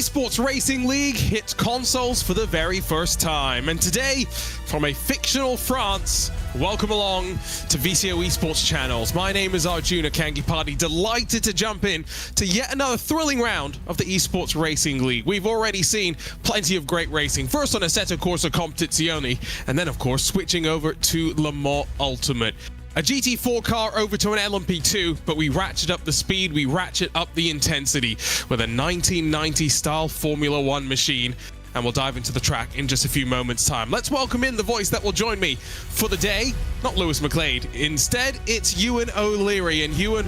Esports Racing League hits consoles for the very first time. And today, from a fictional France, welcome along to VCO Esports channels. My name is Arjuna Kangipati, delighted to jump in to yet another thrilling round of the Esports Racing League. We've already seen plenty of great racing, first on Assetto Corsa Competizione, and then of course switching over to Le Mans Ultimate. A GT4 car over to an LMP2, but we ratchet up the speed, we ratchet up the intensity with a 1990 style Formula One machine. And we'll dive into the track in just a few moments' time. Let's welcome in the voice that will join me for the day. Not Lewis McLeod. Instead, it's Ewan O'Leary. And Ewan,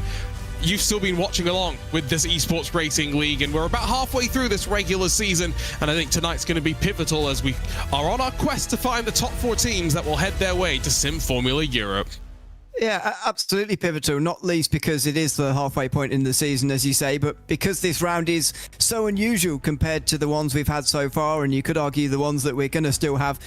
you've still been watching along with this Esports Racing League, and we're about halfway through this regular season, and I think tonight's going to be pivotal as we are on our quest to find the top 4 teams that will head their way to Sim Formula Europe. Yeah, absolutely pivotal, not least because it is the halfway point in the season, as you say, but because this round is so unusual compared to the ones we've had so far, and you could argue the ones that we're going to still have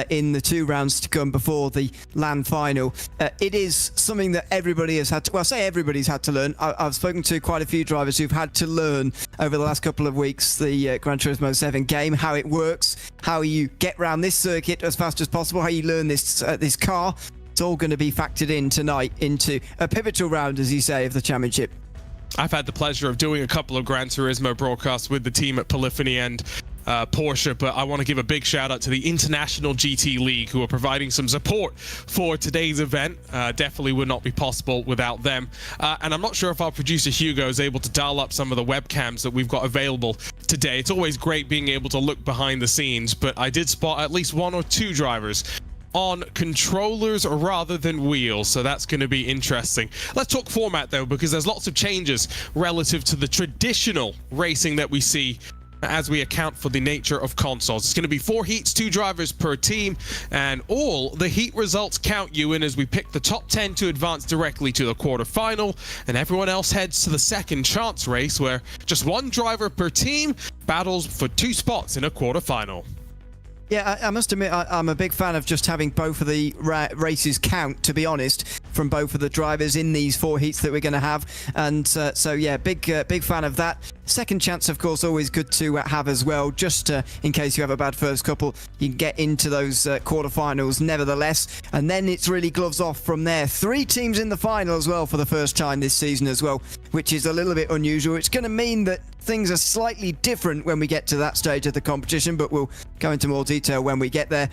in the 2 rounds to come before the LAN final. It is something that everybody has had to, well, I say everybody's had to learn. I've spoken to quite a few drivers who've had to learn over the last couple of weeks the Gran Turismo 7 game, how it works, how you get around this circuit as fast as possible, how you learn this car. It's all going to be factored in tonight into a pivotal round, as you say, of the championship. I've had the pleasure of doing a couple of Gran Turismo broadcasts with the team at Polyphony and Porsche, but I want to give a big shout out to the International GT League, who are providing some support for today's event. Definitely would not be possible without them. And I'm not sure if our producer Hugo is able to dial up some of the webcams that we've got available today. It's always great being able to look behind the scenes, but I did spot at least 1 or 2 drivers on controllers rather than wheels, so that's going to be interesting. Let's talk format though, because there's lots of changes relative to the traditional racing that we see as we account for the nature of consoles. It's going to be 4 heats, 2 drivers per team, and all the heat results count, you in, as we pick the top 10 to advance directly to the quarterfinal, and everyone else heads to the second chance race, where just 1 driver per team battles for 2 spots in a quarterfinal. Yeah, I must admit, I'm a big fan of just having both of the races count, to be honest, from both of the drivers in these 4 heats that we're going to have. And so, yeah, big fan of that. Second chance, of course, always good to have as well, just in case you have a bad first couple, you can get into those quarterfinals nevertheless. And then it's really gloves off from there. 3 teams in the final as well for the first time this season as well, which is a little bit unusual. It's going to mean that things are slightly different when we get to that stage of the competition, but we'll go into more detail when we get there.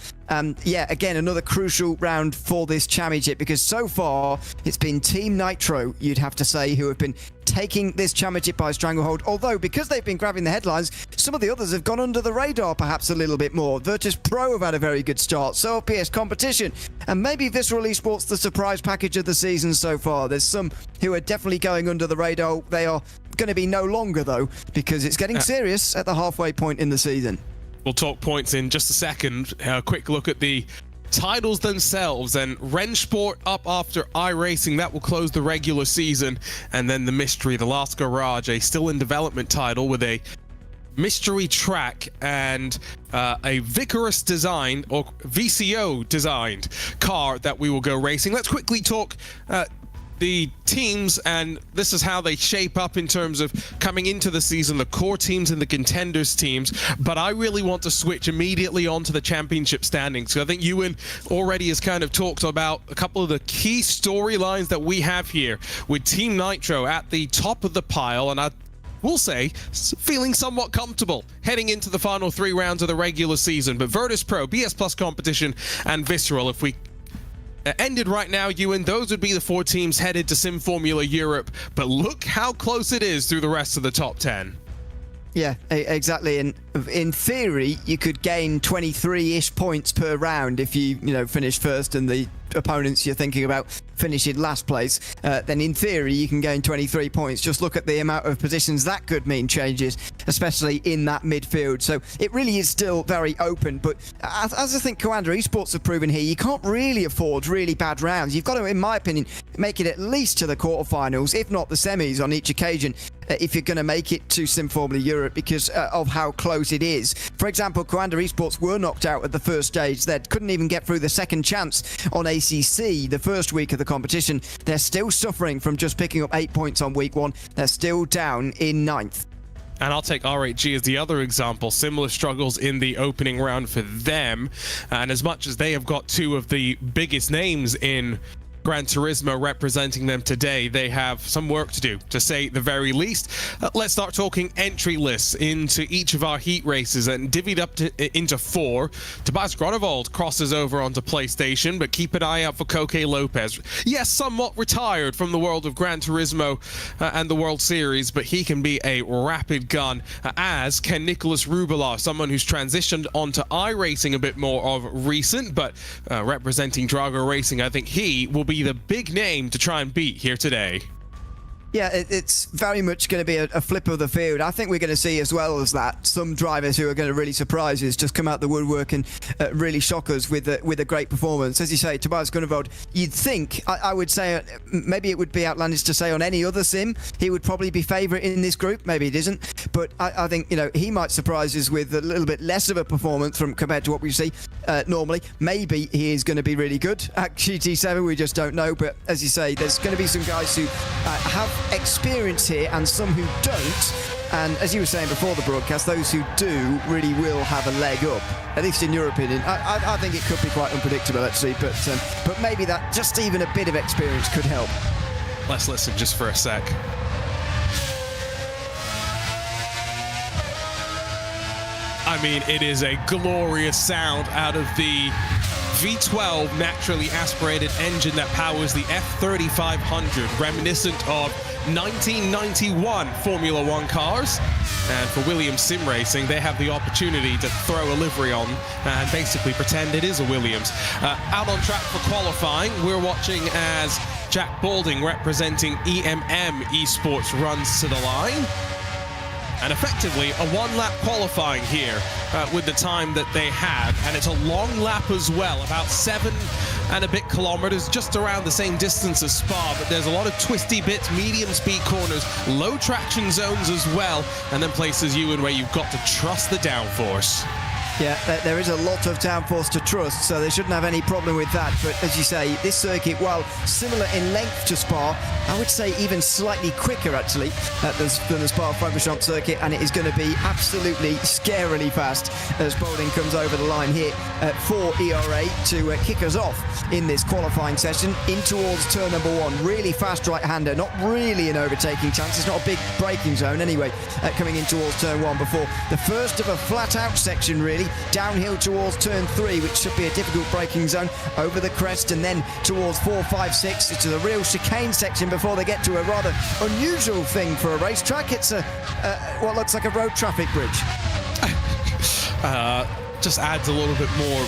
Yeah, again, another crucial round for this championship, because so far it's been Team Nitro, you'd have to say, who have been taking this championship by stranglehold, although because they've been grabbing the headlines, some of the others have gone under the radar perhaps a little bit more. Virtus Pro have had a very good start, so have PS Competition, and maybe Visceral Esports the surprise package of the season so far. There's some who are definitely going under the radar. They are going to be no longer though, because it's getting serious at the halfway point in the season. We'll talk points in just a second. A quick look at the titles themselves, and Rennsport up after iRacing. That will close the regular season. And then the mystery, the Last Garage, a still in development title with a mystery track and a Vicarus designed, or VCO designed car that we will go racing. Let's quickly talk the teams, and this is how they shape up in terms of coming into the season, the core teams and the contenders teams. But I really want to switch immediately onto the championship standings. So I think Ewan already has kind of talked about a couple of the key storylines that we have here, with Team Nitro at the top of the pile, and I will say feeling somewhat comfortable heading into the final 3 rounds of the regular season. But Virtus Pro, BS Plus Competition, and Visceral, if we ended right now, Ewan, those would be the 4 teams headed to Sim Formula Europe. But look how close it is through the rest of the top 10. Yeah, exactly. And in theory, you could gain 23-ish points per round if you finish first and the opponents you're thinking about finishing last place. Then in theory, you can gain 23 points. Just look at the amount of positions that could mean changes, especially in that midfield. So it really is still very open. But as I think Commander Esports have proven here, you can't really afford really bad rounds. You've got to, in my opinion, make it at least to the quarterfinals, if not the semis on each occasion, if you're going to make it to Sim Formula Europe, because of how close it is. For example, Commander Esports were knocked out at the first stage. They couldn't even get through the second chance on ACC the first week of the competition. They're still suffering from just picking up 8 points on week 1. They're still down in 9th. And I'll take R8G as the other example. Similar struggles in the opening round for them. And as much as they have got two of the biggest names in Gran Turismo representing them today, they have some work to do, to say the very least. Let's start talking entry lists into each of our heat races, and divvied up into 4. Tobias Grunewald crosses over onto PlayStation, but keep an eye out for Koke Lopez. Yes, somewhat retired from the world of Gran Turismo and the World Series, but he can be a rapid gun, as can Nicholas Rubelar, someone who's transitioned onto iRacing a bit more of recent, but representing Drago Racing, I think he will be the big name to try and beat here today. Yeah, it's very much going to be a flip of the field. I think we're going to see, as well as that, some drivers who are going to really surprise us, just come out the woodwork and really shock us with a great performance. As you say, Tobias Grunewald, you'd think, I would say, maybe it would be outlandish to say on any other sim, he would probably be favourite in this group. Maybe it isn't. But I think, he might surprise us with a little bit less of a performance compared to what we see normally. Maybe he is going to be really good at GT7. We just don't know. But as you say, there's going to be some guys who have experience here and some who don't, and as you were saying before the broadcast, those who do really will have a leg up, at least in your opinion. I think it could be quite unpredictable actually, but maybe that just even a bit of experience could help. Let's listen just for a sec. I mean, it is a glorious sound out of the V12 naturally aspirated engine that powers the F3500, reminiscent of 1991 Formula One cars. And for Williams Sim Racing, they have the opportunity to throw a livery on and basically pretend it is a Williams. Out on track for qualifying, we're watching as Jack Balding, representing EMM Esports, runs to the line. And effectively a one-lap qualifying here with the time that they have, and it's a long lap as well, about 7 and a bit kilometers, just around the same distance as Spa, but there's a lot of twisty bits, medium speed corners, low traction zones as well, and then places where you've got to trust the downforce. Yeah, there is a lot of downforce to trust, so they shouldn't have any problem with that. But as you say, this circuit, while similar in length to Spa, I would say even slightly quicker actually than the Spa-Francorchamps circuit, and it is going to be absolutely scarily fast as Balding comes over the line here for ERA to kick us off in this qualifying session in towards turn number 1. Really fast right-hander, not really an overtaking chance. It's not a big braking zone anyway, coming in towards turn 1 before the first of a flat-out section really. Downhill towards turn 3, which should be a difficult braking zone, over the crest, and then towards 4, 5, 6. It's a real chicane section before they get to a rather unusual thing for a racetrack. It's what looks like a road traffic bridge. Just adds a little bit more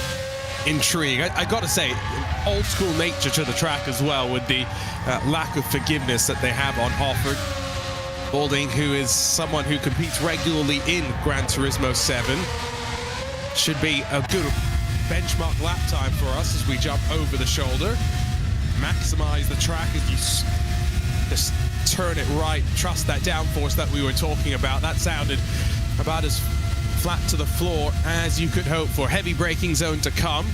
intrigue. I gotta say, old school nature to the track as well, with the lack of forgiveness that they have on offer. Balding, who is someone who competes regularly in Gran Turismo 7, should be a good benchmark lap time for us as we jump over the shoulder. Maximize the track as you just turn it right. Trust that downforce that we were talking about. That sounded about as flat to the floor as you could hope for. Heavy braking zone to come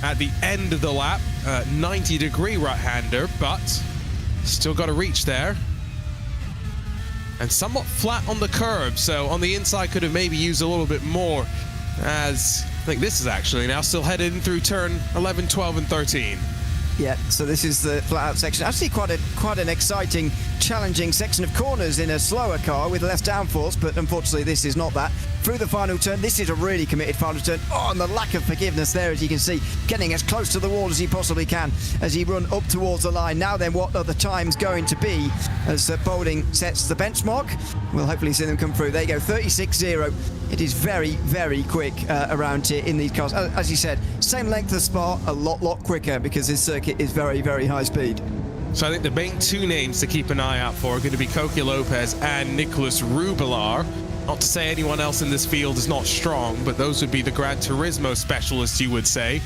at the end of the lap. 90-degree right-hander, but still got to reach there. And somewhat flat on the curb, so on the inside could have maybe used a little bit more, as I think this is actually now still headed in through turn 11, 12 and 13. Yeah, so this is the flat-out section. Actually quite an exciting, challenging section of corners in a slower car with less downforce, but unfortunately this is not that. Through the final turn, this is a really committed final turn. Oh, and the lack of forgiveness there, as you can see, getting as close to the wall as he possibly can as he run up towards the line. Now then, what are the times going to be as Balding sets the benchmark? We'll hopefully see them come through. There you go, 36.0. It is very, very quick around here in these cars. As you said, same length as Spa, a lot quicker because this circuit is very, very high speed. So I think the main two names to keep an eye out for are going to be Koke Lopez and Nicholas Rubelar. Not to say anyone else in this field is not strong, but those would be the Gran Turismo specialists, you would say.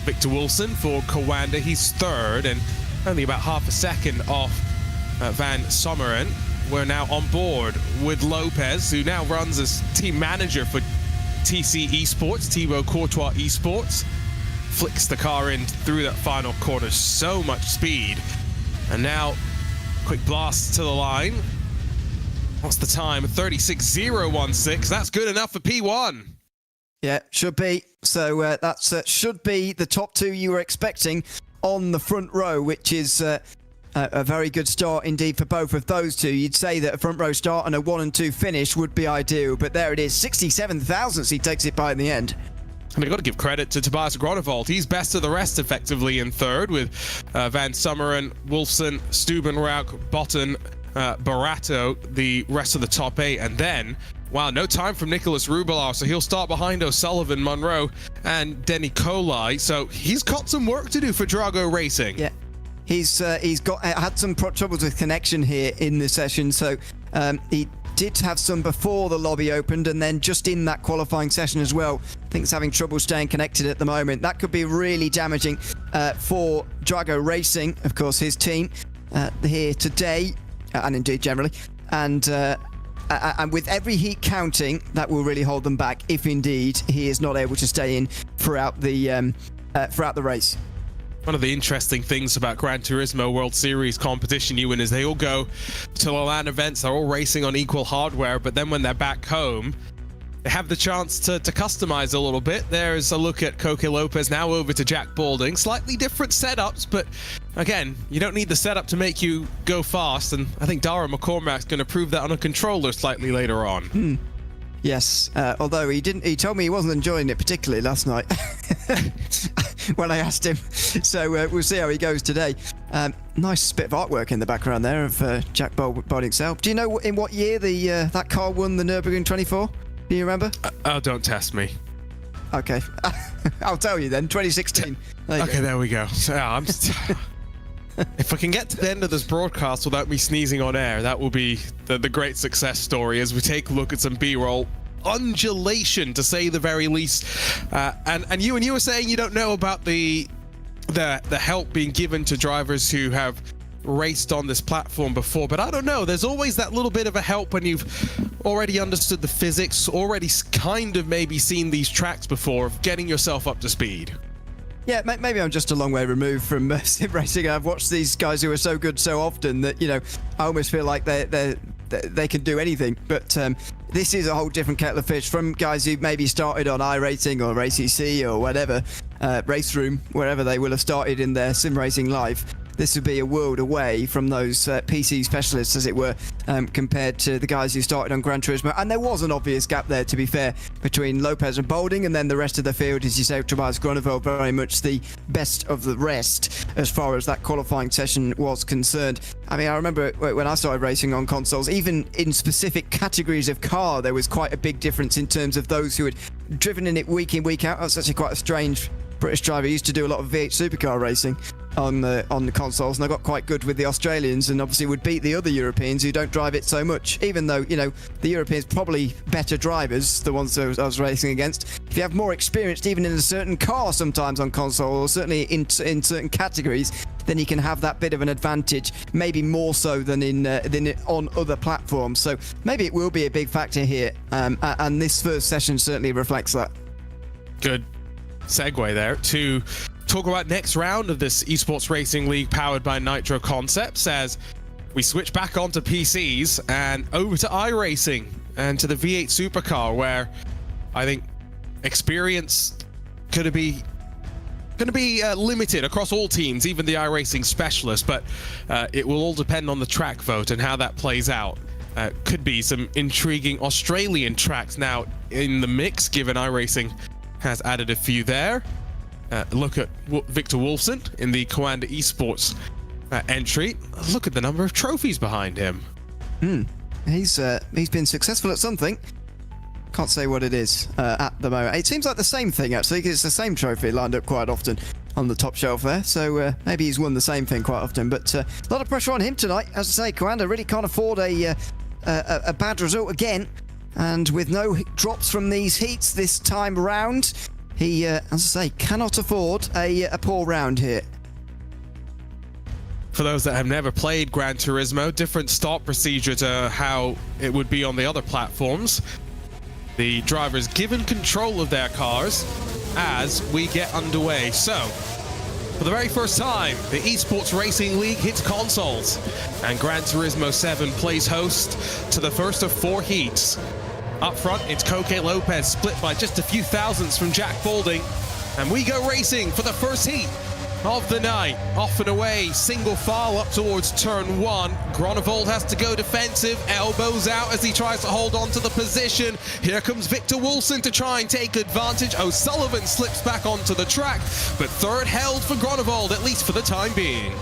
Victor Wilson for Coanda, he's third and only about half a second off Van Sommeren. We're now on board with Lopez, who now runs as team manager for TC Esports, Thibaut Courtois Esports. Flicks the car in through that final corner, so much speed. And now, quick blast to the line. What's the time? 36.016. That's good enough for P1. Yeah, should be. So that should be the top two you were expecting on the front row, which is a very good start indeed for both of those two. You'd say that a front row start and a 1 and 2 finish would be ideal, but there it is, 67 thousandths he takes it by in the end. And I've got to give credit to Tobias Gronewold. He's best of the rest effectively in third, with Van Summeren, Wolfson, Stubenrauch, Botten, Barato, the rest of the top 8. And then, wow, no time from Nicholas Rubelau, so he'll start behind O'Sullivan, Monroe, and Denny Colai. So he's got some work to do for Drago Racing. Yeah. He's had some troubles with connection here in the session, so he did have some before the lobby opened, and then just in that qualifying session as well. I think he's having trouble staying connected at the moment. That could be really damaging for Drago Racing, of course, his team here today, and indeed generally. And with every heat counting, that will really hold them back if indeed he is not able to stay in throughout the race. One of the interesting things about Gran Turismo World Series competition, Ewan, is they all go to the LAN events, they're all racing on equal hardware, but then when they're back home, they have the chance to customize a little bit. There's a look at Koke Lopez, now over to Jack Balding. Slightly different setups, but again, you don't need the setup to make you go fast, and I think Dara McCormack's going to prove that on a controller slightly later on. Yes, although he told me he wasn't enjoying it particularly last night when I asked him. So we'll see how he goes today. Nice bit of artwork in the background there of Jack Balding himself. Do you know in what year that car won the Nürburgring 24? Do you remember? Oh, don't test me. Okay, I'll tell you then. 2016. There we go. So, if I can get to the end of this broadcast without me sneezing on air, that will be the great success story as we take a look at some B-roll. Undulation, to say the very least. And you were saying you don't know about the help being given to drivers who have raced on this platform before, but I don't know. There's always that little bit of a help when you've already understood the physics, already kind of maybe seen these tracks before, of getting yourself up to speed. Yeah, maybe I'm just a long way removed from sim racing. I've watched these guys who are so good so often that, I almost feel like they can do anything. But this is a whole different kettle of fish from guys who maybe started on iRacing or ACC or whatever, Race Room, wherever they will have started in their sim racing life. This would be a world away from those PC specialists, as it were, compared to the guys who started on Gran Turismo. And there was an obvious gap there, to be fair, between Lopez and Balding, and then the rest of the field, as you say, Tobias Gronewold, very much the best of the rest as far as that qualifying session was concerned. I mean, I remember when I started racing on consoles, even in specific categories of car, there was quite a big difference in terms of those who had driven in it week in, week out. That's actually quite a strange British driver. Used to do a lot of V8 supercar racing on the consoles, and I got quite good with the Australians, and obviously would beat the other Europeans who don't drive it so much, even though, the Europeans probably better drivers, the ones that I was racing against. If you have more experience even in a certain car sometimes on console, or certainly in certain categories, then you can have that bit of an advantage, maybe more so than on other platforms. So maybe it will be a big factor here, and this first session certainly reflects that. Good segue there to talk about next round of this Esports Racing League powered by Nitro Concepts, as we switch back onto PCs and over to iRacing and to the V8 supercar, where I think experience going to be limited across all teams, even the iRacing specialists, but it will all depend on the track vote and how that plays out. Could be some intriguing Australian tracks now in the mix, given iRacing has added a few there. Look at Victor Wolfson in the Coanda Esports entry. Look at the number of trophies behind him. He's been successful at something. Can't say what it is at the moment. It seems like the same thing, actually, because it's the same trophy lined up quite often on the top shelf there. So maybe he's won the same thing quite often. But a lot of pressure on him tonight. As I say, Coanda really can't afford a bad result again. And with no drops from these heats this time round, he, as I say, cannot afford a poor round here. For those that have never played Gran Turismo, different start procedure to how it would be on the other platforms. The drivers given control of their cars as we get underway. So, For the very first time, the Esports Racing League hits consoles, and Gran Turismo 7 plays host to the first of 4 heats. Up front, it's Coque Lopez, split by just a few thousandths from Jack Boulding, and we go racing for the first heat of the night. Off and away, single file up towards turn 1. Groenewold has to go defensive, elbows out as he tries to hold on to the position. Here comes Victor Woolson to try and take advantage. O'Sullivan slips back onto the track, but third held for Groenewold, at least for the time being.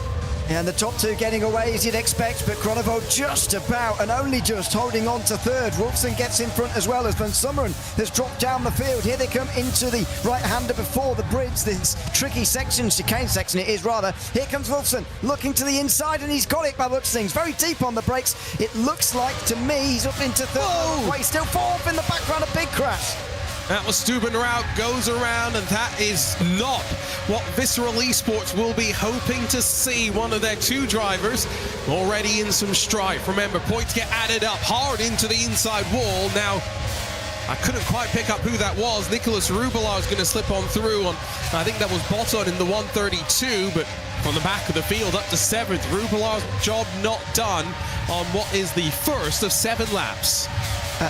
And the top 2 getting away as you'd expect, but Groenewold just about and only just holding on to third. Wolfson gets in front as well as Van Summeren has dropped down the field. Here they come into the right-hander before the bridge, this tricky section, chicane section it is rather. Here comes Wolfson looking to the inside, and he's got it by the looks of things. Very deep on the brakes. It looks like to me he's up into third. Whoa! He's still 4th in the background, a big crash. That was Stubenraut, goes around, and that is not what Visceral Esports will be hoping to see. One of their 2 drivers already in some strife. Remember, points get added up hard into the inside wall. Now, I couldn't quite pick up who that was. Nicolas Rubelar is going to slip on through on, I think that was Botton in the 132, but from the back of the field up to 7th. Rubelar's job not done on what is the first of 7 laps.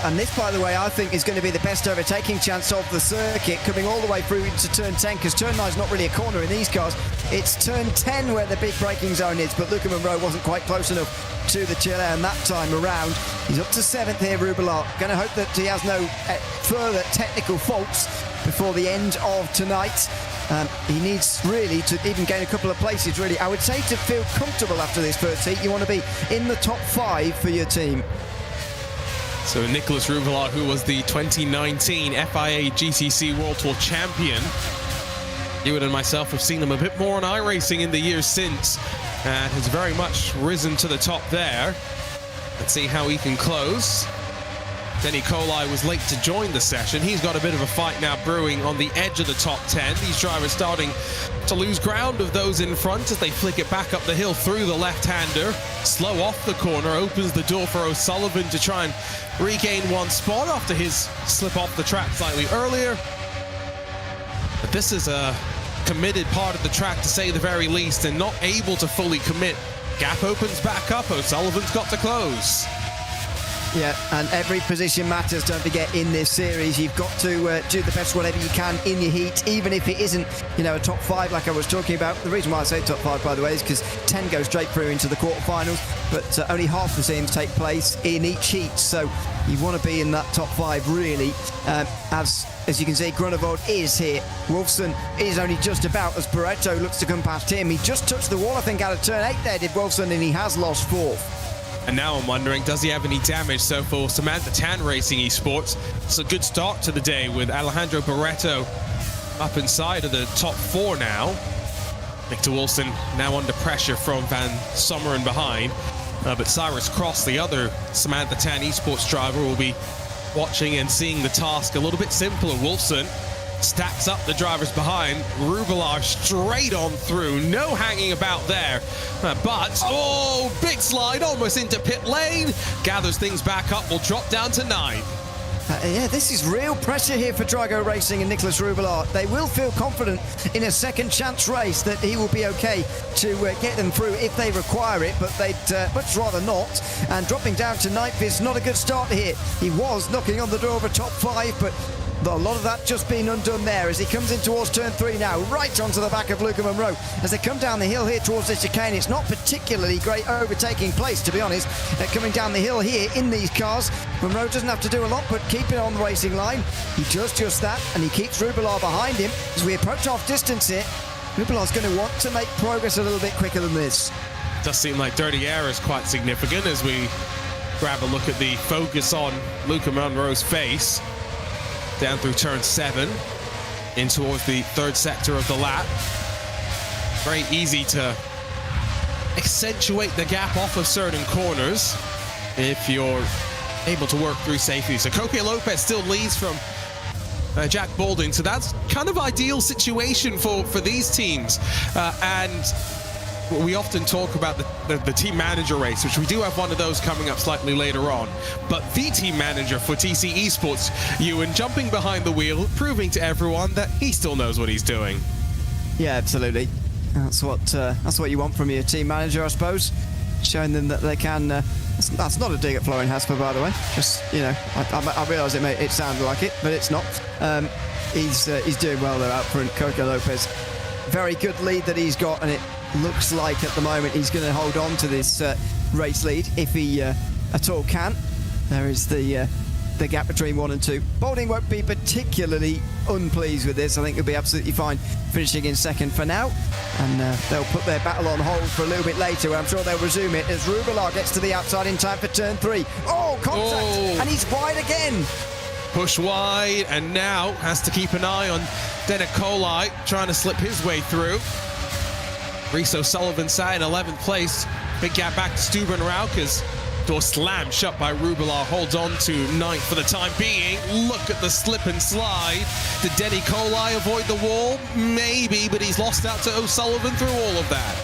And this, by the way, I think is going to be the best overtaking chance of the circuit, coming all the way through into turn 10, because turn 9 is not really a corner in these cars. It's turn 10 where the big braking zone is, but Luca Monroe wasn't quite close enough to the Chile, and that time around, he's up to 7th here, Rubelar. Going to hope that he has no further technical faults before the end of tonight. He needs really to even gain a couple of places, really. I would say to feel comfortable after this first heat, you want to be in the top 5 for your team. So Nicolas Rubelar, who was the 2019 FIA GTC World Tour champion. Ewan and myself have seen him a bit more on iRacing in the years since, and has very much risen to the top there. Let's see how he can close. Denny Colai was late to join the session. He's got a bit of a fight now brewing on the edge of the top 10. These drivers starting to lose ground of those in front as they flick it back up the hill through the left-hander. Slow off the corner, opens the door for O'Sullivan to try and regain 1 spot after his slip off the track slightly earlier. But this is a committed part of the track, to say the very least, and not able to fully commit. Gap opens back up, O'Sullivan's got to close. Yeah, and every position matters, don't forget, in this series. You've got to do the best whatever you can in your heat, even if it isn't, you know, a top 5 like I was talking about. The reason why I say top 5, by the way, is because 10 go straight through into the quarterfinals, but only half the teams take place in each heat, so you want to be in that top 5, really. As you can see, Groenewold is here. Wolfson is only just about as Barretto looks to come past him. He just touched the wall, I think, out of turn 8 there, did Wolfson, and he has lost 4th. And now I'm wondering, does he have any damage? So for Samantha Tan Racing Esports, it's a good start to the day with Alejandro Barretto up inside of the top 4 now. Victor Woolson now under pressure from Van Summeren behind. But Cyrus Cross, the other Samantha Tan Esports driver, will be watching and seeing the task a little bit simpler. Woolson stacks up the drivers behind. Rubelar straight on through, no hanging about there. But, oh, big slide almost into pit lane. Gathers things back up, will drop down to 9. Yeah, this is real pressure here for Drago Racing and Nicolas Rubelar. They will feel confident in a second chance race that he will be okay to get them through if they require it, but they'd much rather not. And dropping down to 9th is not a good start here. He was knocking on the door of a top 5, but a lot of that just being undone there as he comes in towards turn 3 now, right onto the back of Luca Monroe. As they come down the hill here towards the chicane, it's not particularly great overtaking place, to be honest. They're coming down the hill here in these cars. Monroe doesn't have to do a lot, but keep it on the racing line. He does just that, and he keeps Rubelar behind him. As we approach half distance here, Rubelar's going to want to make progress a little bit quicker than this. It does seem like dirty air is quite significant as we grab a look at the focus on Luca Monroe's face. Down through turn 7, in towards the 3rd sector of the lap. Very easy to accentuate the gap off of certain corners if you're able to work through safely. So Coque Lopez still leads from Jack Boulding, so that's kind of ideal situation for these teams. And we often talk about the team manager race, which we do have one of those coming up slightly later on. But the team manager for TC Esports, Ewan, jumping behind the wheel, proving to everyone that he still knows what he's doing. Yeah, absolutely. That's what you want from your team manager, I suppose. Showing them that they can. That's not a dig at Florian Hasper, by the way. Just, you know, I realise it sounded like it, but it's not. He's doing well there out front. Coco Lopez, very good lead that he's got, and it looks like at the moment he's going to hold on to this race lead if he at all can. There is the gap between 1 and 2. Balding won't be particularly unpleased with this. I think he'll be absolutely fine finishing in second for now, and they'll put their battle on hold for a little bit later. I'm sure they'll resume it as Rubelar gets to the outside in time for turn 3. Oh, contact, and he's wide again. Push wide, and now has to keep an eye on Denicolai trying to slip his way through. Reese O'Sullivan sat in 11th place. Big gap back to Stuben Raukas. Door slammed shut by Rubelar, holds on to 9th for the time being. Look at the slip and slide. Did Denicolai avoid the wall? Maybe, but he's lost out to O'Sullivan through all of that.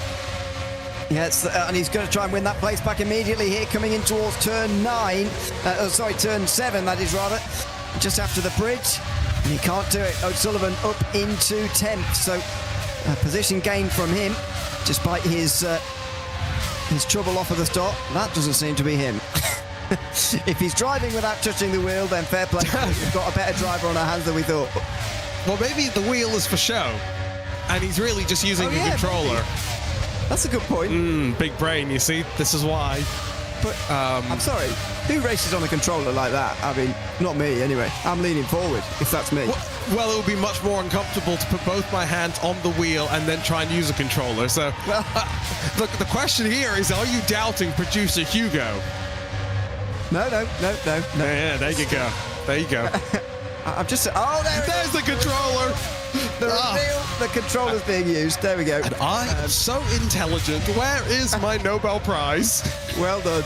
Yes, and he's going to try and win that place back immediately here, coming in towards turn turn 7, that is rather, just after the bridge. And he can't do it. O'Sullivan up into 10th, so a position gain from him, despite his trouble off at the start. That doesn't seem to be him. If he's driving without touching the wheel, then fair play. We've got a better driver on our hands than we thought. Well, maybe the wheel is for show, and he's really just using the controller. Maybe. That's a good point. Big brain, you see. This is why. But I'm sorry, who races on a controller like that? I mean, not me anyway. I'm leaning forward, if that's me. Well, it would be much more uncomfortable to put both my hands on the wheel and then try and use a controller. So, look, the question here is, are you doubting producer Hugo? No. Yeah, there you go. There you go. I'm just... there's the controller. The controller's being used. There we go. And I am so intelligent. Where is my Nobel Prize? Well done.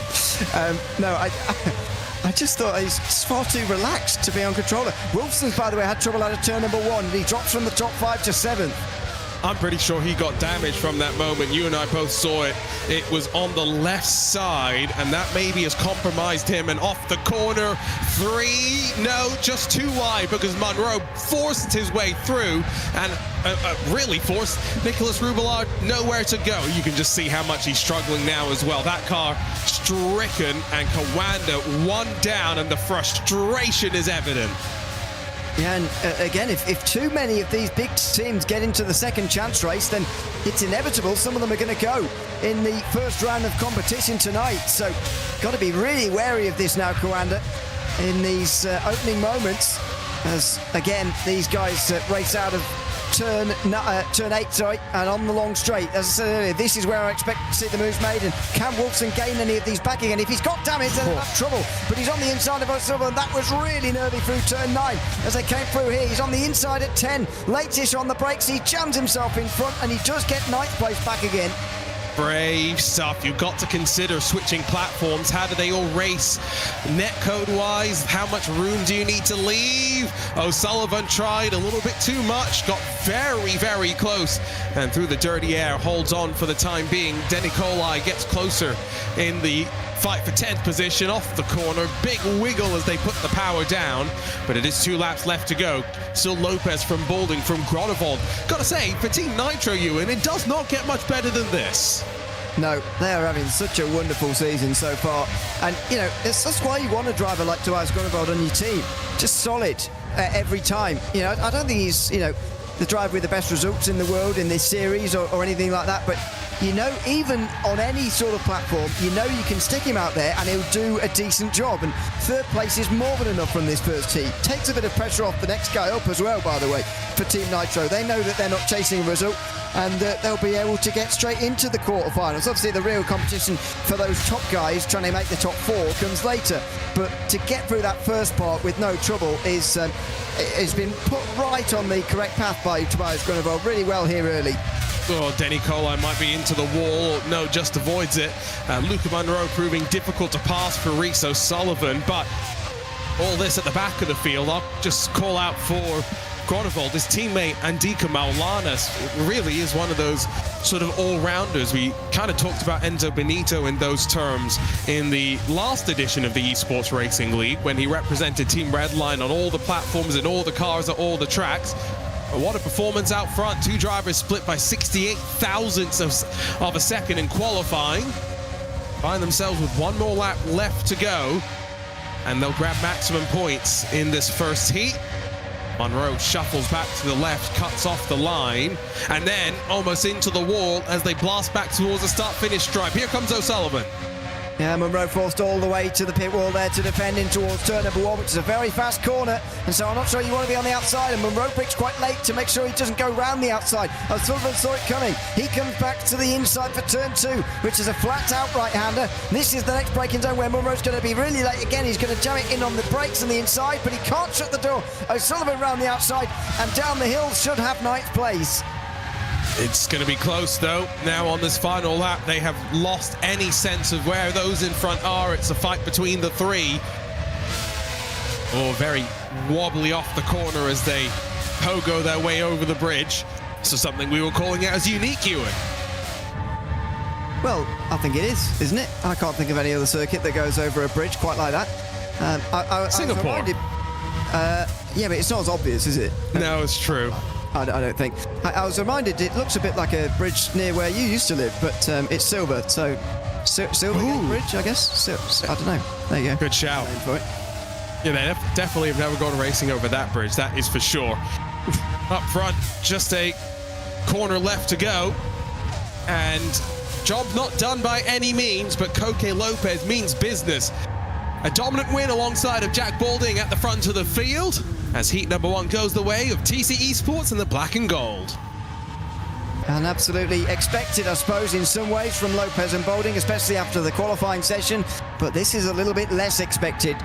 No, I just thought he's far too relaxed to be on controller. Wolfson's, by the way, had trouble out of turn number 1. He drops from the top 5 to 7th. I'm pretty sure he got damaged from that moment. You and I both saw it. It was on the left side, and that maybe has compromised him. And off the corner, 3, no, just 2 wide, because Monroe forced his way through and really forced Nicholas Rubelar nowhere to go. You can just see how much he's struggling now as well. That car stricken, and Kawanda 1 down, and the frustration is evident. Yeah, and again, if too many of these big teams get into the second chance race, then it's inevitable some of them are going to go in the first round of competition tonight. So, got to be really wary of this now, Kawanda, in these opening moments, as again these guys race out of turn 8, and on the long straight. As I said earlier, this is where I expect to see the moves made, and can Wolfson gain any of these back again? If he's got damage, then that's trouble, but he's on the inside of O'Sullivan. That was really nervy through turn 9 as they came through here. He's on the inside at 10, late-ish on the brakes, he jams himself in front, and he does get 9th place back again. Brave stuff. You've got to consider switching platforms. How do they all race? Netcode wise, how much room do you need to leave? O'Sullivan tried a little bit too much, got very, very close, and through the dirty air holds on for the time being. Denicolai gets closer in the fight for 10th position off the corner. Big wiggle as they put the power down, but it is 2 laps left to go. Still Lopez from Balding from Gronewold. Gotta say, for Team Nitro, Ewan, it does not get much better than this. No, they are having such a wonderful season so far, and you know that's why you want a driver like Tobias Gronewold on your team. Just solid every time. You know, I don't think he's the driver with the best results in the world in this series or anything like that, but you know, even on any sort of platform, you know you can stick him out there and he'll do a decent job. And 3rd place is more than enough from this first heat. Takes a bit of pressure off the next guy up as well, by the way, for Team Nitro. They know that they're not chasing a result, and they'll be able to get straight into the quarterfinals. Obviously, the real competition for those top guys trying to make the top 4 comes later. But to get through that first part with no trouble is has been put right on the correct path by Tobias Gronewold. Really well here early. Oh, Denicolai might be into the wall. No, just avoids it. Luca Monroe proving difficult to pass for Reese O'Sullivan, but all this at the back of the field. I'll just call out for Gronewold, his teammate Andika Maulanas really is one of those sort of all-rounders. We kind of talked about Enzo Benito in those terms in the last edition of the Esports Racing League when he represented Team Redline on all the platforms and all the cars at all the tracks. What a performance out front. Two drivers split by 68 thousandths of a second in qualifying. Find themselves with one more lap left to go, and they'll grab maximum points in this first heat. Monroe shuffles back to the left, cuts off the line, and then almost into the wall as they blast back towards the start-finish stripe. Here comes O'Sullivan. Yeah, Monroe forced all the way to the pit wall there to defend in towards turn number 1, which is a very fast corner, and so I'm not sure you want to be on the outside, and Monroe bricks quite late to make sure he doesn't go round the outside. O'Sullivan saw it coming. He comes back to the inside for turn 2, which is a flat-out right-hander. This is the next braking zone where Monroe's going to be really late again. He's going to jam it in on the brakes on the inside, but he can't shut the door. O'Sullivan round the outside, and down the hill should have 9th place. It's going to be close, though. Now on this final lap, they have lost any sense of where those in front are. It's a fight between the three. Oh, very wobbly off the corner as they pogo their way over the bridge. So something we were calling it as unique, Ewan. Well, I think it is, isn't it? I can't think of any other circuit that goes over a bridge quite like that. Singapore. Yeah, but it's not as obvious, is it? No, it's true. I don't think. I was reminded it looks a bit like a bridge near where you used to live, but it's silver, so Silver Gate Bridge, I guess. I don't know. There you go. Good shout. For it. Yeah, they definitely have never gone racing over that bridge. That is for sure. Up front, just a corner left to go, and job not done by any means, but Koke Lopez means business. A dominant win alongside of Jack Balding at the front of the field, as heat number 1 goes the way of TC Esports and the black and gold. And absolutely expected, I suppose, in some ways from Lopez and Balding, especially after the qualifying session, but this is a little bit less expected.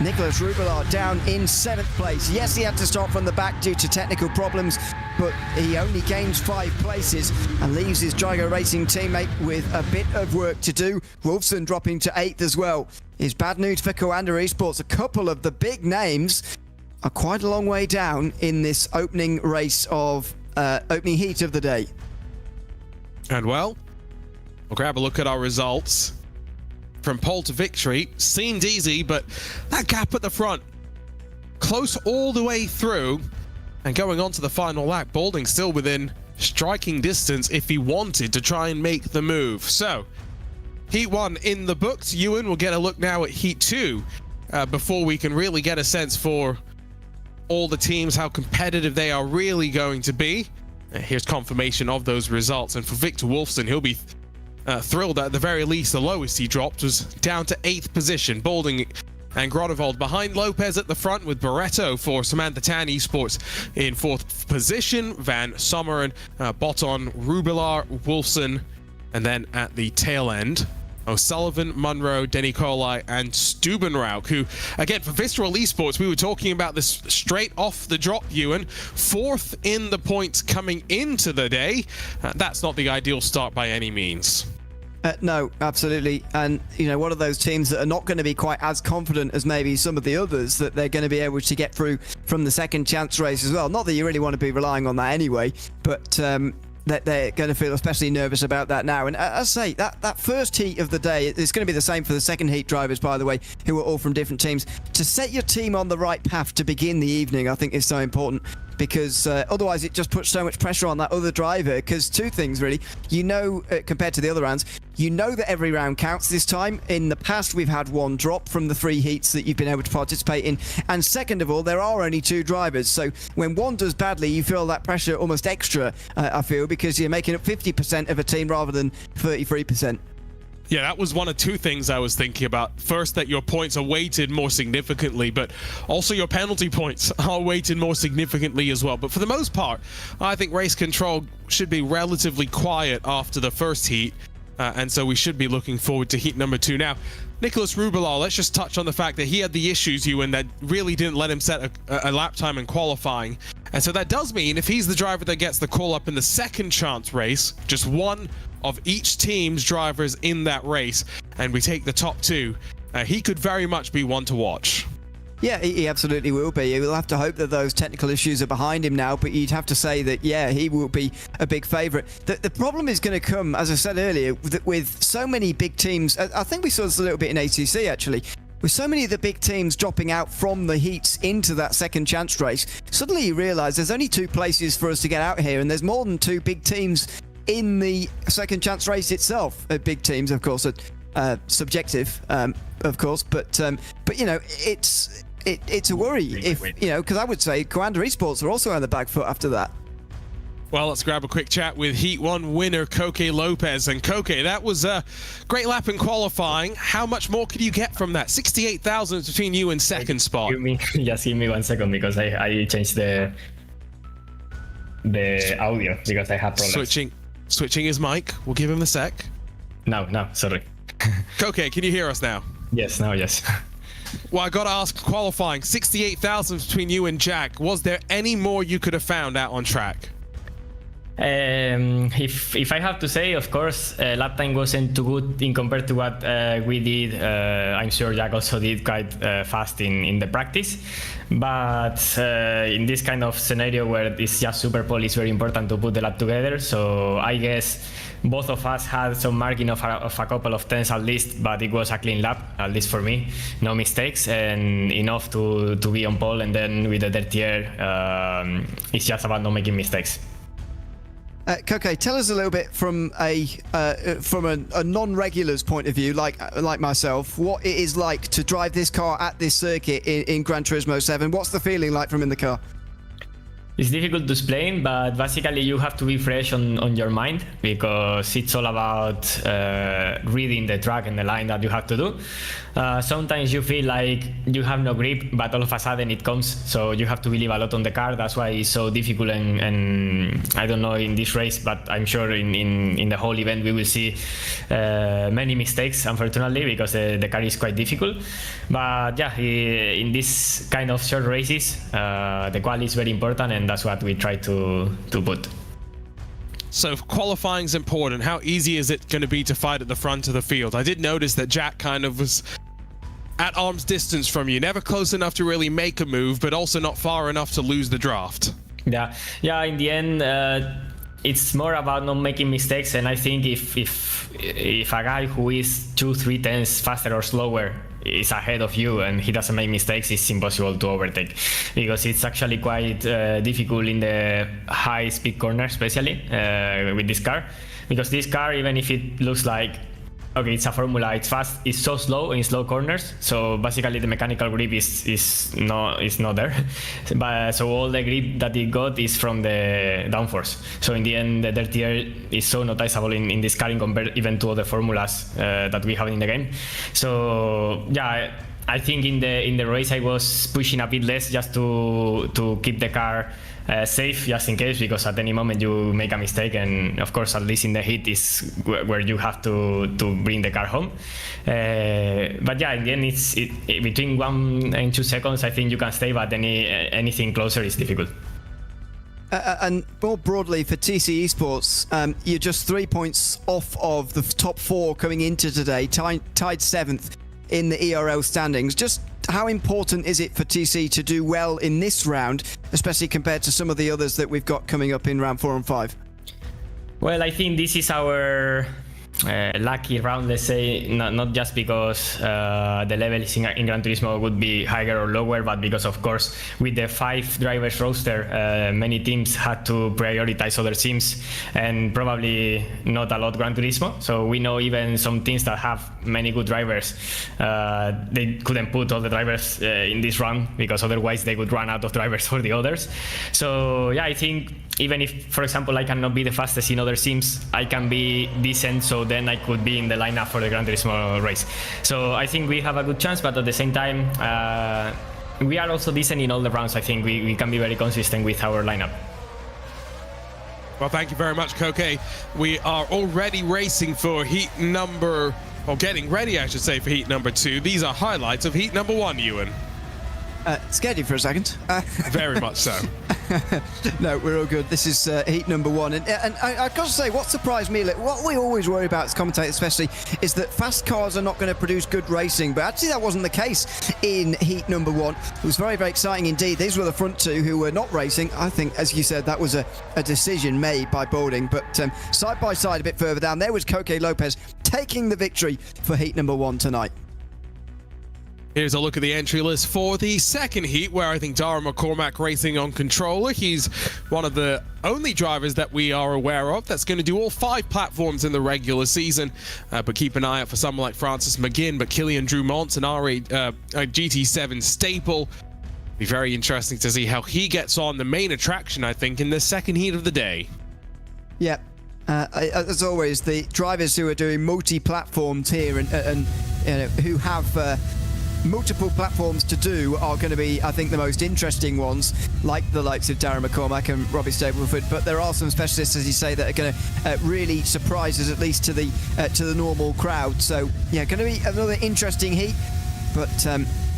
Nicholas Rubelar down in 7th place. Yes, he had to start from the back due to technical problems, but he only gains 5 places and leaves his Gygo Racing teammate with a bit of work to do. Wolfson dropping to 8th as well. Is bad news for Coanda Esports. A couple of the big names are quite a long way down in this opening race of opening heat of the day. And well, we'll grab a look at our results. From pole to victory seemed easy, but that gap at the front, close all the way through, and going on to the final lap, Balding still within striking distance if he wanted to try and make the move. So, Heat 1 in the books. Ewan will get a look now at Heat 2 before we can really get a sense for all the teams, how competitive they are really going to be. Here's confirmation of those results, and for Victor Wolfson, he'll be thrilled that at the very least the lowest he dropped was down to 8th position. Balding and Gronewold behind Lopez at the front, with Barretto for Samantha Tan Esports in 4th position. Van Sommeren, Botton, Rubelar, Wolfson, and then at the tail end, O'Sullivan, Monroe, Denny Colai, and Stubenrauch, who, again, for Visceral Esports, we were talking about this straight off the drop, Ewan. 4th in the points coming into the day. That's not the ideal start by any means. No, absolutely. And, you know, one of those teams that are not going to be quite as confident as maybe some of the others, that they're going to be able to get through from the second chance race as well. Not that you really want to be relying on that anyway, but that they're going to feel especially nervous about that now. And as I say, that first heat of the day, it's going to be the same for the second heat drivers, by the way, who are all from different teams. To set your team on the right path to begin the evening, I think is so important, because otherwise it just puts so much pressure on that other driver. Because two things really, you know, compared to the other rounds, you know that every round counts this time. In the past, we've had 1 drop from the 3 heats that you've been able to participate in. And second of all, there are only 2 drivers. So when one does badly, you feel that pressure almost extra, I feel, because you're making up 50% of a team rather than 33%. Yeah, that was one of 2 things I was thinking about. First, that your points are weighted more significantly, but also your penalty points are weighted more significantly as well. But for the most part, I think race control should be relatively quiet after the first heat, and so we should be looking forward to heat number 2. Now, Nicholas Rubelar, let's just touch on the fact that he had the issues, Ewan, that really didn't let him set a lap time in qualifying. And so that does mean if he's the driver that gets the call up in the second chance race, just one of each team's drivers in that race, and we take the top 2, he could very much be one to watch. Yeah, he absolutely will be. We'll have to hope that those technical issues are behind him now, but you'd have to say that, yeah, he will be a big favourite. The problem is going to come, as I said earlier, with so many big teams. I think we saw this a little bit in ACC, actually. with so many of the big teams dropping out from the heats into that second chance race, suddenly you realise there's only 2 places for us to get out here, and there's more than 2 big teams in the second chance race itself. Big teams, of course, are subjective, of course, but you know, it's a worry if you know, because I would say Commander Esports are also on the back foot after that. Well, let's grab a quick chat with Heat 1 winner Koke Lopez. And Koke, that was a great lap in qualifying. How much more could you get from that? 68,000 between you and second spot. Just give me 1 second, because I changed the audio because I have problems. Switching his mic. We'll give him a sec. No, sorry. Koke, can you hear us now? Yes, now yes. Well, I gotta ask, qualifying, 68,000 between you and Jack. Was there any more you could have found out on track? If I have to say, of course, lap time wasn't too good in compared to what we did. I'm sure Jack also did quite fast in the practice, but in this kind of scenario where it's just super pole, it's very important to put the lap together. So I guess both of us had some margin of a couple of tenths at least, but it was a clean lap, at least for me. No mistakes, and enough to be on pole. And then with the dirty air, it's just about not making mistakes. Koke, tell us a little bit from a non-regular's point of view, like myself, what it is like to drive this car at this circuit in Gran Turismo 7. What's the feeling like from in the car? It's difficult to explain, but basically you have to be fresh on your mind, because it's all about reading the track and the line that you have to do. Sometimes you feel like you have no grip, but all of a sudden it comes, so you have to believe a lot on the car. That's why it's so difficult, and I don't know in this race, but I'm sure in the whole event we will see many mistakes, unfortunately, because the car is quite difficult. But yeah, in this kind of short races, the quality is very important, and that's what we try to put. So qualifying is important. How easy is it going to be to fight at the front of the field? I did notice that Jack kind of was at arm's distance from you, never close enough to really make a move, but also not far enough to lose the draft. Yeah. In the end, it's more about not making mistakes, and I think if a guy who is 2-3 tenths faster or slower is ahead of you and he doesn't make mistakes, it's impossible to overtake, because it's actually quite difficult in the high speed corner, especially with this car, because this car, even if it looks like okay, it's a Formula, it's fast, it's so slow in slow corners, so basically the mechanical grip is not there. But so all the grip that it got is from the downforce. So in the end, the dirty air is so noticeable in this car in compared even to other formulas that we have in the game. So yeah, I think in the race I was pushing a bit less just to keep the car safe, just in case, because at any moment you make a mistake, and of course at least in the heat is where you have to bring the car home. But yeah, in the end between 1 and 2 seconds I think you can stay, but anything closer is difficult. And more broadly for TC Esports, you're just 3 points off of the top 4 coming into today, tied 7th in the ERL standings. Just how important is it for TC to do well in this round, especially compared to some of the others that we've got coming up in round 4 and 5? Well, I think this is our lucky round, let's say, not just because the levels in Gran Turismo would be higher or lower, but because of course with the 5 drivers roster, many teams had to prioritize other teams, and probably not a lot Gran Turismo. So we know even some teams that have many good drivers, they couldn't put all the drivers in this round, because otherwise they would run out of drivers for the others. So yeah, I think even if, for example, I cannot be the fastest in other teams, I can be decent, so then I could be in the lineup for the Gran Turismo race. So I think we have a good chance, but at the same time, we are also decent in all the rounds. I think we can be very consistent with our lineup. Well, thank you very much, Koke. We are already racing for getting ready, I should say, for heat number 2. These are highlights of heat number 1, Ewan. Scared you for a second. Very much so. No, we're all good. This is heat number 1. And I've got to say, what surprised me, what we always worry about as commentators especially, is that fast cars are not going to produce good racing. But actually that wasn't the case in heat number 1. It was very, very exciting indeed. These were the front 2 who were not racing. I think, as you said, that was a decision made by Bolding. But side by side a bit further down, there was Koke Lopez taking the victory for heat number 1 tonight. Here's a look at the entry list for the second heat, where I think Dara McCormack racing on controller. He's one of the only drivers that we are aware of that's going to do all 5 platforms in the regular season. But keep an eye out for someone like Francis McGinn, but Killian Drumont's an GT7 staple. Be very interesting to see how he gets on, the main attraction, I think, in the second heat of the day. Yeah. As always, the drivers who are doing multi-platforms here and you know, who have multiple platforms to do are going to be, I think, the most interesting ones, like the likes of Darren McCormack and Robbie Stapleford. But there are some specialists, as you say, that are going to really surprise us, at least to the normal crowd. So yeah, going to be another interesting heat. But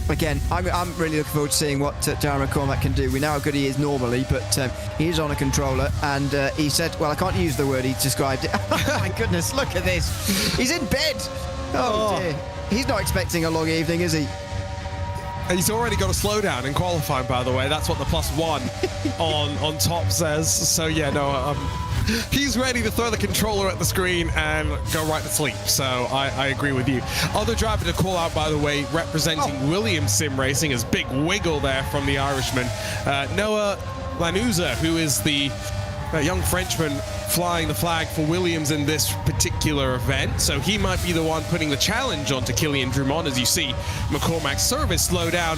again, I'm really looking forward to seeing what Darren McCormack can do. We know how good he is normally, but he is on a controller, and he said, well, I can't use the word he described it. Oh my goodness, look at this. He's in bed. Oh dear. He's not expecting a long evening, is he? He's already got a slowdown in qualifying, by the way. That's what the +1 on top says. So yeah, no, he's ready to throw the controller at the screen and go right to sleep. So I agree with you. Other driver to call out, by the way, representing Williams Sim Racing, is big wiggle there from the Irishman, Noah Lanuza, who is the young Frenchman flying the flag for Williams in this particular event. So he might be the one putting the challenge onto Killian Drumont, as you see McCormack's service slow down,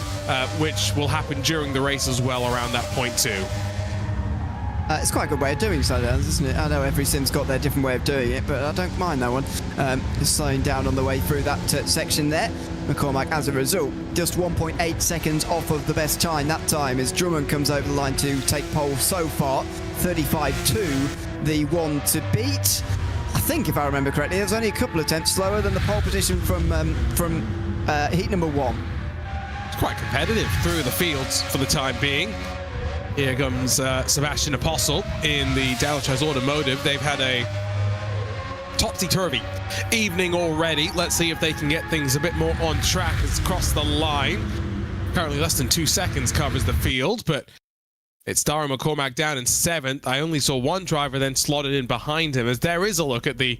which will happen during the race as well around that point too. It's quite a good way of doing slowdowns, isn't it? I know every sim's got their different way of doing it, but I don't mind that one. Just slowing down on the way through that section there. McCormack, as a result, just 1.8 seconds off of the best time that time, as Drummond comes over the line to take pole so far. 35.2, the one to beat. I think, if I remember correctly, there's only a couple of tenths slower than the pole position from heat number 1. It's quite competitive through the fields for the time being. Here comes Sebastian Apostle in the Dalachaz Automotive. They've had a topsy-turvy evening already. Let's see if they can get things a bit more on track. It's across the line. Currently less than 2 seconds covers the field, but it's Dara McCormack down in 7th. I only saw one driver then slotted in behind him, as there is a look at the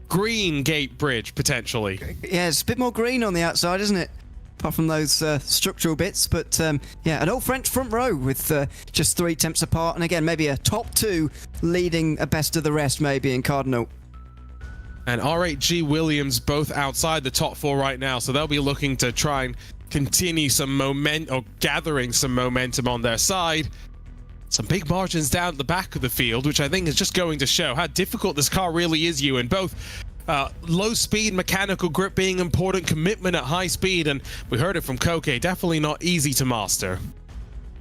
green gate bridge, potentially. Yeah, it's a bit more green on the outside, isn't it? Apart from those structural bits. But yeah, an old French front row with just 3 tenths apart. And again, maybe a top 2 leading a best of the rest, maybe, in Cardinal. And R8G Williams both outside the top 4 right now, so they'll be looking to try and continue some momentum, or gathering some momentum on their side. Some big margins down at the back of the field, which I think is just going to show how difficult this car really is, Ewan. Both low speed, mechanical grip being important, commitment at high speed, and we heard it from Koke, definitely not easy to master.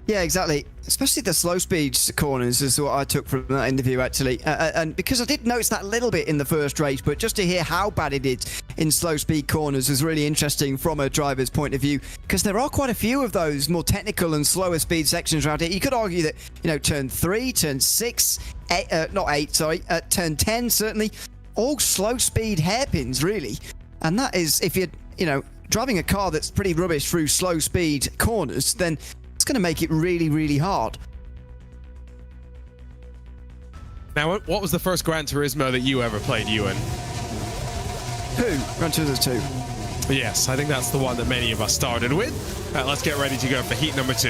Yeah, exactly. Especially the slow speed corners is what I took from that interview, actually. And because I did notice that a little bit in the first race, but just to hear how bad it is in slow speed corners was really interesting from a driver's point of view, because there are quite a few of those more technical and slower speed sections around it. You could argue that, you know, turn 3, turn 6, turn 10, certainly, all slow speed hairpins, really. And that is, if you're, you know, driving a car that's pretty rubbish through slow speed corners, then it's going to make it really, really hard. Now, what was the first Gran Turismo that you ever played, Ewan? Gran Turismo 2. Yes, I think that's the one that many of us started with. Let's get ready to go for heat number 2.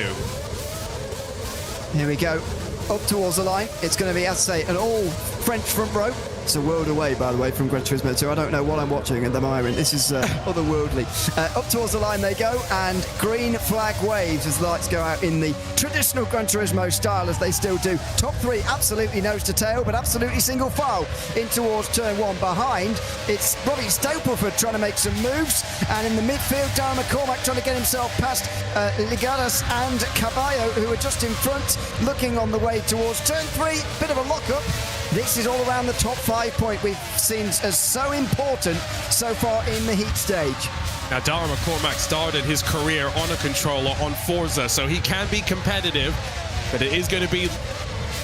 Here we go. Up towards the line. It's going to be, as I say, an all French front row. It's a world away, by the way, from Gran Turismo 2. I don't know what I'm watching at the moment. This is otherworldly. Up towards the line they go, and green flag waves as the lights go out in the traditional Gran Turismo style, as they still do. Top 3 absolutely nose to tail, but absolutely single file in towards turn 1. Behind, it's Robbie Stapleford trying to make some moves, and in the midfield, Darren McCormack trying to get himself past Ligadas and Caballo, who are just in front, looking on the way towards turn 3. Bit of a lock-up. This is all around the top 5 point we've seen as so important so far in the heat stage. Now, Dara McCormack started his career on a controller on Forza, so he can be competitive, but it is going to be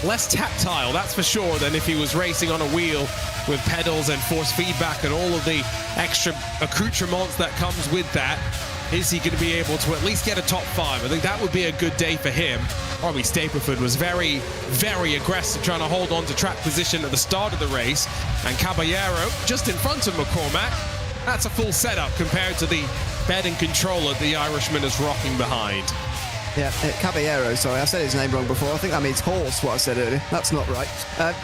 less tactile, that's for sure, than if he was racing on a wheel with pedals and force feedback and all of the extra accoutrements that comes with that. Is he going to be able to at least get a top 5? I think that would be a good day for him. Robbie Stapleford was very, very aggressive, trying to hold on to track position at the start of the race. And Caballero just in front of McCormack. That's a full setup compared to the bed and controller the Irishman is rocking behind. Yeah, Caballero, sorry, I said his name wrong before. I think that means horse, what I said earlier. That's not right.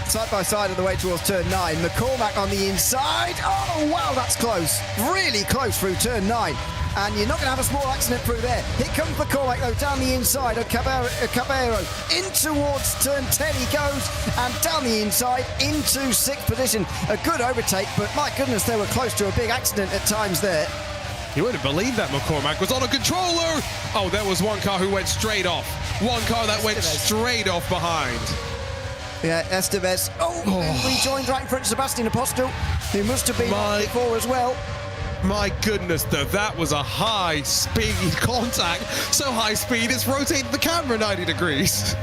Side by side on the way towards turn 9. McCormack on the inside. Oh, wow, that's close. Really close through turn 9. And you're not going to have a small accident through there. Here comes McCormack, though, down the inside of Caballero. In towards turn 10 he goes, and down the inside into 6th position. A good overtake, but my goodness, they were close to a big accident at times there. You wouldn't believe that McCormack was on a controller. Oh, there was one car who went straight off. One car that went straight off behind. Yeah, Estevez. Rejoined right in front of Sebastian Apostel, who must have been on before as well. My goodness, though, that was a high-speed contact. So high speed, it's rotated the camera 90 degrees.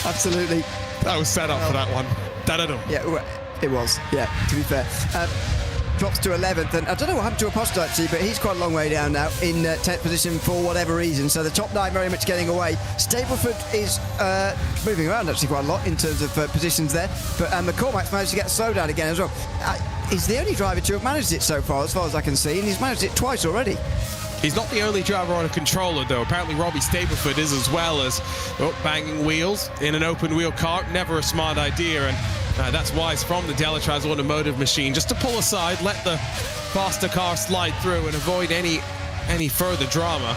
Absolutely. That was set up for that one. Da-da-dum. Yeah, it was. Yeah, to be fair. Drops to 11th, and I don't know what happened to Apostle actually, but he's quite a long way down now in 10th position for whatever reason. So the top 9 very much getting away. Stableford is moving around actually quite a lot in terms of positions there, but McCormack's managed to get a slowdown again as well. He's the only driver to have managed it so far as I can see, and he's managed it twice already. He's not the only driver on a controller, though. Apparently Robbie Stableford is as well, as banging wheels in an open wheel car. Never a smart idea, and that's wise from the Delatraz automotive machine, just to pull aside, let the faster car slide through and avoid any further drama.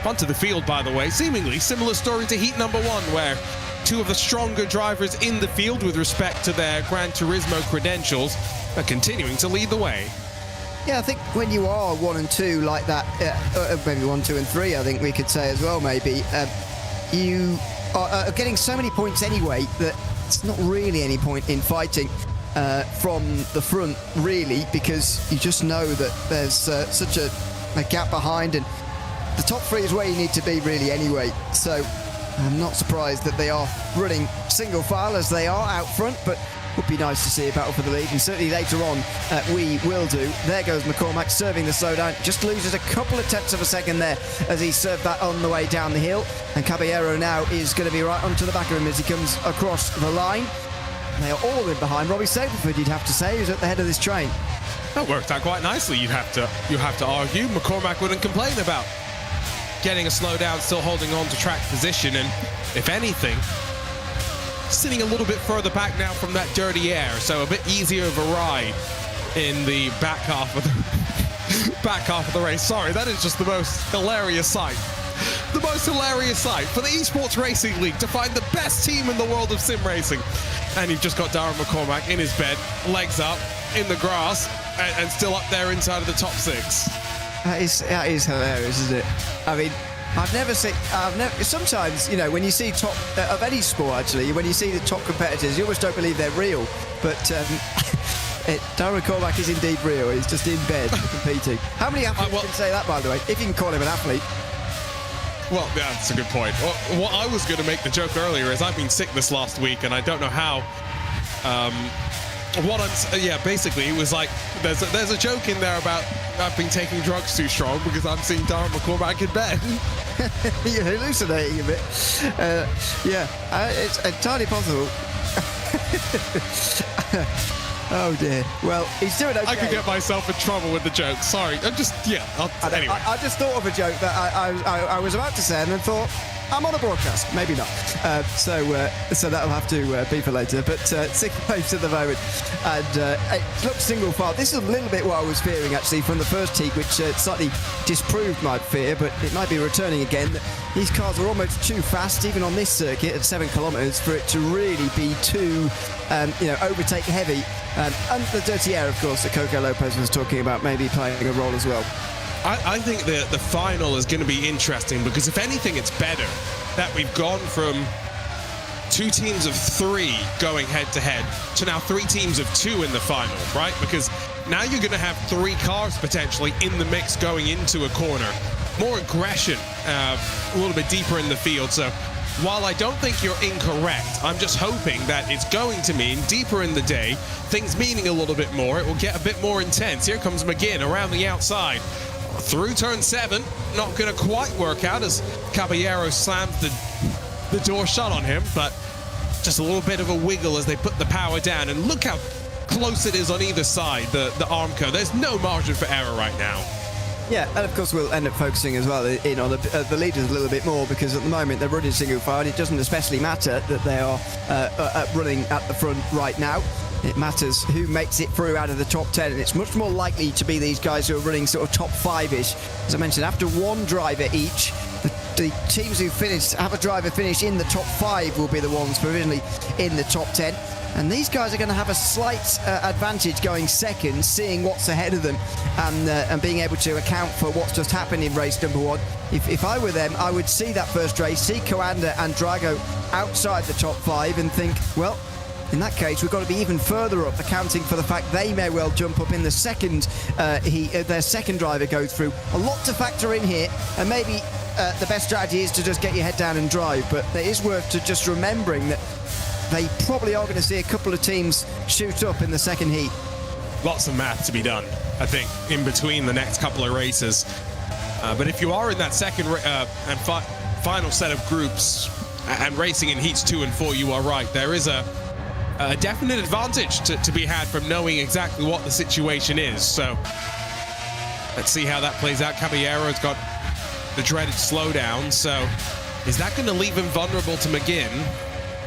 Onto the field, by the way, seemingly similar story to heat number 1, where 2 of the stronger drivers in the field with respect to their Gran Turismo credentials are continuing to lead the way. Yeah, I think when you are 1 and 2 like that, maybe 1, 2 and 3, I think we could say as well, maybe, you are getting so many points anyway that it's not really any point in fighting from the front, really, because you just know that there's such a gap behind, and the top 3 is where you need to be, really, anyway. So I'm not surprised that they are running single file as they are out front, but would be nice to see a battle for the lead, and certainly later on we will do. There goes McCormack serving the slowdown, just loses a couple of tenths of a second there as he served that on the way down the hill, and Caballero now is going to be right onto the back of him as he comes across the line. They are all in behind Robbie Stableford, you'd have to say, who's at the head of this train. That worked out quite nicely, you have to argue. McCormack wouldn't complain about getting a slowdown, still holding on to track position, and if anything, sitting a little bit further back now from that dirty air, so a bit easier of a ride in the back half of the race. Sorry, that is just the most hilarious sight. The most hilarious sight for the Esports Racing League to find the best team in the world of sim racing. And you've just got Darren McCormack in his bed, legs up, in the grass, and still up there inside of the top 6. That is hilarious, isn't it? I mean, sometimes, you know, when you see top of any sport, actually, when you see the top competitors, you almost don't believe they're real. But Darren McCormack is indeed real. He's just in bed competing. How many athletes can say that, by the way, if you can call him an athlete? Well, yeah, that's a good point. What I was going to make the joke earlier is I've been sick this last week, and I don't know how. Basically, it was like there's a joke in there about I've been taking drugs too strong because I'm seeing Darren McCormack in bed. You're hallucinating a bit. It's entirely possible. Oh dear. Well, he's doing okay. I could get myself in trouble with the joke. Sorry. Anyway. I just thought of a joke that I was about to say and then thought, I'm on a broadcast. Maybe not. So that'll have to be for later. But 6th place at the moment. And it looks single file. This is a little bit what I was fearing, actually, from the first heat, which slightly disproved my fear, but it might be returning again. These cars are almost too fast, even on this circuit at 7 kilometres, for it to really be too, overtake heavy. And the dirty air, of course, that Coco Lopez was talking about, maybe playing a role as well. I think the final is going to be interesting because, if anything, it's better that we've gone from 2 teams of 3 going head-to-head to now 3 teams of 2 in the final, right? Because now you're going to have 3 cars potentially in the mix going into a corner. More aggression, a little bit deeper in the field. So while I don't think you're incorrect, I'm just hoping that it's going to mean deeper in the day, things meaning a little bit more. It will get a bit more intense. Here comes McGinn around the outside. Through turn 7, not going to quite work out as Caballero slams the door shut on him, but just a little bit of a wiggle as they put the power down. And look how close it is on either side, the Armco. There's no margin for error right now. Yeah, and of course we'll end up focusing as well in on the leaders a little bit more, because at the moment they're running single file, and it doesn't especially matter that they are running at the front right now. It matters who makes it through out of the top 10, and it's much more likely to be these guys who are running sort of top 5-ish. As I mentioned, after one driver each, the teams who have a driver finish in the top 5 will be the ones provisionally in the top 10. And these guys are going to have a slight advantage going second, seeing what's ahead of them, and being able to account for what's just happened in race number 1. If I were them, I would see that first race, see Coanda and Drago outside the top 5, and think, well, in that case, we've got to be even further up, accounting for the fact they may well jump up in the second, their second driver goes through. A lot to factor in here, and maybe the best strategy is to just get your head down and drive, but it is worth to just remembering that they probably are going to see a couple of teams shoot up in the second heat. Lots of math to be done, I think, in between the next couple of races. But if you are in that second and final set of groups and racing in heats 2 and 4, you are right. There is a definite advantage to be had from knowing exactly what the situation is. So let's see how that plays out. Caballero's got the dreaded slowdown. So is that going to leave him vulnerable to McGinn?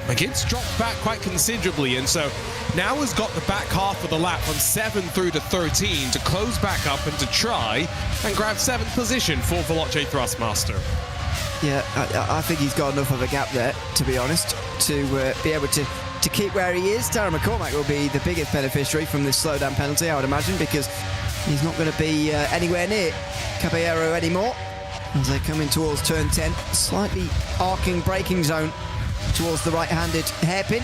McGinn's dropped back quite considerably, and so now has got the back half of the lap from 7 through to 13 to close back up and to try and grab 7th position for Veloce Thrustmaster. Yeah, I think he's got enough of a gap there, to be honest, to be able to keep where he is. Tara McCormack will be the biggest beneficiary from this slowdown penalty, I would imagine, because he's not going to be anywhere near Caballero anymore as they come in towards turn 10. Slightly arcing braking zone towards the right-handed hairpin.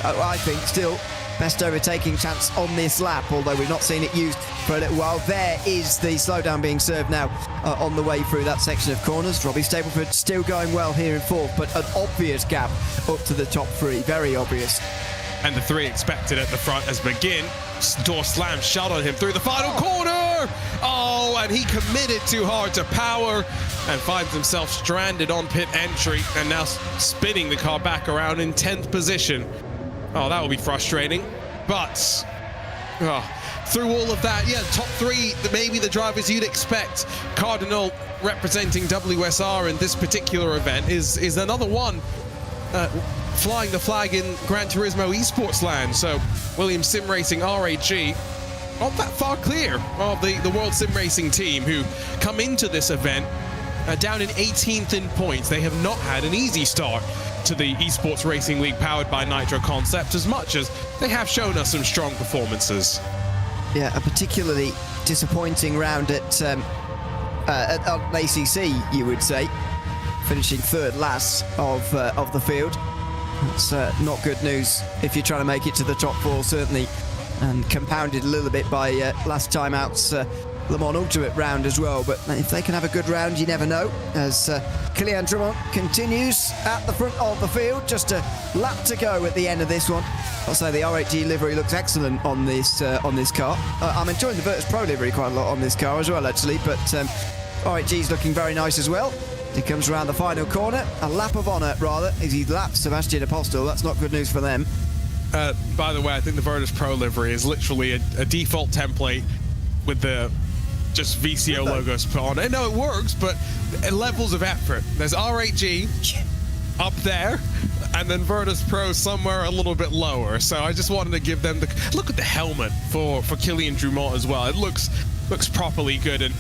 I think still best overtaking chance on this lap, although we've not seen it used for a little while. There is the slowdown being served now on the way through that section of corners. Robbie Stableford still going well here in 4th, but an obvious gap up to the top 3, very obvious. And the 3 expected at the front as McGinn, door slam shot on him through the final corner. Oh, and he committed too hard to power and finds himself stranded on pit entry and now spinning the car back around in 10th position. Oh, that will be frustrating. But through all of that, yeah, top 3, maybe the drivers you'd expect. Cardinal representing WSR in this particular event is another one flying the flag in Gran Turismo Esports land. So Williams Sim Racing RAG not that far clear of the World Sim Racing team, who come into this event down in 18th in points. They have not had an easy start to the Esports Racing League powered by Nitro Concepts, as much as they have shown us some strong performances. Yeah, a particularly disappointing round at ACC, you would say, finishing 3rd last of the field. That's not good news if you're trying to make it to the top 4, certainly, and compounded a little bit by last time out's Le Mans Ultimate round as well. But if they can have a good round, you never know, as Kylian Drummond continues at the front of the field. Just a lap to go at the end of this one. I'll say the R8G livery looks excellent on this car. I'm enjoying the Virtus Pro livery quite a lot on this car as well, actually, but R8G's looking very nice as well. He comes around the final corner, a lap of honour rather, as he laps Sebastian Apostel. That's not good news for them. By the way, I think the Virtus Pro livery is literally a default template with the just VCO logos put on. I know it works, but levels of effort. There's R8G up there, and then Virtus Pro somewhere a little bit lower. So I just wanted to give them look at the helmet for Kylian Drummond as well. It looks properly good. And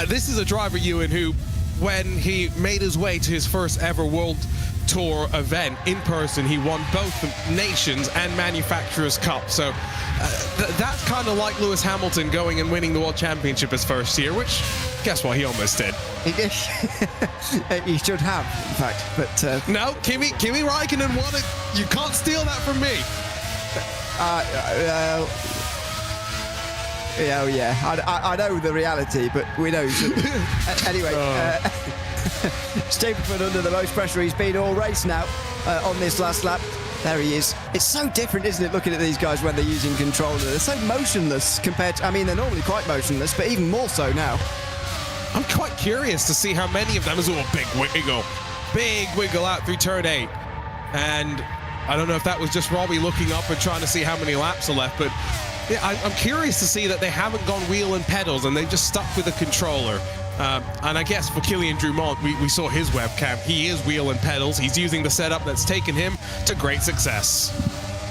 this is a driver, Ewan, who, when he made his way to his first ever World Tour event in person, he won both the Nations and Manufacturers Cup. So that's kind of like Lewis Hamilton going and winning the World Championship his first year, which, guess what, he almost did. He did. He should have, in fact, but... No, Kimi Räikkönen won it. You can't steal that from me. I know the reality, but we know. Anyway, Stableford under the most pressure he's been all race now on this last lap. There he is. It's so different, isn't it, looking at these guys when they're using controller. They're so motionless compared to... I mean, they're normally quite motionless, but even more so now. I'm quite curious to see how many of them is all big wiggle out through turn 8. And I don't know if that was just Robbie looking up and trying to see how many laps are left, but yeah, I'm curious to see that they haven't gone wheel and pedals and they've just stuck with the controller. And I guess for Kylian Drumont, we saw his webcam. He is wheel and pedals. He's using the setup that's taken him to great success.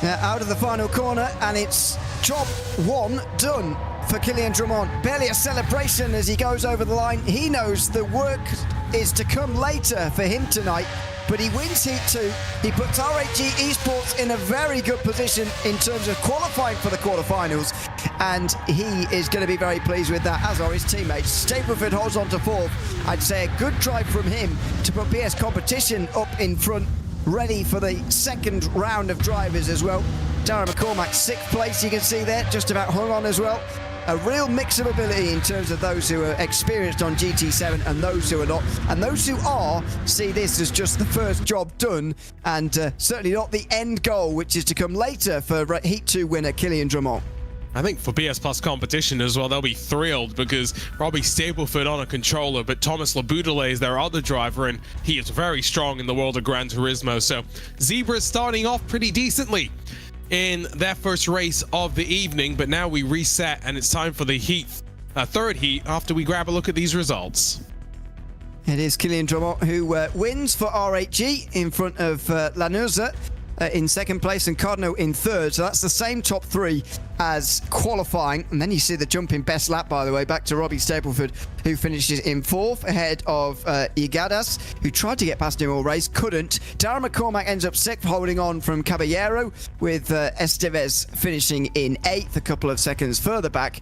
Out of the final corner, and it's job 1 done for Kylian Drumont. Barely a celebration as he goes over the line. He knows the work is to come later for him tonight, but he wins Heat 2. He puts RHG Esports in a very good position in terms of qualifying for the quarterfinals, and he is going to be very pleased with that, as are his teammates. Stapleford holds on to 4th. I'd say a good drive from him to put BS Competition up in front, ready for the second round of drivers as well. Darren McCormack, 6th place, you can see there, just about hung on as well. A real mix of ability in terms of those who are experienced on GT7 and those who are not. And those who are see this as just the first job done, and certainly not the end goal, which is to come later for Heat 2 winner Kylian Drumont. I think for BS Plus Competition as well, they'll be thrilled because Robbie Stapleford on a controller, but Thomas Laboudelet is their other driver, and he is very strong in the world of Gran Turismo. So Zebra's starting off pretty decently in their first race of the evening, but now we reset and it's time for the third heat after we grab a look at these results. It is Kylian Drumont who wins for RHG in front of Lanurza in 2nd place and Cardno in 3rd. So that's the same top 3 as qualifying. And then you see the jump in best lap, by the way, back to Robbie Stapleford, who finishes in 4th ahead of Igadas, who tried to get past him all race, couldn't. Darren McCormack ends up 6th, holding on from Caballero, with Estevez finishing in 8th, a couple of seconds further back.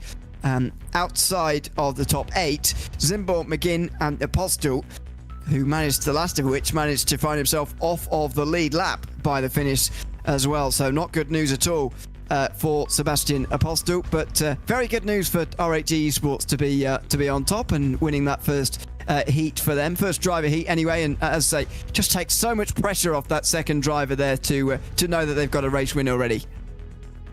Outside of the top 8, Zimbo, McGinn and Apostel, who managed, the last of which managed to find himself off of the lead lap by the finish as well. So not good news at all for Sebastian Apostel, but very good news for RHG Esports to be on top and winning that first heat for them, first driver heat anyway. And as I say, just takes so much pressure off that second driver there to know that they've got a race win already.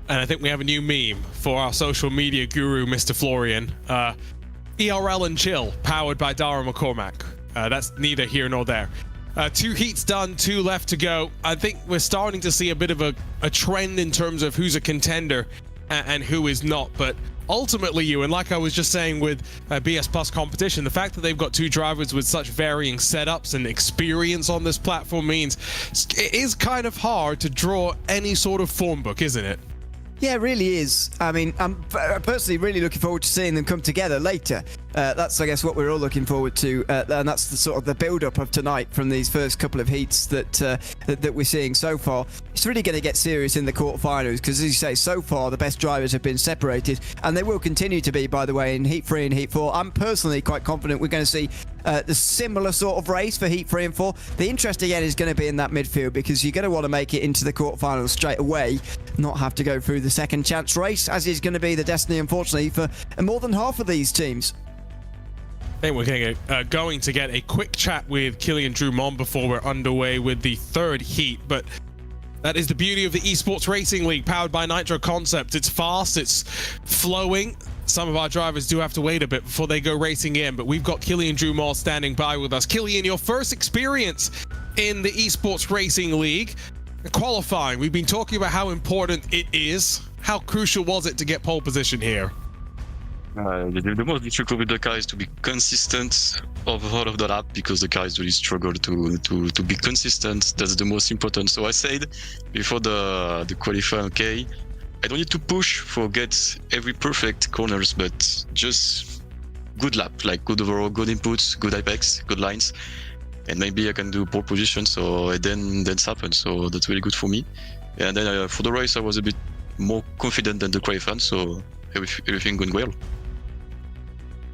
And I think we have a new meme for our social media guru, Mr. Florian. ERL and Chill, powered by Darren McCormack. That's neither here nor there. 2 heats done, 2 left to go. I think we're starting to see a bit of a trend in terms of who's a contender and who is not. But ultimately, Ewan, like I was just saying with BS Plus Competition, the fact that they've got 2 drivers with such varying setups and experience on this platform means it is kind of hard to draw any sort of form book, isn't it? Yeah, it really is. I mean, I'm personally really looking forward to seeing them come together later. That's, I guess, what we're all looking forward to, and that's the sort of the build-up of tonight from these first couple of heats that we're seeing so far. It's really going to get serious in the quarterfinals because, as you say, so far the best drivers have been separated, and they will continue to be, by the way, in Heat 3 and Heat 4. I'm personally quite confident we're going to see the similar sort of race for Heat 3 and 4. The interest again is going to be in that midfield because you're going to want to make it into the quarterfinals straight away, not have to go through the second chance race, as is going to be the destiny, unfortunately, for more than half of these teams. I think we're going to get a quick chat with Kylian Drumont before we're underway with the third heat, but that is the beauty of the Esports Racing League, powered by Nitro Concepts. It's fast, it's flowing. Some of our drivers do have to wait a bit before they go racing in, but we've got Kylian Drumont standing by with us. Kylian, your first experience in the Esports Racing League, qualifying. We've been talking about how important it is. How crucial was it to get pole position here? The most difficult with the car is to be consistent over all of the lap, because the cars really struggle to be consistent. That's the most important. So I said before the qualifying, okay, I don't need to push for get every perfect corners, but just good lap, like good overall, good inputs, good apex, good lines, and maybe I can do pole position. So then that's happened. So that's really good for me. And then for the race, I was a bit more confident than the qualifying, so everything going well.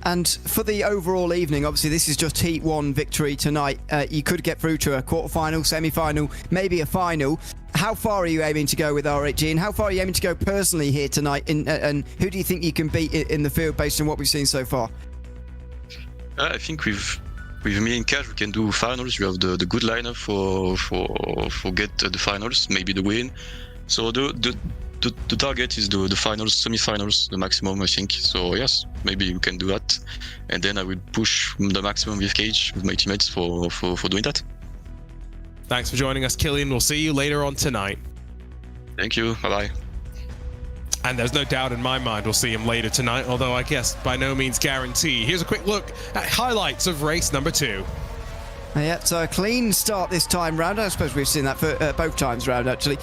And for the overall evening, obviously this is just Heat 1 victory tonight. You could get through to a quarterfinal, semi-final, maybe a final. How far are you aiming to go with RHG, and how far are you aiming to go personally here tonight? And who do you think you can beat in the field based on what we've seen so far? I think with me and Cash, we can do finals. We have the good lineup for get the finals, maybe the win. So the target is the finals, semi-finals, the maximum, I think. So yes, maybe we can do that, and then I will push the maximum with Cage, with my teammates, for doing that. Thanks for joining us, Killian. We'll see you later on tonight. Thank you. Bye-bye. And there's no doubt in my mind we'll see him later tonight, although I guess by no means guarantee. Here's a quick look at highlights of race number 2. Yeah, so a clean start this time round. I suppose we've seen that for both times round, actually,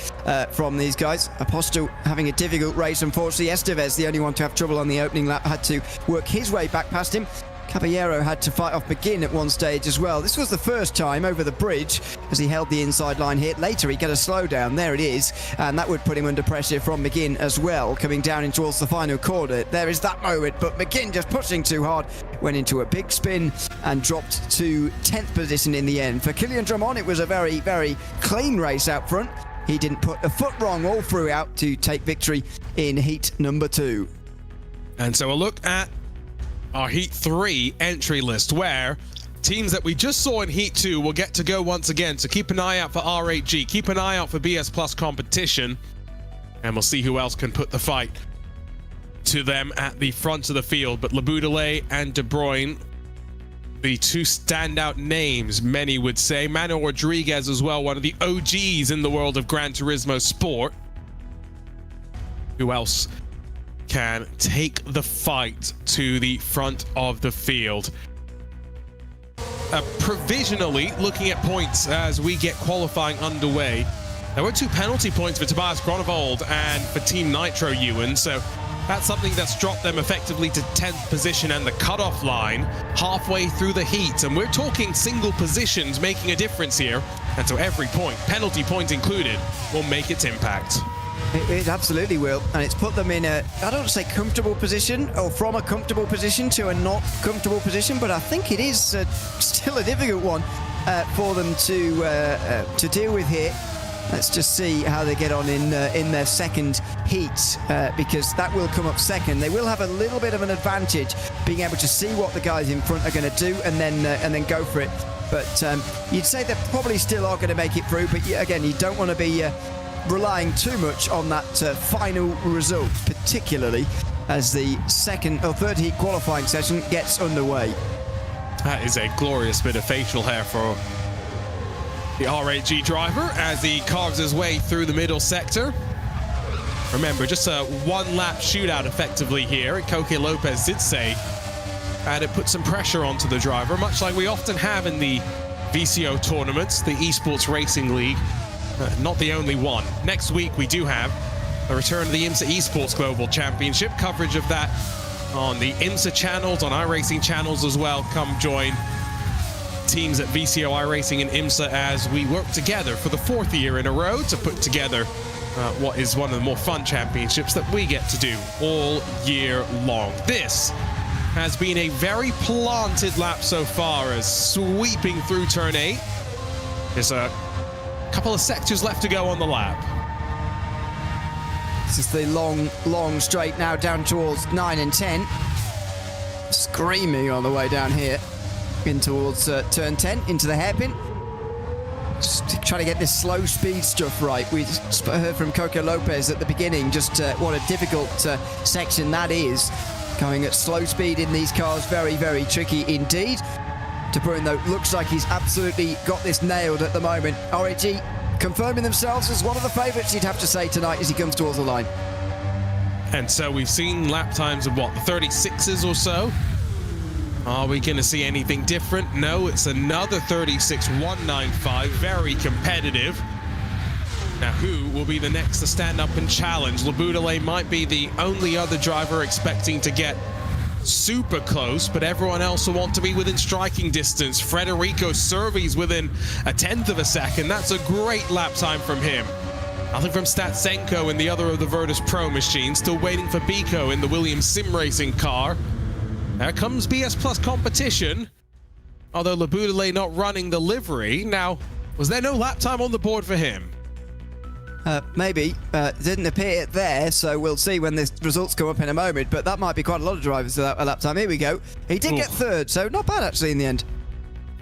from these guys. Apostle having a difficult race, unfortunately. Estevez, the only one to have trouble on the opening lap, had to work his way back past him. Caballero had to fight off McGinn at one stage as well. This was the first time over the bridge as he held the inside line here. Later he got a slowdown, there it is, and that would put him under pressure from McGinn as well, coming down in towards the final corner. There is that moment, but McGinn just pushing too hard, went into a big spin and dropped to 10th position in the end. For Killian Drummond, it was a very, very clean race out front. He didn't put a foot wrong all throughout to take victory in heat number 2. And so a look at our Heat 3 entry list, where teams that we just saw in Heat 2 will get to go once again. So keep an eye out for R8G, keep an eye out for BS Plus competition, and we'll see who else can put the fight to them at the front of the field. But Laboudelet and De Bruyne, the two standout names, many would say. Manuel Rodriguez as well, one of the OGs in the world of Gran Turismo Sport. Who else can take the fight to the front of the field? Provisionally looking at points as we get qualifying underway. There were 2 penalty points for Tobias Gronewold and for Team Nitro Ewan, so that's something that's dropped them effectively to 10th position and the cutoff line halfway through the heat. And we're talking single positions making a difference here, and so every point, penalty point included, will make its impact. It absolutely will, and it's put them in a, I don't want to say comfortable position, or from a comfortable position to a not comfortable position, but I think it is still a difficult one for them to deal with here. Let's just see how they get on in their second heat, because that will come up second. They will have a little bit of an advantage being able to see what the guys in front are going to do and then go for it. But you'd say they probably still are going to make it through, but again, you don't want to be relying too much on that final result, particularly as the second or third heat qualifying session gets underway. That is a glorious bit of facial hair for the R8G driver as he carves his way through the middle sector. Remember, just a one-lap shootout effectively here. Coque Lopez did say, and it put some pressure onto the driver, much like we often have in the VCO tournaments, the Esports Racing League. Not the only one. Next week we do have a return to the IMSA Esports Global Championship. Coverage of that on the IMSA channels, on iRacing channels as well. Come join teams at VCO, iRacing and IMSA as we work together for the 4th year in a row to put together what is one of the more fun championships that we get to do all year long. This has been a very planted lap so far, as sweeping through turn 8. There's a couple of sectors left to go on the lap. This is the long straight now down towards 9 and 10. Screaming on the way down here in towards turn 10 into the hairpin. Just trying to get this slow speed stuff right. We just heard from Coque Lopez at the beginning just what a difficult section that is. Going at slow speed in these cars, very, very tricky indeed. De Bruyne, though, looks like he's absolutely got this nailed at the moment. R8G confirming themselves as one of the favourites, you'd have to say, tonight as he comes towards the line. And so we've seen lap times of what, the 36s or so? Are we going to see anything different? No, it's another 36.195, very competitive. Now, who will be the next to stand up and challenge? Laboudelet might be the only other driver expecting to get super close, but everyone else will want to be within striking distance. Federico Cervi's within a 10th of a second. That's a great lap time from him. Nothing from Statsenko in the other of the Virtus Pro machines. Still waiting for Biko in the Williams Sim Racing car. There comes BS Plus competition. Although Laboudelet not running the livery. Now, was there no lap time on the board for him? Maybe. Didn't appear there, so we'll see when the results come up in a moment, but that might be quite a lot of drivers without a lap time. Here we go. He did get third, so not bad actually in the end.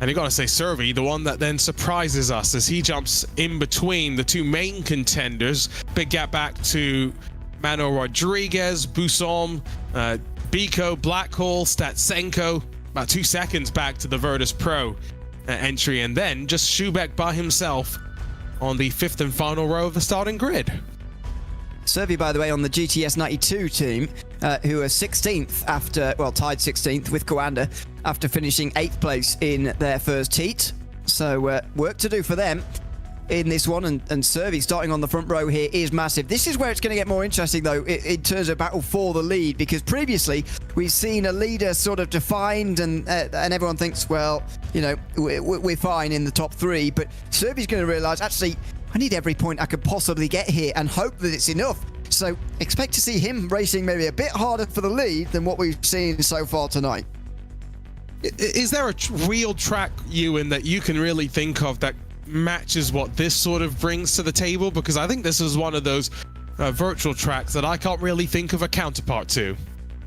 And you got to say Cervi, the one that then surprises us as he jumps in between the two main contenders. Big gap back to Manuel Rodriguez, Busom, Biko, Blackhall, Statsenko. About 2 seconds back to the Virtus Pro entry, and then just Schubeck by himself on the 5th and final row of the starting grid. Servi, by the way, on the GTS 92 team, who are 16th after, well, tied 16th with Coanda after finishing 8th place in their first heat. So work to do for them in this one, and Servi starting on the front row here is massive. This is where it's going to get more interesting, though, in terms of battle for the lead, because previously we've seen a leader sort of defined, and everyone thinks, well, you know, we're fine in the top 3, but Servi's going to realise, actually, I need every point I could possibly get here and hope that it's enough. So expect to see him racing maybe a bit harder for the lead than what we've seen so far tonight. Is there a real track, Ewan, that you can really think of that matches what this sort of brings to the table? Because I think this is one of those virtual tracks that I can't really think of a counterpart to.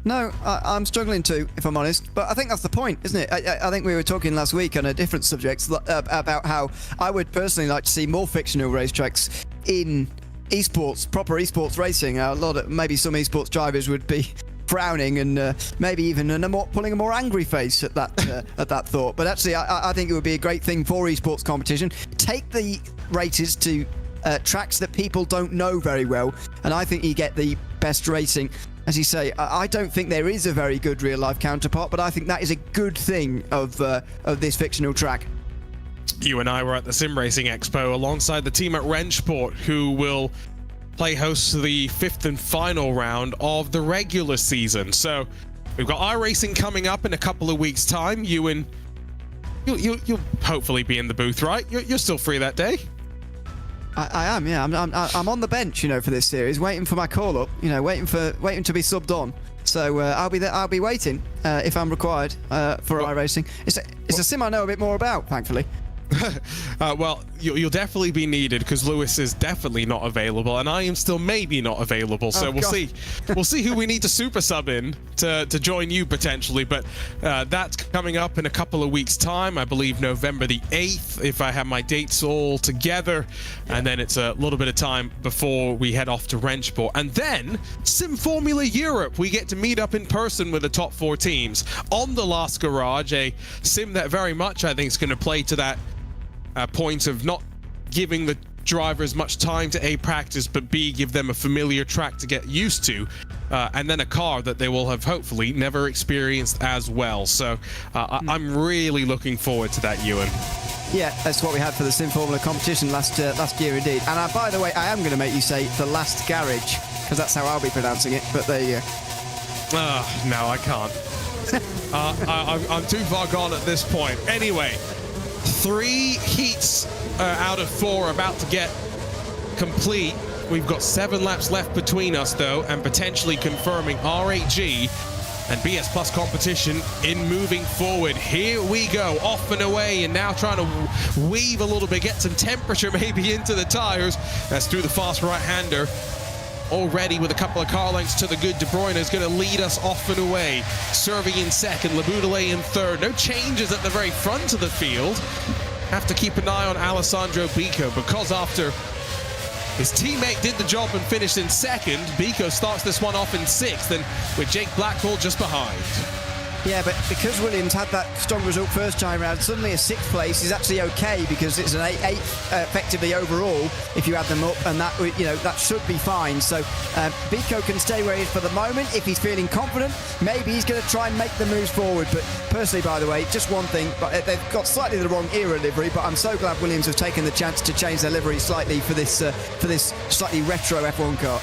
No, I'm struggling to, if I'm honest. But I think that's the point, isn't it? I think we were talking last week on a different subject about how I would personally like to see more fictional racetracks in esports, proper esports racing. Maybe some esports drivers would be frowning and maybe even pulling a more angry face at that at that thought. But actually, I think it would be a great thing for esports competition. Take the races to tracks that people don't know very well, and I think you get the best racing. As you say, I don't think there is a very good real-life counterpart, but I think that is a good thing of this fictional track. You and I were at the Sim Racing Expo alongside the team at Rennsport, who will play host to the 5th and final round of the regular season. So we've got iRacing coming up in a couple of weeks' time. Ewan, you'll hopefully be in the booth, right? You're still free that day. I am, yeah. I'm on the bench, you know, for this series, waiting for my call up. You know, waiting to be subbed on. So I'll be there. I'll be waiting if I'm required for iRacing. It's a sim I know a bit more about, thankfully. Well, you'll definitely be needed because Lewis is definitely not available, and I am still maybe not available. So we'll see. We'll see who we need to super sub in to join you potentially. But that's coming up in a couple of weeks' time. I believe November the 8th, if I have my dates all together. And then it's a little bit of time before we head off to Rennsport, and then Sim Formula Europe. We get to meet up in person with the top 4 teams on the Last Garage, a sim that very much I think is going to play to that point of not giving the drivers much time to A, practice, but B, give them a familiar track to get used to, and then a car that they will have hopefully never experienced as well. So I'm really looking forward to that, Ewan. Yeah, that's what we had for the Sim Formula competition last year indeed. And by the way, I am going to make you say the Last Garage, because that's how I'll be pronouncing it, but there you go. No, I can't. I'm too far gone at this point. Anyway, 3 heats out of 4 about to get complete. We've got 7 laps left between us, though, and potentially confirming R8G and BS Plus competition in moving forward. Here we go, off and away, and now trying to weave a little bit, get some temperature maybe into the tires. That's through the fast right-hander. Already with a couple of car lengths to the good. De Bruyne is going to lead us off and away. Servi in second, Laboudelet in third. No changes at the very front of the field. Have to keep an eye on Alessandro Bico, because after his teammate did the job and finished in second, Bico starts this one off in 6th, and with Jake Blackwell just behind. Yeah, but because Williams had that strong result first time round, suddenly a 6th place is actually okay, because it's an 8th effectively overall if you add them up, and that, you know, that should be fine. So Bico can stay where he is for the moment. If he's feeling confident, maybe he's going to try and make the moves forward. But personally, by the way, just one thing, but they've got slightly the wrong era livery, but I'm so glad Williams have taken the chance to change their livery slightly for this slightly retro F1 car.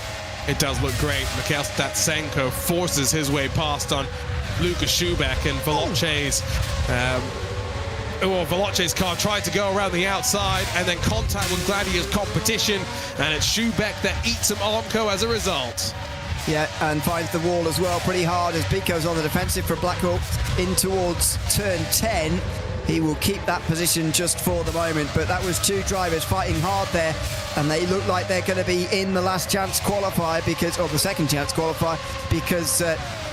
It does look great. Mikhail Statsenko forces his way past on Lucas Schubeck, and Veloce's car tried to go around the outside and then contact with Gladio's competition, and it's Schubeck that eats some Armco as a result. Yeah, and finds the wall as well pretty hard as Bico's on the defensive for Blackhawk in towards turn 10. He will keep that position just for the moment, but that was 2 drivers fighting hard there, and they look like they're going to be in the last chance qualifier, or the second chance qualifier, because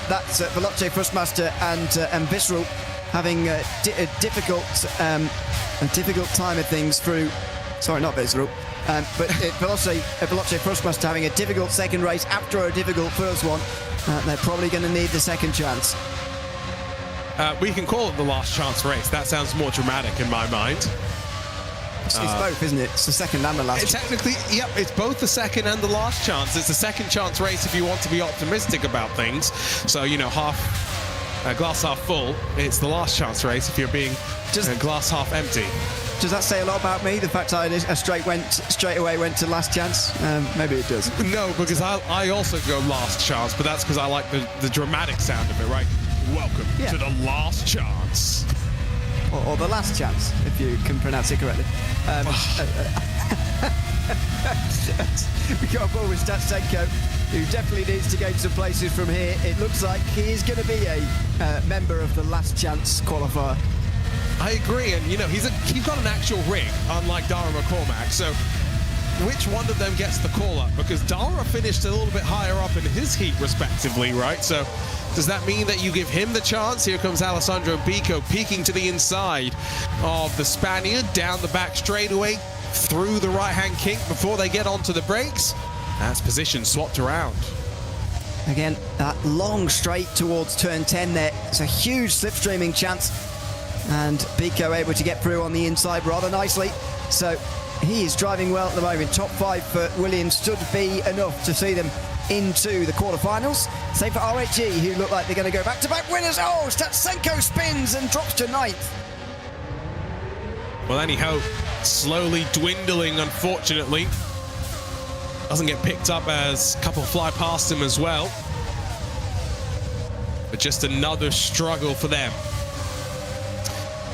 that's Veloce, Frustmaster, and Visceral having a difficult time of things through. Sorry, not Visceral, but Veloce, Frustmaster having a difficult second race after a difficult first one. They're probably going to need the second chance. We can call it the last chance race. That sounds more dramatic in my mind. It's both, isn't it? It's the second and the last. Technically, yep, it's both the second and the last chance. It's the second chance race if you want to be optimistic about things. So, you know, glass half full. It's the last chance race if you're being glass half empty. Does that say a lot about me? The fact I straight away went to last chance? Maybe it does. No, because I also go last chance, but that's because I like the dramatic sound of it, right? Welcome to the last chance. Or the last chance, if you can pronounce it correctly. We got a ball with Statsenko, who definitely needs to gain some places from here. It looks like he is going to be a member of the last chance qualifier. I agree, and you know he's got an actual rig, unlike Dara McCormack. So, which one of them gets the call up? Because Dara finished a little bit higher up in his heat, respectively, right? So, does that mean that you give him the chance? Here comes Alessandro Bico peeking to the inside of the Spaniard, down the back straightaway, through the right-hand kink before they get onto the brakes. That's position swapped around. Again, that long straight towards turn 10 there. It's a huge slipstreaming chance. And Bico able to get through on the inside rather nicely. So he is driving well at the moment. Top 5 for Williams should be enough to see them into the quarterfinals. Same for RHG, who look like they're going to go back-to-back winners. Oh, Statsenko spins and drops to 9th. Well, any hope slowly dwindling, unfortunately. Doesn't get picked up as a couple fly past him as well. But just another struggle for them.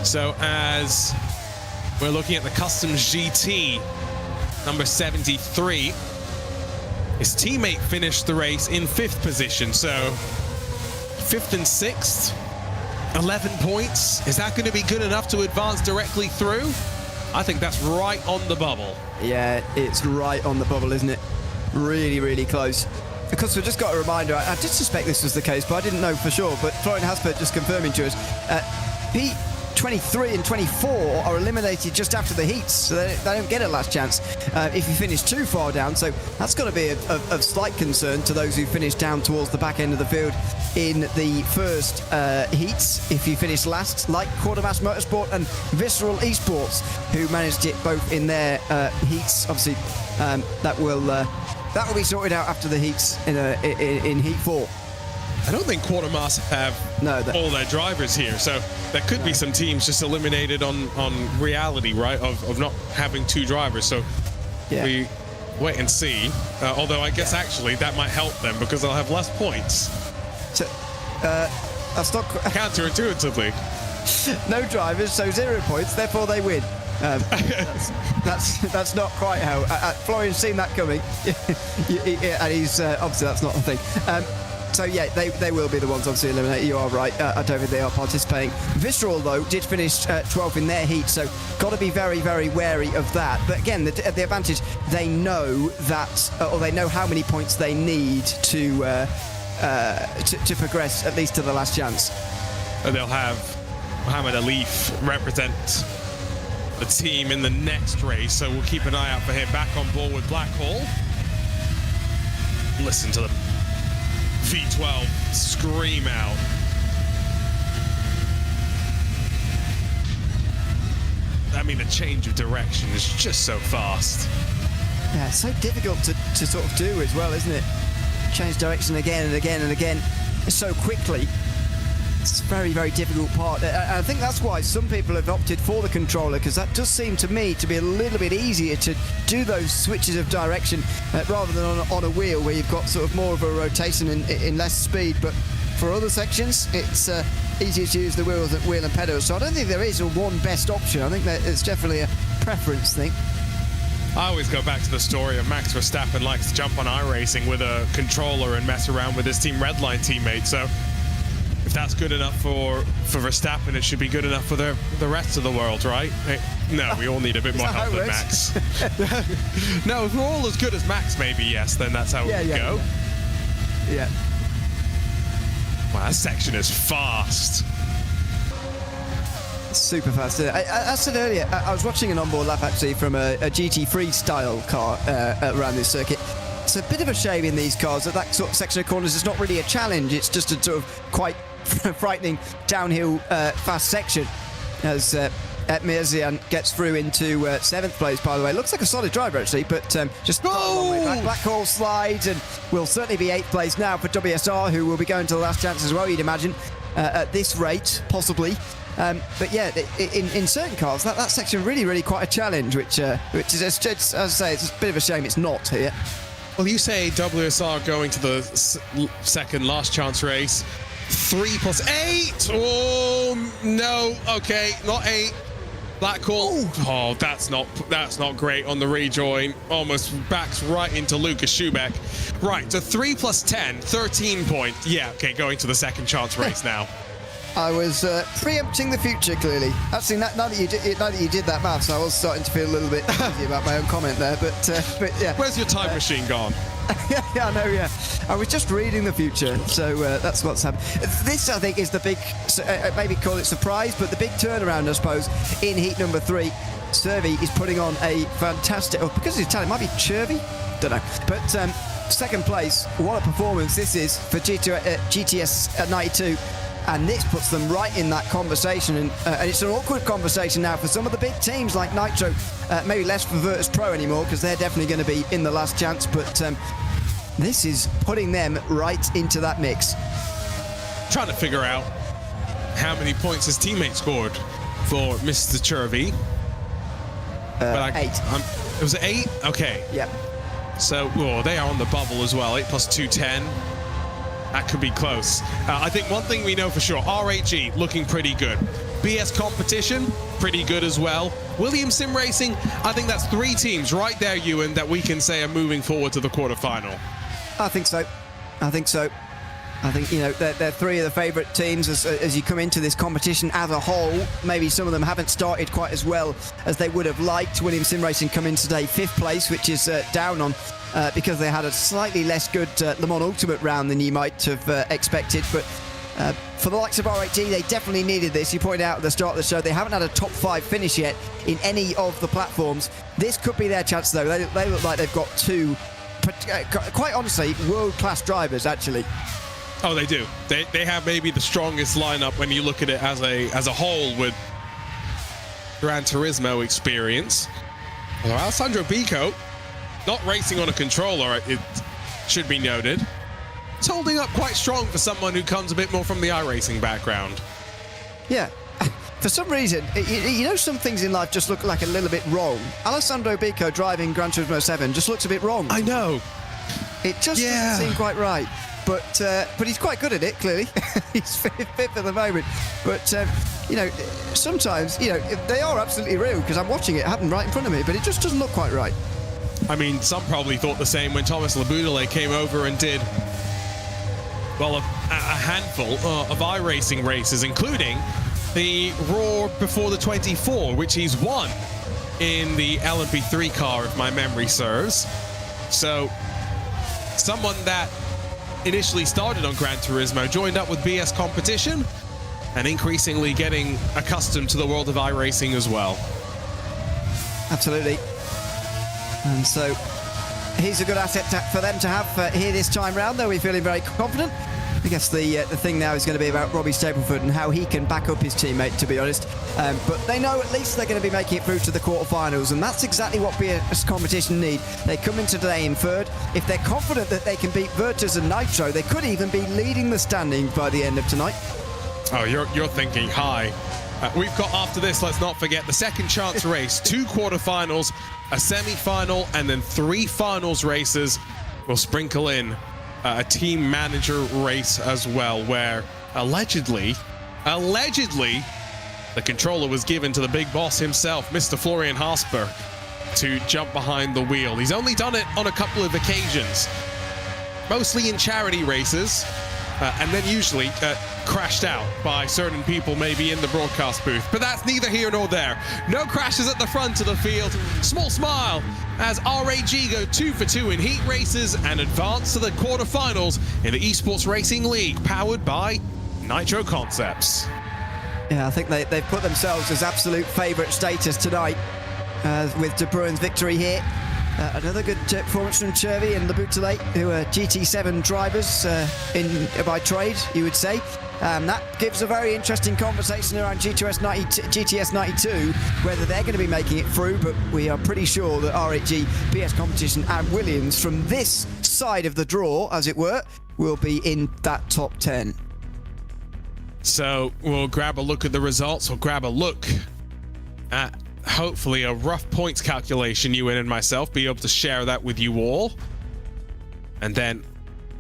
So as we're looking at the Customs GT, number 73, his teammate finished the race in 5th position. So 5th and 6th, 11 points. Is that going to be good enough to advance directly through? I think that's right on the bubble. Yeah, it's right on the bubble, isn't it? Really, really close. Because we've just got a reminder, I did suspect this was the case, but I didn't know for sure. But Florian Haspert just confirming to us, P23 and 24 are eliminated just after the heats, so they don't get a last chance if you finish too far down. So that's got to be of slight concern to those who finish down towards the back end of the field in the first heats. If you finish last, like Quartermass Motorsport and Visceral Esports, who managed it both in their heats. Obviously, that will be sorted out after the heats in Heat 4. I don't think Quartermass have all their drivers here, so there could be some teams just eliminated on reality, right, of not having 2 drivers. So we wait and see. Although I guess actually that might help them because they'll have less points. So, that's not counterintuitively. No drivers, so 0 points. Therefore, they win. That's not quite how Florian's seen that coming, and he's obviously that's not the thing. So yeah, they will be the ones obviously eliminated. You are right. I don't think they are participating. Visceral though did finish 12th in their heat, so got to be very, very wary of that. But again, the advantage, they know that, or they know how many points they need to progress at least to the last chance. And they'll have Mohamed Alif represent the team in the next race, so we'll keep an eye out for him. Back on board with Blackhall. Listen to them. V12 scream out. I mean, the change of direction is just so fast. Yeah, it's so difficult to sort of do as well, isn't it? Change direction again and again and again so quickly. It's a very, very difficult part. I think that's why some people have opted for the controller, because that does seem to me to be a little bit easier to do those switches of direction rather than on a wheel where you've got sort of more of a rotation in less speed. But for other sections, it's easier to use the wheel and pedals. So I don't think there is a one best option. I think that it's definitely a preference thing. I always go back to the story of Max Verstappen likes to jump on iRacing with a controller and mess around with his Team Redline teammate. So if that's good enough for Verstappen, it should be good enough for the rest of the world, right? No, we all need a bit more help than Max. No, if we're all as good as Max, maybe, yes, then that's how it would go. Yeah. Wow, that section is fast. Super fast. I said earlier, I was watching an onboard lap actually from a GT3 style car around this circuit. it's a bit of a shame in these cars that sort of section of corners is not really a challenge. It's just a sort of quite frightening downhill fast section as Mirzian gets through into 7th place, by the way. Looks like a solid driver, actually, but just a long way back. Blackhall slides and will certainly be 8th place now for WSR, who will be going to the last chance as well, you'd imagine, at this rate, possibly. But yeah, in certain cars, that section really quite a challenge, which is, as I say, it's a bit of a shame it's not here. Well, you say WSR going to the second last chance race. 3 + 8. Oh no. Okay, not 8. Blackhall. Oh, that's not great on the rejoin. Almost backs right into Lucas Schubeck. Right, so 3 + 10, 13 points. Yeah, okay, going to the second chance race now. I was preempting the future, clearly. Actually, now that you did that maths, I was starting to feel a little bit uneasy about my own comment there. But yeah. Where's your time machine gone? Yeah, I know. Yeah, I was just reading the future, so that's what's happened. This, I think, is the big, maybe call it surprise, but the big turnaround, I suppose, in heat number 3. Cervi is putting on a fantastic. Oh, because he's Italian, it might be Cervi. Don't know, but. Second place, what a performance this is for GTS 92. And this puts them right in that conversation, and it's an awkward conversation now for some of the big teams like Nitro, maybe less for Virtus Pro anymore, because they're definitely going to be in the last chance, but this is putting them right into that mix. Trying to figure out how many points his teammate scored for Mr. Cervi. 8. It was 8? Okay. Yeah. So, they are on the bubble as well. 8 + 2, 10. That could be close. I think one thing we know for sure, RHE looking pretty good. BS Competition, pretty good as well. Williams Sim Racing, I think that's 3 teams right there, Ewan, that we can say are moving forward to the quarterfinal. I think so. I think, they're 3 of the favourite teams as you come into this competition as a whole. Maybe some of them haven't started quite as well as they would have liked. Williams Sim Racing come in today 5th place, which is down on because they had a slightly less good Le Mans Ultimate round than you might have expected. But for the likes of RHE, they definitely needed this. You pointed out at the start of the show, they haven't had a top 5 finish yet in any of the platforms. This could be their chance, though. They look like they've got 2, quite honestly, world-class drivers, actually. Oh, they do. They have maybe the strongest lineup when you look at it as a whole with Gran Turismo experience. Although Alessandro Bico, not racing on a controller, it should be noted. It's holding up quite strong for someone who comes a bit more from the iRacing background. Yeah. For some reason, some things in life just look like a little bit wrong. Alessandro Bico driving Gran Turismo 7 just looks a bit wrong. I know. It just doesn't seem quite right. But he's quite good at it, clearly. He's fit for the moment. But, sometimes, they are absolutely real, because I'm watching it happen right in front of me, but it just doesn't look quite right. I mean, some probably thought the same when Thomas Labudele came over and did, well, a handful of iRacing races, including the Raw before the 24, which he's won in the LMP3 car, if my memory serves. So, someone that initially started on Gran Turismo, joined up with BS Competition, and increasingly getting accustomed to the world of iRacing as well. Absolutely. And so he's a good asset for them to have here this time round, though we're feeling very confident. I guess the thing now is going to be about Robbie Stapleford and how he can back up his teammate, to be honest. But they know at least they're going to be making it through to the quarterfinals, and that's exactly what BS Competition need. They come in today in 3rd. If they're confident that they can beat Virtus and Nitro, they could even be leading the standings by the end of tonight. Oh, you're thinking high. We've got, after this, let's not forget, the second chance race, 2 quarterfinals, a semi-final, and then 3 finals races. We'll sprinkle in a team manager race as well, where allegedly, the controller was given to the big boss himself, Mr. Florian Hasper, to jump behind the wheel. He's only done it on a couple of occasions, mostly in charity races, and then usually crashed out by certain people maybe in the broadcast booth. But that's neither here nor there. No crashes at the front of the field. Small smile as RAG go 2 for 2 in heat races and advance to the quarterfinals in the Esports Racing League, powered by Nitro Concepts. Yeah, I think they've put themselves as absolute favourite status tonight with De Bruyn's victory here. Another good performance from Chervy and Laboutelet, who are GT7 drivers by trade, you would say. That gives a very interesting conversation around GTS 92, whether they're going to be making it through, but we are pretty sure that RHG, PS Competition and Williams from this side of the draw, as it were, will be in that top 10. So we'll grab a look at the results. We'll grab a look at hopefully a rough points calculation, Ewan and myself, be able to share that with you all. And then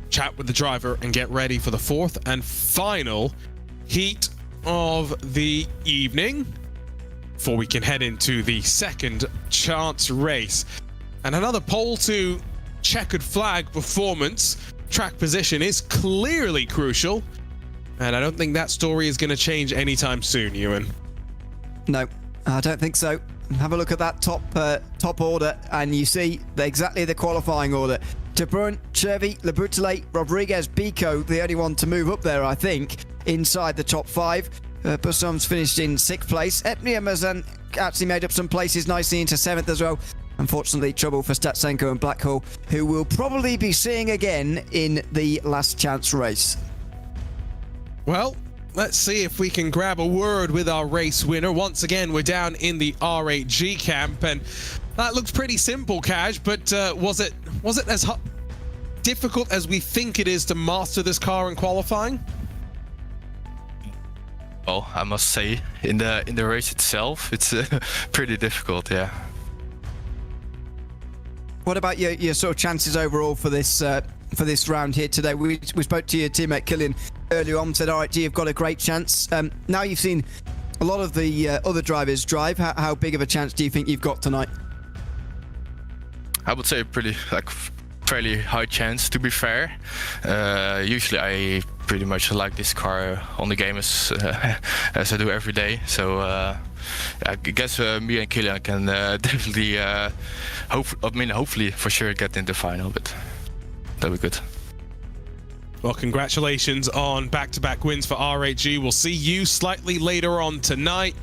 chat with the driver and get ready for the fourth and final heat of the evening before we can head into the second chance race. And another pole to checkered flag performance. Track position is clearly crucial, and I don't think that story is going to change anytime soon, Ewan. No, I don't think so. Have a look at that top order, and you see exactly the qualifying order. De Bruyn, Chervy, Laboutelet, Rodriguez, Bico, the only one to move up there, I think, inside the top 5. Bussom's finished in 6th place. Epnium has actually made up some places nicely into 7th as well. Unfortunately, trouble for Statsenko and Blackhall, who we'll probably be seeing again in the last chance race. Well, let's see if we can grab a word with our race winner. Once again, we're down in the R8G camp, and that looks pretty simple, Kaj, but was it as difficult as we think it is to master this car in qualifying? Well, I must say, in the race itself, it's pretty difficult, yeah. What about your sort of chances overall for this round here today? We spoke to your teammate Killian earlier on, said, all right, you've got a great chance. Now you've seen a lot of the other drivers drive. How big of a chance do you think you've got tonight? I would say pretty, fairly high chance, to be fair. Usually I pretty much like this car on the game as I do every day. So I guess me and Killian can definitely, hopefully for sure get in the final, but that'll be good. Well, congratulations on back-to-back wins for R8G. We'll see you slightly later on tonight.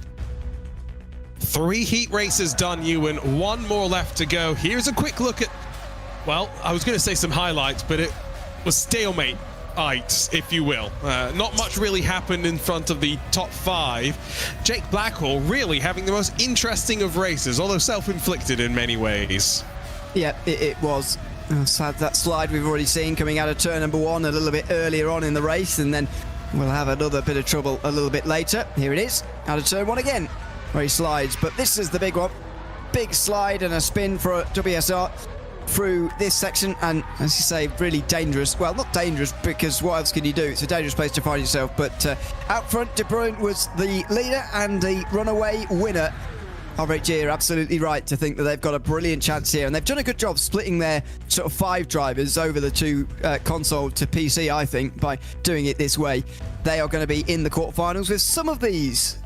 3 heat races done, Ewan. 1 more left to go. Here's a quick look at, well, I was going to say some highlights, but it was stalemate-ites, if you will. Not much really happened in front of the top 5. Jake Blackhall really having the most interesting of races, although self-inflicted in many ways. Yeah, it was. That slide we've already seen coming out of turn number 1 a little bit earlier on in the race, and then we'll have another bit of trouble a little bit later. Here it is, out of turn 1 again, where he slides. But this is the big one. Big slide and a spin for WSR through this section, and as you say, really dangerous. Well, not dangerous, because what else can you do? It's a dangerous place to find yourself. But out front, De Bruyn was the leader and the runaway winner. RHG are absolutely right to think that they've got a brilliant chance here, and they've done a good job splitting their sort of 5 drivers over the 2 console to PC, I think, by doing it this way. They are going to be in the quarterfinals with some of these.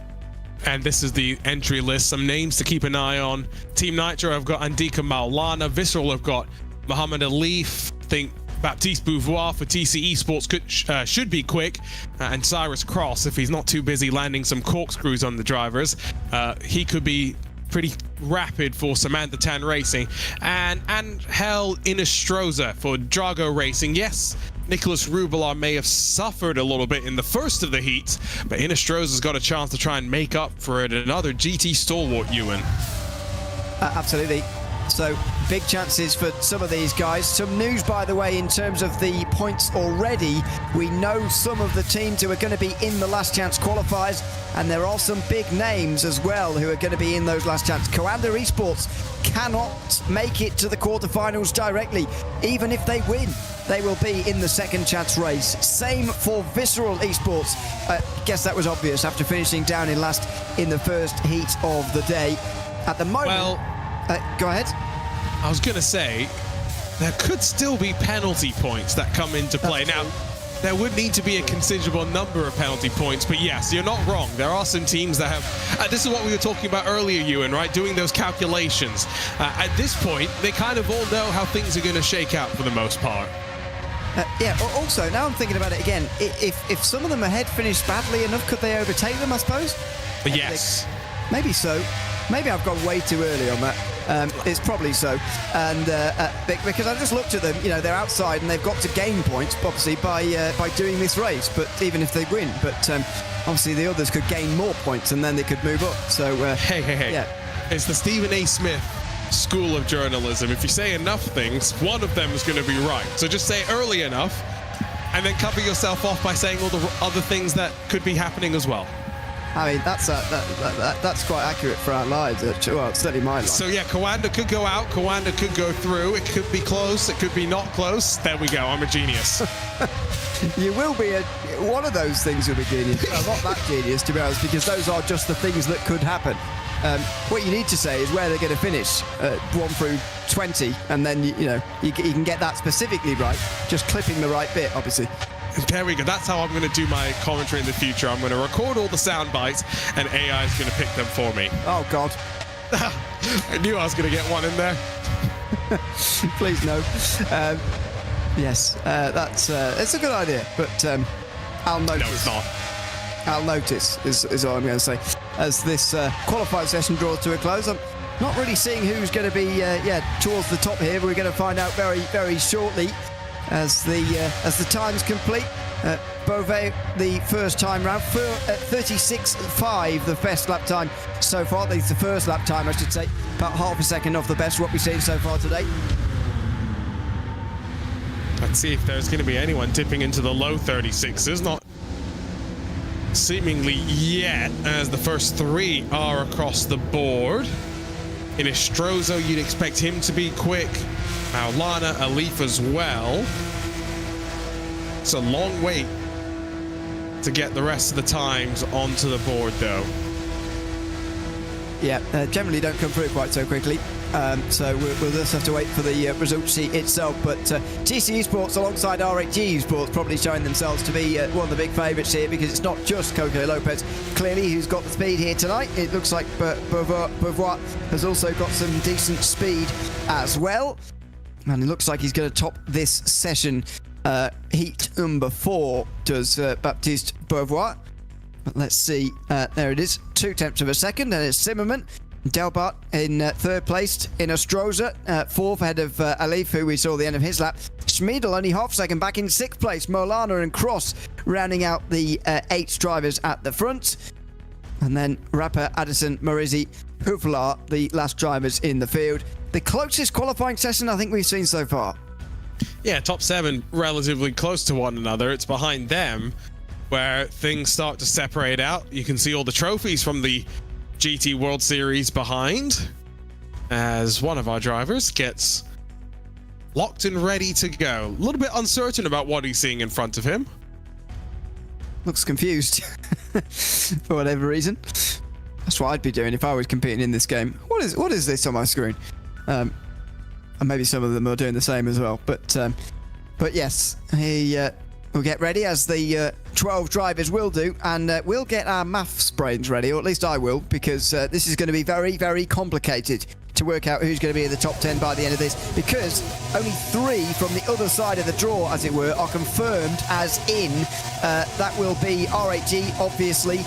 And this is the entry list. Some names to keep an eye on. Team Nitro have got Andika Maulana. Visceral have got Muhammad Alif. I think Baptiste Beauvoir for TC Esports should be quick. And Cyrus Cross, if he's not too busy landing some corkscrews on the drivers, he could be pretty rapid for Samantha Tan Racing. And Angel Inestroza for Drago Racing. Yes, Nicholas Rubelar may have suffered a little bit in the first of the heats, but Inestroza's got a chance to try and make up for it. Another GT stalwart, Ewan. Absolutely. So big chances for some of these guys. Some news, by the way, in terms of the points already. We know some of the teams who are going to be in the last chance qualifiers, and there are some big names as well who are going to be in those last chance. Coanda Esports cannot make it to the quarterfinals directly. Even if they win, they will be in the second chance race. Same for Visceral Esports. Guess that was obvious after finishing down in last in the first heat of the day. At the moment... Well, go ahead. I was going to say, there could still be penalty points that come into play. Now, there would need to be a considerable number of penalty points, but yes, you're not wrong. There are some teams that have... this is what we were talking about earlier, Ewan, right? Doing those calculations. At this point, they kind of all know how things are going to shake out for the most part. Yeah, also, now I'm thinking about it again, if some of them ahead finished badly enough, could they overtake them, I suppose? Yes. Maybe so. Maybe I've gone way too early on that. It's probably so. And because I just looked at them, you know, they're outside and they've got to gain points, obviously, by doing this race. But even if they win, obviously the others could gain more points and then they could move up. So Hey. yeah. It's the Stephen A. Smith school of journalism. If you say enough things, one of them is going to be right. So just say it early enough and then cover yourself off by saying all the other things that could be happening as well. I mean, that's quite accurate for our lives. Well, it's certainly my life. So yeah, Coanda could go out, Coanda could go through, it could be close, it could be not close. There we go, I'm a genius. You will be one of those things will be genius. Well, not that genius, to be honest, because those are just the things that could happen. What you need to say is where they're going to finish, 1 through 20, and then you can get that specifically right, just clipping the right bit, obviously. There we go. That's how I'm going to do my commentary in the future. I'm going to record all the sound bites, and AI is going to pick them for me. Oh God! I knew I was going to get one in there. Please no. Yes, it's a good idea, but I'll notice. No, it's not. I'll notice is all I'm going to say. As this qualifying session draws to a close, I'm not really seeing who's going to be towards the top here. We're going to find out very, very shortly as the times complete. Beauvais, the first time round, 36.5, the best lap time so far. At least the first lap time, I should say. About half a second off the best what we've seen so far today. Let's see if there's going to be anyone dipping into the low 36s. Not seemingly yet, as the first 3 are across the board. In Estrozo, you'd expect him to be quick. Maulana, Alif as well. It's a long wait to get the rest of the times onto the board, though. Yeah, generally don't come through quite so quickly. So we'll just have to wait for the result sheet itself. But TC Esports alongside RH Esports probably showing themselves to be one of the big favourites here, because it's not just Coco Lopez, clearly, who's got the speed here tonight. It looks like Beauvoir has also got some decent speed as well. And it looks like he's going to top this session. Heat number 4 does Baptiste Beauvoir. But let's see. There it is. 0.2 of a second. And it's Zimmerman. Delbart in third place. In Ostroza, 4th ahead of Alif, who we saw the end of his lap. Schmiedel only half second back in 6th place. Molana and Cross rounding out the 8 drivers at the front. And then Rapper, Addison, Marizzi, Huvlar, the last drivers in the field. The closest qualifying session I think we've seen so far. Yeah, top 7 relatively close to one another. It's behind them where things start to separate out. You can see all the trophies from the GT World Series behind, as one of our drivers gets locked and ready to go. A little bit uncertain about what he's seeing in front of him. Looks confused for whatever reason. That's what I'd be doing if I was competing in this game. What is this on my screen? And maybe some of them are doing the same as well. But yes, he will get ready, as the 12 drivers will do, and we'll get our maths brains ready, or at least I will, because this is going to be very, very complicated to work out who's going to be in the top 10 by the end of this, because only 3 from the other side of the draw, as it were, are confirmed as in. That will be RHG, obviously,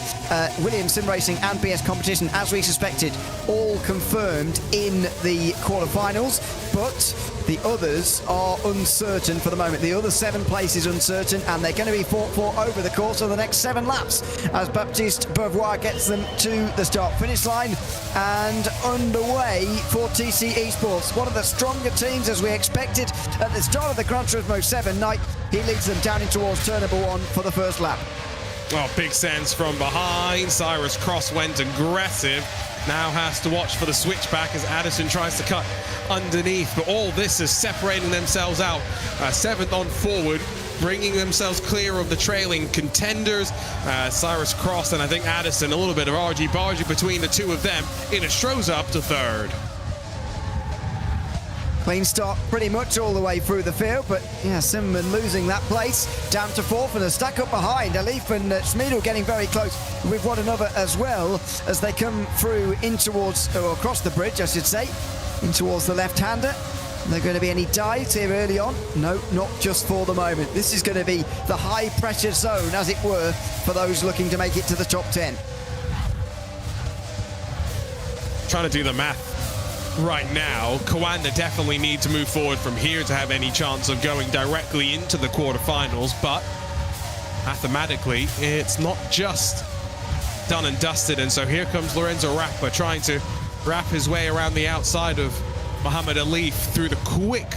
Williams Sim Racing and BS Competition, as we suspected, all confirmed in the quarterfinals, but the others are uncertain for the moment. The other 7 places uncertain, and they're going to be fought for over the course of the next 7 laps, as Baptiste Beauvoir gets them to the start-finish line and underway for TC Esports. One of the stronger teams, as we expected at the start of the Gran Turismo 7 night. He leads them down in towards turn number 1 for the first lap. Well, big sense from behind. Cyrus Cross went aggressive. Now has to watch for the switchback as Addison tries to cut underneath. But all this is separating themselves out. 7th on forward, bringing themselves clear of the trailing contenders. Cyrus Cross and I think Addison, a little bit of argy-bargy between the two of them. Inestroza up to 3rd. Clean start pretty much all the way through the field, but yeah, Zimmerman losing that place, down to 4th, and a stack up behind. Alif and Schmiedel getting very close with one another as well, as they come through in towards, or across the bridge, I should say, in towards the left-hander. Are there going to be any dives here early on? No, not just for the moment. This is going to be the high-pressure zone, as it were, for those looking to make it to the top 10. Trying to do the math right now. Coanda definitely need to move forward from here to have any chance of going directly into the quarterfinals, but mathematically, it's not just done and dusted, and so here comes Lorenzo Rappa trying to wrap his way around the outside of Muhammad Ali through the quick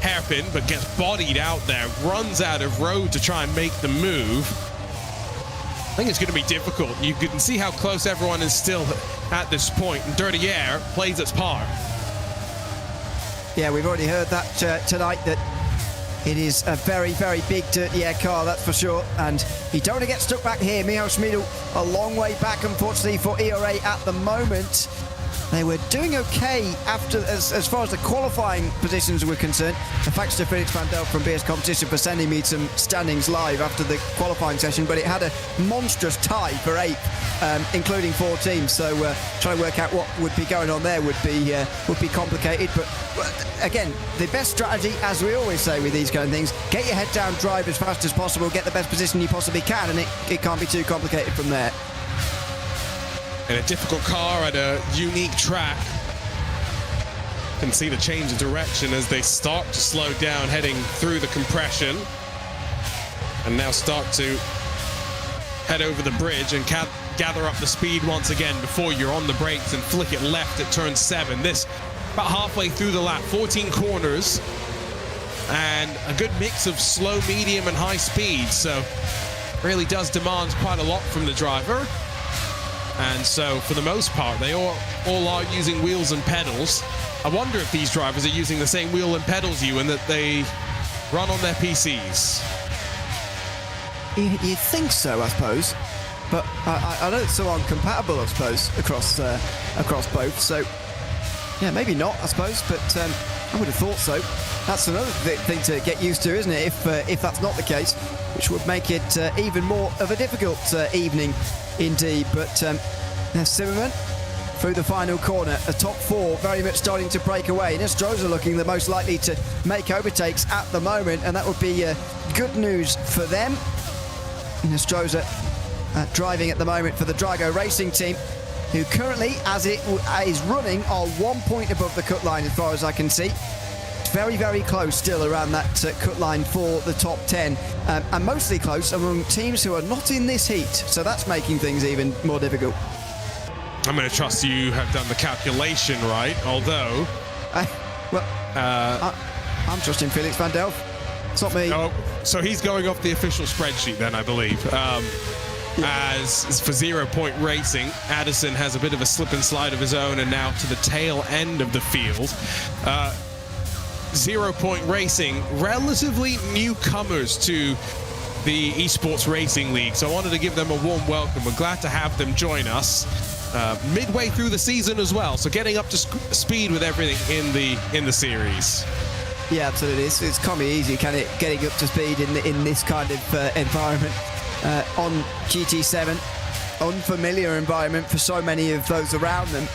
hairpin, but gets bodied out there, runs out of road to try and make the move. I think it's going to be difficult. You can see how close everyone is still at this point, and Dirty Air plays its part. Yeah, we've already heard that tonight, that it is a very, very big Dirty Air car, that's for sure. And you don't want to get stuck back here. Michał Schmiedl a long way back, unfortunately, for ERA at the moment. They were doing okay after, as far as the qualifying positions were concerned. And thanks to Felix van Delft from BS Competition for sending me some standings live after the qualifying session. But it had a monstrous tie for 8th, including 4 teams. So trying to work out what would be going on there would be complicated. But again, the best strategy, as we always say with these kind of things, get your head down, drive as fast as possible, get the best position you possibly can, and it can't be too complicated from there. In a difficult car at a unique track. Can see the change of direction as they start to slow down heading through the compression, and now start to head over the bridge and gather up the speed once again before you're on the brakes and flick it left at turn 7. This about halfway through the lap, 14 corners and a good mix of slow, medium and high speed, so really does demand quite a lot from the driver. And so, for the most part, they all are using wheels and pedals. I wonder if these drivers are using the same wheel and pedals and that they run on their PCs. You'd think so, I suppose. But I know it's so uncompatible, I suppose, across both. So, yeah, maybe not, I suppose. But I would have thought so. That's another thing to get used to, isn't it? If that's not the case, which would make it even more of a difficult evening. Indeed, but Zimmerman through the final corner, a top 4 very much starting to break away. Nestroza looking the most likely to make overtakes at the moment, and that would be good news for them. Nestroza driving at the moment for the Drago Racing team, who currently, as it is running, are 1 point above the cut line as far as I can see. Very, very close still around that cut line for the top 10, and mostly close among teams who are not in this heat, so that's making things even more difficult. I'm going to trust you have done the calculation right, although... I'm trusting Felix van Delft. It's not me. Oh, so he's going off the official spreadsheet then, I believe. As for 0 Point Racing, Addison has a bit of a slip and slide of his own, and now to the tail end of the field. 0 Point Racing, relatively newcomers to the Esports Racing League, so I wanted to give them a warm welcome. We're glad to have them join us midway through the season as well, so getting up to speed with everything in the series. Yeah, absolutely. It's can't be easy, can it? Getting up to speed in this kind of environment on GT7, unfamiliar environment for so many of those around them.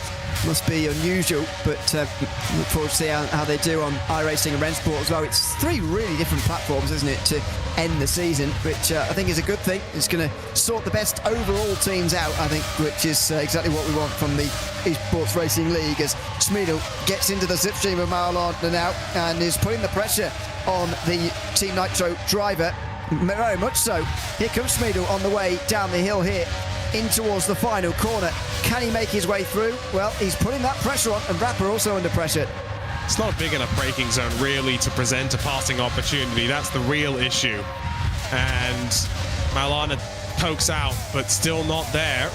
Must be unusual, but look forward to see how they do on iRacing and Rennsport as well. It's 3 really different platforms, isn't it, to end the season, which I think is a good thing. It's going to sort the best overall teams out, I think, which is exactly what we want from the Esports Racing League, as Schmiedl gets into the slipstream of Marlon now and is putting the pressure on the Team Nitro driver, very much so. Here comes Schmiedl on the way down the hill here, in towards the final corner. Can he make his way through? Well, he's putting that pressure on, and Rapper also under pressure. It's not a big enough braking zone, really, to present a passing opportunity. That's the real issue. And Malana pokes out, but still not there.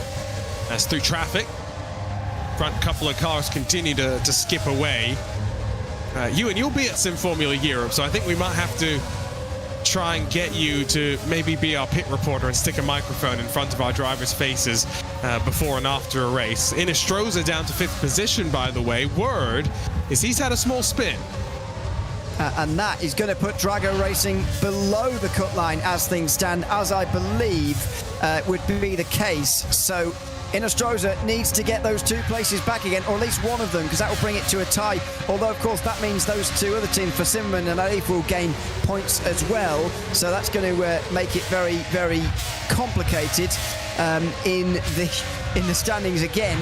As through traffic, front couple of cars continue to skip away. You'll be at Sim Formula Europe, so I think we might have to try and get you to maybe be our pit reporter and stick a microphone in front of our drivers' faces before and after a race. Inestroza down to 5th position, by the way. Word is he's had a small spin. And that is going to put Drago Racing below the cut line as things stand, as I believe would be the case. So Inestroza needs to get those 2 places back again, or at least one of them, because that will bring it to a tie. Although, of course, that means those 2 other teams, for Simmerman and Alif, will gain points as well. So that's going to make it very, very complicated in the standings again.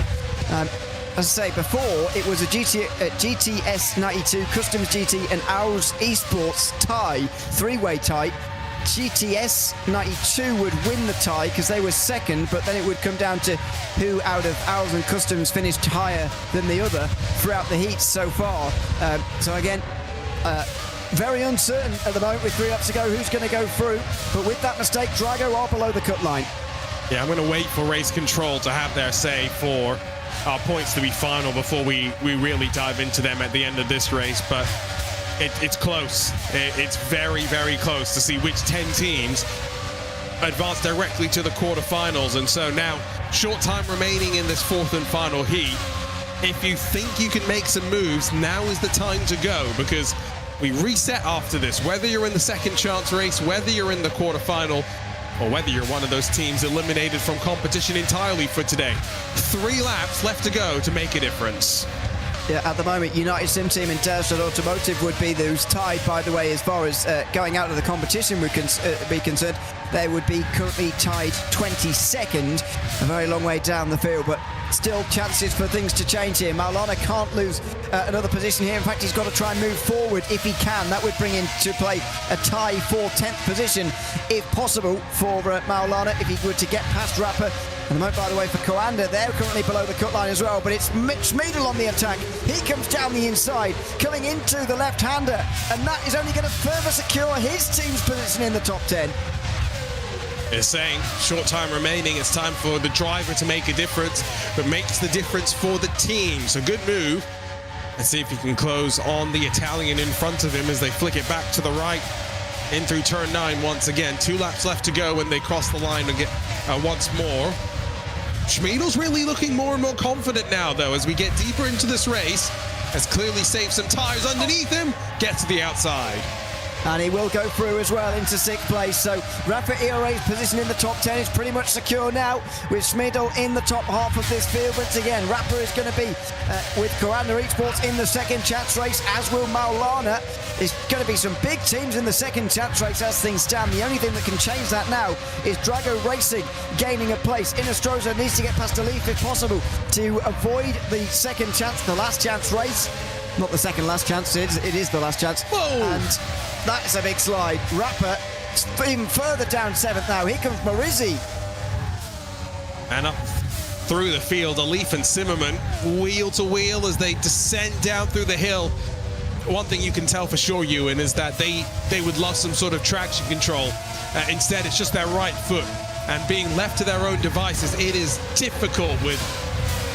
as I say before, it was a GTS 92 Customs GT and Owls Esports tie, three-way tie. GTS 92 would win the tie because they were second, but then it would come down to who out of Owls and Customs finished higher than the other throughout the heats so far. So again, very uncertain at the moment with 3 laps to go who's going to go through, but with that mistake, Drago are below the cut line. Yeah, I'm going to wait for race control to have their say for our points to be final before we really dive into them at the end of this race, but it's close. It's very, very close to see which 10 teams advance directly to the quarterfinals. And so now, short time remaining in this 4th and final heat. If you think you can make some moves, now is the time to go, because we reset after this. Whether you're in the second chance race, whether you're in the quarterfinal, or whether you're one of those teams eliminated from competition entirely for today. 3 laps left to go to make a difference. Yeah, at the moment, United Sim Team and Terrestad Automotive would be those tied, by the way, as far as going out of the competition would be concerned. They would be currently tied 22nd, a very long way down the field, but still chances for things to change here. Maulana can't lose another position here. In fact, he's got to try and move forward if he can. That would bring into play a tie for 10th position, if possible, for Maulana, if he were to get past Rapper. And the moment, by the way, for Coanda, they're currently below the cut line as well, but it's Schmiedel on the attack. He comes down the inside, coming into the left-hander, and that is only going to further secure his team's position in the top 10. They're saying short time remaining, it's time for the driver to make a difference, but makes the difference for the team. So good move. Let's see if he can close on the Italian in front of him as they flick it back to the right. In through turn 9 once again. 2 laps left to go when they cross the line and get once more. Schmiedel's really looking more and more confident now, though, as we get deeper into this race. Has clearly saved some tires underneath him. Gets to the outside. And he will go through as well into 6th place. So Rafa ERA's position in the top 10 is pretty much secure now, with Schmiedel in the top half of this field. Once again, Rafa is going to be with Coanda Esports in the second chance race, as will Maulana. There's going to be some big teams in the second chance race as things stand. The only thing that can change that now is Drago Racing gaining a place. Inestrosa needs to get past Alif if possible to avoid the second chance, the last chance race. Not the second last chance, it is the last chance. Whoa! And that's a big slide. Rapper even further down 7th now. Here comes Marizzi. And up through the field, Alif and Zimmerman wheel to wheel as they descend down through the hill. One thing you can tell for sure, Ewan, is that they would love some sort of traction control. Instead, it's just their right foot. And being left to their own devices, it is difficult with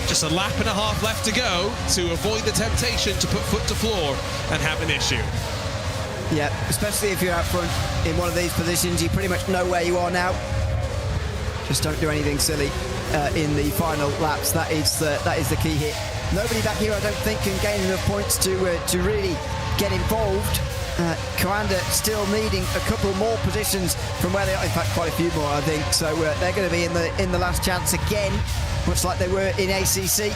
just a lap and a half left to go to avoid the temptation to put foot to floor and have an issue. Yeah, especially if you're out front in one of these positions, you pretty much know where you are now. Just don't do anything silly in the final laps. That is the key hit. Nobody back here, I don't think, can gain enough points to really get involved. Coanda still needing a couple more positions from where they are. In fact, quite a few more, I think. So they're going to be in the last chance again, much like they were in ACC.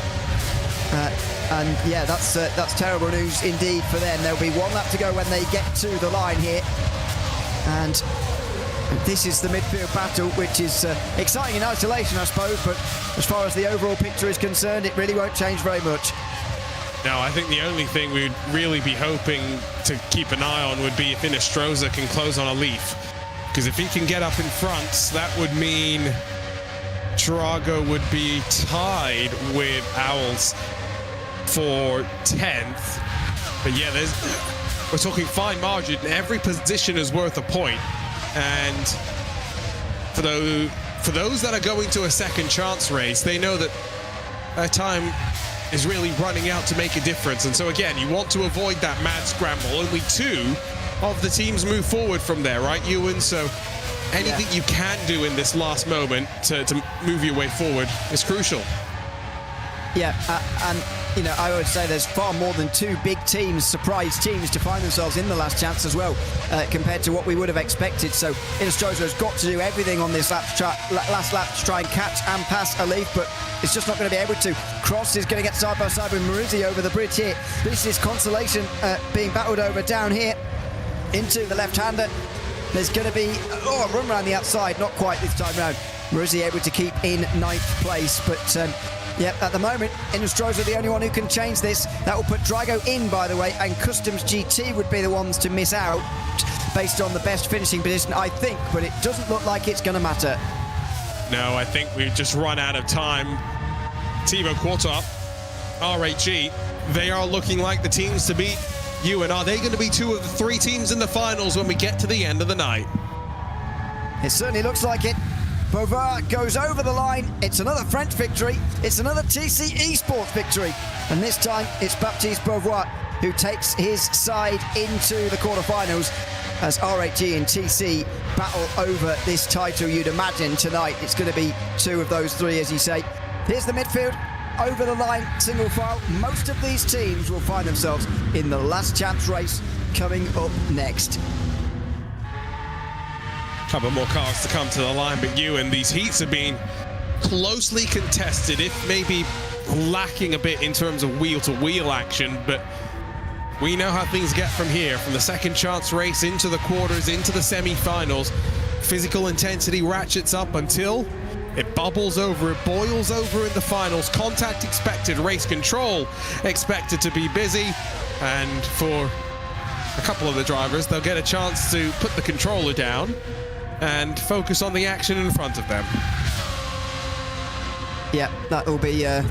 And yeah, that's terrible news indeed for them. There'll be 1 lap to go when they get to the line here. And this is the midfield battle, which is exciting in isolation, I suppose, but as far as the overall picture is concerned, it really won't change very much. No, I think the only thing we'd really be hoping to keep an eye on would be if Inestrosa can close on Alif. Because if he can get up in front, that would mean Drago would be tied with Owls for 10th. But yeah, we're talking fine margin. Every position is worth a point. And for those that are going to a second chance race, they know that their time is really running out to make a difference. And so again, you want to avoid that mad scramble. Only 2 of the teams move forward from there, right, Ewan? So anything you can do in this last moment to move your way forward is crucial. Yeah, and you know, I would say there's far more than 2 big teams, surprise teams, to find themselves in the last chance as well, compared to what we would have expected. So Inestrosa has got to do everything on this last lap to try and catch and pass Alif, but it's just not going to be able to. Cross is going to get side by side with Marizzi over the bridge here. This is Consolation being battled over down here into the left-hander. There's going to be a run around the outside, not quite this time round. Marizzi able to keep in 9th place, but Yep, at the moment, Innistrose are the only one who can change this. That will put Drago in, by the way, and Customs GT would be the ones to miss out based on the best finishing position, I think, but it doesn't look like it's going to matter. No, I think we've just run out of time. Thibaut Courtois, RHG, they are looking like the teams to beat you, and are they going to be two of the three teams in the finals when we get to the end of the night? It certainly looks like it. Beauvoir goes over the line. It's another French victory. It's another TC Esports victory. And this time it's Baptiste Beauvoir who takes his side into the quarterfinals as RHG and TC battle over this title. You'd imagine tonight it's going to be two of those three, as you say. Here's the midfield. Over the line, single file. Most of these teams will find themselves in the last chance race coming up next. Couple more cars to come to the line, but and these heats have been closely contested, if maybe lacking a bit in terms of wheel-to-wheel action, but we know how things get from here, from the second chance race into the quarters, into the semi-finals. Physical intensity ratchets up until it bubbles over, it boils over in the finals. Contact expected, race control expected to be busy, and for a couple of the drivers, they'll get a chance to put the controller down and focus on the action in front of them. Yeah, that will be a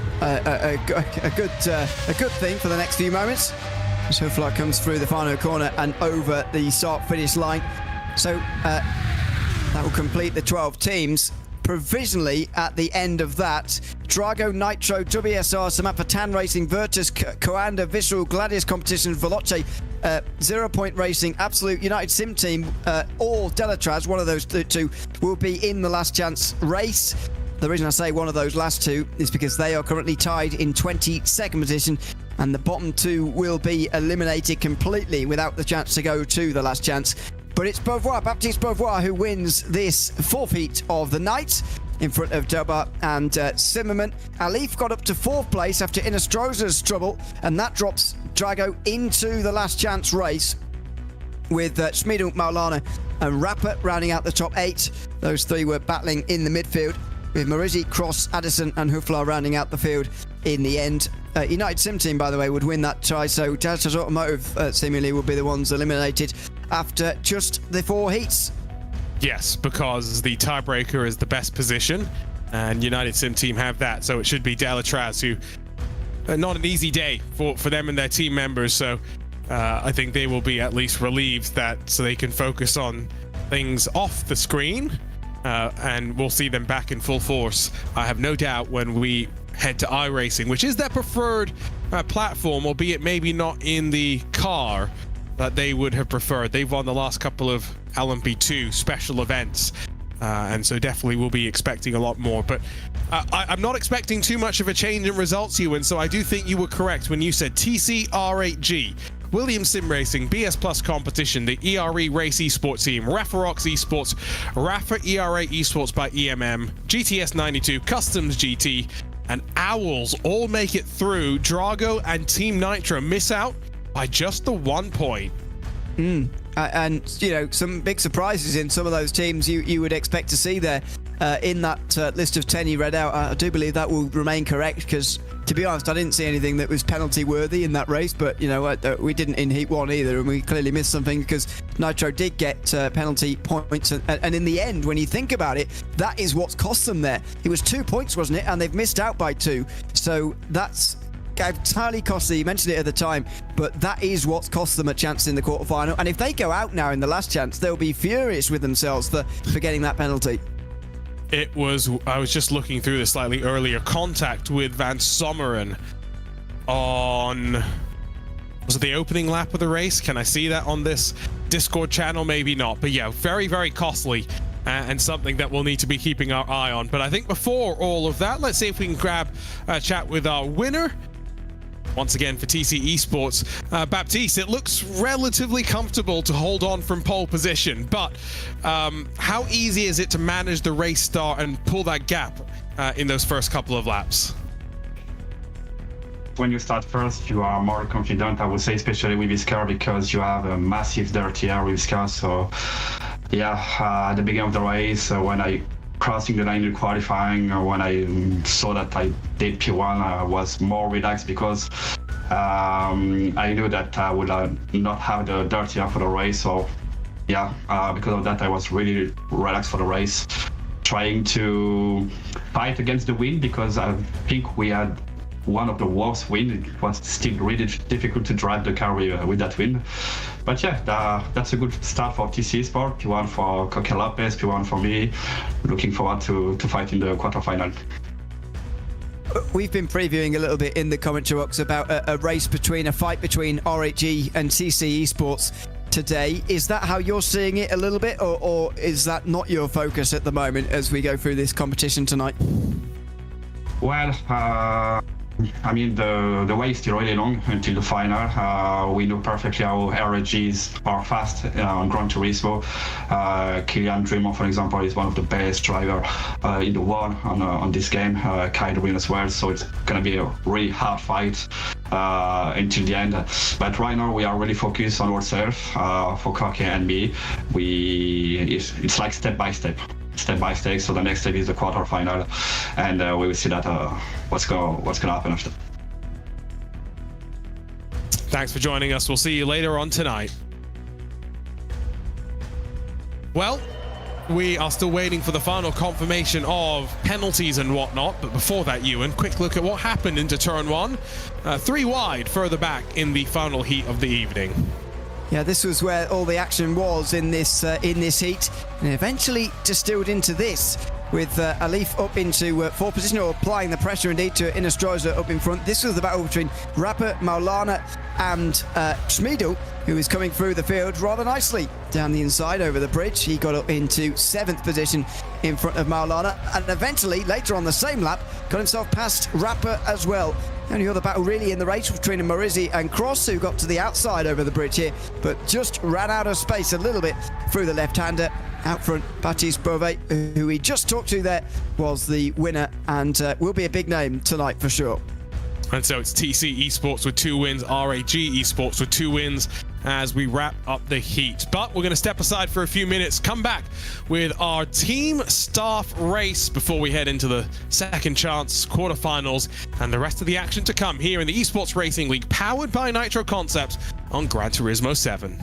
good thing for the next few moments. So Flight comes through the final corner and over the start-finish line. So that will complete the 12 teams. Provisionally, at the end of that, Drago, Nitro, WSR, Samantha Tan Racing, Virtus, Coanda, Visceral, Gladius Competition, Veloce, 0 Point Racing, Absolute, United Sim Team, or Delatraz, one of those two, will be in the last chance race. The reason I say one of those last two is because they are currently tied in 22nd position, and the bottom two will be eliminated completely without the chance to go to the last chance. But it's Beauvoir, Baptiste Beauvoir, who wins this fourth heat of the night in front of Doba and Zimmerman. Alif got up to fourth place after Innistrosa's trouble, and that drops Drago into the last chance race with Schmidl, Maulana and Rapper rounding out the top 8. Those three were battling in the midfield, with Marizzi, Cross, Addison and Huflar rounding out the field in the end. United Sim Team, by the way, would win that tie, so Delatraz Automotive seemingly will be the ones eliminated after just the 4 heats. Yes, because the tiebreaker is the best position, and United Sim Team have that, so it should be Delatraz, who not an easy day for them and their team members, so I think they will be at least relieved that so they can focus on things off the screen, and we'll see them back in full force, I have no doubt, when we head to iRacing, which is their preferred platform, albeit maybe not in the car that they would have preferred. They've won the last couple of LMP2 special events, and so definitely we'll be expecting a lot more. But I'm not expecting too much of a change in results, Ewan, so I do think you were correct when you said TC-R8G, Williams Sim Racing, BS Plus Competition, the ERE Race Esports Team, Rafarox Esports, Rafa ERA Esports by EMM, GTS 92, Customs GT, and Owls all make it through. Drago and Team Nitro miss out by just the 1 point. And, you know, some big surprises in some of those teams you would expect to see there in that list of 10 you read out. I do believe that will remain correct because, to be honest, I didn't see anything that was penalty worthy in that race, but, you know, we didn't in Heat 1 either, and we clearly missed something because Nitro did get penalty points, and in the end, when you think about it, that is what's cost them there. It was 2 points, wasn't it? And they've missed out by 2, so that's entirely costly. You mentioned it at the time, but that is what's cost them a chance in the quarterfinal, and if they go out now in the last chance, they'll be furious with themselves for getting that penalty. It was, I was just looking through this slightly earlier, contact with Van Sommeren on, was it the opening lap of the race? Can I see that on this Discord channel? Maybe not, but yeah, very, very costly and something that we'll need to be keeping our eye on. But I think before all of that, let's see if we can grab a chat with our winner. Once again for TC Esports, Baptiste, it looks relatively comfortable to hold on from pole position, but how easy is it to manage the race start and pull that gap in those first couple of laps? When you start first, you are more confident, I would say, especially with this car, because you have a massive dirty air with this car. So yeah, at the beginning of the race, when I crossing the line in qualifying, when I saw that I did P1, I was more relaxed because I knew that I would not have the dirty air for the race. So yeah, because of that, I was really relaxed for the race, trying to fight against the wind, because I think we had one of the worst wind. It was still really difficult to drive the car with that wind. But yeah, that's a good start for TC Esports. P1 for Coque Lopez, P1 for me. Looking forward to fight in the quarterfinal. We've been previewing a little bit in the commentary box about a fight between RHE and TC Esports today. Is that how you're seeing it a little bit, or is that not your focus at the moment as we go through this competition tonight? Well, I mean, the way is still really long until the final. We know perfectly how RGs are fast on Gran Turismo. Kylian Dreamer, for example, is one of the best drivers in the world on this game. Kyle win as well, so it's going to be a really hard fight until the end. But right now, we are really focused on ourselves. For Koke and me, it's like step by step. So the next step is the quarterfinal, and we will see that what's gonna happen after. Thanks for joining us. We'll see you later on tonight. Well, we are still waiting for the final confirmation of penalties and whatnot, but before that, Ewan, quick look at what happened into turn one. 3 wide further back in the final heat of the evening. Yeah, this was where all the action was in this heat, and eventually distilled into this, with Alif up into 4th position, or applying the pressure indeed to Inestroza up in front. This was the battle between Rapper, Maulana and Schmidl, who is coming through the field rather nicely down the inside over the bridge. He got up into 7th position in front of Maulana, and eventually, later on the same lap, got himself past Rapper as well. The only other battle really in the race between Marizzi and Cross, who got to the outside over the bridge here, but just ran out of space a little bit through the left-hander. Out front, Baptiste Beauvais, who we just talked to there, was the winner, and will be a big name tonight for sure. And so it's TC Esports with 2 wins, RAG Esports with 2 wins as we wrap up the heat. But we're going to step aside for a few minutes, come back with our team staff race before we head into the second chance quarterfinals and the rest of the action to come here in the Esports Racing League, powered by Nitro Concepts on Gran Turismo 7.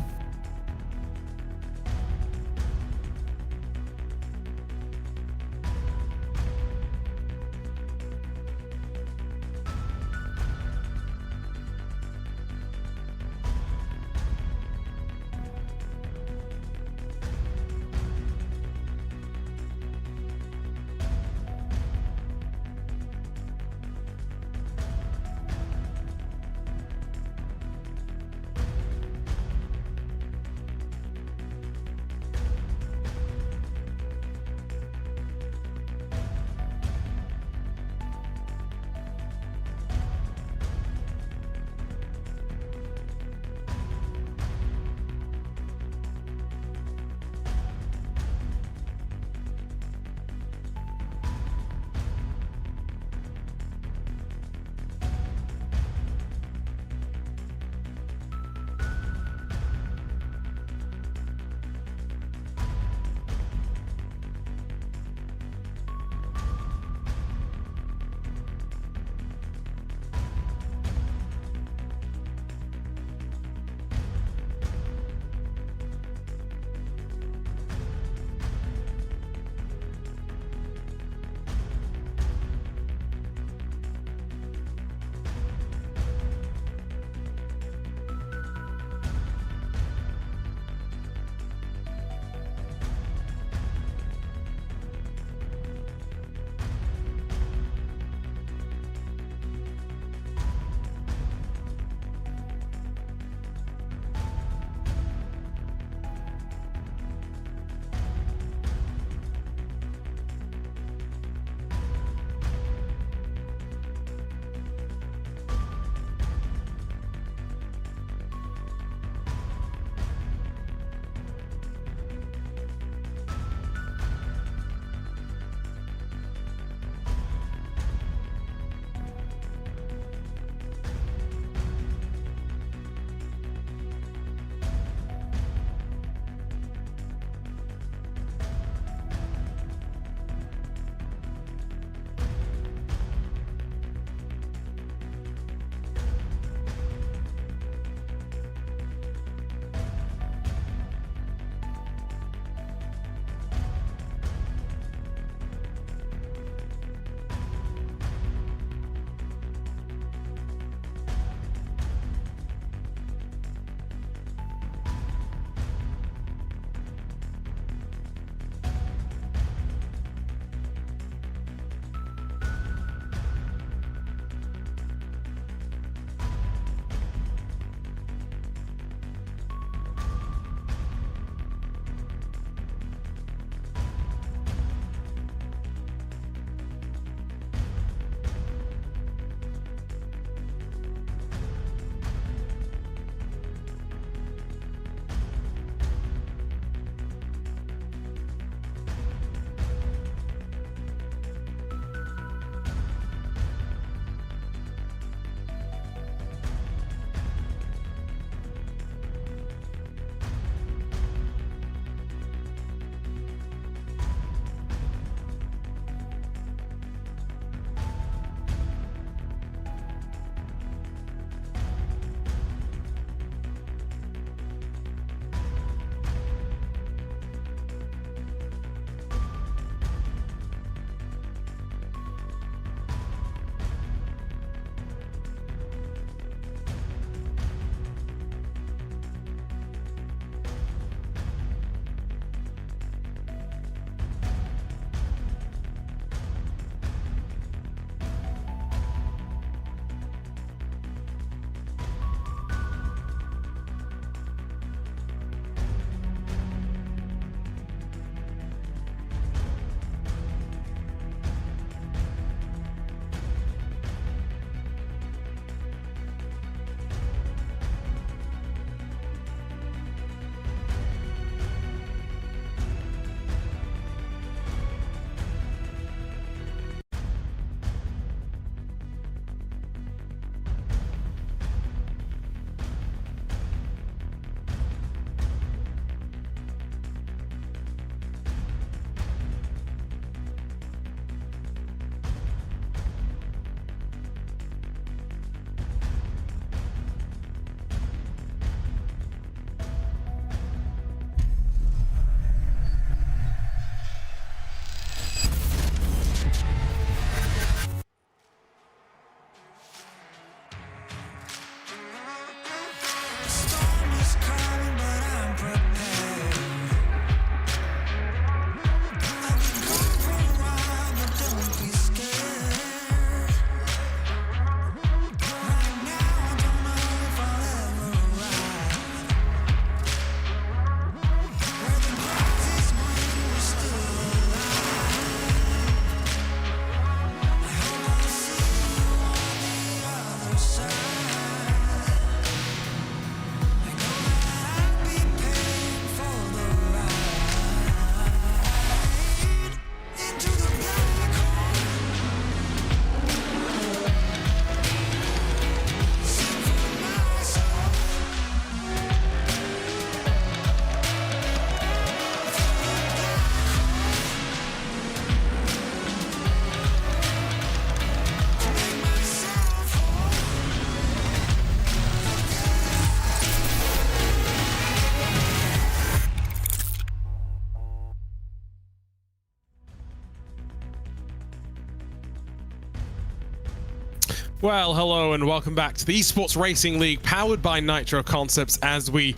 Well, hello and welcome back to the Esports Racing League, powered by Nitro Concepts, as we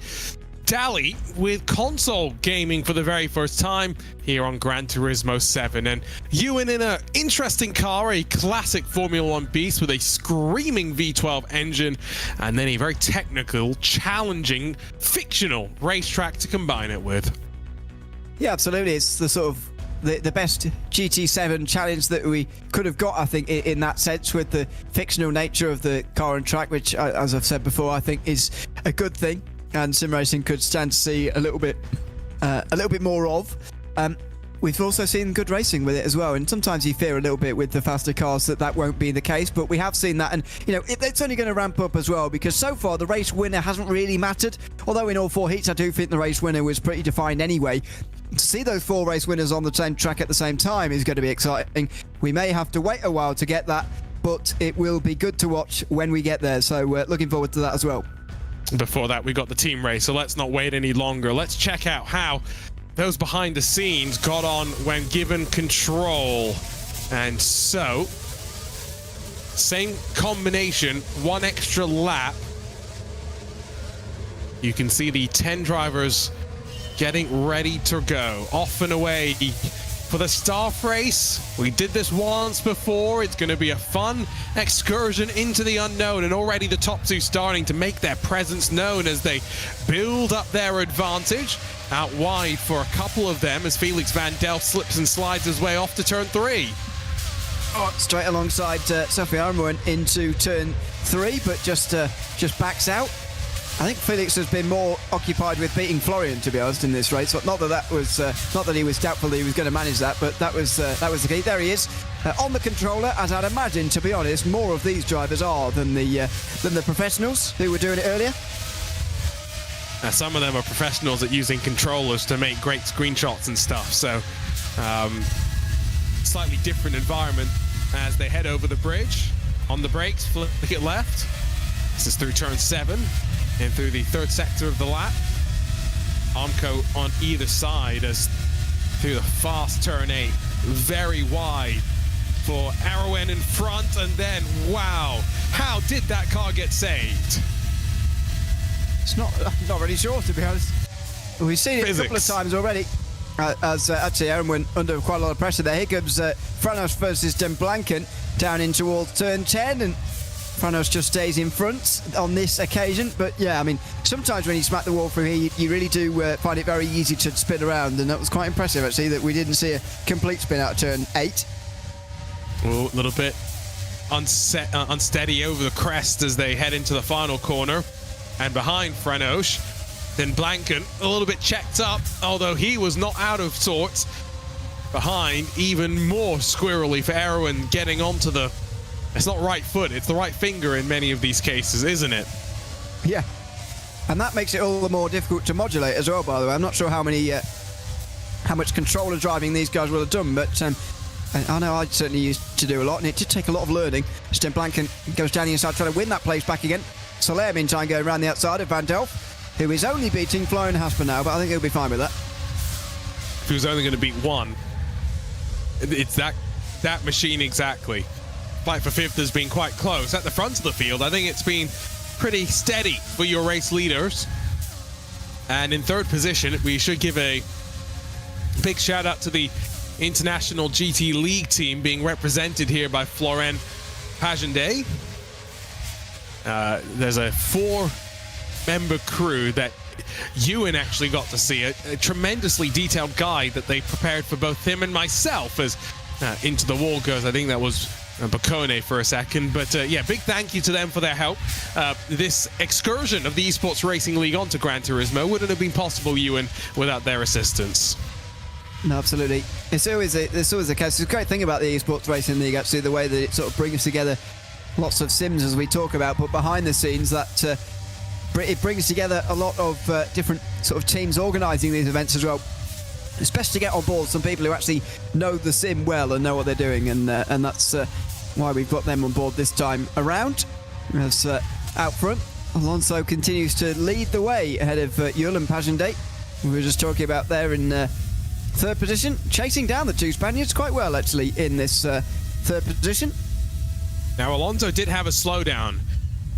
dally with console gaming for the very first time here on Gran Turismo 7. And Ewan in an interesting car, a classic Formula 1 beast with a screaming V12 engine, and then a very technical, challenging, fictional racetrack to combine it with. Yeah, absolutely. It's the sort of the best GT7 challenge that we could have got, I think, in that sense, with the fictional nature of the car and track, which, as I've said before, I think is a good thing, and sim racing could stand to see a little bit more of. We've also seen good racing with it as well, and sometimes you fear a little bit with the faster cars that won't be the case, but we have seen that, and it's only going to ramp up as well, because so far the race winner hasn't really mattered, although in all 4 heats I do think the race winner was pretty defined anyway. To see those 4 race winners on the same track at the same time is going to be exciting. We may have to wait a while to get that, but it will be good to watch when we get there, so looking forward to that as well. Before that, we got the team race, so let's not wait any longer. Let's check out how those behind the scenes got on when given control. And so, same combination, 1 extra lap. You can see the 10 drivers getting ready to go. Off and away for the staff race. We did this once before. It's going to be a fun excursion into the unknown, and already the top 2 starting to make their presence known as they build up their advantage. Out wide for a couple of them as Felix van Delft slips and slides his way off to turn 3. Straight alongside Sophie Armour into turn 3, but just backs out. I think Felix has been more occupied with beating Florian, to be honest, in this race. Not that he was doubtful that he was going to manage that, but that was the key. There he is on the controller, as I'd imagine, to be honest, more of these drivers are than the professionals who were doing it earlier. Now, some of them are professionals at using controllers to make great screenshots and stuff. So, slightly different environment as they head over the bridge. On the brakes, flick it left. This is through turn 7. And through the 3rd sector of the lap. Armco on either side as through the fast turn 8. Very wide for Arwen in front, and then, wow, how did that car get saved? I'm not really sure, to be honest. We've seen it a couple of times already. As actually Aaron went under quite a lot of pressure there. Here comes Franos versus Den Blanken down in towards turn 10, and Franos just stays in front on this occasion. But yeah, I mean, sometimes when you smack the wall through here, you really do find it very easy to spin around, and that was quite impressive actually that we didn't see a complete spin out of turn 8. A little bit unsteady over the crest as they head into the final corner. And behind Franos, then Blanken a little bit checked up, although he was not out of sorts. Behind, even more squirrely for Erwin getting onto the... It's not right foot, it's the right finger in many of these cases, isn't it? Yeah. And that makes it all the more difficult to modulate as well, by the way. I'm not sure how much controller driving these guys will have done, but I know I certainly used to do a lot, and it did take a lot of learning. Den Blanken goes down the inside trying to win that place back again. Soler, meantime, going around the outside of Van Delft, who is only beating Florian Hasper now, but I think he'll be fine with that. If he was only going to beat one, it's that machine exactly. Fight for 5th has been quite close. At the front of the field, I think it's been pretty steady for your race leaders. And in 3rd position, we should give a big shout out to the International GT League team being represented here by Florent Pagendet. There's a 4-member crew that Ewan actually got to see, a tremendously detailed guide that they prepared for both him and myself as Into the Wall goes. I think that was Bacone for a second, but yeah, big thank you to them for their help. This excursion of the Esports Racing League onto Gran Turismo wouldn't have been possible, Ewan, without their assistance. No, absolutely. It's always the case. It's a great thing about the Esports Racing League, actually, the way that it sort of brings together lots of sims, as we talk about, but behind the scenes, that it brings together a lot of different sort of teams organising these events as well. It's best to get on board some people who actually know the sim well and know what they're doing, and that's why we've got them on board this time around. As out front, Alonso continues to lead the way ahead of Yul and Pagendet. We were just talking about there in 3rd position, chasing down the 2 Spaniards quite well, actually, in this 3rd position. Now, Alonso did have a slowdown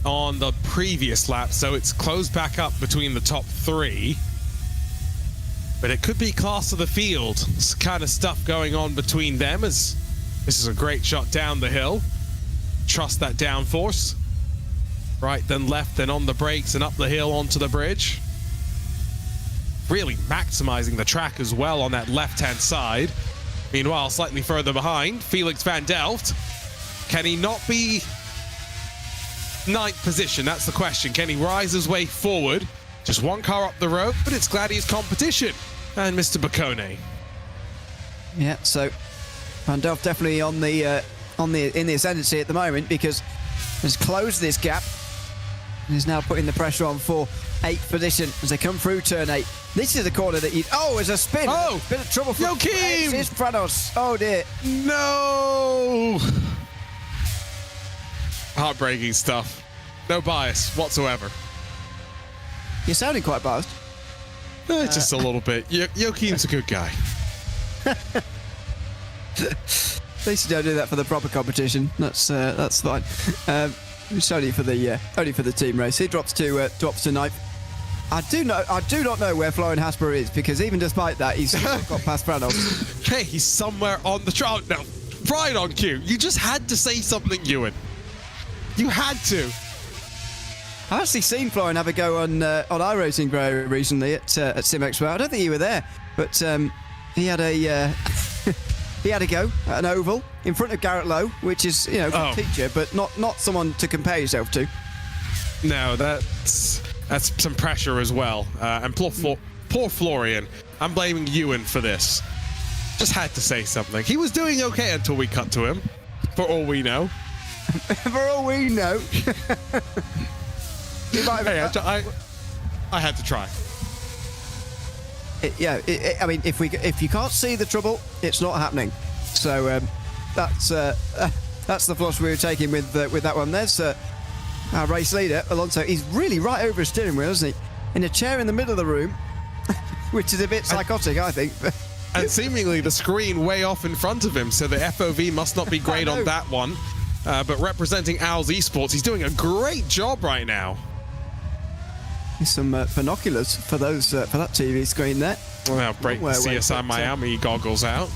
on the previous lap, so it's closed back up between the top 3. But it could be class of the field. It's kind of stuff going on between them, as this is a great shot down the hill. Trust that downforce. Right, then left, then on the brakes and up the hill onto the bridge. Really maximizing the track as well on that left-hand side. Meanwhile, slightly further behind, Felix van Delft. Can he not be 9th position? That's the question. Can he rise his way forward? Just one car up the road, but it's Gladys competition. And Mr. Bacone. Yeah, so Van Delft definitely in the ascendancy at the moment, because has closed this gap and is now putting the pressure on for 8th position as they come through turn 8. This is a corner that there's a spin. Oh! Bit of trouble for Joachim! It's Franos. Oh dear. No! Heartbreaking stuff. No bias whatsoever. You're sounding quite biased. Just a little bit. Joachim's a good guy. At least you don't do that for the proper competition. That's fine. It's only for the team race. He drops to 9th. I do not know where Florian Hasper is, because even despite that, he's got past Franos. Hey, he's somewhere on the track. No, right on cue. You just had to say something, Ewan. You had to. I've actually seen Florian have a go on iRacing very recently at SimExpo. I don't think you were there, but he had a he had a go at an oval in front of Garrett Lowe, which is good teacher, but not someone to compare yourself to. No, that's some pressure as well. And poor Florian. I'm blaming Ewan for this. Just had to say something. He was doing okay until we cut to him, for all we know. For all we know. Hey, I had to try. I mean, if you can't see the trouble, it's not happening. So that's the philosophy we were taking with that one. There's our race leader, Alonso. He's really right over his steering wheel, isn't he? In a chair in the middle of the room, which is a bit psychotic, I think. And seemingly the screen way off in front of him, so the FOV must not be great on that one. But representing Al's Esports, he's doing a great job right now. Some binoculars for that TV screen there. Well, break the CSI Miami goggles out.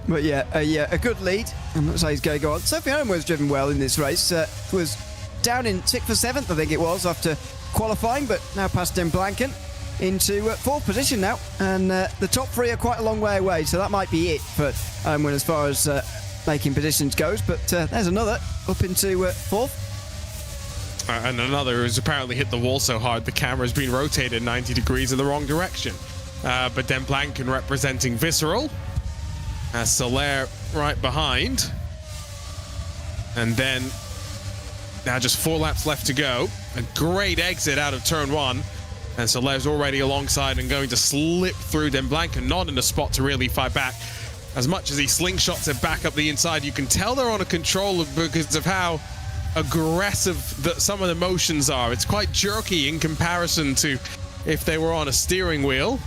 But yeah, a good lead. I'm not saying he's going to go on. Sophie Owen was driven well in this race. Was down in 6th or 7th, I think it was, after qualifying, but now past Den Blanken into 4th position now. And the top 3 are quite a long way away, so that might be it for Owen as far as making positions goes. But there's another up into 4th. And another who's apparently hit the wall so hard the camera's been rotated 90 degrees in the wrong direction. But Den Blanken representing Visceral. Soler right behind. And then now just 4 laps left to go. A great exit out of turn 1. And Soler's already alongside and going to slip through Den Blanken, not in a spot to really fight back. As much as he slingshots it back up the inside, you can tell they're on a controller because of how aggressive some of the motions are. It's quite jerky in comparison to if they were on a steering wheel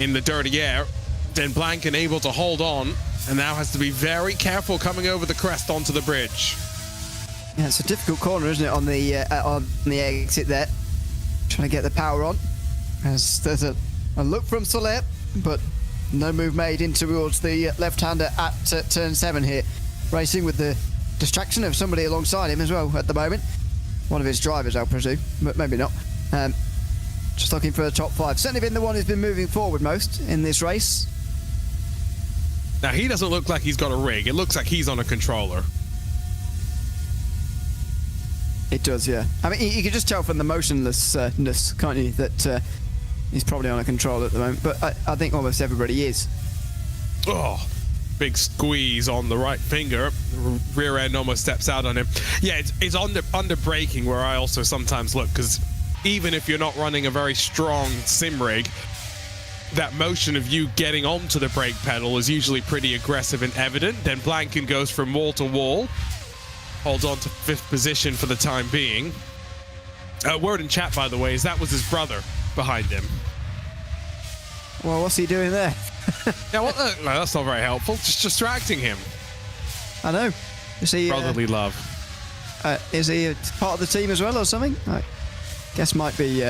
in the dirty air. Den Blanken able to hold on and now has to be very careful coming over the crest onto the bridge. Yeah, it's a difficult corner, isn't it, on the exit there. Trying to get the power on. As there's a look from Soler, but no move made in towards the left-hander at turn 7 here. Racing with the distraction of somebody alongside him as well at the moment. One of his drivers, I'll presume, but maybe not. Just looking for a top 5. Certainly been the one who's been moving forward most in this race. Now, he doesn't look like he's got a rig. It looks like he's on a controller. It does, yeah. I mean, you can just tell from the motionlessness, can't you, that he's probably on a controller at the moment. But I think almost everybody is. Oh, big squeeze on the right finger. Rear end almost steps out on him. Yeah, it's under braking where I also sometimes look, because even if you're not running a very strong sim rig, that motion of you getting onto the brake pedal is usually pretty aggressive and evident. Then Blanken goes from wall to wall. Holds on to 5th position for the time being. Word in chat, by the way, is that was his brother behind him. Well, what's he doing there? Yeah, what the? No, that's not very helpful. Just distracting him. I know. Is he? Brotherly love. Is he a part of the team as well or something? I guess might be.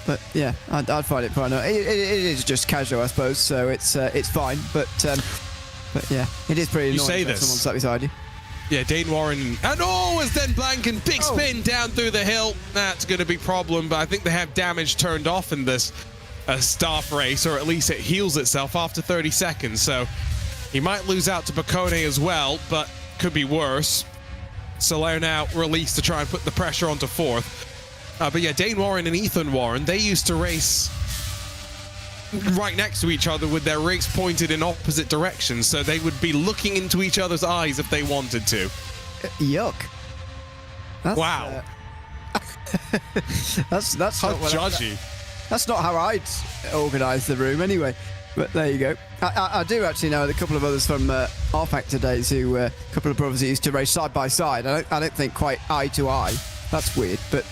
But yeah, I'd find it fine. It is just casual, I suppose. So it's fine. But yeah, it is pretty annoying. You say when this. someone's sat beside you. Yeah, Dane Warren. And it's then Blanken. Big spin down through the hill. That's going to be a problem, but I think they have damage turned off in this staff race, or at least it heals itself after 30 seconds. So he might lose out to Bacone as well, but could be worse. Soler now released to try and put the pressure onto fourth. But yeah, Dane Warren and Ethan Warren, they used to race right next to each other with their rigs pointed in opposite directions, so they would be looking into each other's eyes if they wanted to. Yuck. That's, Wow. That's How not what judgy. That's not how I'd organise the room anyway. But there you go. I do actually know a couple of others from our Factor days who, a couple of brothers who used to race side by side. I don't think quite eye to eye. That's weird. But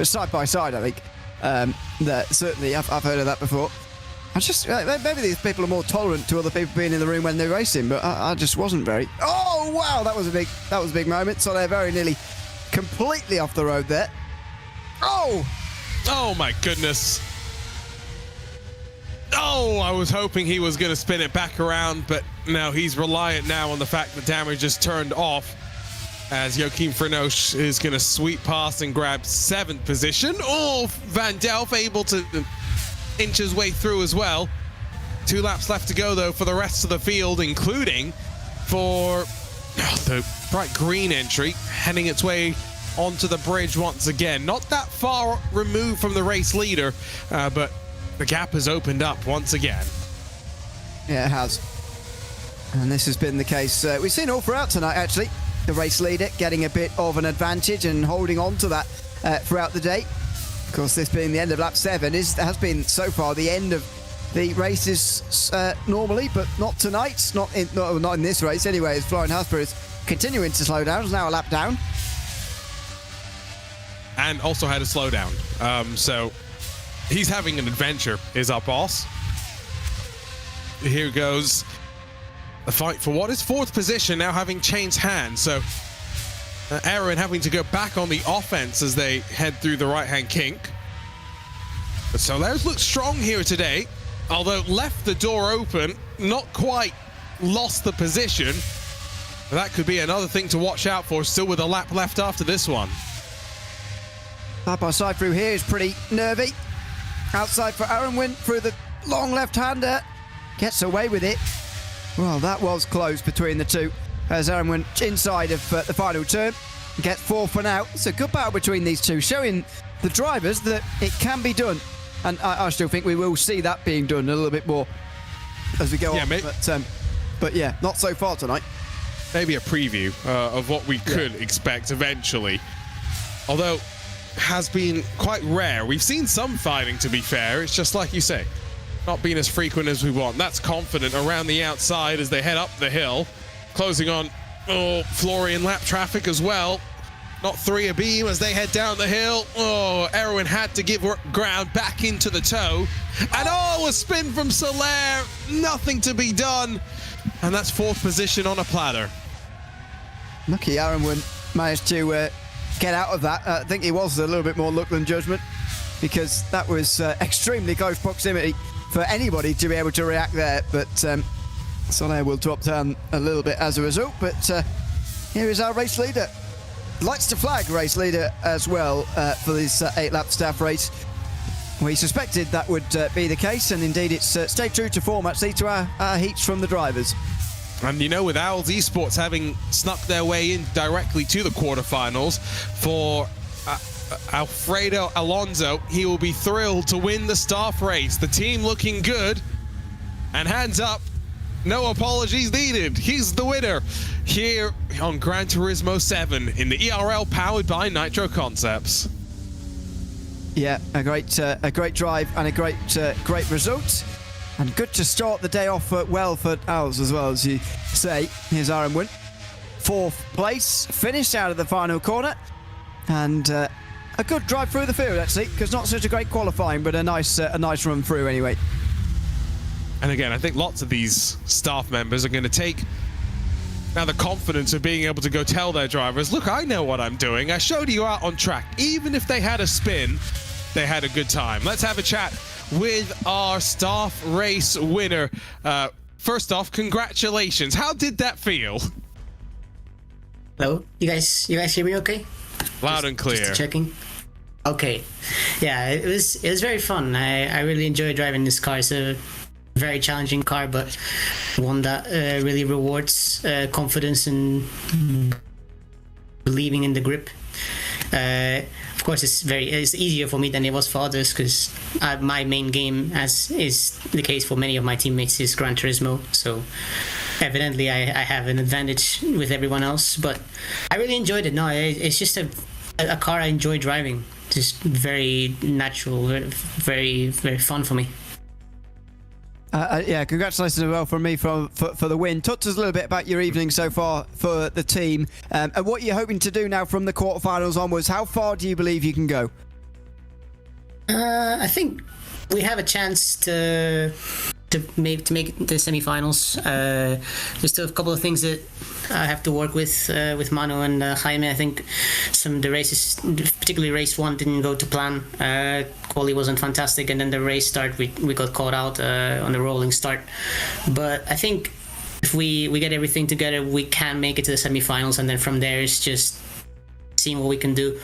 side by side, I think. That certainly I've heard of that before. I just maybe these people are more tolerant to other people being in the room when they're racing, but I just wasn't very. Oh wow, that was a big moment. So they're very nearly completely off the road there. Oh my goodness. Oh, I was hoping he was going to spin it back around, but no, he's reliant now on the fact that damage is turned off, as Joachim Frenoche is going to sweep past and grab 7th position. Van Delft able to inch his way through as well. 2 laps left to go, though, for the rest of the field, including for the bright green entry, heading its way onto the bridge once again. Not that far removed from the race leader, but the gap has opened up once again. Yeah, it has. And this has been the case. We've seen all throughout tonight, actually. The race leader getting a bit of an advantage and holding on to that throughout the day. Of course, this being the end of lap 7 has been so far the end of the races normally, but not tonight. Not in this race anyway, as Florian Hasper is continuing to slow down. It's now a lap down. And also had a slowdown. So he's having an adventure, is our boss. Here goes the fight for what is 4th position, now having changed hands. So Aaron having to go back on the offense as they head through the right-hand kink. But Soler's looked strong here today, although left the door open, not quite lost the position. That could be another thing to watch out for, still with a lap left after this one. Side by side through here is pretty nervy. Outside for Aaron Wynn through the long left-hander. Gets away with it. Well, that was close between the two. As Aaron went inside of the final turn, gets 4th for now. It's a good battle between these two, showing the drivers that it can be done. And I still think we will see that being done a little bit more as we go on. But yeah, not so far tonight. Maybe a preview of what we could expect eventually. Although, has been quite rare. We've seen some fighting, to be fair. It's just like you say, not being as frequent as we want. That's confident around the outside as they head up the hill. Closing on Florian lap traffic as well. Not 3 abeam as they head down the hill. Erwin had to give ground back into the toe. And a spin from Soler. Nothing to be done. And that's 4th position on a platter. Lucky Aaron Wynn managed to get out of that. I think he was a little bit more luck than judgment, because that was extremely close proximity for anybody to be able to react there. But Soler will drop down a little bit as a result. But here is our race leader. Lights to flag race leader as well for this 8-lap staff race. We suspected that would be the case, and indeed it's stayed true to form, actually, to our heats from the drivers. And you know, with Owls Esports having snuck their way in directly to the quarterfinals, for Alfredo Alonso, he will be thrilled to win the staff race. The team looking good, and hands up, no apologies needed. He's the winner here on Gran Turismo 7 in the ERL powered by Nitro Concepts. Yeah, a great drive and a great result. And good to start the day off well for Owls as well, as you say. Here's Aaron Wynn. 4th place, finished out of the final corner. And A good drive through the field, actually, because not such a great qualifying, but a nice run through anyway. And again, I think lots of these staff members are going to take now the confidence of being able to go tell their drivers, look, I know what I'm doing. I showed you out on track. Even if they had a spin, they had a good time. Let's have a chat with our staff race winner. First off, congratulations. How did that feel? Hello, you guys hear me okay? Loud and clear. Just checking. Okay, yeah, it was very fun. I really enjoyed driving this car. It's a very challenging car, but one that really rewards confidence and believing in the grip. Of course, it's easier for me than it was for others, because my main game, as is the case for many of my teammates, is Gran Turismo. So evidently I have an advantage with everyone else, but I really enjoyed it. No, it's just a car I enjoy driving. Just very natural, very, very fun for me. Yeah, congratulations as well from me for the win. Talk to us a little bit about your evening so far for the team, and what you're hoping to do now from the quarterfinals onwards. How far do you believe you can go? I think we have a chance to make the semi-finals. There's still a couple of things that I have to work with Manu and Jaime. I think some of the races, particularly race 1, didn't go to plan. Quali wasn't fantastic, and then the race start we got caught out on the rolling start. But I think if we get everything together, we can make it to the semi-finals, and then from there it's just seeing what we can do.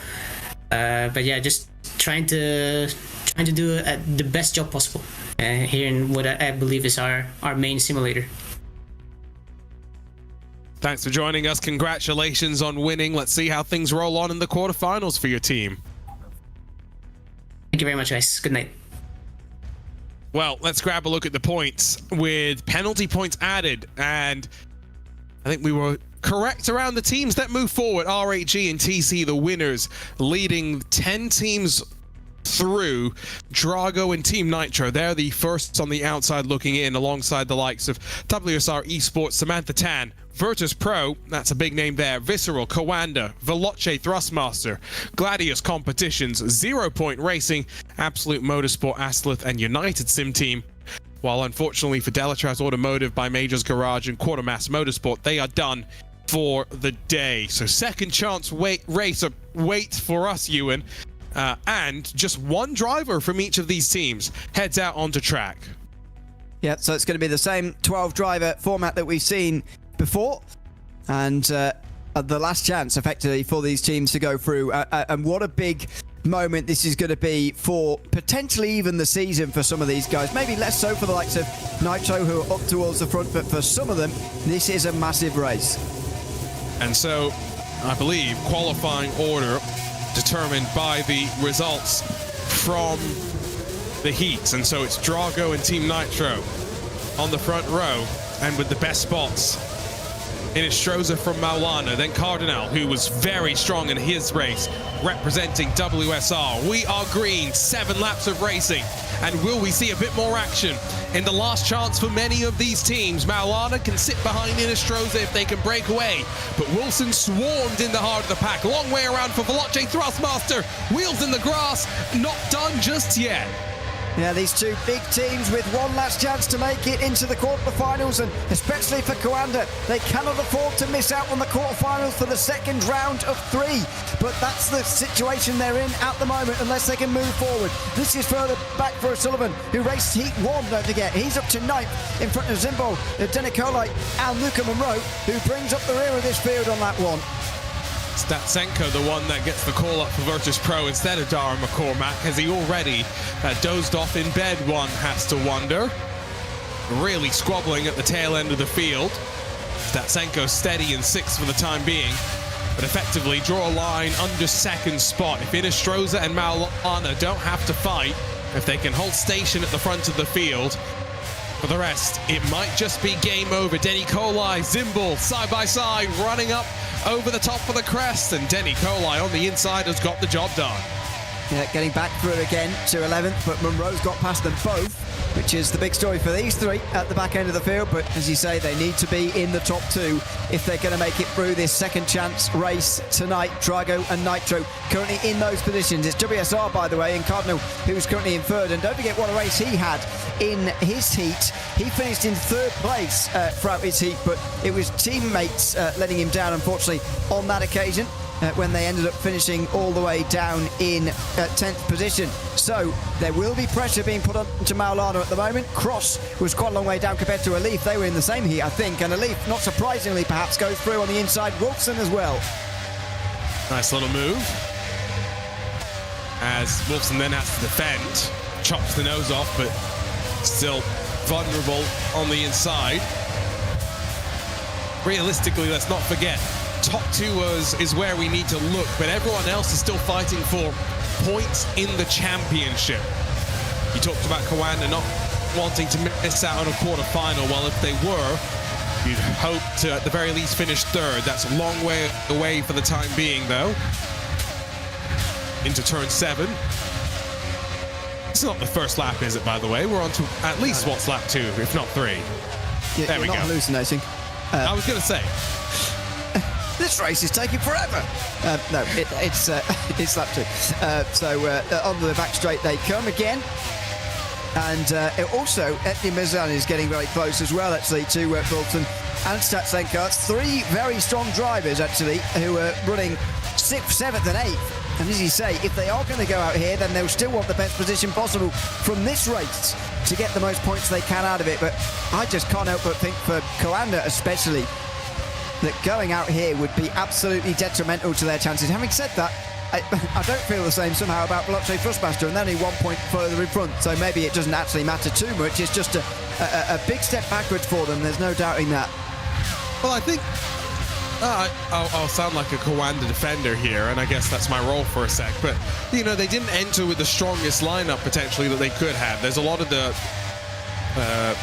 But yeah, just trying to do the best job possible here in what I believe is our main simulator. Thanks for joining us. Congratulations on winning. Let's see how things roll on in the quarterfinals for your team. Thank you very much, guys. Good night. Well, let's grab a look at the points with penalty points added, and I think we were correct around the teams that move forward. RHG and TC, the winners, leading 10 teams through. Drago and Team Nitro, they're the first on the outside looking in, alongside the likes of WSR Esports, Samantha Tan, Virtus Pro, that's a big name there, Visceral, Coanda, Veloce Thrustmaster, Gladius Competitions, 0 Point Racing, Absolute Motorsport, Aslith, and United Sim Team. While unfortunately for Delatraz Automotive by Majors Garage and Quartermass Motorsport, they are done for the day. So second chance wait for us, Ewan. And just one driver from each of these teams heads out onto track. Yeah, so it's going to be the same 12-driver format that we've seen before, and the last chance effectively for these teams to go through. And what a big moment this is going to be for potentially even the season for some of these guys. Maybe less so for the likes of Nitro, who are up towards the front, but for some of them, this is a massive race. And so I believe qualifying order determined by the results from the heats, and so it's Drago and Team Nitro on the front row, and with the best spots in Estroza from Maulana, then Cardinal, who was very strong in his race, representing WSR. We are green, 7 laps of racing, and will we see a bit more action in the last chance for many of these teams? Maulana can sit behind Estroza if they can break away, but Wilson swarmed in the heart of the pack. Long way around for Veloce Thrustmaster, wheels in the grass, not done just yet. Yeah, these two big teams with one last chance to make it into the quarterfinals, and especially for Coanda, they cannot afford to miss out on the quarterfinals for the second round of 3. But that's the situation they're in at the moment, unless they can move forward. This is further back for O'Sullivan, who raced Heat 1, don't forget. He's up to 9th in front of Zimbo, Denikolai, and Luca Monroe, who brings up the rear of this field on that one. Statsenko, the one that gets the call up for Virtus Pro instead of Dara McCormack. Has he already dozed off in bed, one has to wonder. Really squabbling at the tail end of the field. Statsenko steady in 6th for the time being, but effectively draw a line under 2nd spot. If Inestroza and Maulana don't have to fight, if they can hold station at the front of the field, for the rest, it might just be game over. Denny Kolai, Zimbal, side by side, running up over the top of the crest, and Denny Kolai on the inside has got the job done. getting back through again to 11th, but Munro's got past them both, which is the big story for these three at the back end of the field. But as you say, they need to be in the top two if they're going to make it through this second chance race tonight. Drago and Nitro currently in those positions. It's WSR, by the way, and Cardinal, who's currently in third. And don't forget what a race he had in his heat. He finished in third place throughout his heat, but it was teammates letting him down, unfortunately, on that occasion. When they ended up finishing all the way down in 10th position. So there will be pressure being put onto Maulana at the moment. Cross was quite a long way down compared to Alif. They were in the same heat, I think, and Alif, not surprisingly, perhaps goes through on the inside. Wolfson as well. Nice little move. As Wolfson then has to defend. Chops the nose off, but still vulnerable on the inside. Realistically, let's not forget, top two is where we need to look, but everyone else is still fighting for points in the championship. You talked about Coanda not wanting to miss out on a quarter-final. Well, if they were, you'd hope to at the very least finish third. That's a long way away for the time being, though. Into turn 7. It's not the first lap, is it, by the way? We're on to at least what's lap 2, if not 3. There we go. Not hallucinating. I was going to say, this race is taking forever. No, it's lap 2. Onto the back straight they come again. And also, Etni Mizan is getting very close as well, actually, to Fulton and Statsenko. It's three very strong drivers, actually, who are running 6th, 7th and 8th. And as you say, if they are going to go out here, then they'll still want the best position possible from this race to get the most points they can out of it. But I just can't help but think for Coanda especially, that going out here would be absolutely detrimental to their chances. Having said that, I don't feel the same somehow about Veloce Thrustmaster, and they're only 1 point further in front, so maybe it doesn't actually matter too much. It's just a big step backwards for them, there's no doubting that. well, I think I'll sound like a Coanda defender here, and I guess that's my role for a sec, but, you know, they didn't enter with the strongest lineup potentially that they could have. There's a lot of the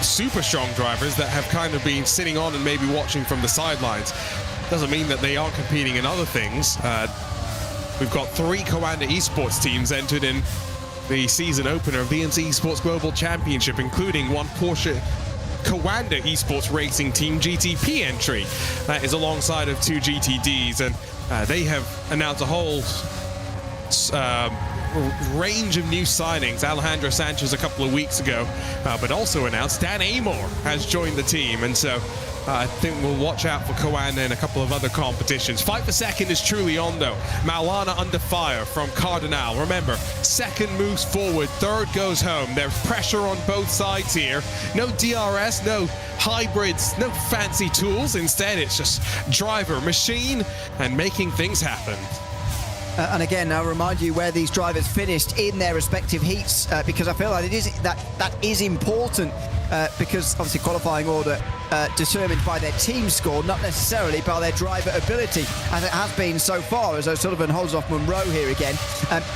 super strong drivers that have kind of been sitting on and maybe watching from the sidelines. Doesn't mean that they aren't competing in other things. We've got 3 Coanda esports teams entered in the season opener of the NC Esports Global Championship, including one Porsche Coanda esports racing team GTP entry. That is alongside of 2 GTDs, and they have announced a whole range of new signings. Alejandro Sanchez a couple of weeks ago, but also announced Dan Amor has joined the team, and so I think we'll watch out for Coanda in a couple of other competitions. Fight for second is truly on, though. Maulana under fire from Cardinal. Remember, second moves forward, third goes home. There's pressure on both sides here. No DRS, no hybrids, no fancy tools. Instead, it's just driver, machine, and making things happen. And again, I'll remind you where these drivers finished in their respective heats, because I feel like it is that is important, because obviously qualifying order determined by their team score, not necessarily by their driver ability, as it has been so far, as O'Sullivan holds off Munro here again.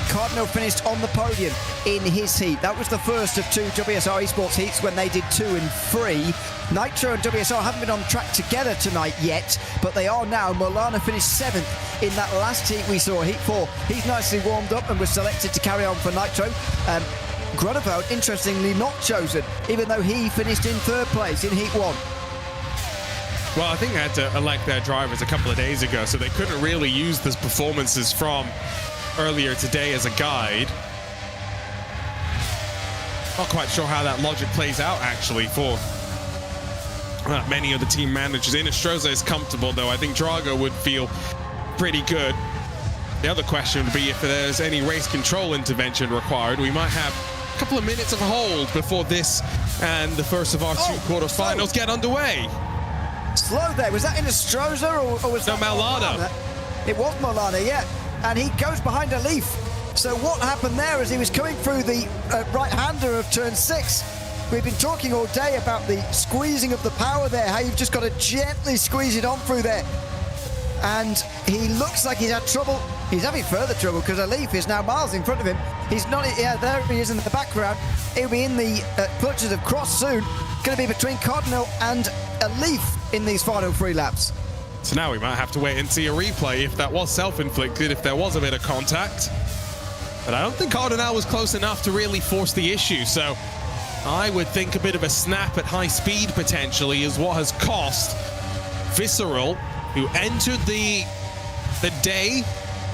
Cardinal finished on the podium in his heat. That was the first of 2 WSR Esports heats when they did 2 and 3. Nitro and WSR haven't been on track together tonight yet, but they are now. Maulana finished 7th in that last heat we saw, heat 4. He's nicely warmed up and was selected to carry on for Nitro. Grunewald, interestingly, not chosen, even though he finished in 3rd place in heat 1. Well, I think they had to elect their drivers a couple of days ago, so they couldn't really use the performances from earlier today as a guide. Not quite sure how that logic plays out, actually, for many of the team managers. Inestrosa is comfortable, though. I think Drago would feel pretty good. The other question would be if there's any race control intervention required. We might have a couple of minutes of hold before this and the first of our 2 quarterfinals get underway. Slow there. Was that Inestrosa or was that Maulana? It was Maulana, yeah. And he goes behind a leaf. So what happened there as he was coming through the right-hander of turn 6? We've been talking all day about the squeezing of the power there, how you've just got to gently squeeze it on through there. And he looks like he's had trouble. He's having further trouble because Alif is now miles in front of him. He's not, yeah, there he is in the background. He'll be in the clutches of Cross soon. Going to be between Cardinal and Alif in these final 3 laps. So now we might have to wait and see a replay if that was self-inflicted, if there was a bit of contact. But I don't think Cardinal was close enough to really force the issue, so I would think a bit of a snap at high speed potentially is what has cost Visceral, who entered the day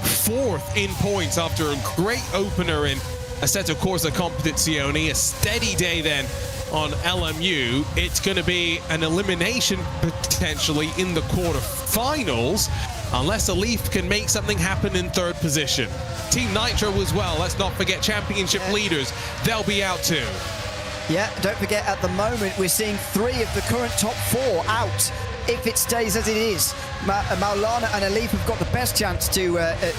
4th in points after a great opener in Assetto Corsa Competizione, a steady day then on LMU. It's going to be an elimination potentially in the quarterfinals unless Elif can make something happen in 3rd position. Team Nitro as well, let's not forget championship leaders, they'll be out too. Yeah, don't forget at the moment we're seeing 3 of the current top 4 out if it stays as it is. Maulana and Elif have got the best chance to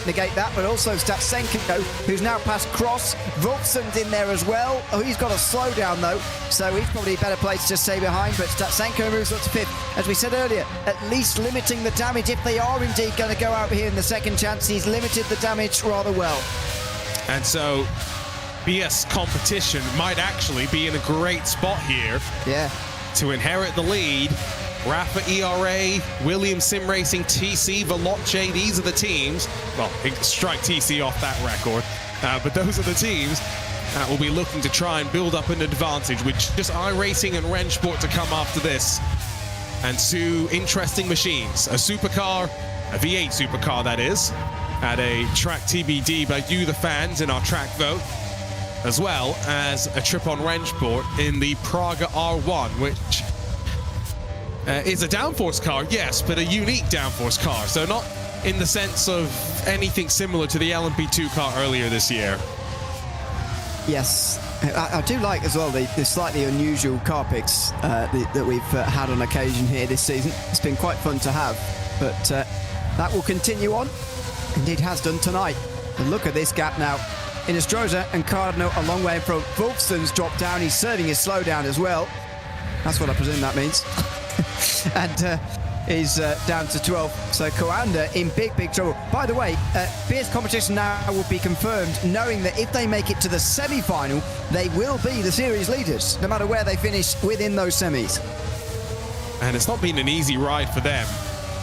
negate that, but also Statsenko, who's now past Cross. Wolfson's in there as well. Oh, he's got a slowdown though, so he's probably a better place to stay behind, but Statsenko moves up to 5th. As we said earlier, at least limiting the damage. If they are indeed going to go out here in the second chance, he's limited the damage rather well. And so BS Competition might actually be in a great spot here to inherit the lead. Rafa ERA, Williams Sim Racing, TC, Veloce, these are the teams. Well, strike TC off that record. But those are the teams that will be looking to try and build up an advantage with just iRacing and Rennsport to come after this. And 2 interesting machines. A supercar, a V8 supercar that is, at a track TBD by you, the fans, in our track vote, as well as a trip on Rennsport in the Praga R1, which is a downforce car, yes, but a unique downforce car. So not in the sense of anything similar to the LMP2 car earlier this year. Yes, I do like as well the slightly unusual car picks that we've had on occasion here this season. It's been quite fun to have, but that will continue on. Indeed has done tonight. And look at this gap now. Inestrosa and Cardinal a long way in front. Wolfson's dropped down. He's serving his slowdown as well. That's what I presume that means. And is down to 12. So Coanda in big trouble. By the way, BS Competition now will be confirmed, knowing that if they make it to the semi-final, they will be the series leaders, no matter where they finish within those semis. And it's not been an easy ride for them.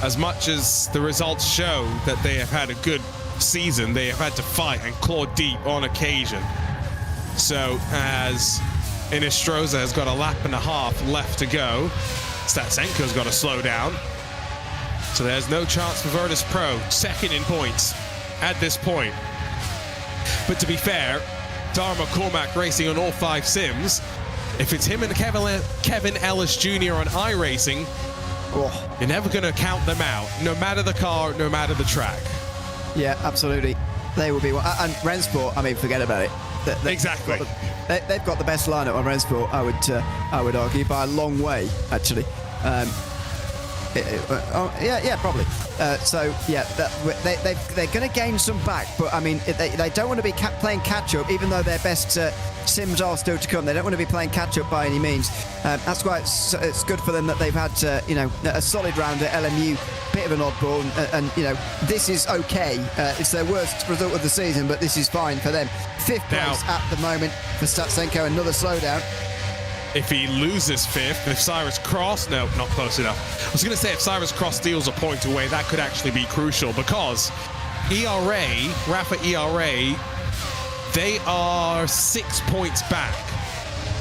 As much as the results show that they have had a good season, they have had to fight and claw deep on occasion. So as Inestrosa has got a lap and a half left to go, Statsenko's got to slow down. So there's no chance for Virtus Pro, 2nd in points at this point. But to be fair, Dharma Cormac racing on all 5 sims. If it's him and Kevin Ellis Jr. on iRacing, you're never going to count them out, no matter the car, no matter the track. Yeah, absolutely. They will be one. And Rennsport, I mean, forget about it. Exactly. They've got the best lineup on Rennsport, I would argue, by a long way, actually. Yeah, probably. So yeah, they're going to gain some back, but I mean, they don't want to be playing catch up, even though their best sims are still to come. They don't want to be playing catch up by any means. That's why it's good for them that they've had a solid round at LMU. Bit of an oddball, and this is okay. It's their worst result of the season, but this is fine for them. 5th place at the moment for Statsenko. Another slowdown. If he loses 5th, if Cyrus Cross, no, not close enough. I was going to say if Cyrus Cross steals a point away, that could actually be crucial, because Rafa ERA, they are 6 points back.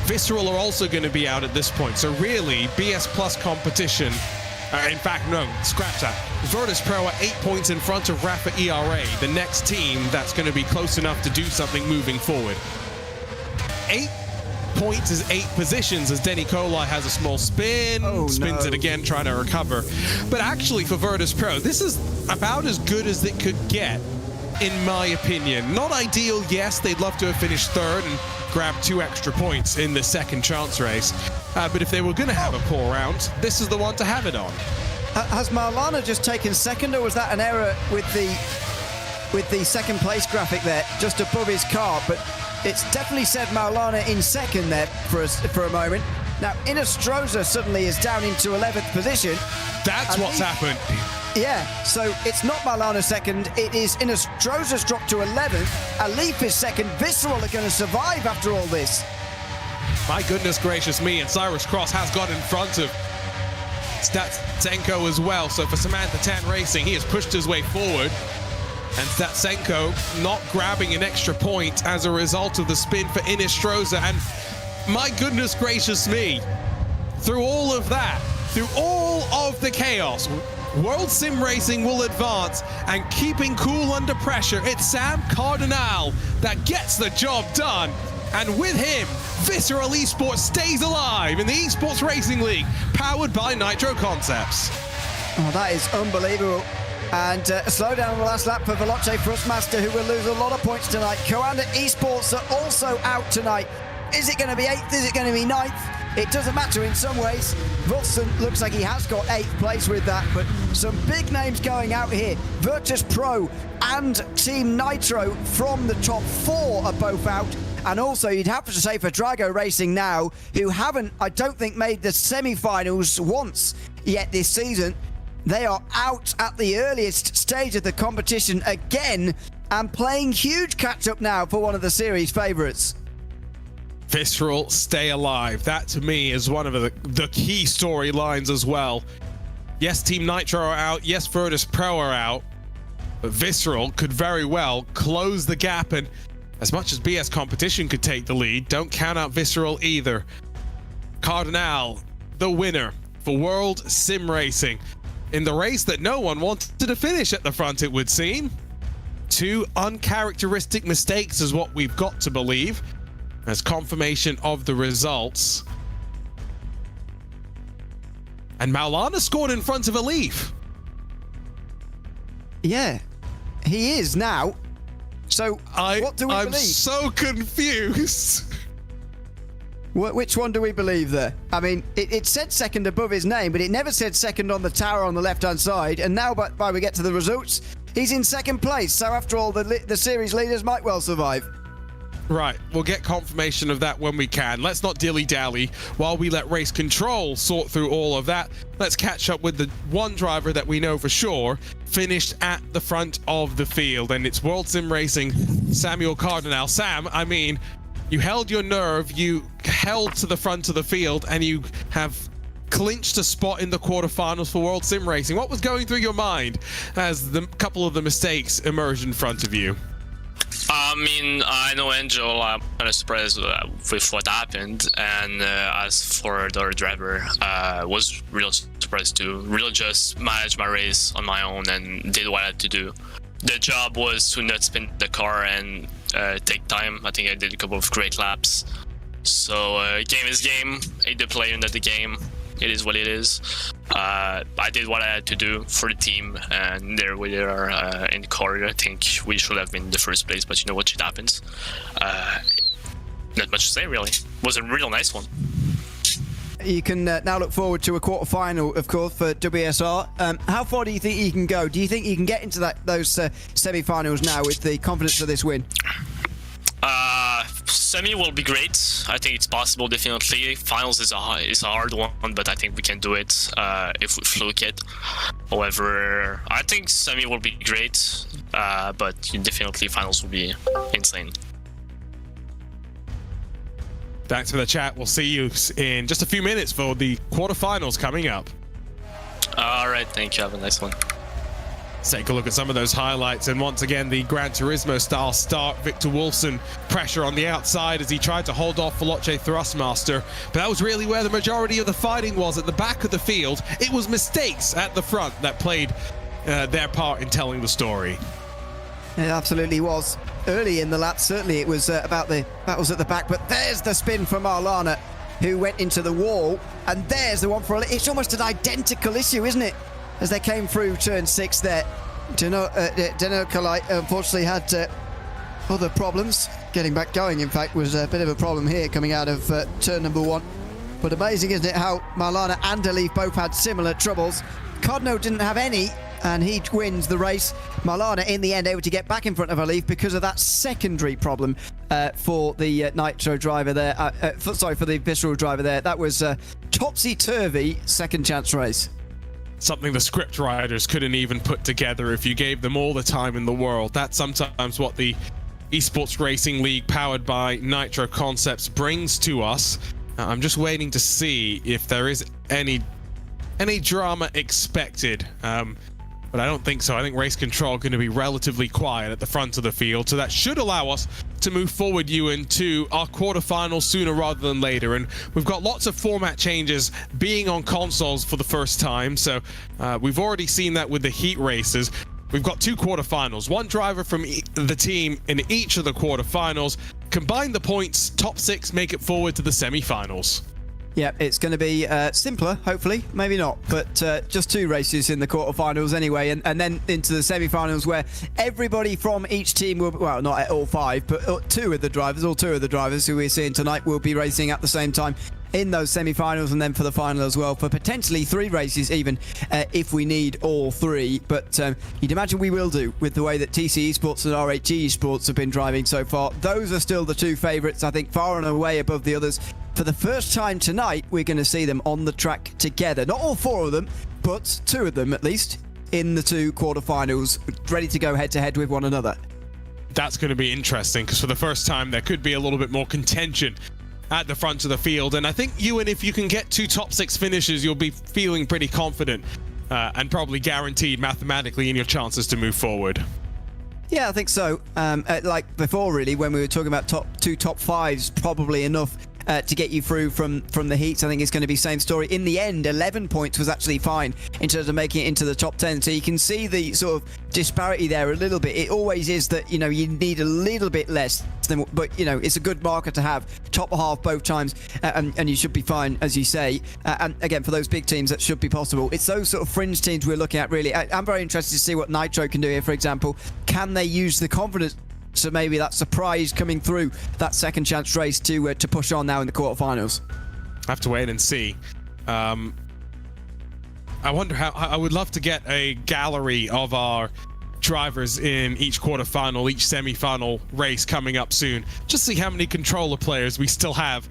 Visceral are also going to be out at this point. So really, BS Plus Competition, in fact, no, scratch that. Virtus Pro are 8 points in front of Rafa ERA, the next team that's going to be close enough to do something moving forward. 8 points is 8 positions as Denny Colai has a small spin, spins it again, trying to recover. But actually for Virtus Pro, this is about as good as it could get, in my opinion. Not ideal, yes, they'd love to have finished 3rd and grabbed 2 extra points in the second chance race. But if they were going to have a poor round, this is the one to have it on. Has Maulana just taken 2nd, or was that an error with the second place graphic there, just above his car? But it's definitely said Maulana in 2nd there for a moment. Now, Inestrosa suddenly is down into 11th position. That's what's happened. Yeah, so it's not Maulana 2nd, it is Inestrosa's dropped to 11th. Elif is 2nd. Visceral are going to survive after all this. My goodness gracious me, and Cyrus Cross has got in front of Statsenko as well. So for Samantha Tan Racing, he has pushed his way forward. And Statsenko not grabbing an extra point as a result of the spin for Inestroza. And my goodness gracious me, through all of that, through all of the chaos, World Sim Racing will advance, and keeping cool under pressure, it's Sam Cardinal that gets the job done. And with him, Visceral Esports stays alive in the Esports Racing League, powered by Nitro Concepts. Oh, that is unbelievable. And a slowdown on the last lap for Veloce Frustmaster, who will lose a lot of points tonight. Coanda Esports are also out tonight. Is it going to be 8th? Is it going to be 9th? It doesn't matter in some ways. Wilson looks like he has got 8th place with that, but some big names going out here. Virtus Pro and Team Nitro from the top 4 are both out. And also, you'd have to say for Drago Racing now, who haven't, I don't think, made the semi-finals once yet this season. They are out at the earliest stage of the competition again and playing huge catch-up now for one of the series favourites. Visceral stay alive. That, to me, is one of the key storylines as well. Yes, Team Nitro are out. Yes, Virtus Pro are out. But Visceral could very well close the gap, and as much as BS Competition could take the lead, don't count out Visceral either. Cardinal, the winner for World Sim Racing, in the race that no one wanted to finish at the front, it would seem. 2 uncharacteristic mistakes is what we've got to believe as confirmation of the results. And Maulana scored in front of a leaf. Yeah, he is now. So, what do we I'm believe? so confused. Which one do we believe there? I mean, it said second above his name, but it never said second on the tower on the left-hand side. And now, by we get to the results, he's in second place. So after all, the series leaders might well survive. Right, we'll get confirmation of that when we can. Let's not dilly-dally while we let Race Control sort through all of that. Let's catch up with the one driver that we know for sure finished at the front of the field, and it's World Sim Racing, Samuel Cardinal. Sam, I mean, you held your nerve, you held to the front of the field, and you have clinched a spot in the quarterfinals for World Sim Racing. What was going through your mind as the couple of the mistakes emerged in front of you? I mean, I know Angel, I'm kind of surprised with what happened, and as for the other driver, was real surprised too. Really just managed my race on my own and did what I had to do. The job was to not spin the car and take time. I think I did a couple of great laps. So game is game, hate the player, not the game. It is what it is. I did what I had to do for the team, and there we are in the car. I think we should have been in the first place, but you know what, shit happens. Not much to say, really. It was a real nice one. You can now look forward to a quarter-final, of course, for WSR. How far do you think you can go? Do you think you can get into those semi-finals now with the confidence of this win? Semi will be great. I think it's possible, definitely. Finals is a hard one, but I think we can do it if we fluke it. However, I think semi will be great, but definitely finals will be insane. Thanks for the chat. We'll see you in just a few minutes for the quarterfinals coming up. All right, thank you. Have a nice one. Let's take a look at some of those highlights, and once again the Gran Turismo style start. Victor Wolfson pressure on the outside as he tried to hold off Veloce Thrustmaster, but that was really where the majority of the fighting was, at the back of the field. It was mistakes at the front that played their part in telling the story. It absolutely was. Early in the lap, certainly it was about the battles at the back, but there's the spin from Maulana, who went into the wall, and there's the one for... It's almost an identical issue, isn't it? As they came through turn 6 there. Denokalite unfortunately had other problems. Getting back going, in fact, was a bit of a problem here coming out of turn number 1. But amazing, isn't it, how Maulana and Alif both had similar troubles. Codno didn't have any, and he wins the race. Maulana, in the end, able to get back in front of Alif because of that secondary problem for the Nitro driver there. For the Visceral driver there. That was topsy-turvy second chance race. Something the script writers couldn't even put together if you gave them all the time in the world. That's sometimes what the Esports Racing League, powered by Nitro Concepts, brings to us. I'm just waiting to see if there is any drama expected. but I don't think so. I think race control going to be relatively quiet at the front of the field, so that should allow us to move forward, Ewan, to our quarterfinals sooner rather than later. And we've got lots of format changes being on consoles for the first time, so we've already seen that with the heat races. We've got 2 quarterfinals, 1 driver from the team in each of the quarterfinals. Combine the points, top 6 make it forward to the semi-finals. Yeah, it's going to be simpler, hopefully. Maybe not, but just 2 races in the quarterfinals anyway, and then into the semi-finals where everybody from each team will, well, not all 5, but all 2 of the drivers who we're seeing tonight will be racing at the same time in those semi-finals, and then for the final as well, for potentially 3 races even, if we need all 3. But you'd imagine we will do, with the way that TC Esports and RHG Esports have been driving so far. Those are still the 2 favourites, I think, far and away above the others. For the first time tonight, we're going to see them on the track together. Not all 4 of them, but 2 of them at least, in the 2 quarterfinals, ready to go head-to-head with one another. That's going to be interesting, because for the first time, there could be a little bit more contention at the front of the field. And I think, Ewan, if you can get 2 top 6 finishes, you'll be feeling pretty confident and probably guaranteed mathematically in your chances to move forward. Yeah, I think so. Like before, really, when we were talking about 2 top 5s, probably enough to get you through from the heats. I think it's going to be same story. In the end, 11 points was actually fine in terms of making it into the top 10. So you can see the sort of disparity there a little bit. It always is that, you know, you need a little bit less than, but, you know, it's a good marker to have. Top half both times, and you should be fine, as you say. And again, for those big teams, that should be possible. It's those sort of fringe teams we're looking at, really. I'm very interested to see what Nitro can do here, for example. Can they use the confidence, so maybe that surprise coming through that second chance race to push on now in the quarterfinals? I have to wait and see. I wonder how. I would love to get a gallery of our drivers in each quarterfinal, each semi-final race coming up soon. Just see how many controller players we still have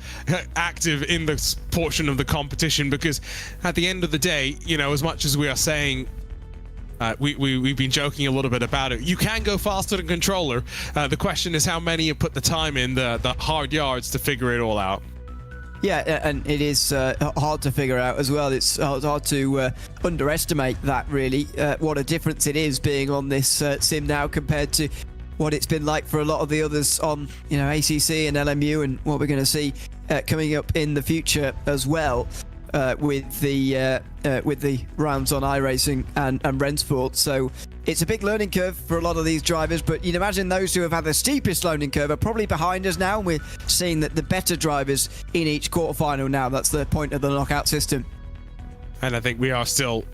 active in this portion of the competition, because at the end of the day, you know, as much as we are saying, we've been joking a little bit about it. You can go faster than controller. The question is how many have put the time in, the hard yards to figure it all out. Yeah, and it is hard to figure out as well. It's hard to underestimate that, really, what a difference it is being on this sim now compared to what it's been like for a lot of the others on, you know, ACC and LMU, and what we're going to see coming up in the future as well. With the rounds on iRacing and Rennsport. So it's a big learning curve for a lot of these drivers, but you'd imagine those who have had the steepest learning curve are probably behind us now, and we're seeing that the better drivers in each quarterfinal now. That's the point of the knockout system. And I think we are still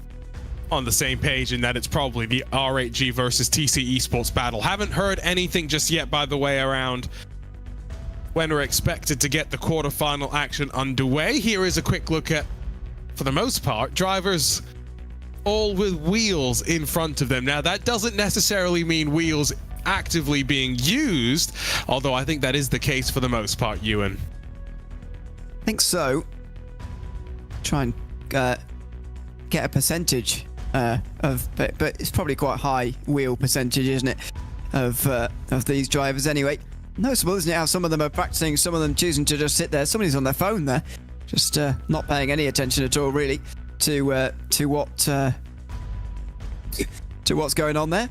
on the same page in that it's probably the R8G versus TC Esports battle. Haven't heard anything just yet, by the way, around when we're expected to get the quarterfinal action underway. Here is a quick look at, for the most part, drivers all with wheels in front of them. Now, that doesn't necessarily mean wheels actively being used, although I think that is the case for the most part, Ewan. I think so. Try and get a percentage of, but it's probably quite high wheel percentage, isn't it, of these drivers anyway. Noticeable, isn't it, how some of them are practicing, some of them choosing to just sit there. Somebody's on their phone there, just not paying any attention at all, really, to what's going on there.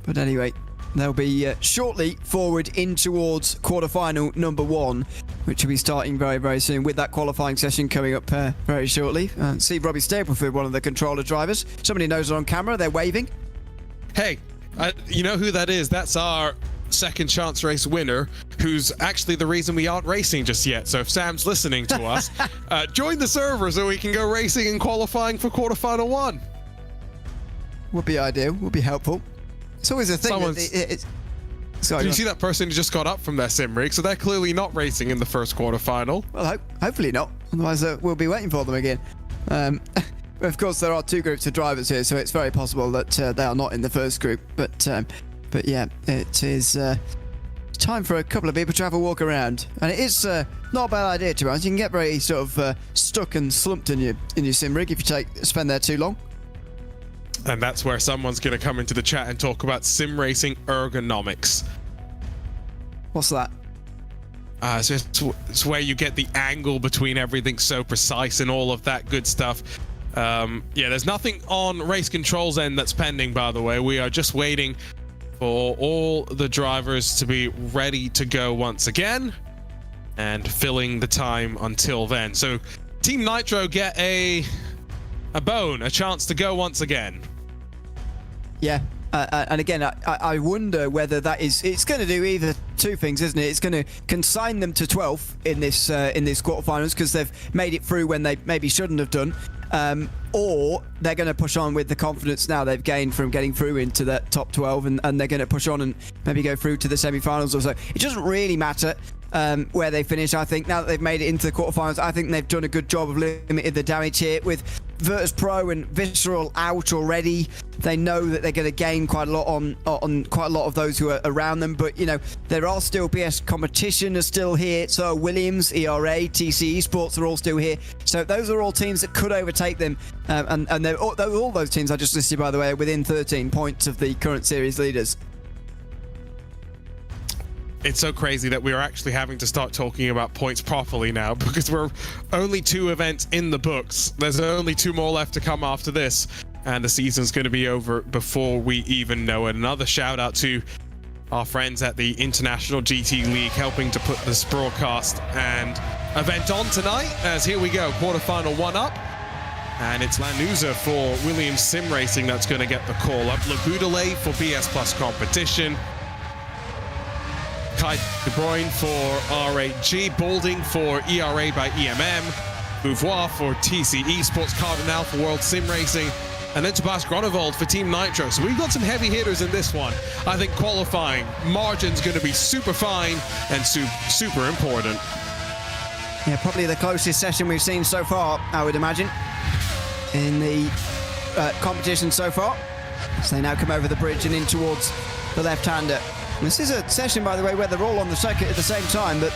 But anyway, they'll be shortly forward in towards quarterfinal number 1, which will be starting very, very soon, with that qualifying session coming up very shortly. See Robbie Stapleford, one of the controller drivers. Somebody knows it on camera. They're waving. Hey, you know who that is? That's our second chance race winner, who's actually the reason we aren't racing just yet. So if Sam's listening to us, join the server so we can go racing and qualifying for quarterfinal 1. Would be ideal, would be helpful. It's always a thing. Did you see that person who just got up from their sim rig? So they're clearly not racing in the first quarterfinal. Well, hopefully not. Otherwise, we'll be waiting for them again. Of course, there are 2 groups of drivers here, so it's very possible that they are not in the first group. But yeah, it is time for a couple of people to have a walk around, and it is not a bad idea, to be honest. You can get very sort of stuck and slumped in your sim rig if you spend there too long. And that's where someone's going to come into the chat and talk about sim racing ergonomics. What's that? So it's where you get the angle between everything so precise and all of that good stuff. Yeah, there's nothing on race controls end that's pending, by the way. We are just waiting for all the drivers to be ready to go once again and filling the time until then. So Team Nitro get a chance to go once again. Yeah. And again, I wonder whether that it's going to do either two things, isn't it? It's going to consign them to 12th in this quarterfinals because they've made it through when they maybe shouldn't have done, or they're going to push on with the confidence now they've gained from getting through into that top 12, and they're going to push on and maybe go through to the semi-finals or so. It doesn't really matter where they finish. I think now that they've made it into the quarterfinals, I think they've done a good job of limiting the damage here with Virtus Pro and Visceral out already. They know that they're going to gain quite a lot on quite a lot of those who are around them, but you know, there are still BS Competition are still here, so Williams, ERA, TC Esports are all still here, so those are all teams that could overtake them, and all those teams I just listed, by the way, are within 13 points of the current series leaders. It's so crazy that we are actually having to start talking about points properly now because we're only 2 events in the books. There's only 2 more left to come after this, and the season's going to be over before we even know it. Another shout out to our friends at the International GT League helping to put this broadcast and event on tonight, as here we go, quarterfinal 1 up. And it's Lanuza for Williams Sim Racing that's going to get the call up. Labudale for BS Plus Competition. Kai De Bruyne for RAG, Boulding for ERA by EMM, Beauvoir for TC Esports, Cardinal for World Sim Racing, and then Tobias Gronewold for Team Nitro. So we've got some heavy hitters in this one. I think qualifying margin's going to be super fine and super important. Yeah, probably the closest session we've seen so far, I would imagine, in the competition so far. So they now come over the bridge and in towards the left-hander. This is a session, by the way, where they're all on the circuit at the same time, but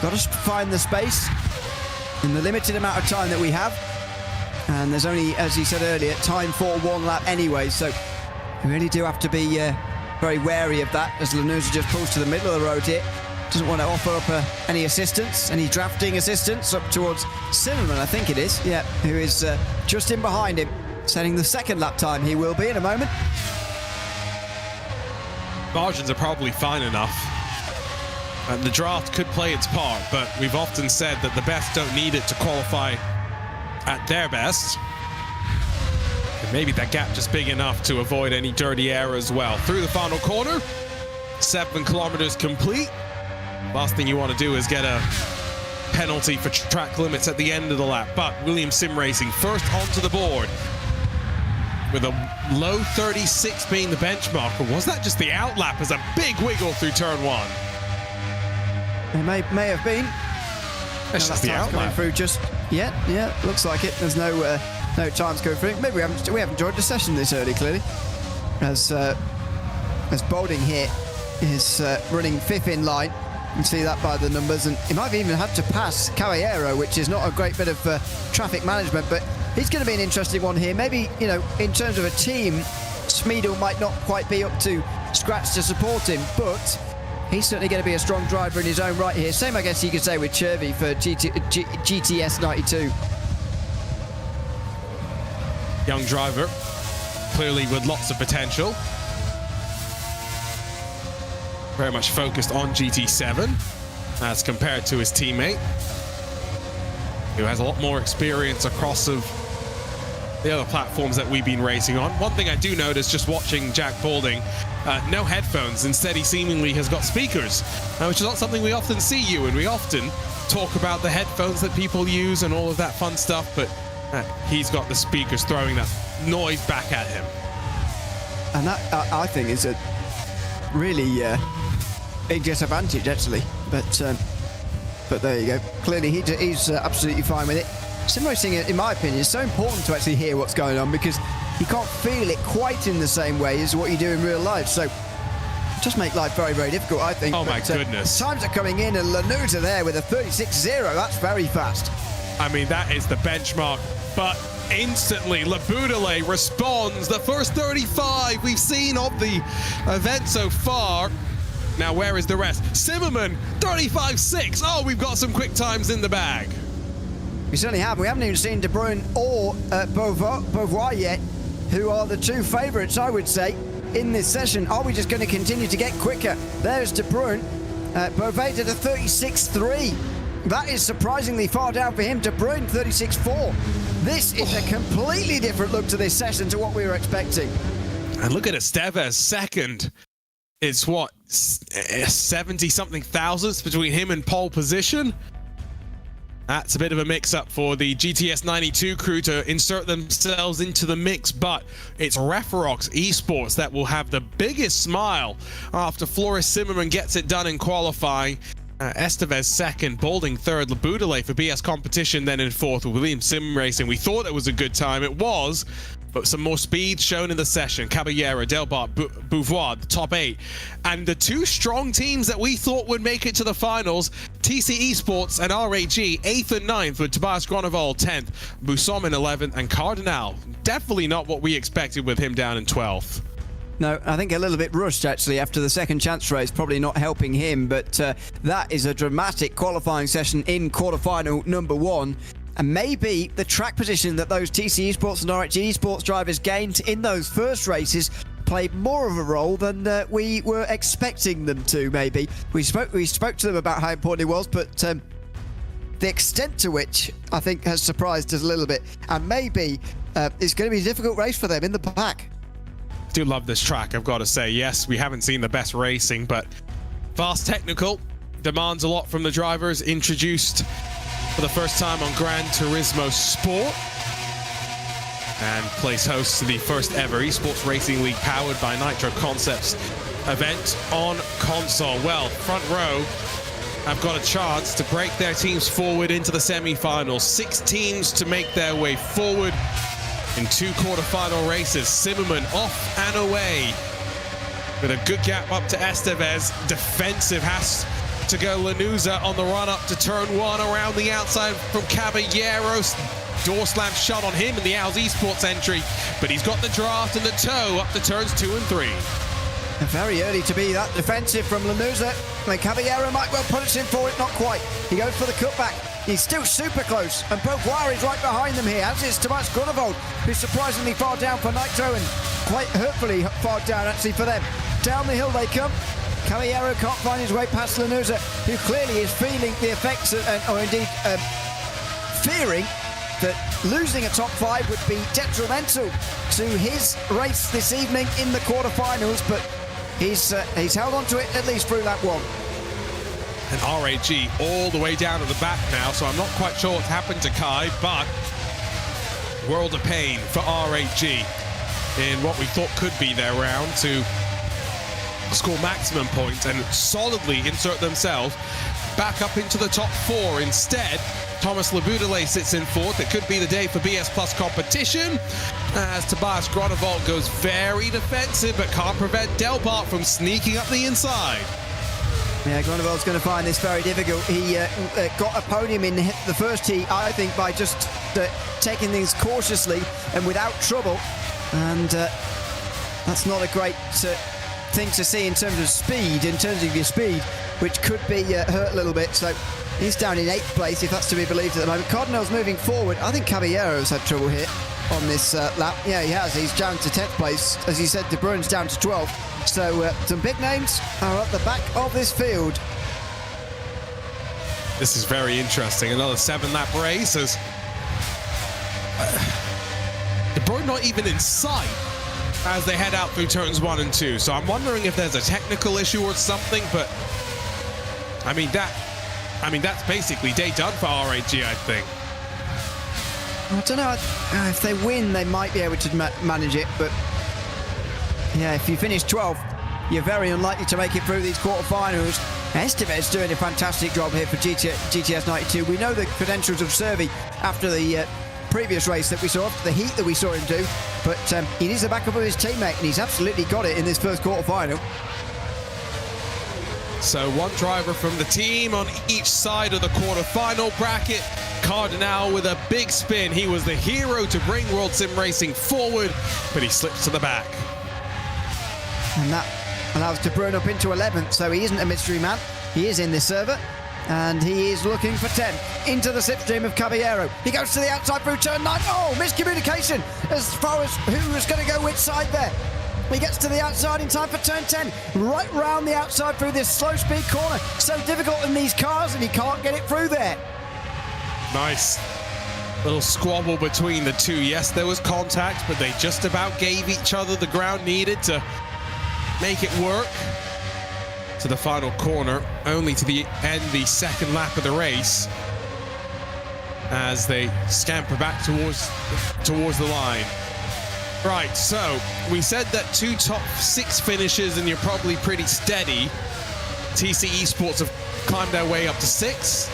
got to find the space in the limited amount of time that we have. And there's only, as he said earlier, time for 1 lap anyway, so we really do have to be very wary of that, as Lanuza just pulls to the middle of the road here. Doesn't want to offer up any assistance, any drafting assistance up towards Zimmerman, I think it is, yeah, who is just in behind him, setting the 2nd lap time. He will be in a moment. Margins are probably fine enough. And the draft could play its part, but we've often said that the best don't need it to qualify at their best. And maybe that gap just big enough to avoid any dirty air as well. Through the final corner, 7 kilometers complete. Last thing you want to do is get a penalty for track limits at the end of the lap. But Williams Sim Racing first onto the board, with a low 36 being the benchmark, or was that just the outlap as a big wiggle through turn 1? It may have been. That's just the coming outlap. through just yet. Yeah, looks like it. There's no times going through. Maybe we haven't enjoyed the session this early, clearly. As Boulding here is running 5th in line. You can see that by the numbers, and he might have even had to pass Caballero, which is not a great bit of traffic management, but he's going to be an interesting one here. Maybe, you know, in terms of a team, Smeedle might not quite be up to scratch to support him, but he's certainly going to be a strong driver in his own right here. Same, I guess you could say, with Chervy for GTS 92. Young driver, clearly with lots of potential. Very much focused on GT7 as compared to his teammate, who has a lot more experience across of the other platforms that we've been racing on. One thing I do notice just watching Jack Boulding, no headphones. Instead, he seemingly has got speakers, which is not something we often see you, and we often talk about the headphones that people use and all of that fun stuff, but he's got the speakers throwing that noise back at him. And that, I think, is a really big disadvantage, actually. But there you go. Clearly, he's absolutely fine with it. Sim racing, in my opinion, is so important to actually hear what's going on because you can't feel it quite in the same way as what you do in real life. So it just make life very, very difficult, I think. Oh, my goodness. Times are coming in, and Lanuza there with a 36.0. That's very fast. I mean, that is the benchmark, but instantly Labudale responds. The first 35 we've seen of the event so far. Now, where is the rest? Zimmerman, 35.6. Oh, we've got some quick times in the bag. We certainly have. We haven't even seen De Bruyne or Beauvoir yet, who are the two favourites, I would say, in this session. Are we just going to continue to get quicker? There's De Bruyne. Beauvoir did a 36.3. That is surprisingly far down for him. De Bruyne 36.4. This is a completely different look to this session to what we were expecting. And look at Estevez, second. It's what, 70-something thousandths between him and pole position? That's a bit of a mix-up for the GTS 92 crew to insert themselves into the mix, but it's Referox Esports that will have the biggest smile after Floris Zimmermann gets it done in qualifying. Estevez second, Balding third, Laboudelet for BS Competition then in fourth with Williams Sim Racing. We thought it was a good time, it was, but some more speed shown in the session. Caballero, Delbart, Beauvoir, the top 8. And the two strong teams that we thought would make it to the finals, TC Esports and RAG, 8th and 9th with Tobias Gronewold 10th, Busom in 11th, and Cardinal, definitely not what we expected with him down in 12th. No, I think a little bit rushed actually after the second chance race, probably not helping him, but that is a dramatic qualifying session in quarterfinal number 1. And maybe the track position that those TC Esports and RHG Esports drivers gained in those first races played more of a role than we were expecting them to, maybe. We spoke to them about how important it was, but the extent to which I think has surprised us a little bit. And maybe it's going to be a difficult race for them in the pack. I do love this track, I've got to say. Yes, we haven't seen the best racing, but fast technical, demands a lot from the drivers, introduced for the first time on Gran Turismo Sport, and plays host to the first ever Esports Racing League powered by Nitro Concepts event on console. Well, front row have got a chance to break their teams forward into the semi-finals. 6 teams to make their way forward in 2 quarterfinal races. Zimmermann off and away with a good gap up to Estevez. Defensive has to go Lanuza on the run up to turn 1 around the outside from Caballeros. Door slam shot on him in the Owls Esports entry, but he's got the draft and the toe up to turns 2 and 3. Very early to be that defensive from Lanuza. And Caballero might well punish him for it, not quite. He goes for the cutback. He's still super close, and Beauvoir is right behind them here, as is Tobias Gronewold, who's surprisingly far down for Nitro and quite hurtfully far down actually for them. Down the hill they come. Caballero can't find his way past Lanuza, who clearly is feeling the effects, or indeed fearing that losing a top 5 would be detrimental to his race this evening in the quarterfinals, but he's held on to it at least through lap 1. And RAG all the way down to the back now, so I'm not quite sure what's happened to Kai, but world of pain for RAG in what we thought could be their round to score maximum points and solidly insert themselves back up into the top 4. Instead, Thomas Laboudelet sits in 4th. It could be the day for BS Plus competition, as Tobias Gronewold goes very defensive but can't prevent Delbart from sneaking up the inside. Yeah, Gronewold's going to find this very difficult. He got a podium in the first heat, I think, by just taking things cautiously and without trouble. And that's not a great thing to see in terms of speed, which could be hurt a little bit. So he's down in 8th place, if that's to be believed at the moment. Cardinal's moving forward. I think Caballero's had trouble here on this lap. Yeah, he has. He's down to 10th place. As you said, De Bruyne's down to 12th. So some big names are at the back of this field. This is very interesting. Another 7-lap race as De Bruyne not even in sight as they head out through turns 1 and 2. So I'm wondering if there's a technical issue or something, but I mean that's basically day done for RAG, I think. I don't know. If they win, they might be able to manage it, but yeah, if you finish 12th, you're very unlikely to make it through these quarterfinals. Estevez doing a fantastic job here for GTS 92. We know the credentials of Servi after the previous race that we saw, after the heat that we saw him do, but he needs the backup of his teammate, and he's absolutely got it in this first quarterfinal. So 1 driver from the team on each side of the quarterfinal bracket. Cardinal with a big spin. He was the hero to bring World Sim Racing forward, but he slips to the back. And that allows De Bruyne up into 11th, so he isn't a mystery man. He is in this server. And he is looking for 10 into the slipstream of Caballero. He goes to the outside through turn 9. Oh, miscommunication as far as who was going to go which side there. He gets to the outside in time for turn 10. Right round the outside through this slow speed corner. So difficult in these cars and he can't get it through there. Nice. Little squabble between the two. Yes, there was contact, but they just about gave each other the ground needed to make it work. To the final corner, only to the end the second lap of the race as they scamper back towards the line. Right, so we said that 2 top 6 finishes and you're probably pretty steady. TC Esports have climbed their way up to 6.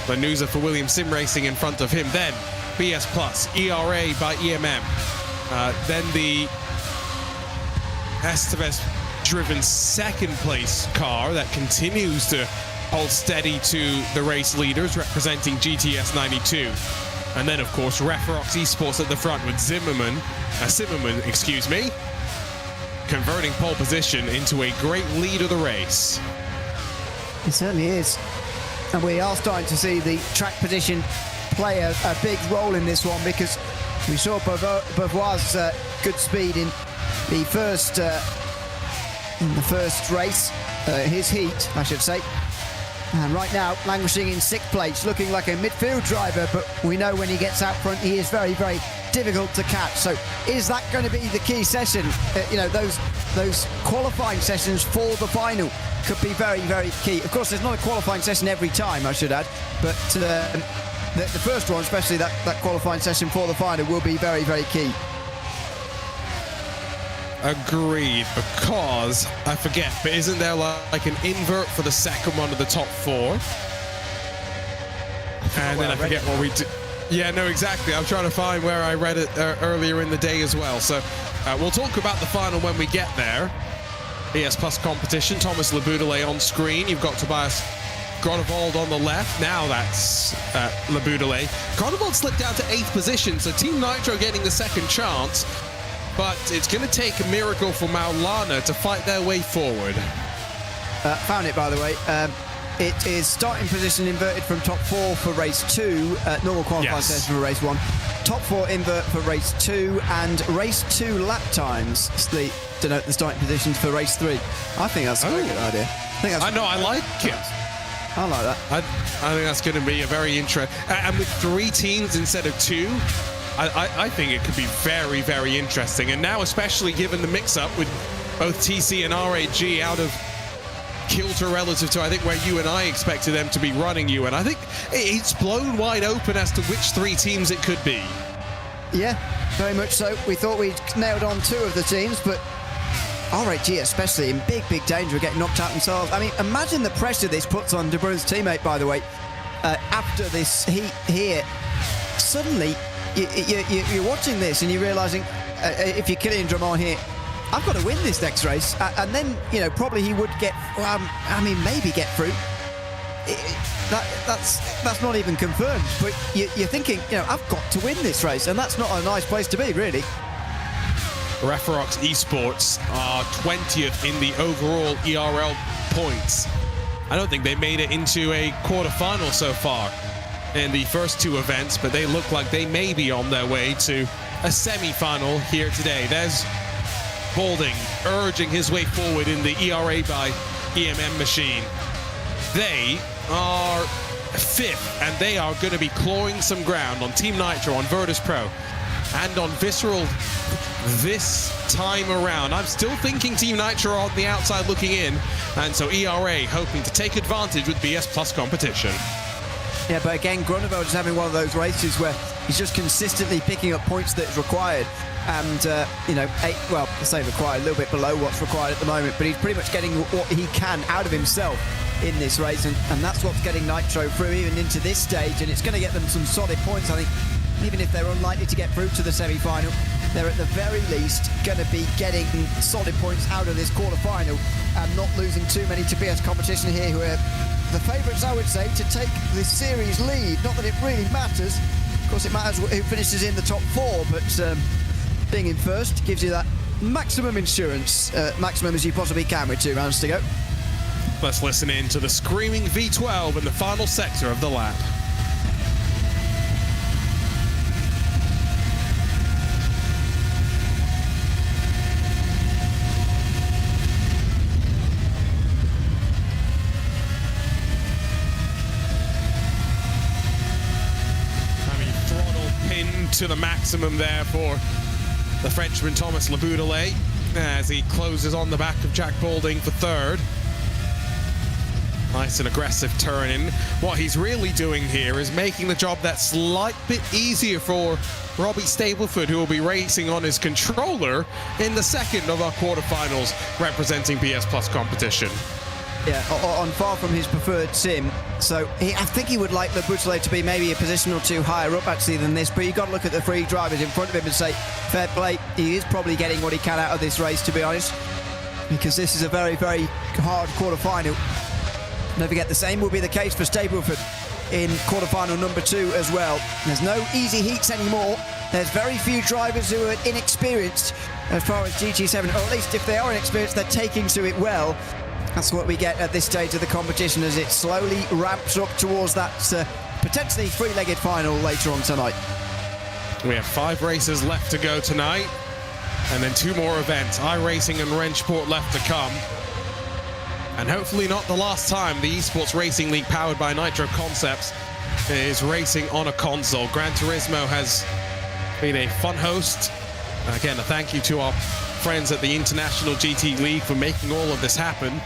Lanuza for Williams Sim Racing in front of him. Then BS Plus, ERA by EMM. Then the Estevez driven second place car that continues to hold steady to the race leaders representing GTS 92. And then, of course, Referox Esports at the front with Zimmerman, converting pole position into a great lead of the race. It certainly is. And we are starting to see the track position play a big role in this one because we saw Beauvoir's good speed in the first race, his heat, I should say. And right now, languishing in 6th place, looking like a midfield driver, but we know when he gets out front, he is very, very difficult to catch. So is that going to be the key session? Those qualifying sessions for the final could be very, very key. Of course, there's not a qualifying session every time, I should add, but the first one, especially that qualifying session for the final, will be very, very key. Agreed, because I forget, but isn't there like an invert for the second one of the top 4? And then I forget what we do. Yeah, no, exactly. I'm trying to find where I read it earlier in the day as well. So we'll talk about the final when we get there. ES Plus competition. Thomas Laboudelet on screen. You've got Tobias Gronewald on the left. Now that's Laboudelet. Gronewald slipped down to 8th position, so Team Nitro getting the second chance. But it's going to take a miracle for Maulana to fight their way forward. Found it, by the way. It is starting position inverted from top 4 for race 2, normal qualifying session for race 1. Top 4 invert for race 2, and race 2 lap times denote the starting positions for race 3. I think that's a very good idea. I like it. I like that. I think that's going to be a very interesting... And with 3 teams instead of 2... I think it could be very, very interesting. And now, especially given the mix-up with both TC and RAG out of kilter relative to, I think, where you and I expected them to be running you. And I think it's blown wide open as to which 3 teams it could be. Yeah, very much so. We thought we'd nailed on 2 of the teams, but RAG especially in big, big danger of getting knocked out themselves. I mean, imagine the pressure this puts on De Bruyne's teammate, by the way, after this heat here. Suddenly... You're watching this and you're realising, if you're Kylian Drummond here, I've got to win this next race. And then, probably he would get, maybe get through. That's not even confirmed. But you're thinking, I've got to win this race. And that's not a nice place to be, really. Referox Esports are 20th in the overall ERL points. I don't think they made it into a quarterfinal so far in the first 2 events, but they look like they may be on their way to a semi-final here today. There's Balding urging his way forward in the ERA by EMM machine. They are 5th, and they are going to be clawing some ground on Team Nitro, on Virtus Pro, and on Visceral this time around. I'm still thinking Team Nitro on the outside looking in, and so ERA hoping to take advantage with BS Plus competition. Yeah, but again, Gronewald is having one of those races where he's just consistently picking up points that is required. And, I say required, a little bit below what's required at the moment, but he's pretty much getting what he can out of himself in this race. And that's what's getting Nitro through even into this stage. And it's going to get them some solid points, I think. Even if they're unlikely to get through to the semi-final, they're at the very least going to be getting solid points out of this quarter-final and not losing too many to BS competition here, who are the favourites, I would say, to take the series lead. Not that it really matters. Of course, it matters who finishes in the top 4, but being in first gives you that maximum insurance, maximum as you possibly can with 2 rounds to go. Let's listen in to the screaming V12 in the final sector of the lap. To the maximum there for the Frenchman Thomas Laboudelet as he closes on the back of Jack Balding for third. Nice and aggressive turn in. What he's really doing here is making the job that slight bit easier for Robbie Stableford, who will be racing on his controller in the second of our quarterfinals representing PS Plus competition. Yeah, on far from his preferred sim. So I think he would like the Laboudelet to be maybe a position or two higher up actually than this, but you've got to look at the three drivers in front of him and say, fair play, he is probably getting what he can out of this race, to be honest, because this is a very, very hard quarterfinal. Don't forget, the same will be the case for Stableford in quarterfinal number 2 as well. There's no easy heats anymore. There's very few drivers who are inexperienced as far as GT7, or at least if they are inexperienced, they're taking to it well. That's what we get at this stage of the competition as it slowly ramps up towards that potentially three-legged final later on tonight. We have 5 races left to go tonight, and then 2 more events, iRacing and Rennsport left to come. And hopefully not the last time the Esports Racing League, powered by Nitro Concepts, is racing on a console. Gran Turismo has been a fun host. Again, a thank you to our friends at the International GT League for making all of this happen.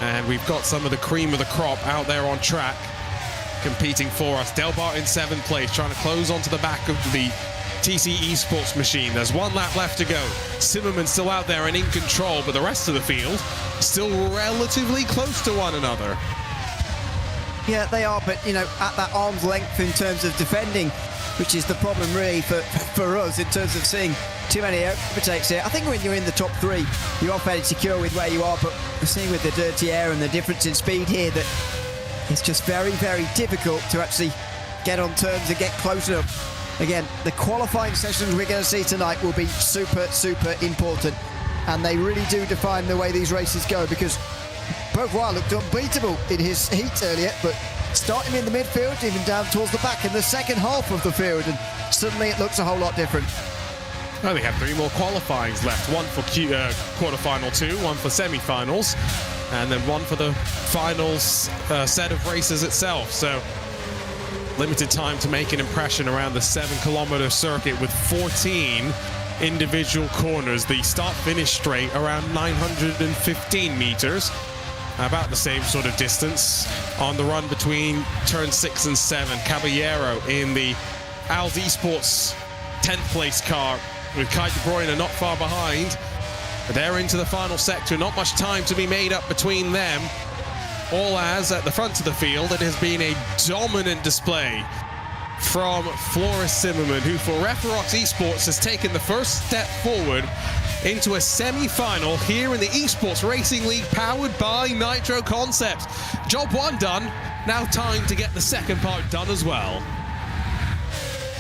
And we've got some of the cream of the crop out there on track competing for us. Delbart in 7th place, trying to close onto the back of the TC Esports machine. There's 1 lap left to go. Zimmerman still out there and in control, but the rest of the field still relatively close to one another. Yeah, they are, but, you know, at that arm's length in terms of defending, which is the problem really for us in terms of seeing too many overtakes here. I think when you're in the top 3, you are fairly secure with where you are, but we're seeing with the dirty air and the difference in speed here that it's just very, very difficult to actually get on terms and get close enough. Again, the qualifying sessions we're going to see tonight will be super, super important, and they really do define the way these races go, because Beauvoir looked unbeatable in his heat earlier, but start him in the midfield, even down towards the back in the second half of the field, and suddenly it looks a whole lot different. Well, they have 3 more qualifyings left. 1 for quarterfinal 2, 1 for semi-finals, and then 1 for the finals set of races itself. So limited time to make an impression around the 7-kilometer circuit with 14 individual corners. The start-finish straight around 915 meters. About the same sort of distance on the run between turn 6 and 7. Caballero in the ALS Esports 10th place car with Kai De Bruyne not far behind. But they're into the final sector. Not much time to be made up between them. All as at the front of the field, it has been a dominant display from Floris Zimmerman, who for Referox Esports has taken the first step forward into a semi-final here in the Esports Racing League, powered by Nitro Concepts. Job 1 done, now time to get the second part done as well.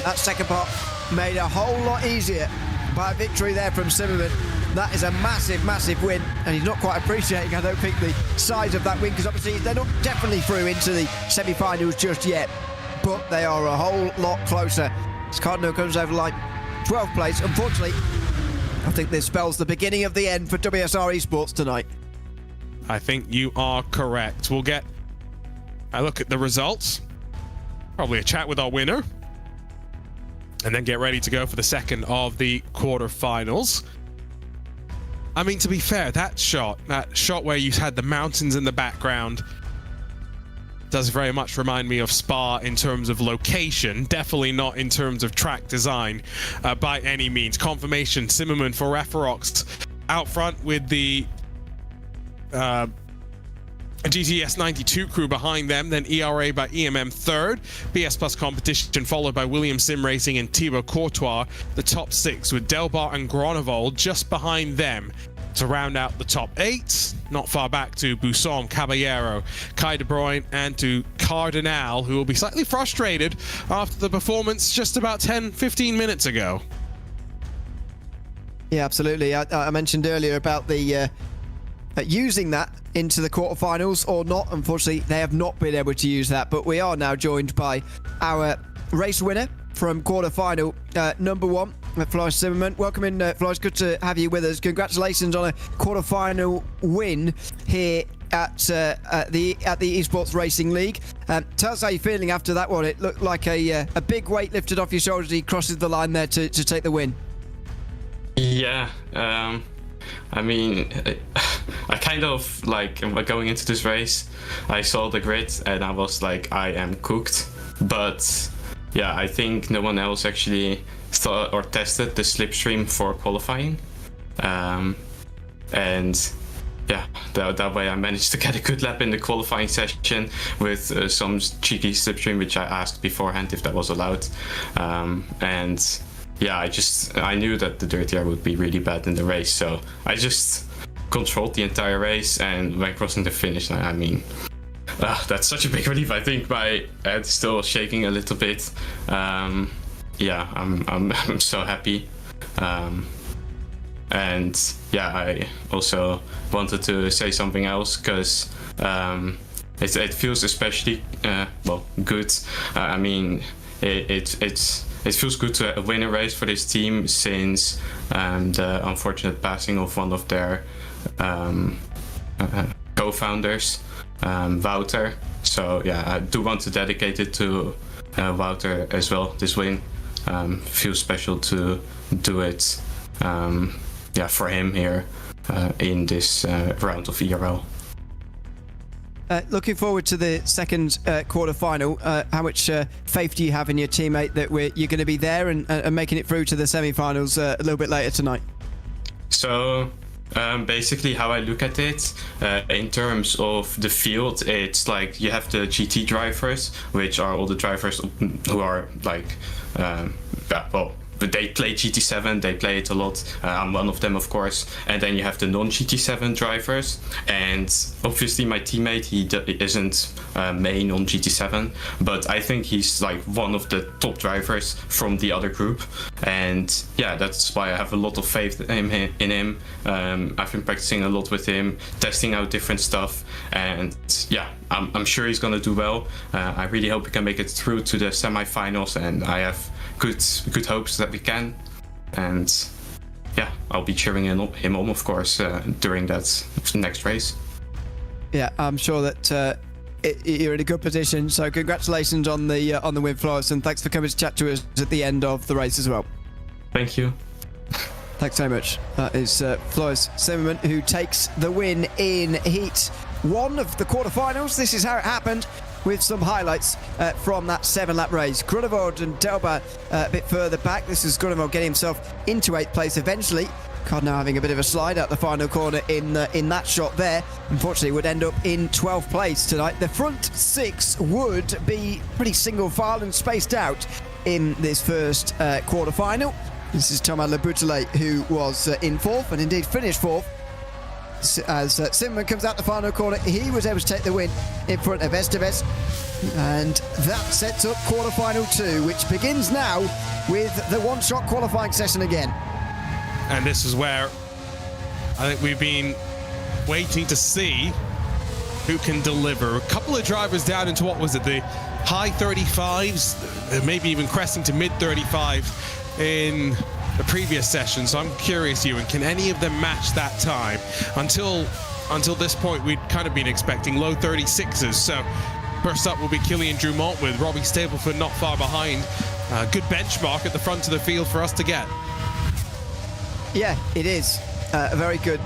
That second part made a whole lot easier by a victory there from Zimmerman. That is a massive, massive win, and he's not quite appreciating, I don't think, the size of that win, because obviously they're not definitely through into the semi-finals just yet, but they are a whole lot closer. As Cardinal comes over the line, 12th place. Unfortunately, I think this spells the beginning of the end for WSR Esports tonight. I think you are correct. We'll get a look at the results, probably a chat with our winner, and then get ready to go for the second of the quarterfinals. I mean, to be fair, that shot where you had the mountains in the background does very much remind me of Spa in terms of location, definitely not in terms of track design by any means. Confirmation, Zimmerman for Referox out front with the GTS 92 crew behind them, then ERA by EMM third, BS Plus competition followed by William Sim Racing and Thibaut Courtois, the top 6 with Delbart and Gronnevol just behind them to round out the top 8. Not far back to Busson, Caballero, Kai De Bruyne, and to Cardinal, who will be slightly frustrated after the performance just about 10-15 minutes ago. Yeah, absolutely. I mentioned earlier about the using that into the quarterfinals or not. Unfortunately, they have not been able to use that, but we are now joined by our race winner from quarterfinal number 1, Floris Zimmerman. Welcome in, Floris. Good to have you with us. Congratulations on a quarterfinal win here at the Esports Racing League. Tell us how you're feeling after that one. It looked like a big weight lifted off your shoulders. He crosses the line there to take the win. Yeah, I mean, I kind of like going into this race, I saw the grid and I was like, I am cooked. But yeah, I think no one else actually thought or tested the slipstream for qualifying. And yeah, that way I managed to get a good lap in the qualifying session with some cheeky slipstream, which I asked beforehand if that was allowed. And yeah, I knew that the dirty air would be really bad in the race, so I just controlled the entire race, and when crossing the finish line, I mean, that's such a big relief. I think my head is still shaking a little bit. Yeah, I'm so happy. And yeah, I also wanted to say something else because it feels especially good. I mean, it feels good to win a race for this team since the unfortunate passing of one of their co-founders, Wouter. So yeah, I do want to dedicate it to Wouter as well. This win feels special to do it for him here in this round of ERL. Looking forward to the second quarter-final. How much faith do you have in your teammate that you're going to be there and making it through to the semi-finals a little bit later tonight? So basically how I look at it, in terms of the field, it's like you have the GT drivers, which are all the drivers who are like, they play GT7, they play it a lot. I'm one of them, of course. And then you have the non-GT7 drivers. And obviously my teammate, he isn't main on GT7, but I think he's like one of the top drivers from the other group. And yeah, that's why I have a lot of faith in him. I've been practicing a lot with him, testing out different stuff. And yeah, I'm sure he's gonna do well. I really hope he can make it through to the semi-finals, and I have good hopes that we can. And yeah, I'll be cheering him on, of course, during that next race. Yeah, I'm sure that you're in a good position. So congratulations on the win, Floris, and thanks for coming to chat to us at the end of the race as well. Thank you. Thanks so much. That is Floris Zimmerman, who takes the win in Heat 1 of the quarterfinals. This is how it happened, with some highlights from that 7-lap race. Grunewald and Delbert a bit further back. This is Grunewald getting himself into 8th place eventually. Card now having a bit of a slide out the final corner in that shot there. Unfortunately, would end up in 12th place tonight. The front 6 would be pretty single file and spaced out in this first quarter-final. This is Thomas Le Boutelet, who was in 4th and indeed finished 4th. As Zimmerman comes out the final corner, he was able to take the win in front of Esteves, and that sets up quarterfinal 2, which begins now with the one-shot qualifying session again. And this is where I think we've been waiting to see who can deliver. A couple of drivers down into, what was it, the high 35s, maybe even cresting to mid 35 in the previous session. So I'm curious, Ewan, can any of them match that time? Until this point, we'd kind of been expecting low 36s. So first up will be Killian Drumont, with Robbie Stapleford not far behind. Good benchmark at the front of the field for us to get. Yeah, it is a very good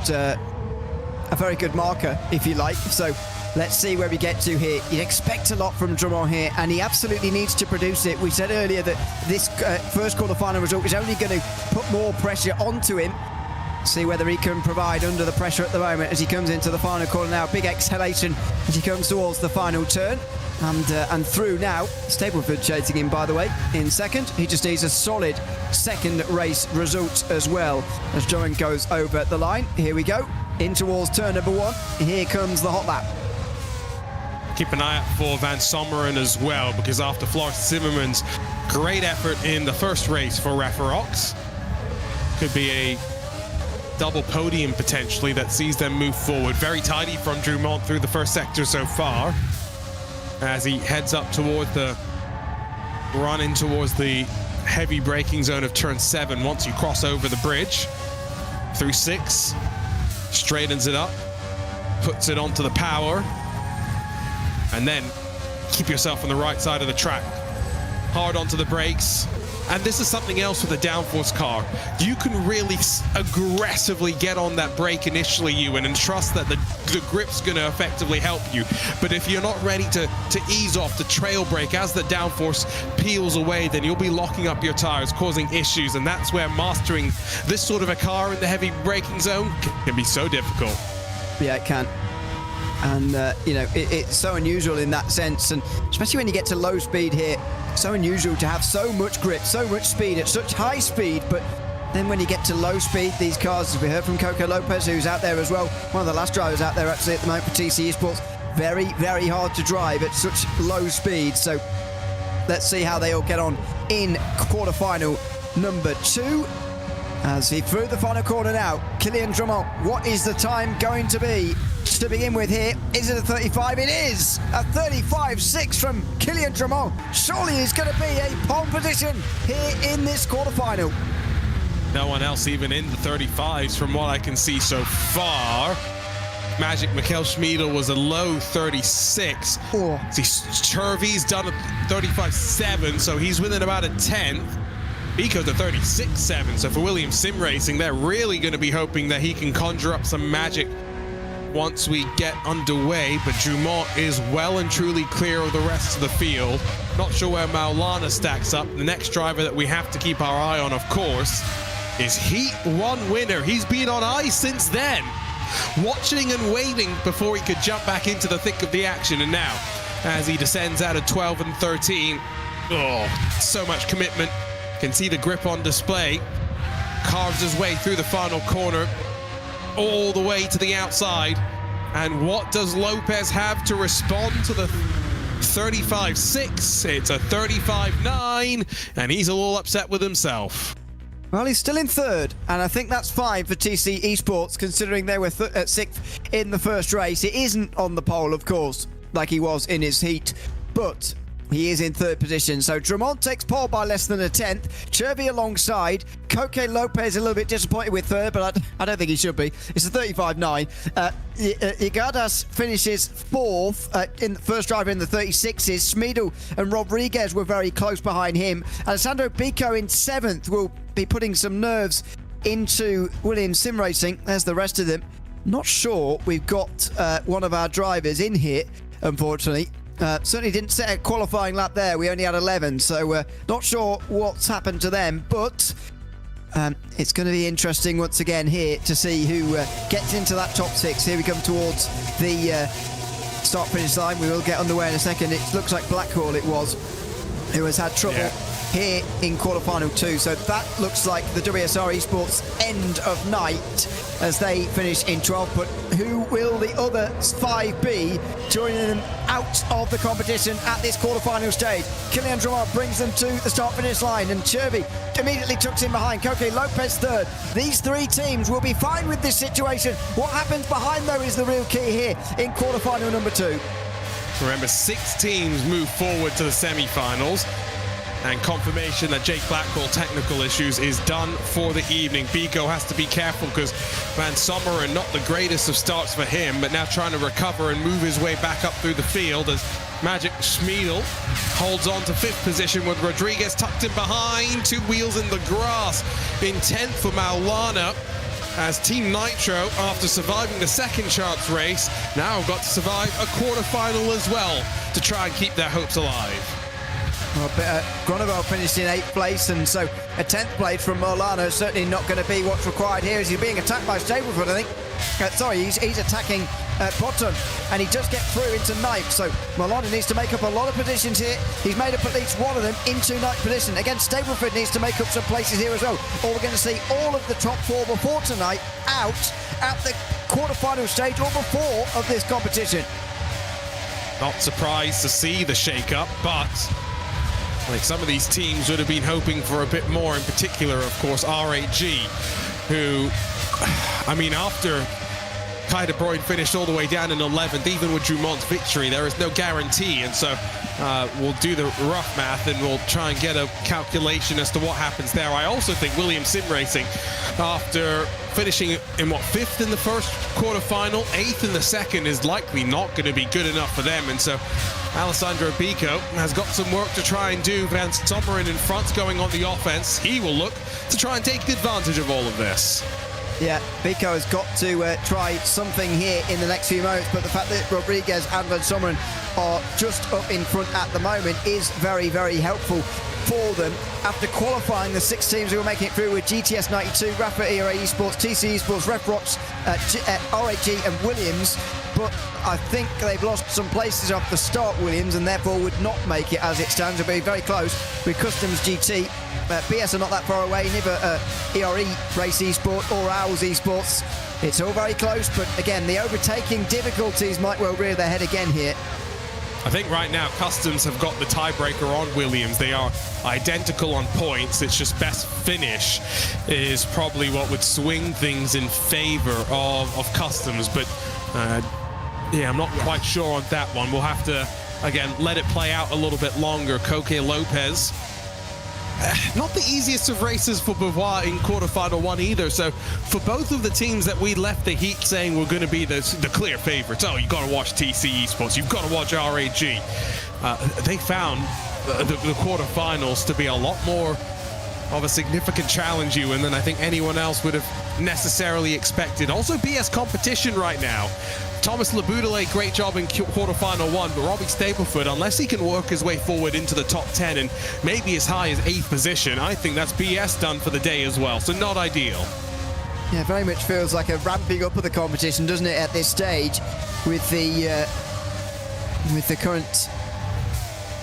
marker, if you like. So let's see where we get to here. You expect a lot from Drummond here, and he absolutely needs to produce it. We said earlier that this first quarter-final result is only going to put more pressure onto him. See whether he can provide under the pressure at the moment as he comes into the final corner now. Big exhalation as he comes towards the final turn. And through now. Stapleford chasing him, by the way, in second. He just needs a solid second race result as well as Drummond goes over the line. Here we go, in towards turn number 1. Here comes the hot lap. Keep an eye out for Van Sommeren as well, because after Floris Zimmerman's great effort in the first race for Referox, could be a double podium potentially that sees them move forward. Very tidy from Drumont through the first sector so far, as he heads up towards the run in towards the heavy braking zone of turn 7 once you cross over the bridge. Through 6, straightens it up, puts it onto the power, and then keep yourself on the right side of the track. Hard onto the brakes. And this is something else with a downforce car. You can really aggressively get on that brake initially, Ewan, and trust that the grip's going to effectively help you. But if you're not ready to ease off the trail brake as the downforce peels away, then you'll be locking up your tires, causing issues. And that's where mastering this sort of a car in the heavy braking zone can be so difficult. Yeah, it can. And, you know, it's so unusual in that sense. And especially when you get to low speed here, so unusual to have so much grip, so much speed at such high speed. But then when you get to low speed, these cars, as we heard from Coco Lopez, who's out there as well, one of the last drivers out there actually at the moment for TC Esports, very, very hard to drive at such low speed. So let's see how they all get on in quarterfinal number 2. As he through the final corner now, Kylian Drumont, what is the time going to be to begin with here? Is it a 35? It is a 35.6 from Kylian Drumont. Surely he's going to be a pole position here in this quarterfinal. No one else even in the 35s from what I can see so far. Magic Mikkel Schmiedel was a low 36. Oh. See, Chervy's done a 35.7, so he's within about a 10th. Biko's a 36.7, so for Williams Sim Racing, they're really going to be hoping that he can conjure up some magic once we get underway, but Drumont is well and truly clear of the rest of the field. Not sure where Maulana stacks up. The next driver that we have to keep our eye on, of course, is Heat 1 winner. He's been on ice since then, watching and waiting before he could jump back into the thick of the action, and now, as he descends out of 12 and 13, oh, so much commitment. Can see the grip on display. Carves his way through the final corner, all the way to the outside. And what does Lopez have to respond to the 35.6? It's a 35.9, and he's a little upset with himself. Well, he's still in third, and I think that's fine for TC Esports, considering they were at 6th in the first race. It isn't on the pole, of course, like he was in his heat, but he is in third position. So Drumont takes pole by less than a 10th. Chervy alongside. Coque Lopez a little bit disappointed with third, but I don't think he should be. It's a 35.9. Igadas finishes 4th in the first driver in the 36s. Schmiedel and Rodriguez were very close behind him. Alessandro Biko in 7th will be putting some nerves into Williams Sim Racing. There's the rest of them. Not sure we've got one of our drivers in here, unfortunately. Certainly didn't set a qualifying lap there. We only had 11, so not sure what's happened to them, but it's going to be interesting once again here to see who gets into that top 6. Here we come towards the start-finish line. We will get underway in a second. It looks like Blackhall it was, who has had trouble here in quarterfinal 2. So that looks like the WSR Esports end of night as they finish in 12th. But who will the other 5 be joining them out of the competition at this quarterfinal stage? Kylian Drumont brings them to the start-finish line, and Chervy immediately tucks in behind. Coque Lopez third. These 3 teams will be fine with this situation. What happens behind, though, is the real key here in quarterfinal number 2. Remember, 6 teams move forward to the semi-finals. And confirmation that Jake Blackwell technical issues is done for the evening. Biko has to be careful because Van Sommeren, not the greatest of starts for him, but now trying to recover and move his way back up through the field as Magic Schmiedel holds on to 5th position with Rodriguez tucked in behind. 2 wheels in the grass. In 10th for Maulana as Team Nitro, after surviving the second chance race, now got to survive a quarterfinal as well to try and keep their hopes alive. Well, Gronevel finished in 8th place, and so a 10th place from Maulana is certainly not going to be what's required here as he's being attacked by Stableford, I think. He's attacking Bottom, and he does get through into 9th, so Maulana needs to make up a lot of positions here. He's made up at least one of them into 9th position. Again, Stableford needs to make up some places here as well, or we're going to see all of the top 4 before tonight out at the quarterfinal stage or before of this competition. Not surprised to see the shake-up, but like some of these teams would have been hoping for a bit more, in particular, of course, RAG. who, I mean, after Kai de Bruyne finished all the way down in 11th, even with Drumont's victory, there is no guarantee. And so we'll do the rough math and we'll try and get a calculation as to what happens there. I also think Williams Sim Racing, after finishing in 5th in the first quarterfinal, 8th in the second, is likely not going to be good enough for them. And so Alessandro Bico has got some work to try and do. Van Sommeren in front going on the offense. He will look to try and take advantage of all of this. Yeah, Bico has got to try something here in the next few moments, but the fact that Rodriguez and Van Sommeren are just up in front at the moment is very, very helpful for them. After qualifying, the 6 teams who were making it through with GTS 92, Rafa ERA Esports, TC Esports, RefRox, RAG and Williams, but I think they've lost some places off the start, Williams, and therefore would not make it as it stands. It'll be very close with Customs GT. BS are not that far away, neither ERE Race Esports or Owls Esports. It's all very close, but again, the overtaking difficulties might well rear their head again here. I think right now Customs have got the tiebreaker on Williams. They are identical on points. It's just best finish is probably what would swing things in favor of Customs. But yeah, I'm not quite sure on that one. We'll have to, again, let it play out a little bit longer. Koke Lopez. Not the easiest of races for Beauvoir in quarterfinal 1 either. So for both of the teams that we left the heat saying we're going to be the clear favorites, oh, you've got to watch TC Esports, you've got to watch RAG, they found the quarterfinals to be a lot more of a significant challenge than I think anyone else would have necessarily expected. Also BS competition right now. Thomas Laboudelet, great job in quarterfinal 1, but Robbie Stapleford, unless he can work his way forward into the top 10 and maybe as high as 8th position, I think that's BS done for the day as well, so not ideal. Yeah, very much feels like a ramping up of the competition, doesn't it, at this stage, with the current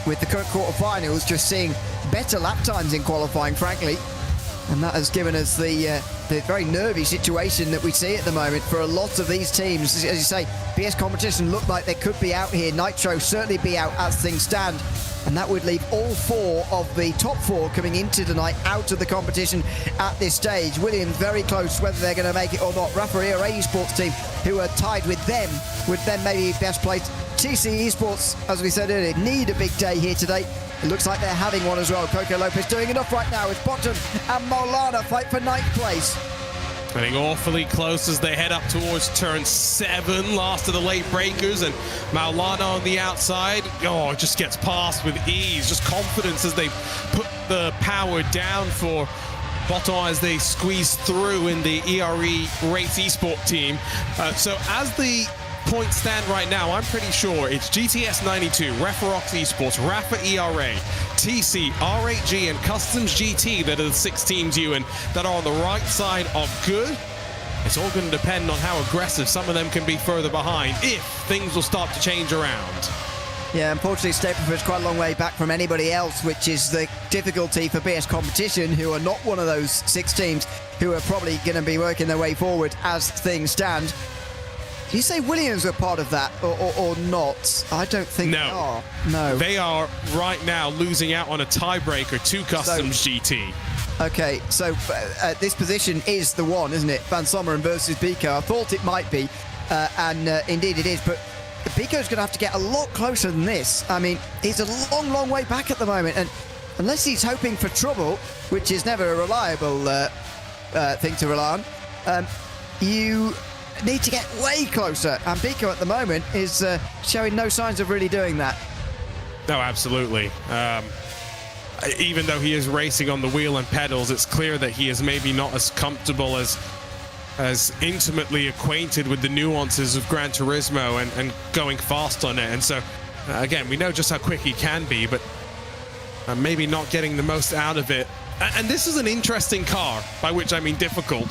quarterfinals, just seeing better lap times in qualifying, frankly. And that has given us the very nervy situation that we see at the moment for a lot of these teams. As you say, BS competition looked like they could be out here. Nitro certainly be out as things stand. And that would leave all 4 of the top 4 coming into tonight out of the competition at this stage. Williams very close whether they're going to make it or not. Rafa ERA Esports team, who are tied with them, would then maybe be best placed. TC Esports, as we said earlier, need a big day here today. It looks like they're having one as well. Coco Lopez doing enough right now as Bottom and Maulana fight for 9th place. Getting awfully close as they head up towards turn 7, last of the late breakers, and Maulana on the outside. Oh, it just gets past with ease. Just confidence as they put the power down for Bottom as they squeeze through in the ERE Race Esport team. So as the points stand right now, I'm pretty sure it's GTS 92, RefRox Esports, Rafa ERA, TC, RAG, and Customs GT that are the 6 teams, Ewan, that are on the right side of good. It's all going to depend on how aggressive some of them can be further behind, if things will start to change around. Yeah, unfortunately, Stapleford's quite a long way back from anybody else, which is the difficulty for BS competition, who are not one of those 6 teams who are probably going to be working their way forward as things stand. Do you say Williams are part of that or not? I don't think they are. No. They are right now losing out on a tiebreaker to Customs GT. Okay, so this position is the one, isn't it? Van Sommeren versus Bico. I thought it might be, and indeed it is, but Bico's going to have to get a lot closer than this. I mean, he's a long, long way back at the moment, and unless he's hoping for trouble, which is never a reliable thing to rely on, you need to get way closer, and Bico at the moment is showing no signs of really doing that. No, absolutely. Even though he is racing on the wheel and pedals, it's clear that he is maybe not as comfortable as intimately acquainted with the nuances of Gran Turismo and going fast on it. And so, again, we know just how quick he can be, but maybe not getting the most out of it. And this is an interesting car, by which I mean difficult,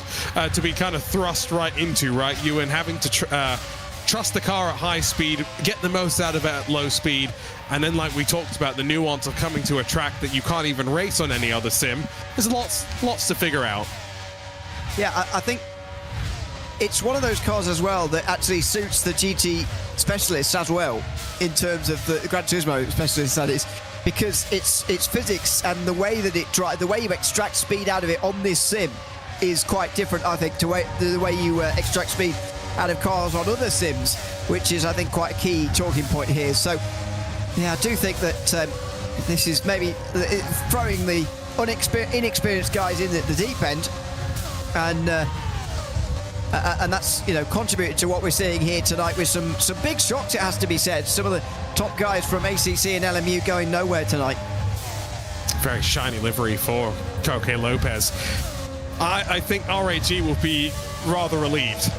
to be kind of thrust right into, right? You and having to trust the car at high speed, get the most out of it at low speed, and then, like we talked about, the nuance of coming to a track that you can't even race on any other sim. There's lots to figure out. Yeah, I think it's one of those cars as well that actually suits the GT specialists as well, in terms of the Gran Turismo specialists, that is. Because it's physics and the way that the way you extract speed out of it on this sim is quite different, I think, to the way you extract speed out of cars on other sims, which is, I think, quite a key talking point here. So, yeah, I do think that this is maybe throwing the inexperienced guys in at the deep end, and that's, you know, contributed to what we're seeing here tonight with some big shocks, it has to be said. Some of the top guys from ACC and LMU going nowhere tonight. Very shiny livery for Koke Lopez. I think RAG will be rather relieved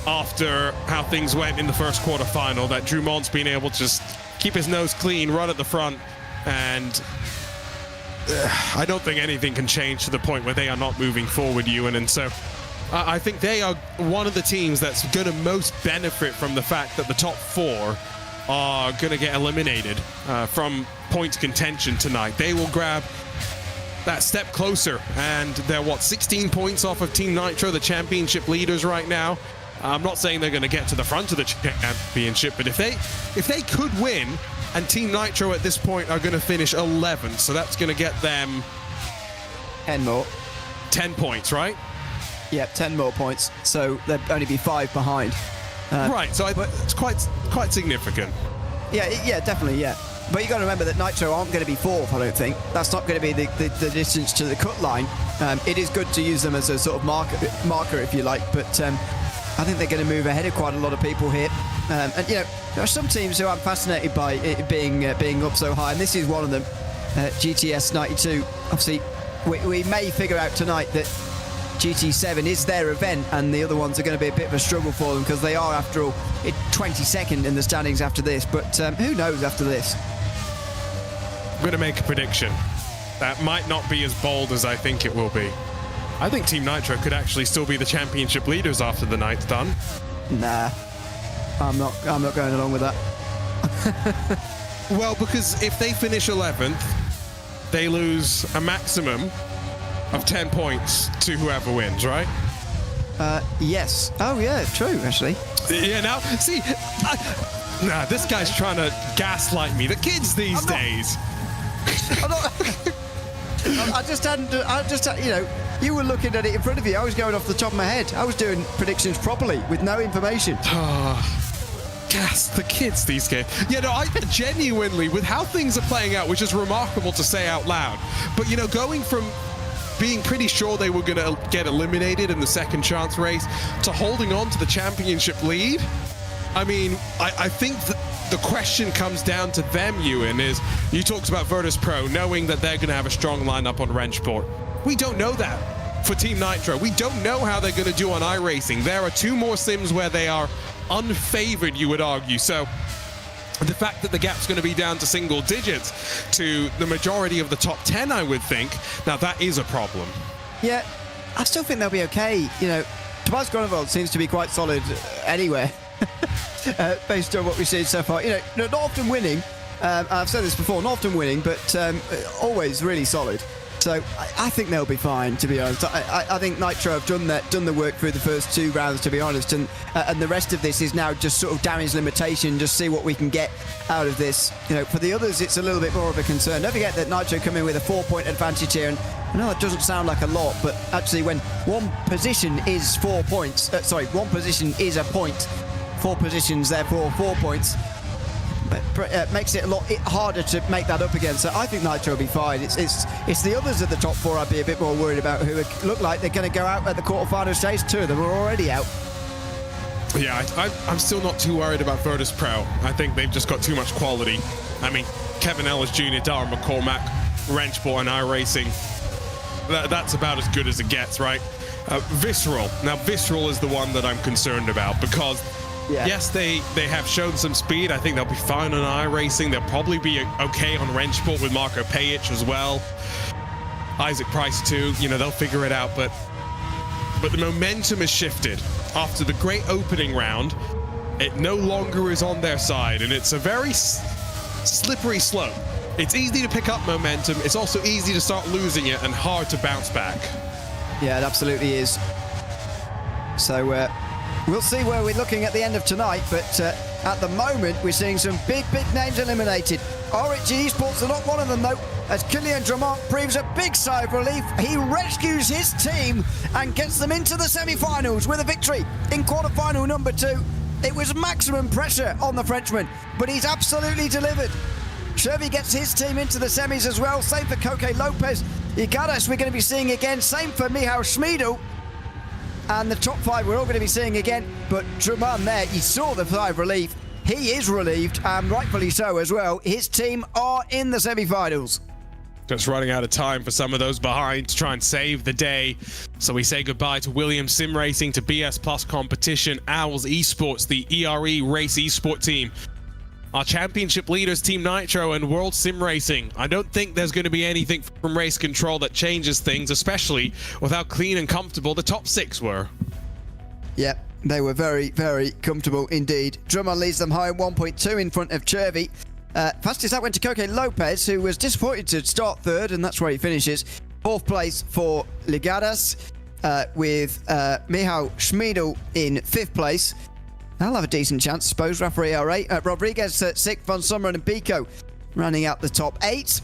after how things went in the first quarterfinal, that Drumont's been able to just keep his nose clean, run at the front, and I don't think anything can change to the point where they are not moving forward, Ewan. And so I think they are one of the teams that's going to most benefit from the fact that the top 4 are going to get eliminated from points contention tonight. They will grab that step closer, and they're 16 points off of Team Nitro, the championship leaders right now. I'm not saying they're going to get to the front of the championship, but if they could win, and Team Nitro at this point are going to finish 11th, so that's going to get them 10 more. 10 points, right? Yeah, 10 more points, so they'd only be 5 behind. Right, so it's quite significant. Yeah, definitely, yeah. But you got to remember that Nitro aren't going to be 4th, I don't think. That's not going to be the distance to the cut line. It is good to use them as a sort of marker, if you like, but I think they're going to move ahead of quite a lot of people here. And, you know, there are some teams who I'm fascinated by it being up so high, and this is one of them. GTS 92. Obviously, we may figure out tonight that GT7 is their event, and the other ones are going to be a bit of a struggle for them because they are, after all, 22nd in the standings after this. But who knows after this? I'm going to make a prediction. That might not be as bold as I think it will be. I think Team Nitro could actually still be the championship leaders after the night's done. Nah, I'm not going along with that. Well, because if they finish 11th, they lose a maximum of 10 points to whoever wins, right? Yes. Oh, yeah, true, actually. Yeah, now, see, this guy's trying to gaslight me. The kids these days. I'm not... I just hadn't, you know, you were looking at it in front of you. I was going off the top of my head. I was doing predictions properly with no information. Gas, the kids these days. Yeah, no, I genuinely, with how things are playing out, which is remarkable to say out loud, but, you know, going from being pretty sure they were going to get eliminated in the second chance race to holding on to the championship lead, I mean, I think the question comes down to them, Ewan, is you talked about Virtus Pro knowing that they're going to have a strong lineup on Rennsport. We don't know that for Team Nitro. We don't know how they're going to do on iRacing. There are 2 more sims where they are unfavored, you would argue. So the fact that the gap's going to be down to single digits to the majority of the top 10, I would think, now that is a problem. Yeah, I still think they'll be okay. You know, Tobias Grunewald seems to be quite solid anywhere. Based on what we've seen so far. You know, not often winning. I've said this before, not often winning, but always really solid. So I think they'll be fine, to be honest. I think Nitro have done the work through the first 2 rounds, to be honest, and the rest of this is now just sort of damage limitation, just see what we can get out of this. You know, for the others, it's a little bit more of a concern. Don't forget that Nitro come in with a 4-point advantage here, and I know that doesn't sound like a lot, but actually when one position is 4 points, one position is a point, 4 positions, therefore 4 points. But makes it a lot harder to make that up again. So I think Nitro will be fine. It's the others of the top 4 I'd be a bit more worried about, who look like they're going to go out at the quarterfinal stage. 2 of them are already out. Yeah, I'm still not too worried about Virtus Pro. I think they've just got too much quality. I mean, Kevin Ellis Jr., Darren McCormack, Rennsport and iRacing, that's about as good as it gets, right? Visceral. Now, Visceral is the one that I'm concerned about because yes, they have shown some speed. I think they'll be fine on iRacing. They'll probably be okay on Rennsport with Marco Pajic as well. Isaac Price too. You know, they'll figure it out. But the momentum has shifted after the great opening round. It no longer is on their side, and it's a very slippery slope. It's easy to pick up momentum. It's also easy to start losing it and hard to bounce back. Yeah, it absolutely is. So we'll see where we're looking at the end of tonight, but at the moment we're seeing some big names eliminated. RHG Esports are not one of them though, as Kylian Drummond proves a big sigh of relief. He rescues his team and gets them into the semi-finals with a victory in quarter-final number 2. It was maximum pressure on the Frenchman, but he's absolutely delivered. Chervi gets his team into the semis as well. Same for Koke Lopez. Igadas we're going to be seeing again. Same for Michał Schmiedl. And the top 5 we're all going to be seeing again. But Drummond there, you saw the sigh of relief. He is relieved, and rightfully so as well. His team are in the semi-finals. Just running out of time for some of those behind to try and save the day. So we say goodbye to Williams Sim Racing, to BS Plus Competition, Owls Esports, the ERE Race Esport team, our championship leaders Team Nitro and World Sim Racing. I don't think there's going to be anything from Race Control that changes things, especially with how clean and comfortable the top 6 were. Yep, they were very, very comfortable indeed. Drummond leads them high 1.2 in front of Chervi. Fastest that went to Koke Lopez, who was disappointed to start 3rd, and that's where he finishes. 4th place for Ligadas, with Michał Schmiedl in 5th place. They'll have a decent chance, I suppose. Rafa ERA, Rodriguez, 6th, Von Sommer and Biko running out the top 8.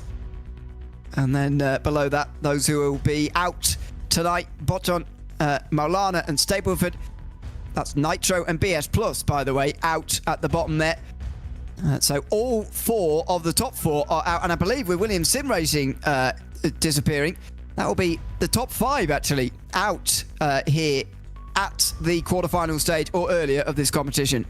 And then below that, those who will be out tonight, Botton, Maulana and Stapleford. That's Nitro and BS Plus, by the way, out at the bottom there. So all 4 of the top 4 are out, and I believe with Williams Sim Racing disappearing, that will be the top 5 actually out here at the quarterfinal stage or earlier of this competition.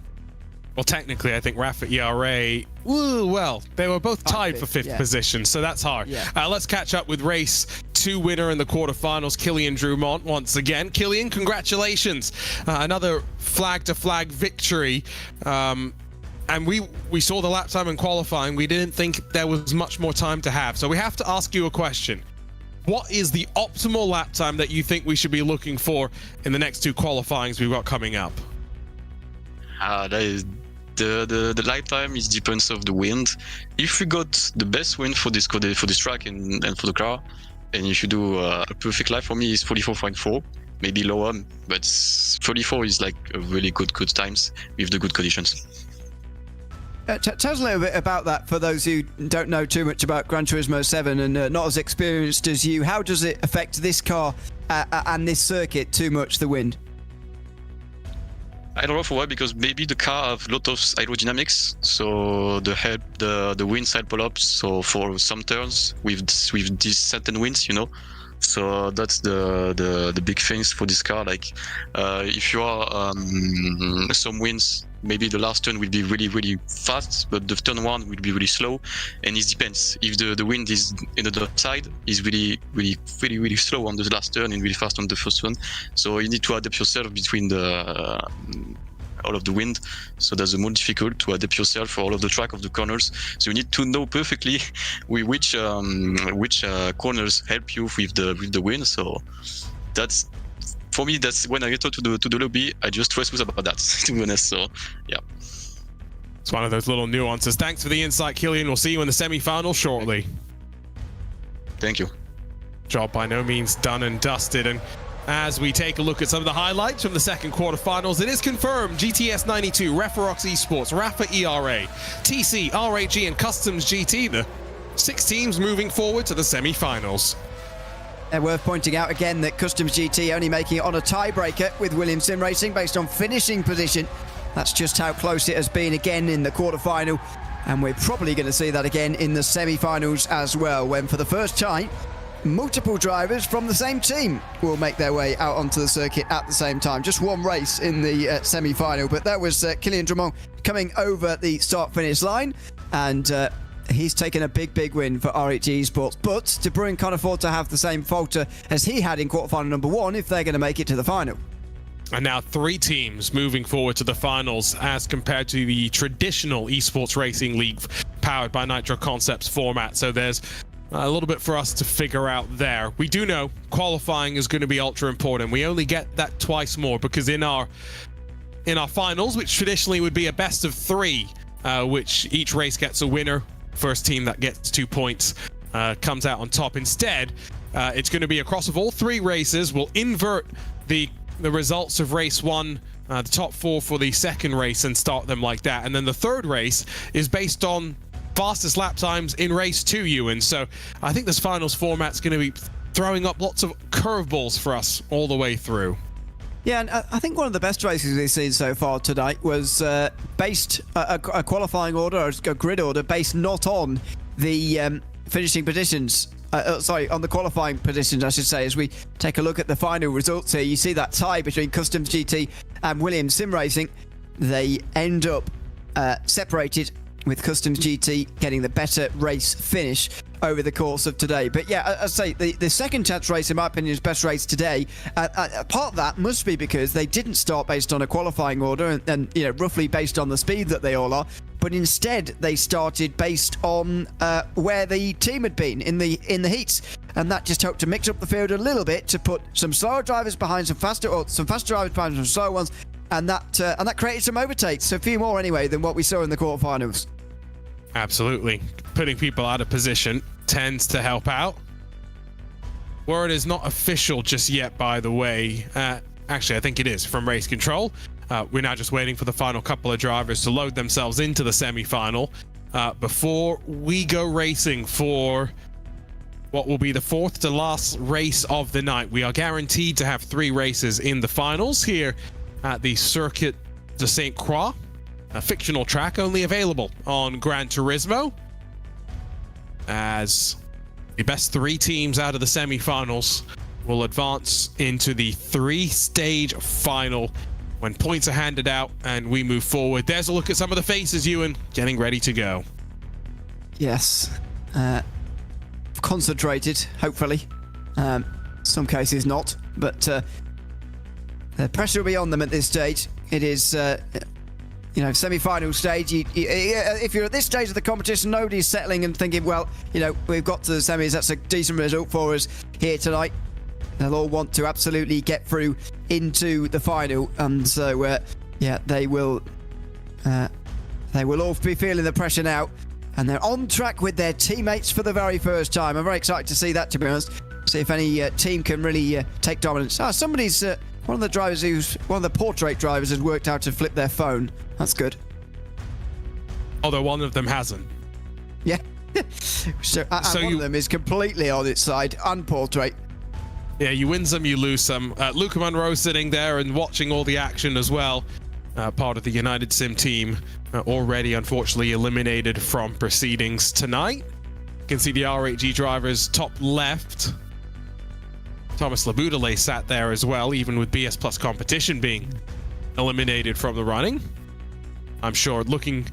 Well, technically, I think Rafa ERA, well, they were both tied for 5th position, so that's hard. Yeah. Let's catch up with race 2 winner in the quarterfinals, Kylian Drummond, once again. Kylian, congratulations. Another flag-to-flag victory. And we saw the lap time in qualifying. We didn't think there was much more time to have. So we have to ask you a question. What is the optimal lap time that you think we should be looking for in the next 2 qualifyings we've got coming up? That is the lap time is depends of the wind. If we got the best wind for this track and for the car, and if you do a perfect lap, for me is 44.4, maybe lower, but 44 is like a really good times with the good conditions. Tell us a little bit about that for those who don't know too much about Gran Turismo 7 and not as experienced as you. How does it affect this car and this circuit too much, the wind? I don't know for why, because maybe the car have a lot of aerodynamics, so the winds help a lot. So for some turns with these certain winds, you know, so that's the big things for this car. Like if you are some winds, maybe the last turn will be really fast, but the turn 1 will be really slow, and it depends. If the wind is in the other side, is really slow on the last turn and really fast on the first one. So you need to adapt yourself between all of the wind. So that's the more difficult to adapt yourself for all of the track of the corners. So you need to know perfectly which corners help you with the wind. So that's. For me, that's when I get to the lobby, I just stress about that, to be honest. So, yeah. It's one of those little nuances. Thanks for the insight, Kylian. We'll see you in the semi-final shortly. Thank you. Job by no means done and dusted. And as we take a look at some of the highlights from the second quarterfinals, it is confirmed GTS 92, Referox Esports, Rafa ERA, TC, RHG, and Customs GT, the 6 teams moving forward to the semi-finals. Worth pointing out again that Customs GT only making it on a tiebreaker with Williams Sim Racing based on finishing position. That's just how close it has been again in the quarterfinal, and we're probably going to see that again in the semi-finals as well, when for the first time multiple drivers from the same team will make their way out onto the circuit at the same time. Just one race in the semi-final, but that was Kylian Drummond coming over the start-finish line, and he's taken a big win for RHG Esports. But De Bruyne can't afford to have the same falter as he had in quarterfinal number 1 if they're going to make it to the final. And now 3 teams moving forward to the finals as compared to the traditional Esports Racing League powered by Nitro Concepts format. So there's a little bit for us to figure out there. We do know qualifying is going to be ultra important. We only get that twice more because in our finals, which traditionally would be a best of 3, which each race gets a winner. First team that gets 2 points comes out on top. Instead, it's going to be across of all 3 races. We'll invert the results of race 1, the top 4 for the second race, and start them like that. And then the third race is based on fastest lap times in race 2, Ewan. So I think this finals format's going to be throwing up lots of curveballs for us all the way through. Yeah, and I think one of the best races we've seen so far tonight was based a qualifying order, a grid order based not on the finishing positions. On the qualifying positions, I should say. As we take a look at the final results here, you see that tie between Customs GT and Williams Sim Racing. They end up separated, with Customs GT getting the better race finish over the course of today. But yeah, I say the second chance race, in my opinion, is best race today. Part of that must be because they didn't start based on a qualifying order and roughly based on the speed that they all are, but instead they started based on where the team had been in the heats, and that just helped to mix up the field a little bit to put some slower drivers behind some faster drivers behind some slower ones, and that created some overtakes, a few more anyway than what we saw in the quarterfinals. Absolutely. Putting people out of position tends to help out. Word is not official just yet, by the way. Actually, I think it is from Race Control. We're now just waiting for the final couple of drivers to load themselves into the semi-final before we go racing for what will be the fourth to last race of the night. We are guaranteed to have 3 races in the finals here at the Circuit de Saint Croix, a fictional track only available on Gran Turismo, as the best 3 teams out of the semi-finals will advance into the 3-stage final when points are handed out and we move forward. There's a look at some of the faces, Ewan, getting ready to go. Yes. Concentrated, hopefully. Some cases not, but the pressure will be on them at this stage. It is semi-final stage. If you're at this stage of the competition, nobody's settling and thinking, well, we've got to the semis, that's a decent result for us here tonight. They'll all want to absolutely get through into the final, and so they will all be feeling the pressure now, and they're on track with their teammates for the very first time. I'm very excited to see that, to be honest. See if any team can really take dominance. Somebody's one of the drivers one of the portrait drivers has worked out to flip their phone. That's good. Although one of them hasn't. Yeah. so one of them is completely on its side, and portrait. Yeah, you win some, you lose some. Luca Monroe sitting there and watching all the action as well. Part of the United Sim team, already unfortunately eliminated from proceedings tonight. You can see the R8G drivers top left. Thomas Labudale sat there as well, even with BS Plus competition being eliminated from the running. I'm sure looking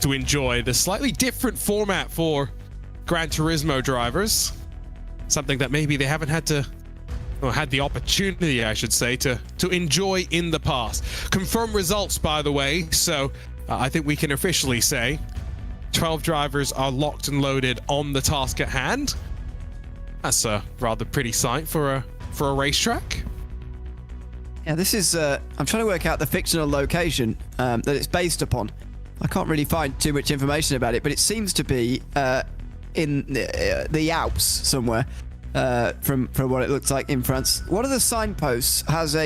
to enjoy the slightly different format for Gran Turismo drivers. Something that maybe they haven't had the opportunity, I should say, to enjoy in the past. Confirmed results, by the way, so I think we can officially say 12 drivers are locked and loaded on the task at hand. That's a rather pretty sight for a racetrack. Yeah, this is. I'm trying to work out the fictional location that it's based upon. I can't really find too much information about it, but it seems to be in the Alps somewhere. From what it looks like in France. One of the signposts has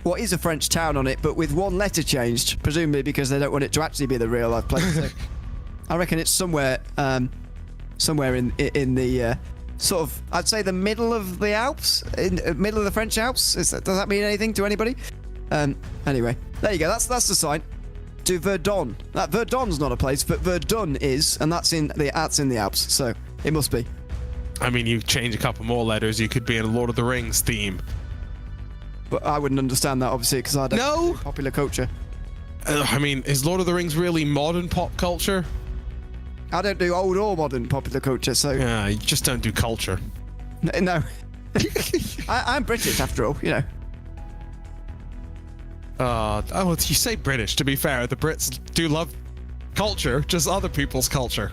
what is a French town on it, but with one letter changed, presumably because they don't want it to actually be the real life place. So I reckon it's somewhere in the sort of, I'd say, the middle of the Alps, in middle of the French Alps. Does that mean anything to anybody? Anyway, there you go. That's the sign. To Verdun. Verdun's not a place, but Verdun is, and that's in the Alps. So it must be. I mean, you change a couple more letters, you could be in a Lord of the Rings theme. But I wouldn't understand that, obviously, because I don't know popular culture. I mean, is Lord of the Rings really modern pop culture? I don't do old or modern popular culture, so... Yeah, you just don't do culture. No. I'm British, after all, you say British, to be fair. The Brits do love culture, just other people's culture.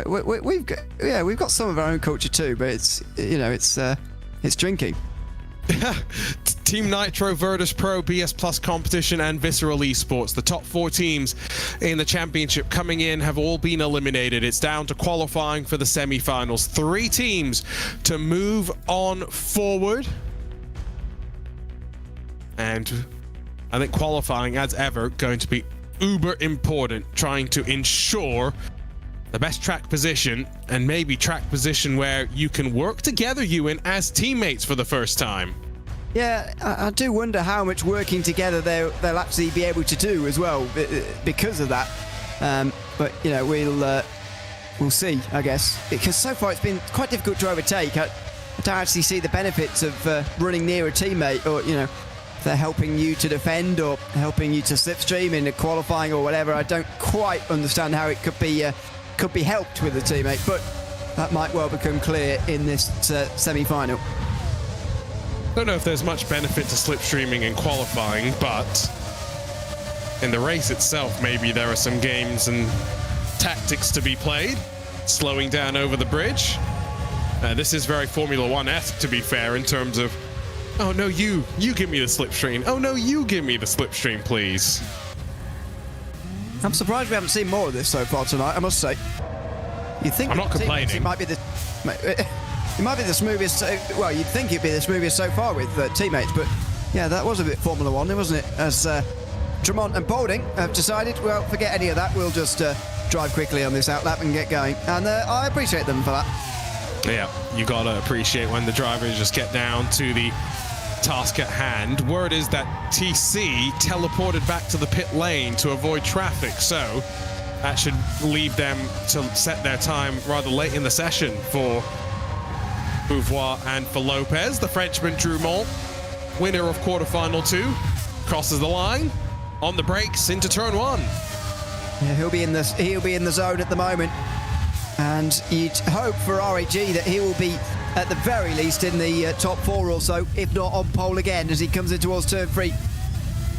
We've got some of our own culture too, but it's drinking. Team Nitro, Virtus Pro, BS Plus Competition, and Visceral Esports. The top 4 teams in the championship coming in have all been eliminated. It's down to qualifying for the semi-finals. 3 teams to move on forward. And I think qualifying, as ever, going to be uber important, trying to ensure the best track position, and maybe track position where you can work together, Ewan, as teammates for the first time. Yeah, I do wonder how much working together they'll actually be able to do as well because of that. But you know, we'll see, I guess, because so far it's been quite difficult to overtake. I don't actually see the benefits of running near a teammate, or you know, if they're helping you to defend or helping you to slipstream in a qualifying or whatever. I don't quite understand how it could be helped with a teammate, but that might well become clear in this semi-final. Don't know if there's much benefit to slipstreaming in qualifying, but in the race itself, maybe there are some games and tactics to be played. Slowing down over the bridge. This is very Formula 1-esque, to be fair, in terms of, oh no, you give me the slipstream. Oh no, you give me the slipstream, please. I'm surprised we haven't seen more of this so far tonight, I must say. You think I'm not complaining. It might be the smoothest. Well, you'd think it'd be the smoothest so far with teammates, but yeah, that was a bit Formula 1, wasn't it? As Tremont and Boulding have decided, well, forget any of that. We'll just drive quickly on this outlap and get going, and I appreciate them for that. Yeah, you gotta appreciate when the drivers just get down to the task at hand. Word is that TC teleported back to the pit lane to avoid traffic, so that should leave them to set their time rather late in the session for Beauvoir and for Lopez. The Frenchman Drew Mont, winner of quarterfinal 2, crosses the line on the brakes into turn 1. Yeah, he'll be in the zone at the moment, and you'd hope for RAG that he will be at the very least in the top 4 or so, if not on pole again as he comes in towards turn 3.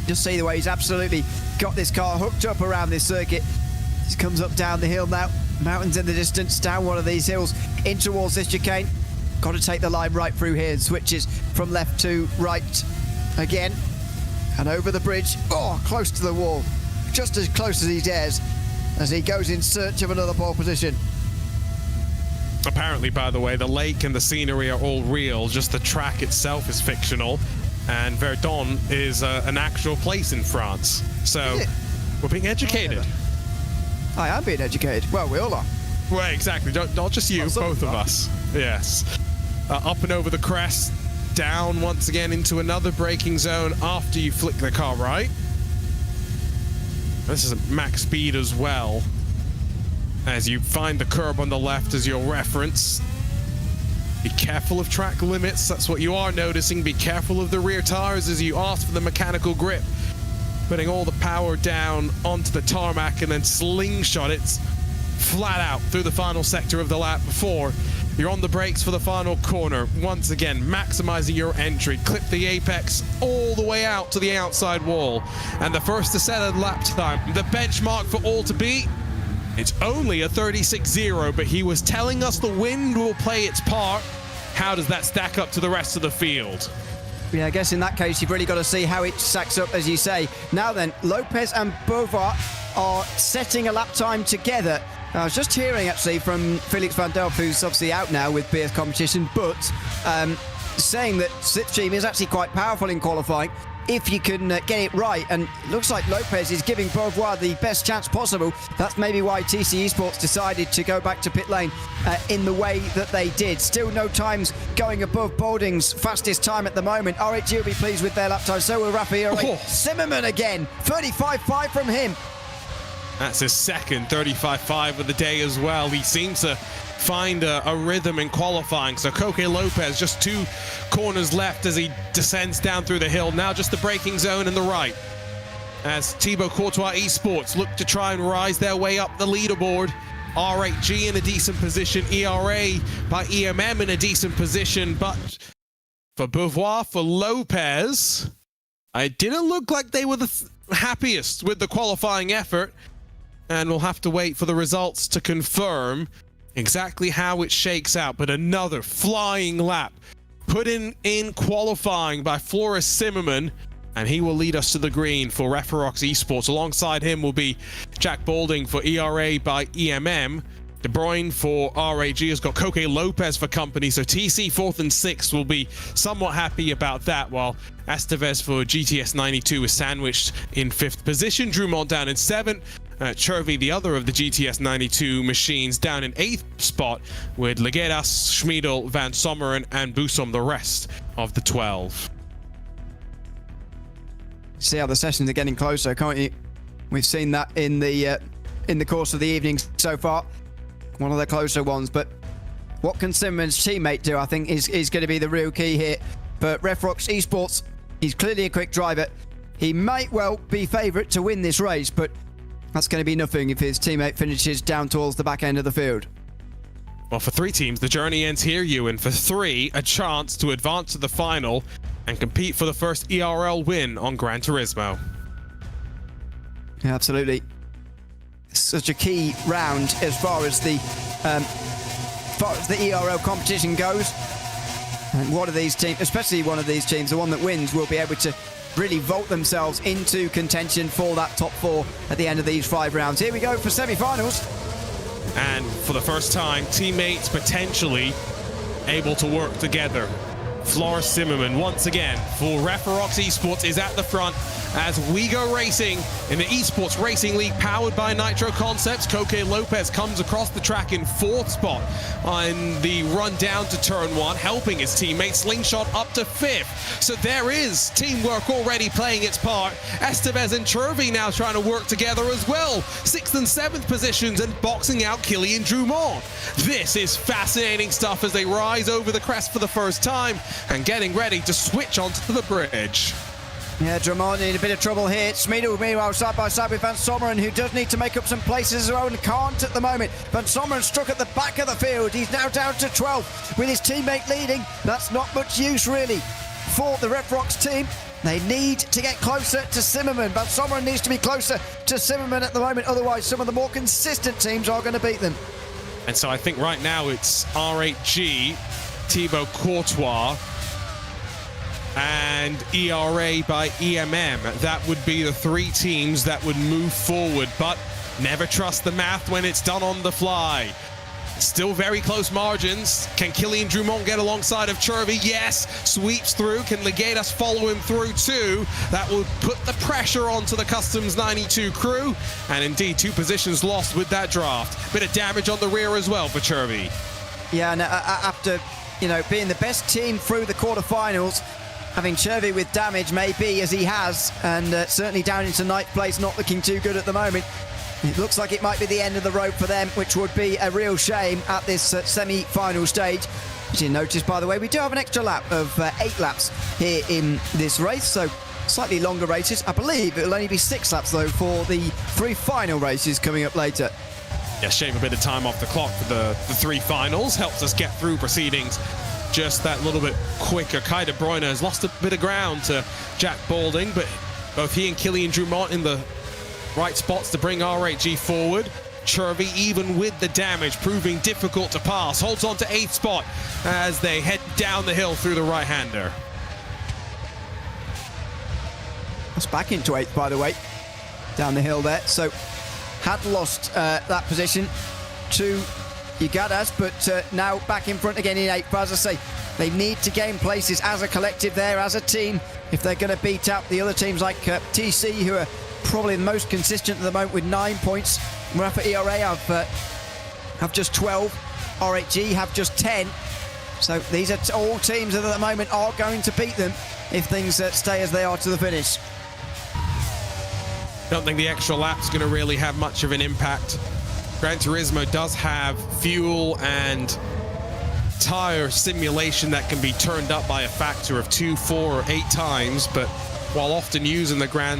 Just see the way he's absolutely got this car hooked up around this circuit. He comes up down the hill now, mountains in the distance, down one of these hills in towards this chicane. Got to take the line right through here, and switches from left to right again, and over the bridge. Oh, close to the wall, just as close as he dares, as he goes in search of another pole position. Apparently, by the way, the lake and the scenery are all real, just the track itself is fictional, and Verdun is an actual place in France. So we're being educated. I am being educated. Well, we all are. Well, exactly. Not just you, both of us. Yes. Up and over the crest, down once again into another braking zone after you flick the car right. This is at max speed as well, as you find the curb on the left as your reference. Be careful of track limits, that's what you are noticing. Be careful of the rear tires as you ask for the mechanical grip. Putting all the power down onto the tarmac and then slingshot it flat out through the final sector of the lap before you're on the brakes for the final corner. Once again, maximizing your entry. Clip the apex all the way out to the outside wall. And the first to set a lap time, the benchmark for all to beat, it's only a 36.0, but he was telling us the wind will play its part. How does that stack up to the rest of the field? Yeah, I guess in that case, you've really got to see how it stacks up, as you say. Now then, Lopez and Beauvoir are setting a lap time together. I was just hearing, actually, from Felix van Delft, who's obviously out now with BS competition, but saying that slipstream is actually quite powerful in qualifying if you can get it right. And it looks like Lopez is giving Beauvoir the best chance possible. That's maybe why TC Esports decided to go back to pit lane in the way that they did. Still no times going above Boulding's fastest time at the moment. RAG will be pleased with their lap time, so will Raphael. Zimmerman again, 35.5 from him. That's his second 35.5 of the day as well. He seems to find a rhythm in qualifying. So Koke Lopez, just 2 corners left as he descends down through the hill. Now just the braking zone and the right, as Thibaut Courtois Esports look to try and rise their way up the leaderboard. R8G in a decent position, ERA by EMM in a decent position, but for Beauvoir, for Lopez, it didn't look like they were the happiest with the qualifying effort. And we'll have to wait for the results to confirm exactly how it shakes out. But another flying lap put in qualifying by Floris Zimmerman, and he will lead us to the green for Referox Esports. Alongside him will be Jack Boulding for ERA by EMM. De Bruyne for RAG has got Koke Lopez for company, so TC 4th and 6th will be somewhat happy about that, while Estevez for GTS 92 is sandwiched in 5th position. Drumont down in 7th. Chervi, the other of the GTS 92 machines, down in 8th spot, with Legeras, Schmiedel, Van Sommeren, and Busom the rest of the 12. See how the sessions are getting closer, can't you? We've seen that in the course of the evening so far. One of the closer ones, but what can Zimmerman's teammate do, I think, is going to be the real key here. But Refrox Esports, he's clearly a quick driver. He might well be favourite to win this race, but that's going to be nothing if his teammate finishes down towards the back end of the field. Well, for 3 teams, the journey ends here, Ewan. For 3, a chance to advance to the final and compete for the first ERL win on Gran Turismo. Yeah, absolutely. Such a key round as far as the ERL competition goes. And one of these teams, especially one of these teams, the one that wins, will be able to really vault themselves into contention for that top 4 at the end of these 5 rounds. Here we go for semi-finals. And for the first time, teammates potentially able to work together. Floris Zimmerman, once again, for Refrox Esports, is at the front as we go racing in the Esports Racing League powered by Nitro Concepts. Koke Lopez comes across the track in 4th spot on the run down to turn 1, helping his teammate Slingshot up to 5th. So there is teamwork already playing its part. Estevez and Chervi now trying to work together as well. 6th and 7th positions and boxing out Killian Drumont. This is fascinating stuff as they rise over the crest for the first time and getting ready to switch onto the bridge. Yeah, Drummond in a bit of trouble here. Schmiedel, meanwhile, side by side with Van Sommeren, who does need to make up some places of his own, can't at the moment. Van Sommeren struck at the back of the field. He's now down to 12th with his teammate leading. That's not much use, really, for the Refrox team. They need to get closer to Zimmerman. Van Sommeren needs to be closer to Zimmerman at the moment. Otherwise, some of the more consistent teams are going to beat them. And so I think right now it's R8G, Thibaut Courtois, and ERA by EMM. That would be the 3 teams that would move forward, but never trust the math when it's done on the fly. Still very close margins. Can Killian Drumont get alongside of Chervi? Yes. Sweeps through. Can Legadas follow him through too? That will put the pressure onto the Customs 92 crew. And indeed, 2 positions lost with that draft. Bit of damage on the rear as well for Chervi. Yeah, and after, being the best team through the quarterfinals, having Chervi with damage maybe as he has, and certainly down into 9th place, not looking too good at the moment. It looks like it might be the end of the road for them, which would be a real shame at this semi-final stage. As you notice, by the way, we do have an extra lap of 8 laps here in this race, so slightly longer races. I believe it will only be 6 laps, though, for the 3 final races coming up later. Yeah, shave a bit of time off the clock for the 3 finals. Helps us get through proceedings just that little bit quicker. Kai De Bruyne has lost a bit of ground to Jack Balding, but both he and Killian Drumont in the right spots to bring R8G forward. Chervi, even with the damage, proving difficult to pass, holds on to 8th spot as they head down the hill through the right-hander. That's back into 8th, by the way, down the hill there. So had lost that position to Ugadas, but now back in front again in 8th. But as I say, they need to gain places as a collective there, as a team, if they're going to beat out the other teams like TC, who are probably the most consistent at the moment with 9 points. Rafa ERA have just 12. R8G have just 10. So these are all teams that at the moment are going to beat them if things stay as they are to the finish. Don't think the extra lap's going to really have much of an impact. Gran Turismo does have fuel and tire simulation that can be turned up by a factor of 2, 4, or 8 times, but while often used in the Gran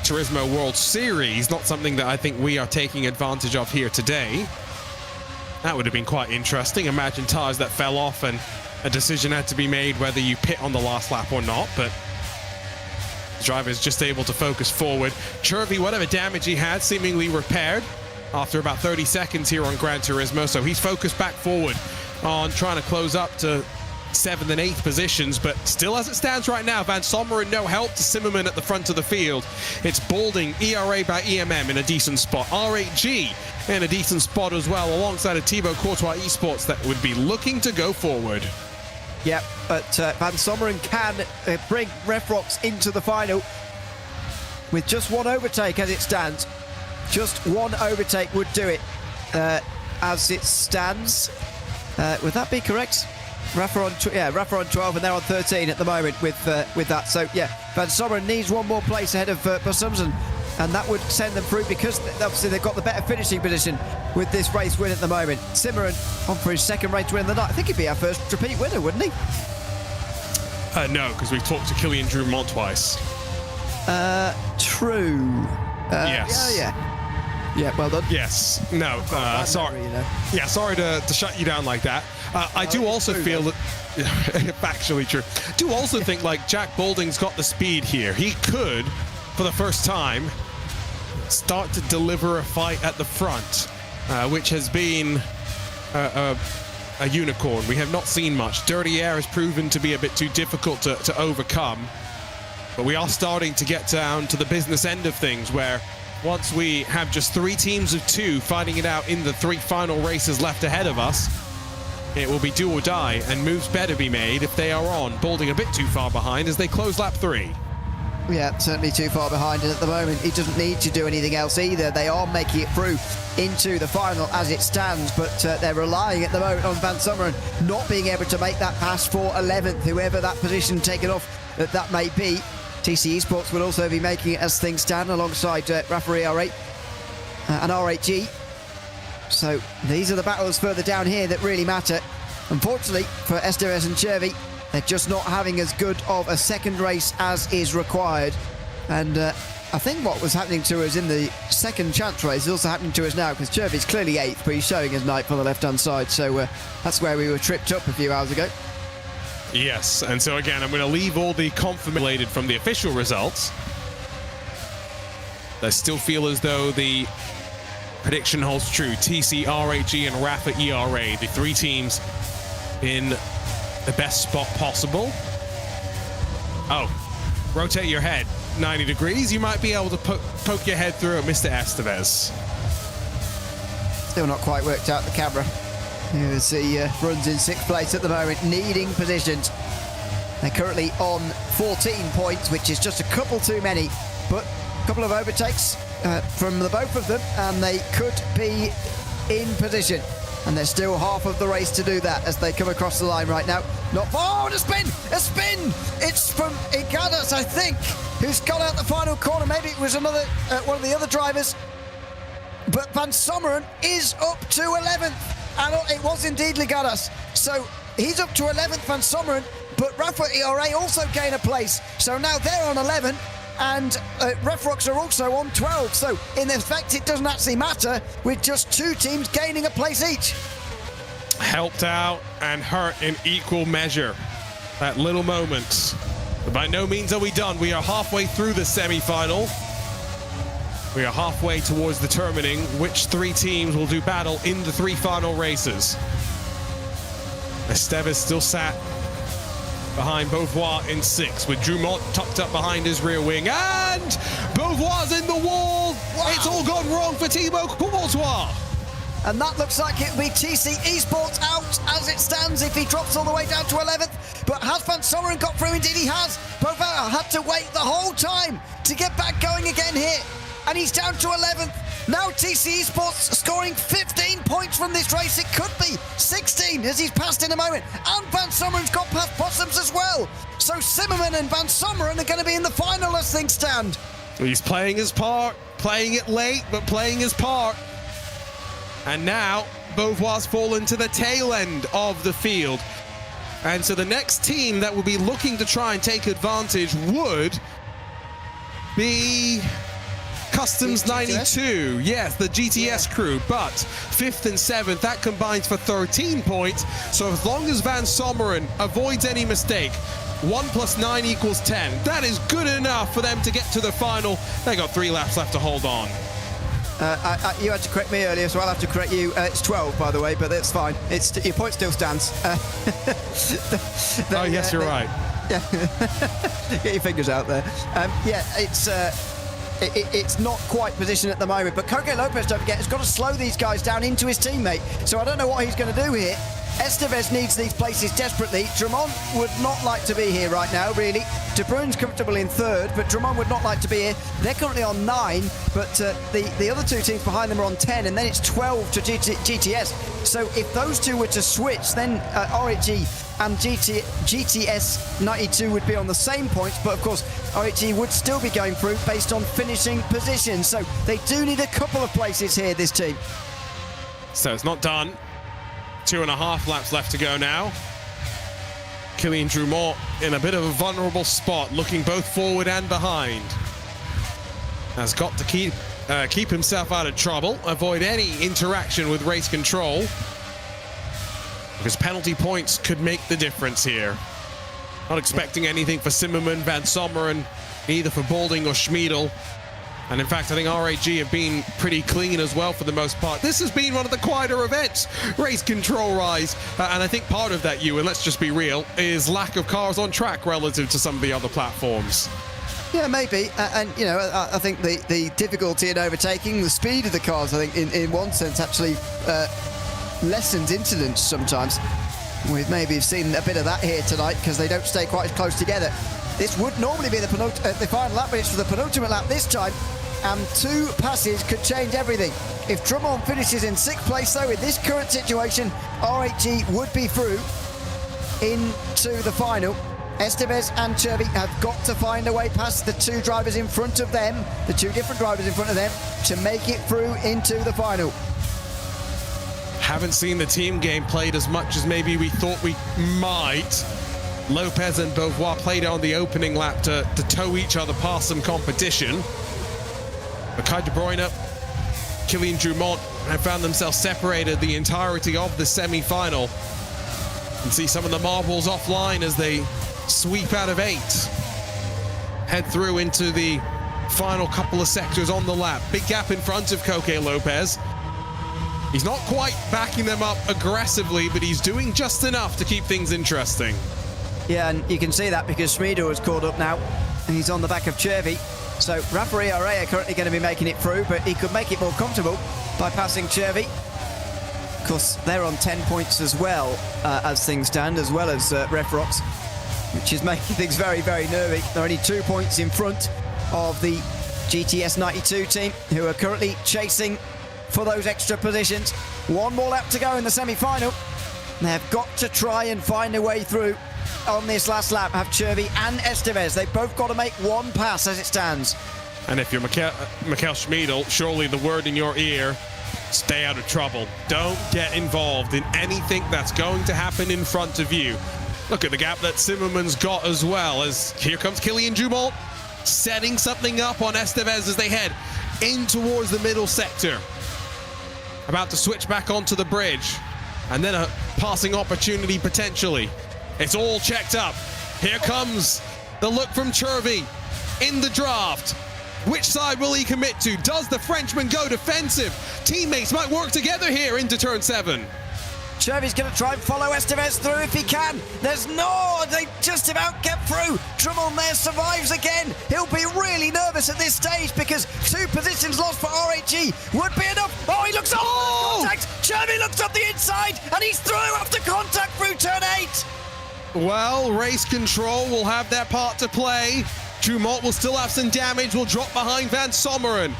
Turismo World Series, not something that I think we are taking advantage of here today. That would have been quite interesting. Imagine tires that fell off and a decision had to be made whether you pit on the last lap or not, but the driver is just able to focus forward. Chervi, whatever damage he had, seemingly repaired after about 30 seconds here on Gran Turismo, so he's focused back forward on trying to close up to 7th and 8th positions, but still as it stands right now, Van Sommeren no help to Zimmerman at the front of the field. It's Balding, ERA by EMM in a decent spot, R8G in a decent spot as well, alongside a Thibaut Courtois Esports that would be looking to go forward. Yep, but Van Sommeren can bring Refrox into the final with just one overtake as it stands. Just one overtake would do it as it stands. Would that be correct? Rafa on 12 and they're on 13 at the moment with that. So yeah, Van Sommeren needs one more place ahead of Basumsen, and that would send them through because obviously they've got the better finishing position with this race win at the moment. Zimmerman on for his second race win of the night. I think he'd be our first repeat winner, wouldn't he? No, because we've talked to Killian Drumont twice. True. Yes. Yeah, well done. Yes. No. Sorry. Memory, you know. Yeah, sorry to shut you down like that. I do also feel that, factually true. Do also think like Jack Balding's got the speed here. He could, for the first time, start to deliver a fight at the front, which has been a unicorn. We have not seen much. Dirty Air has proven to be a bit too difficult to overcome, but we are starting to get down to the business end of things where once we have just 3 teams of 2 fighting it out in the 3 final races left ahead of us, it will be do or die, and moves better be made if they are on. Balding a bit too far behind as they close lap 3. Yeah, certainly too far behind, and at the moment he doesn't need to do anything else either. They are making it through into the final as it stands, but they're relying at the moment on Van Sommeren not being able to make that pass for 11th, whoever that position taken off that may be. TC Esports will also be making it as things stand alongside Rafa ER8 and R8G. So these are the battles further down here that really matter. Unfortunately for Esteves and Chervi, they're just not having as good of a second race as is required. And I think what was happening to us in the second chance race is also happening to us now, because Chervi's clearly 8th, but he's showing his knife on the left-hand side. So that's where we were tripped up a few hours ago. Yes, and so again, I'm going to leave all the confirmation from the official results. I still feel as though the prediction holds true. TC, R8G, and Rafa ERA, the 3 teams in the best spot possible. Oh, rotate your head 90 degrees. You might be able to poke your head through it, Mr. Esteves. Still not quite worked out the camera. You see, runs in 6th place at the moment, needing positions. They're currently on 14 points, which is just a couple too many, but a couple of overtakes from the both of them, and they could be in position. And there's still half of the race to do that as they come across the line right now. Not far. Oh, a spin! A spin! It's from Igadas, I think, who's got out the final corner. Maybe it was another one of the other drivers. But Van Sommeren is up to 11th. And it was indeed Ligadas. So he's up to 11th, Van Sommeren, but Rafa ERA also gain a place. So now they're on 11, and Refrox are also on 12. So in effect, it doesn't actually matter with just 2 teams gaining a place each. Helped out and hurt in equal measure. That little moment. But by no means are we done. We are halfway through the semi-final. We are halfway towards determining which 3 teams will do battle in the 3 final races. Esteves still sat behind Beauvoir in 6th, with Drumont tucked up behind his rear wing, and Beauvoir's in the wall. Wow. It's all gone wrong for Thibaut Courtois. And that looks like it'll be TC Esports out as it stands if he drops all the way down to 11th. But has Van Sommeren got through? Indeed he has. Beauvoir had to wait the whole time to get back going again here. And he's down to 11th. Now TC Esports scoring 15 points from this race. It could be 16 as he's passed in a moment. And Van Sommeren's got past Possums as well. So Zimmerman and Van Sommeren are going to be in the final as things stand. He's playing his part, playing it late, but playing his part. And now Beauvoir's fallen to the tail end of the field. And so the next team that will be looking to try and take advantage would be Customs 92, yes, the GTS crew, but 5th and 7th, that combines for 13 points. So as long as Van Sommeren avoids any mistake, 1 + 9 = 10. That is good enough for them to get to the final. They got 3 laps left to hold on. You had to correct me earlier, so I'll have to correct you. It's 12, by the way, but that's fine. Your point still stands. Yes, you're right. Yeah. Get your fingers out there. It's not quite positioned at the moment, but Koke Lopez, don't forget, has got to slow these guys down into his teammate. So I don't know what he's going to do here. Estevez needs these places desperately. Drummond would not like to be here right now, really. De Bruyne's comfortable in third, but Drummond would not like to be here. They're currently on 9, but the other two teams behind them are on 10, and then it's 12 to GTS. So if those two were to switch, then RHG and GTS 92 would be on the same points, but of course RHG would still be going through based on finishing positions. So they do need a couple of places here, this team. So it's not done. 2.5 laps left to go now. Kylian Drummond in a bit of a vulnerable spot, looking both forward and behind. Has got to keep himself out of trouble, avoid any interaction with race control, because penalty points could make the difference here. Not expecting anything for Zimmerman, Van Sommeren, neither for Balding or Schmiedel. And in fact, I think RAG have been pretty clean as well for the most part. This has been one of the quieter events, race control-wise. And I think part of that, Ewan, let's just be real, is lack of cars on track relative to some of the other platforms. Yeah, maybe. And, you know, I think the difficulty in overtaking, the speed of the cars, I think, in one sense, actually lessens incidents sometimes. We've maybe seen a bit of that here tonight because they don't stay quite as close together. This would normally be the final lap, but it's for the penultimate lap this time. And 2 passes could change everything. If Drummond finishes in 6th place, though, in this current situation, RHG would be through into the final. Estevez and Chervi have got to find a way past the 2 drivers in front of them, the 2 different drivers in front of them, to make it through into the final. Haven't seen the team game played as much as maybe we thought we might. Lopez and Beauvoir played on the opening lap to tow each other past some competition. But Kai De Bruyne, Kylian Drummond have found themselves separated the entirety of the semi-final. You can see some of the marbles offline as they sweep out of 8. Head through into the final couple of sectors on the lap. Big gap in front of Koke Lopez. He's not quite backing them up aggressively, but he's doing just enough to keep things interesting. Yeah, and you can see that because Schmiedel is caught up now, and he's on the back of Chervi. So Rafa ERA are currently going to be making it through, but he could make it more comfortable by passing Chervi. Of course, they're on 10 points as well, as things stand, as well as Refrox, which is making things very, very nervy. They're only 2 points in front of the GTS 92 team, who are currently chasing for those extra positions. 1 more lap to go in the semi-final. They've got to try and find a way through on this last lap. Have Chervi and Estevez. They've both got to make 1 pass as it stands. And if you're Michael Schmiedel, surely the word in your ear, stay out of trouble. Don't get involved in anything that's going to happen in front of you. Look at the gap that Zimmerman's got as well, as here comes Kylian Drummond, setting something up on Estevez as they head in towards the middle sector. About to switch back onto the bridge, and then a passing opportunity potentially. It's all checked up. Here comes the look from Chervi in the draft. Which side will he commit to? Does the Frenchman go defensive? Teammates might work together here into turn 7. Chervi's going to try and follow Estevez through if he can. They just about get through. Drummond there survives again. He'll be really nervous at this stage because 2 positions lost for RHG would be enough. Oh, he looks up contact. Chervi looks up the inside and he's through after contact through turn 8. Well, race control will have their part to play. Drummond will still have some damage, will drop behind Van Sommeren.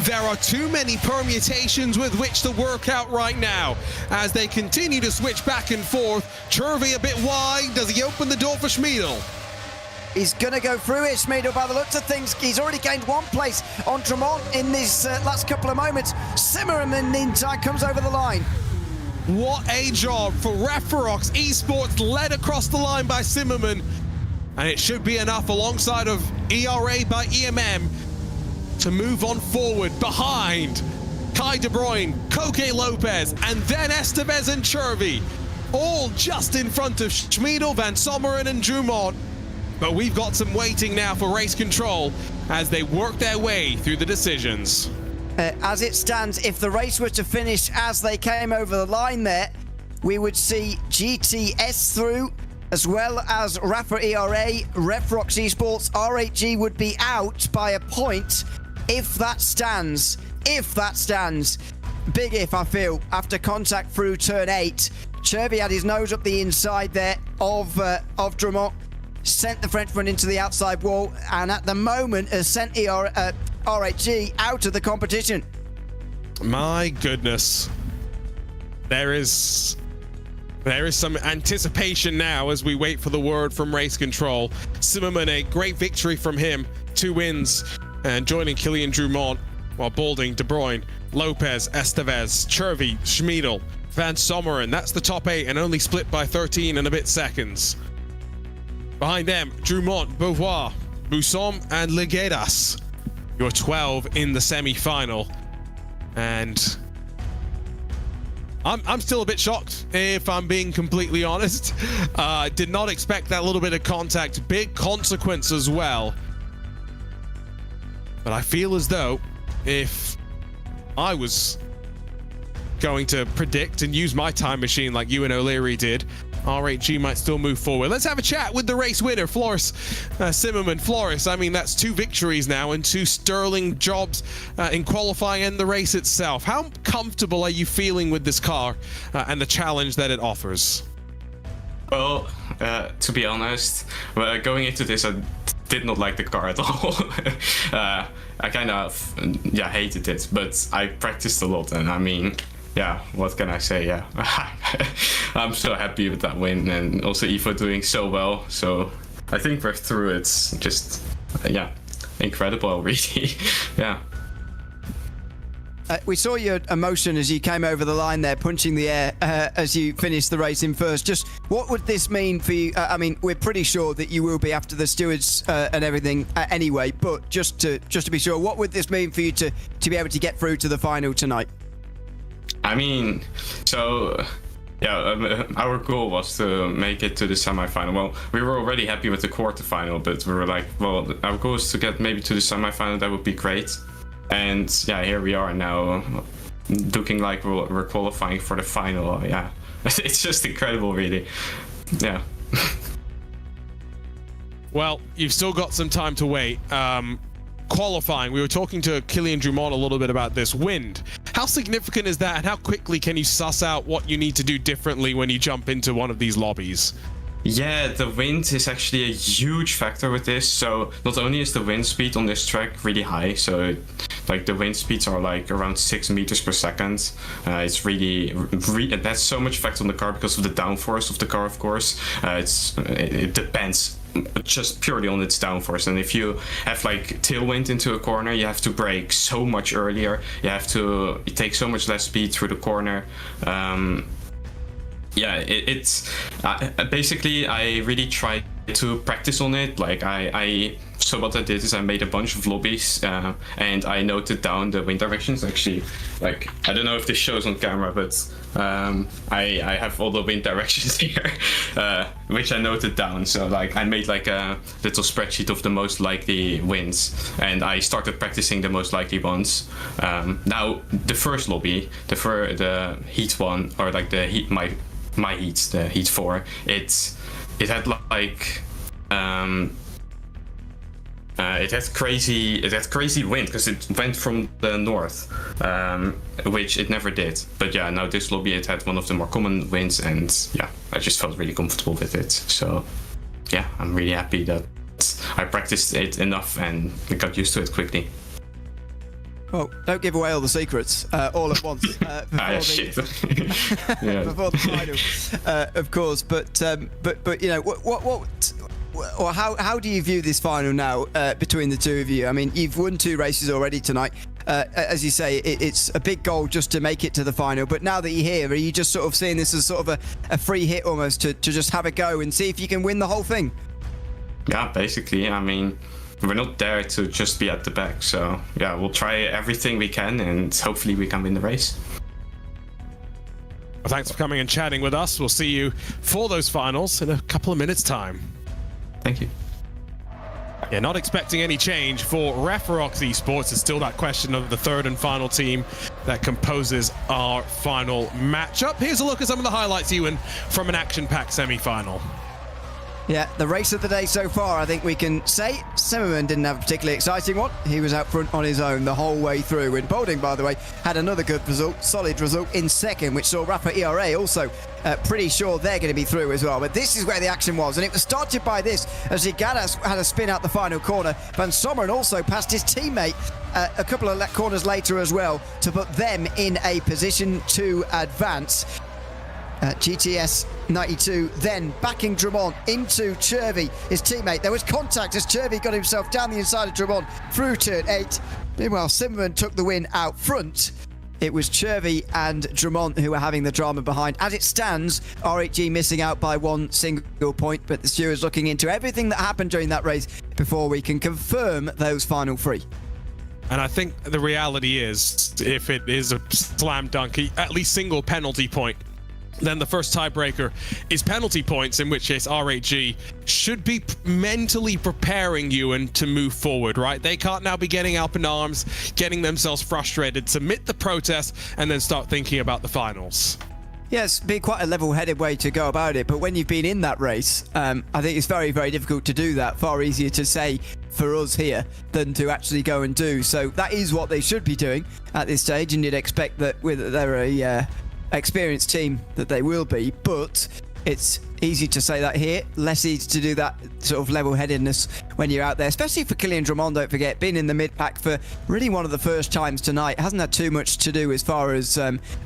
There are too many permutations with which to work out right now as they continue to switch back and forth. Chervi a bit wide. Does he open the door for Schmiedel? He's going to go through it, Schmiedel, by the looks of things. He's already gained 1 place on Drummond in this last couple of moments. Zimmerman in the meantime comes over the line. What a job for Refrox Esports, led across the line by Zimmerman. And it should be enough alongside of ERA by EMM to move on forward behind Kai De Bruyne, Koke Lopez, and then Estevez and Chervi, all just in front of Schmiedel, Van Sommeren and Drummond. But we've got some waiting now for race control as they work their way through the decisions. As it stands, if the race were to finish as they came over the line there, we would see GTS through, as well as Rafa ERA, Refrox Esports. R8G would be out by a point if that stands. If that stands. Big if, I feel, after contact through turn 8. Cherby had his nose up the inside there of Drummond, sent the Frenchman into the outside wall, and at the moment has sent R8G out of the competition. My goodness. There is some anticipation now as we wait for the word from race control. Zimmerman, a great victory from him. 2 wins, and joining Kilian Drummond, while Balding, De Bruyne, Lopez, Estevez, Chervy, Schmiedel, Van Sommeren. That's the top 8, and only split by 13 and a bit seconds. Behind them, Drummond, Beauvoir, Boussom, and Leguedas. Your 12 in the semi-final. And I'm still a bit shocked, if I'm being completely honest. Did not expect that little bit of contact. Big consequence as well. But I feel as though if I was going to predict and use my time machine like you and O'Leary did, R8G might still move forward. Let's have a chat with the race winner, Floris Zimmerman. Floris, I mean, that's 2 victories now and 2 sterling jobs in qualifying and the race itself. How comfortable are you feeling with this car and the challenge that it offers? Well, to be honest, going into this, I did not like the car at all. I kind of, hated it, but I practiced a lot, and I mean, what can I say? I'm so happy with that win, and also Evo doing so well. So I think we're through. It's just, incredible, really. We saw your emotion as you came over the line there, punching the air as you finished the race in first. Just what would this mean for you? I mean, we're pretty sure that you will be after the stewards and everything anyway, but just to be sure, what would this mean for you to be able to get through to the final tonight? I mean, so our goal was to make it to the semi-final. Well, we were already happy with the quarterfinal, but we were like, well, our goal is to get maybe to the semi-final. That would be great. And here we are now, looking like we're qualifying for the final. It's just incredible, really. Well, you've still got some time to wait. Qualifying, we were talking to Kilian Drummond a little bit about this. Wind, how significant is that, and how quickly can you suss out what you need to do differently when you jump into one of these lobbies? Yeah, the wind is actually a huge factor with this. So not only is the wind speed on this track really high, so like the wind speeds are like around 6 meters per second. It's really that's so much effect on the car because of the downforce of the car, of course. It depends just purely on its downforce, and if you have like tailwind into a corner, you have to brake so much earlier. You have to take so much less speed through the corner. Basically I really tried to practice on it. Like so what I did is I made a bunch of lobbies and I noted down the wind directions. Actually, like, I don't know if this shows on camera, but I have all the wind directions here, which I noted down. So like I made like a little spreadsheet of the most likely winds, and I started practicing the most likely ones. Now the first lobby, the heat 1, or like the heat my heats, the heat 4, it had like it had crazy wind because it went from the north, which it never did. But now this lobby, it had one of the more common winds, and I just felt really comfortable with it. So I'm really happy that I practiced it enough and got used to it quickly. Well, don't give away all the secrets all at once before the final, of course. But you know, how do you view this final now between the two of you? I mean, you've won 2 races already tonight. As you say, it's a big goal just to make it to the final. But now that you're here, are you just sort of seeing this as sort of a free hit almost to just have a go and see if you can win the whole thing? Yeah, basically. I mean, we're not there to just be at the back, so we'll try everything we can and hopefully we can win the race. Well, thanks for coming and chatting with us. We'll see you for those finals in a couple of minutes' time. Thank you. Yeah, not expecting any change for Referox Esports. It's still that question of the third and final team that composes our final matchup. Here's a look at some of the highlights, Ewan, from an action-packed semi-final. Yeah, the race of the day so far, I think we can say Zimmerman didn't have a particularly exciting one. He was out front on his own the whole way through. And Bolding, by the way, had another good result, solid result in second, which saw Rafa ERA also pretty sure they're going to be through as well. But this is where the action was, and it was started by this as Igadas had a spin out the final corner. Van Sommeren also passed his teammate a couple of corners later as well to put them in a position to advance. GTS 92 then backing Drummond into Chervy, his teammate. There was contact as Chervy got himself down the inside of Drummond through turn 8. Meanwhile, Zimmerman took the win out front. It was Chervy and Drummond who were having the drama behind. As it stands, RHG missing out by one single point, but the stewards looking into everything that happened during that race before we can confirm those final 3. And I think the reality is, if it is a slam dunk, at least single penalty point, then the first tiebreaker is penalty points, in which case RHG should be mentally preparing Ewan to move forward, right? They can't now be getting up in arms, getting themselves frustrated, submit the protest, and then start thinking about the finals. Yes, be quite a level-headed way to go about it, but when you've been in that race, I think it's very, very difficult to do that. Far easier to say for us here than to actually go and do. So that is what they should be doing at this stage, and you'd expect that with they're a experienced team that they will be, but it's easy to say that here, less easy to do that sort of level-headedness when you're out there, especially for Killian Drummond. Don't forget, being in the mid-pack for really one of the first times tonight, hasn't had too much to do as far as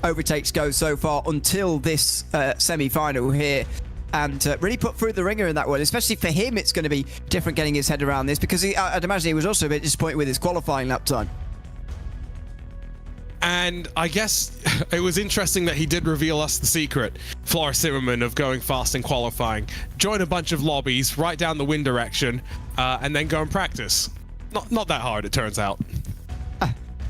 overtakes go so far until this semi-final here, and really put through the ringer in that one. Especially for him, it's going to be different getting his head around this, because I'd imagine he was also a bit disappointed with his qualifying lap time. And I guess it was interesting that he did reveal us the secret, Floris Zimmerman, of going fast in qualifying. Join a bunch of lobbies, right down the wind direction, and then go and practice. Not that hard, it turns out.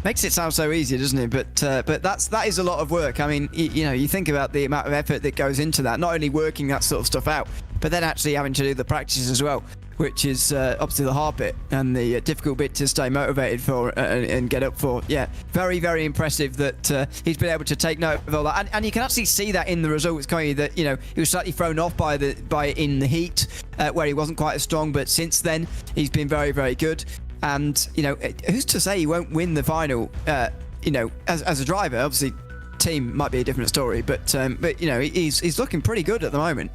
Makes it sound so easy, doesn't it? But that is a lot of work. I mean, you think about the amount of effort that goes into that, not only working that sort of stuff out, but then actually having to do the practice as well, which is obviously the hard bit and the difficult bit to stay motivated for and get up for. Yeah, very, very impressive that he's been able to take note of all that. And you can actually see that in the results, can't you? That, he was slightly thrown off by in the heat where he wasn't quite as strong, but since then he's been very, very good. And, who's to say he won't win the final, as a driver? Obviously, team might be a different story, but he's looking pretty good at the moment.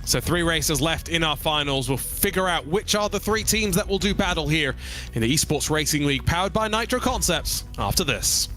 So 3 races left in our finals. We'll figure out which are the 3 teams that will do battle here in the Esports Racing League, powered by Nitro Concepts, after this.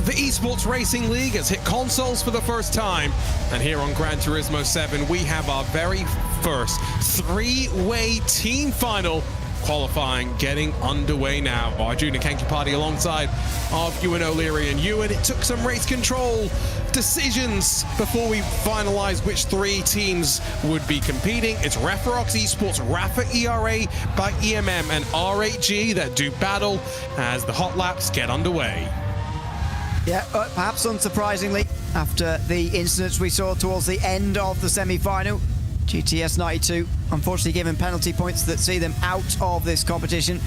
The Esports Racing League has hit consoles for the first time, and here on Gran Turismo 7 we have our very first three-way team final qualifying getting underway now. Arjun and Kenki Party alongside of Ewan O'Leary and Ewan. It took some race control decisions before we finalized which three teams would be competing. It's Referox Esports, Rafa ERA by EMM, and R8G that do battle as the hot laps get underway. Yeah, perhaps unsurprisingly, after the incidents we saw towards the end of the semi-final, GTS 92 unfortunately given penalty points that see them out of this competition.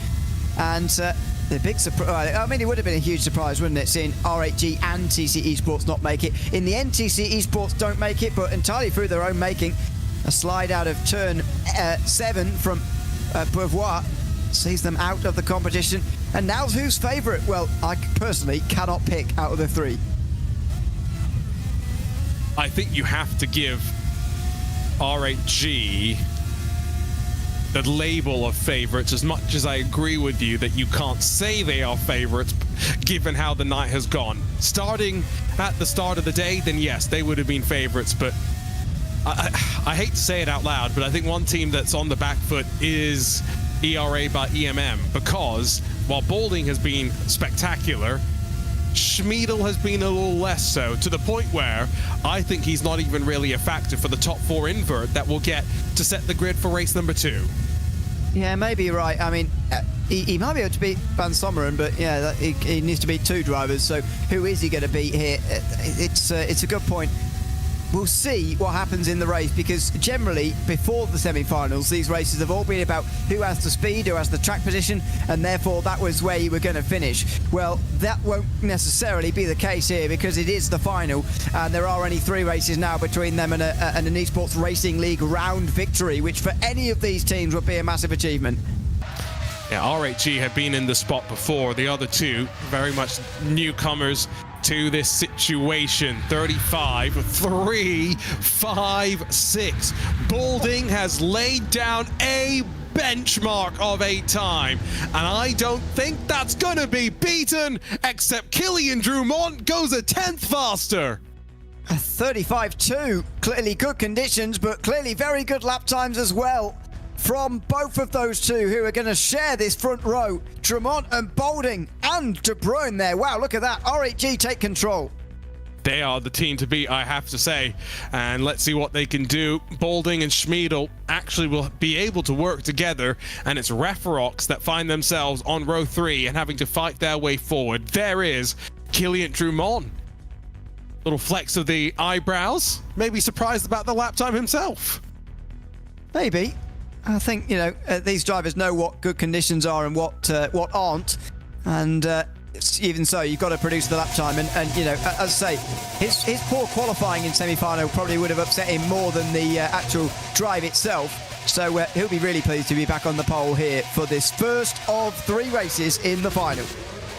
And the big surprise, I mean, it would have been a huge surprise, wouldn't it, seeing R8G and TC Esports not make it. In the end, TC Esports don't make it, but entirely through their own making. A slide out of turn 7 from Beauvoir sees them out of the competition. And now who's favourite? Well, I personally cannot pick out of the three. I think you have to give R8G the label of favourites, as much as I agree with you that you can't say they are favourites given how the night has gone. Starting at the start of the day, then yes, they would have been favourites, but I hate to say it out loud, but I think one team that's on the back foot is ERA by EMM, because while Balding has been spectacular, Schmiedel has been a little less so, to the point where I think he's not even really a factor for the top 4 invert that will get to set the grid for race number 2. Yeah, maybe you're right. I mean, he might be able to beat Van Sommeren, but yeah, he needs to beat 2 drivers, so who is he going to beat here? It's a good point. We'll see what happens in the race, because generally, before the semi-finals, these races have all been about who has the speed, who has the track position, and therefore that was where you were going to finish. Well, that won't necessarily be the case here, because it is the final, and there are only 3 races now between them and an Esports Racing League round victory, which for any of these teams would be a massive achievement. Yeah, R8G have been in the spot before. The other 2, very much newcomers to this situation. 35, 3, 5, 6. Balding has laid down a benchmark of a time, and I don't think that's gonna be beaten, except Killian Drumont goes a 10th faster. A 35.2, clearly good conditions, but clearly very good lap times as well from both of those 2 who are going to share this front row. Drumont and Balding and De Bruyne there. Wow, look at that. R8G take control. They are the team to beat, I have to say. And let's see what they can do. Balding and Schmiedel actually will be able to work together, and it's Referox that find themselves on row 3 and having to fight their way forward. There is Killian Drumont. Little flex of the eyebrows. Maybe surprised about the lap time himself. Maybe. I think, you know, these drivers know what good conditions are and what aren't, and even so, you've got to produce the lap time. And you know, as I say, his poor qualifying in semi-final probably would have upset him more than the actual drive itself. So he'll be really pleased to be back on the pole here for this first of 3 races in the final.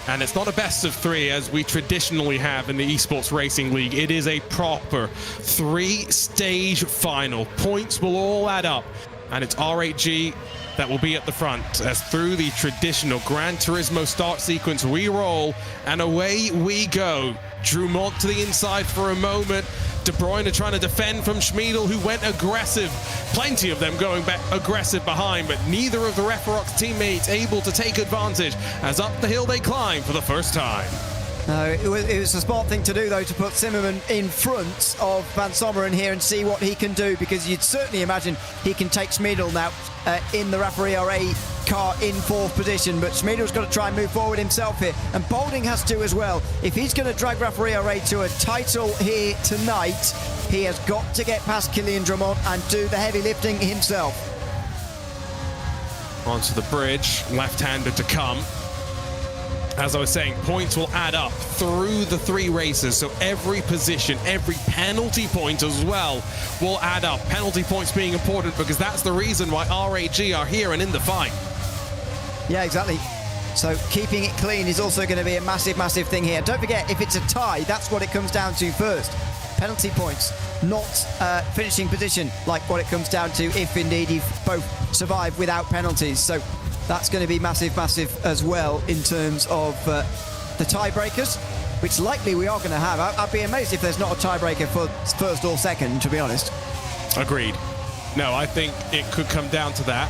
And it's not a best of 3 as we traditionally have in the Esports Racing League. It is a proper 3-stage final. Points will all add up. And it's R8G that will be at the front, as through the traditional Gran Turismo start sequence we roll, and away we go. Drumont to the inside for a moment. De Bruyne trying to defend from Schmiedel, who went aggressive. Plenty of them going back aggressive behind, but neither of the Referox teammates able to take advantage as up the hill they climb for the first time. No, it was a smart thing to do, though, to put Zimmerman in front of Van Sommeren here and see what he can do, because you'd certainly imagine he can take Schmiedel now in the Rafa ERA car in 4th position, but Schmiedel's got to try and move forward himself here, and Balding has to as well. If he's going to drag Rafa ERA to a title here tonight, he has got to get past Killian Drumont and do the heavy lifting himself. Onto the bridge, left-hander to come. As I was saying, points will add up through the 3 races, so every position, every penalty point as well will add up. Penalty points being important because that's the reason why R8G are here and in the fight. Yeah, exactly. So keeping it clean is also going to be a massive, massive thing here. Don't forget, if it's a tie, that's what it comes down to first. Penalty points, not finishing position, like what it comes down to if indeed you both survive without penalties. So that's going to be massive, massive as well in terms of the tiebreakers. which likely we are going to have. I'd be amazed if there's not a tiebreaker for first or second, to be honest. Agreed. No, I think it could come down to that.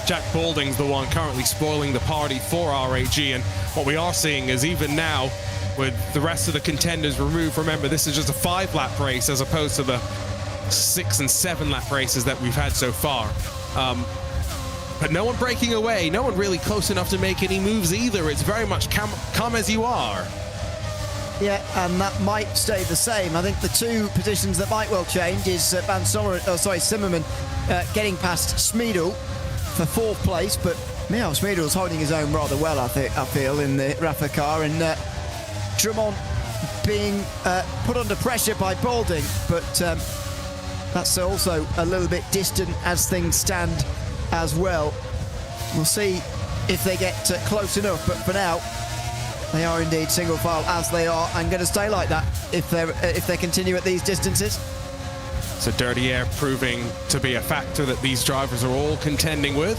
Jack Balding's the one currently spoiling the party for RAG, and what we are seeing is even now, with the rest of the contenders removed, remember this is just a 5-lap race as opposed to the 6 and 7 lap races that we've had so far. But no one breaking away, no one really close enough to make any moves either. It's very much come as you are. Yeah, and that might stay the same. I think the two positions that might well change is Zimmerman getting past Schmiedel for 4th place, but Michał Schmiedel's holding his own rather well, I feel, in the Rafa car, and Drummond being put under pressure by Balding, but that's also a little bit distant as things stand as well. We'll see if they get close enough, but for now they are indeed single file as they are, and going to stay like that if they continue at these distances. So dirty air proving to be a factor that these drivers are all contending with.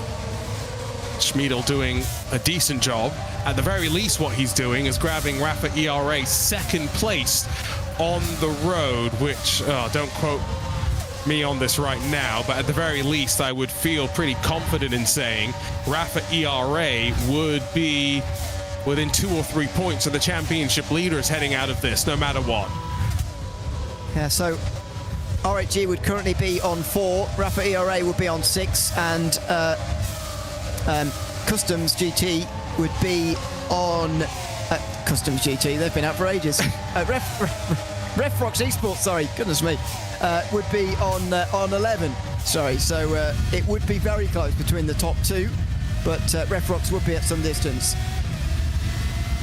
Schmiedel doing a decent job. At the very least, what he's doing is grabbing Rafa ERA 2nd place on the road, which, don't quote me on this right now, but at the very least, I would feel pretty confident in saying Rafa ERA would be within 2 or 3 points of the championship leaders heading out of this, no matter what. Yeah, so RHG would currently be on 4, Rafa ERA would be on 6, and Customs GT would be on Customs GT. They've been out for ages. Refrox Esports, sorry, goodness me, would be on 11. Sorry, so it would be very close between the top 2, but Refrox would be at some distance.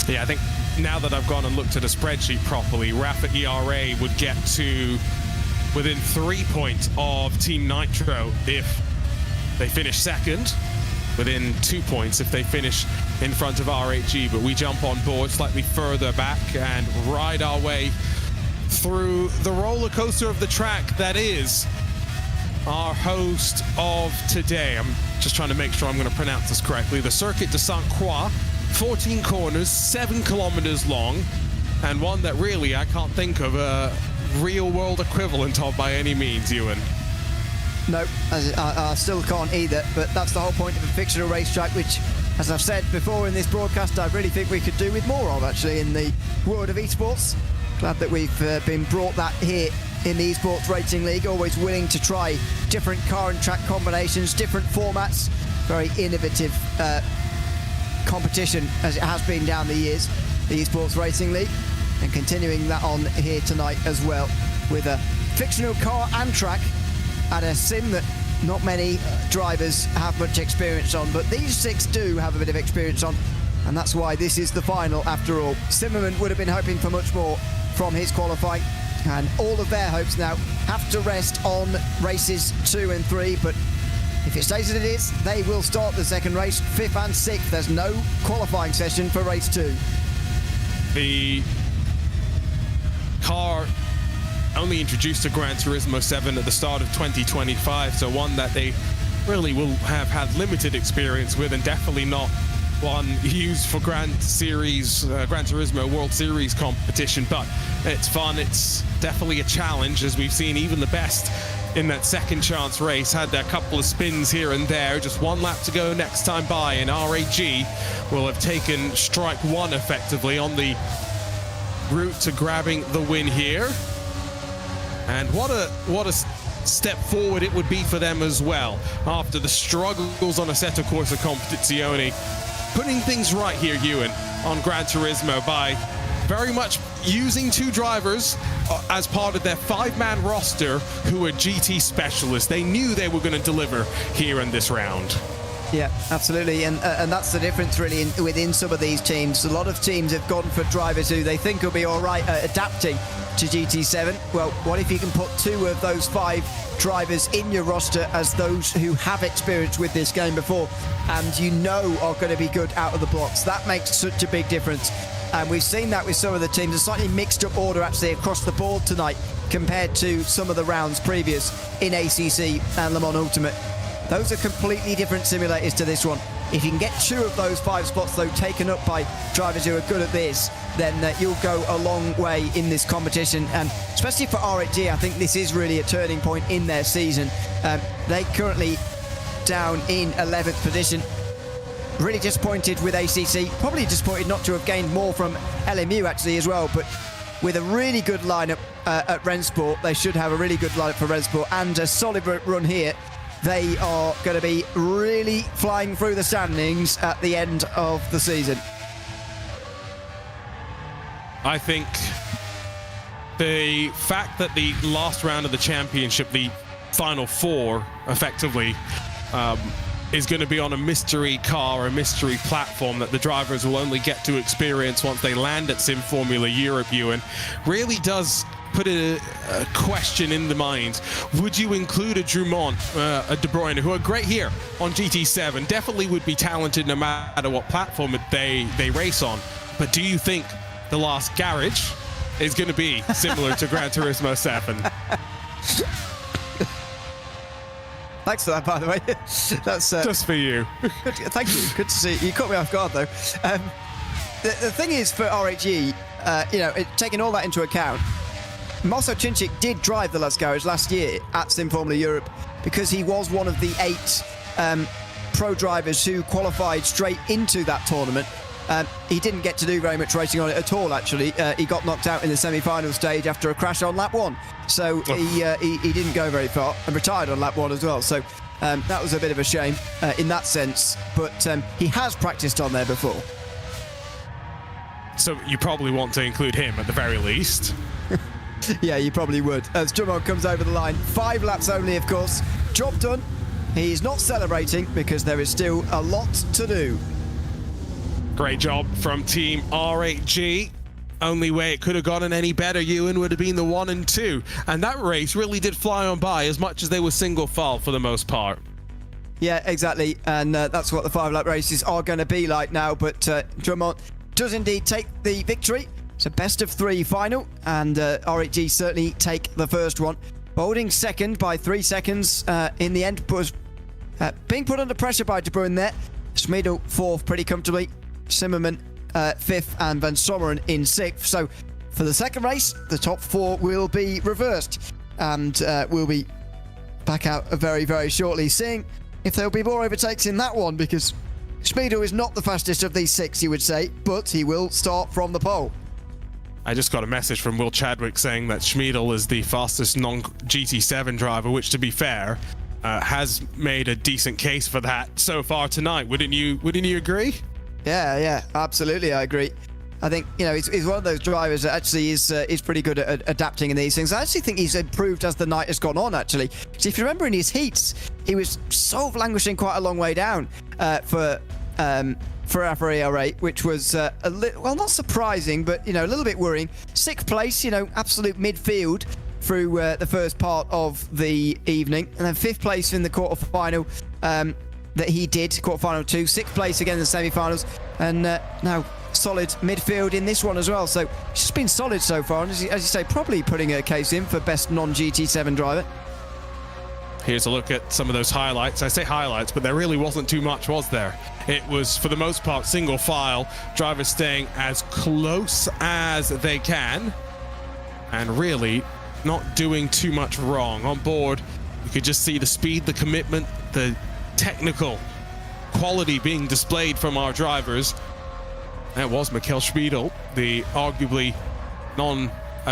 Yeah, I think now that I've gone and looked at a spreadsheet properly, Rafa ERA would get to within 3 points of Team Nitro if they finish 2nd, within 2 points if they finish in front of RHG, but we jump on board slightly further back and ride our way through the roller coaster of the track that is our host of today. I'm just trying to make sure I'm going to pronounce this correctly. The Circuit de Sainte-Croix, 14 corners, 7 kilometers long, and one that really I can't think of a real-world equivalent of by any means, Ewan. No, I still can't either, but that's the whole point of a fictional racetrack, which, as I've said before in this broadcast, I really think we could do with more of, actually, in the world of esports. Glad that we've been brought that here in the Esports Racing League, always willing to try different car and track combinations, different formats, very innovative competition as it has been down the years, the Esports Racing League, and continuing that on here tonight as well with a fictional car and track at a sim that not many drivers have much experience on, but these 6 do have a bit of experience on, and that's why this is the final after all. Zimmerman would have been hoping for much more from his qualifying, and all of their hopes now have to rest on races 2 and 3, but if it stays as it is, they will start the second race, 5th and 6th. There's no qualifying session for race 2. The car only introduced to Gran Turismo 7 at the start of 2025, so one that they really will have had limited experience with, and definitely not one used for Gran Turismo World Series competition. But it's fun, it's definitely a challenge, as we've seen even the best in that second chance race had a couple of spins here and there. Just 1 lap to go next time by, and RAG will have taken strike 1 effectively on the route to grabbing the win here. And what a step forward it would be for them as well after the struggles on Assetto Corsa Competizione. Putting things right here, Ewan, on Gran Turismo by very much using 2 drivers as part of their 5-man roster who are GT specialists. They knew they were going to deliver here in this round. Yeah, absolutely, and that's the difference really within some of these teams. A lot of teams have gone for drivers who they think will be all right at adapting to GT7. Well, what if you can put 2 of those 5 drivers in your roster as those who have experience with this game before and you know are going to be good out of the blocks? That makes such a big difference, and we've seen that with some of the teams. A slightly mixed up order actually across the board tonight compared to some of the rounds previous in ACC and Le Mans Ultimate. Those are completely different simulators to this one. If you can get 2 of those 5 spots, though, taken up by drivers who are good at this, then you'll go a long way in this competition. And especially for R8G, I think this is really a turning point in their season. They currently down in 11th position. Really disappointed with ACC. Probably disappointed not to have gained more from LMU actually as well. But with a really good lineup at Rennsport, they should have a really good lineup for Rennsport and a solid run here. They are going to be really flying through the standings at the end of the season. I think the fact that the last round of the championship, the final 4, effectively, is going to be on a mystery car, a mystery platform that the drivers will only get to experience once they land at Sim Formula Europe, Ewan, really does put a question in the mind. Would you include a Drummond, a De Bruyne, who are great here on GT7, definitely would be talented no matter what platform they race on, but do you think the last garage is going to be similar to Gran Turismo 7? Thanks for that, by the way. That's just for you. Good, thank you. Good to see you. You caught me off guard, though. The thing is, for RHE, taking all that into account, Marcel Cinchik did drive the last garage last year at Sim Formula Europe because he was one of the 8 pro drivers who qualified straight into that tournament. He didn't get to do very much racing on it at all, actually. He got knocked out in the semi-final stage after a crash on lap 1. So he didn't go very far and retired on lap 1 as well. So that was a bit of a shame in that sense. But he has practiced on there before. So you probably want to include him at the very least. Yeah, you probably would. As Drummond comes over the line, 5 laps only, of course. Job done. He's not celebrating because there is still a lot to do. Great job from Team R8G. Only way it could have gotten any better, Ewan, would have been the 1 and 2. And that race really did fly on by as much as they were single file for the most part. Yeah, exactly. And that's what the 5-lap races are going to be like now. But Drummond does indeed take the victory. It's a best of 3 final, and R8G certainly take the first one. Holding second by 3 seconds in the end, was being put under pressure by De Bruyne there. Schmidl 4th pretty comfortably, Zimmerman 5th, and Van Sommeren in 6th. So for the second race, the top 4 will be reversed, and we'll be back out very, very shortly, seeing if there'll be more overtakes in that one, because Schmidl is not the fastest of these 6, you would say, but he will start from the pole. I just got a message from Will Chadwick saying that Schmidl is the fastest non-GT7 driver, which, to be fair, has made a decent case for that so far tonight. Wouldn't you agree? Yeah, absolutely, I agree. I think, he's one of those drivers that actually is pretty good at adapting in these things. I actually think he's improved as the night has gone on, actually. So if you remember in his heats, he was sort of languishing quite a long way down for ERL, which was not surprising, but a little bit worrying. 6th place, absolute midfield through the first part of the evening, and then 5th place in the quarterfinal that he did, quarterfinal 2, 6th place again in the semi-finals, and now solid midfield in this one as well. So it's just been solid so far, and as you say, probably putting a case in for best non-GT7 driver. Here's a look at some of those highlights. I say highlights, but there really wasn't too much, was there? It was, for the most part, single file, drivers staying as close as they can, and really not doing too much wrong. On board, you could just see the speed, the commitment, the technical quality being displayed from our drivers. That was Michael Schmidl, the arguably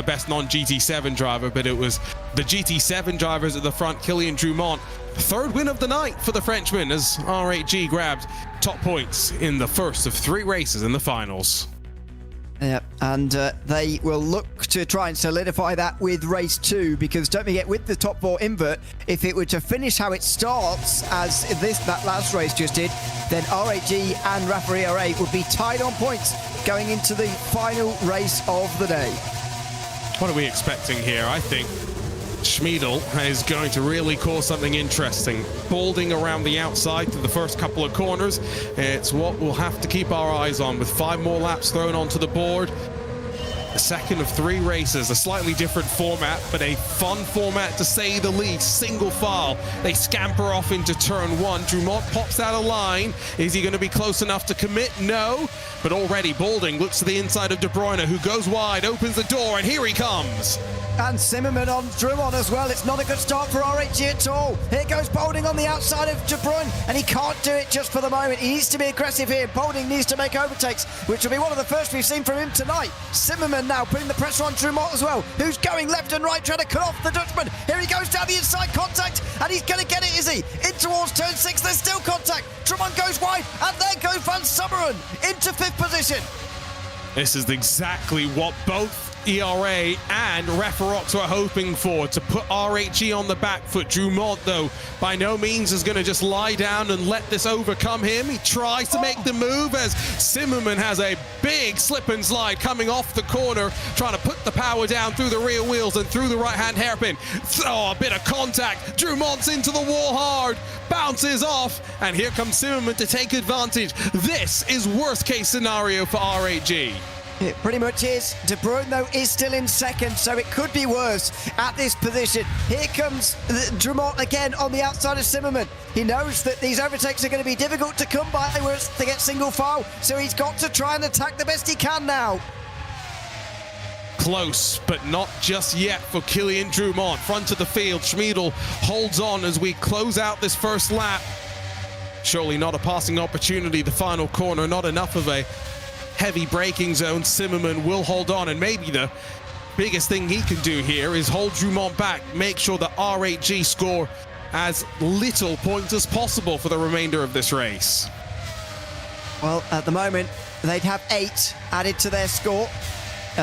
best non-GT7 driver, but it was the GT7 drivers at the front. Kylian Drummond, 3rd win of the night for the Frenchman, as R8G grabbed top points in the first of 3 races in the finals. Yeah, and they will look to try and solidify that with race 2, because don't forget, with the top 4 invert, if it were to finish how it starts as that last race just did, then R8G and Rafa ERA would be tied on points going into the final race of the day. What are we expecting here? I think Schmidl is going to really cause something interesting. Balding around the outside to the first couple of corners. It's what we'll have to keep our eyes on, with 5 more laps thrown onto the board. second of 3 races, a slightly different format, but a fun format to say the least. Single file, they scamper off into turn 1. Drumont pops out of line. Is he going to be close enough to commit? No, but already Balding looks to the inside of De Bruyne, who goes wide, opens the door, and here he comes. And Zimmerman on Drummond as well. It's not a good start for RHG at all. Here goes Balding on the outside of De Bruyne, and he can't do it just for the moment. He needs to be aggressive here. Balding needs to make overtakes, which will be one of the first we've seen from him tonight. Zimmerman now putting the pressure on Drummond as well, who's going left and right, trying to cut off the Dutchman. Here he goes down the inside, contact, and he's going to get it, is he? In towards turn 6, there's still contact. Drummond goes wide, and there goes Van Summeren into 5th position. This is exactly what both ERA and Referox were hoping for, to put RHG on the back foot. Drumont, though, by no means is going to just lie down and let this overcome him. He tries to make the move as Zimmerman has a big slip and slide coming off the corner, trying to put the power down through the rear wheels and through the right-hand hairpin. Oh, a bit of contact. Drumont's into the wall hard, bounces off, and here comes Zimmerman to take advantage. This is worst-case scenario for RHG. It pretty much is. De Bruyne, though, is still in second, so it could be worse at this position. Here comes Drummond again on the outside of Zimmerman. He knows that these overtakes are going to be difficult to come by to get single file, so he's got to try and attack the best he can now. Close, but not just yet for Kilian Drummond. Front of the field, Schmiedel holds on as we close out this first lap. Surely not a passing opportunity, the final corner, not enough of a heavy braking zone. Zimmerman will hold on, and maybe the biggest thing he can do here is hold Drummond back, make sure that RHG score as little points as possible for the remainder of this race. Well, at the moment, they'd have 8 added to their score,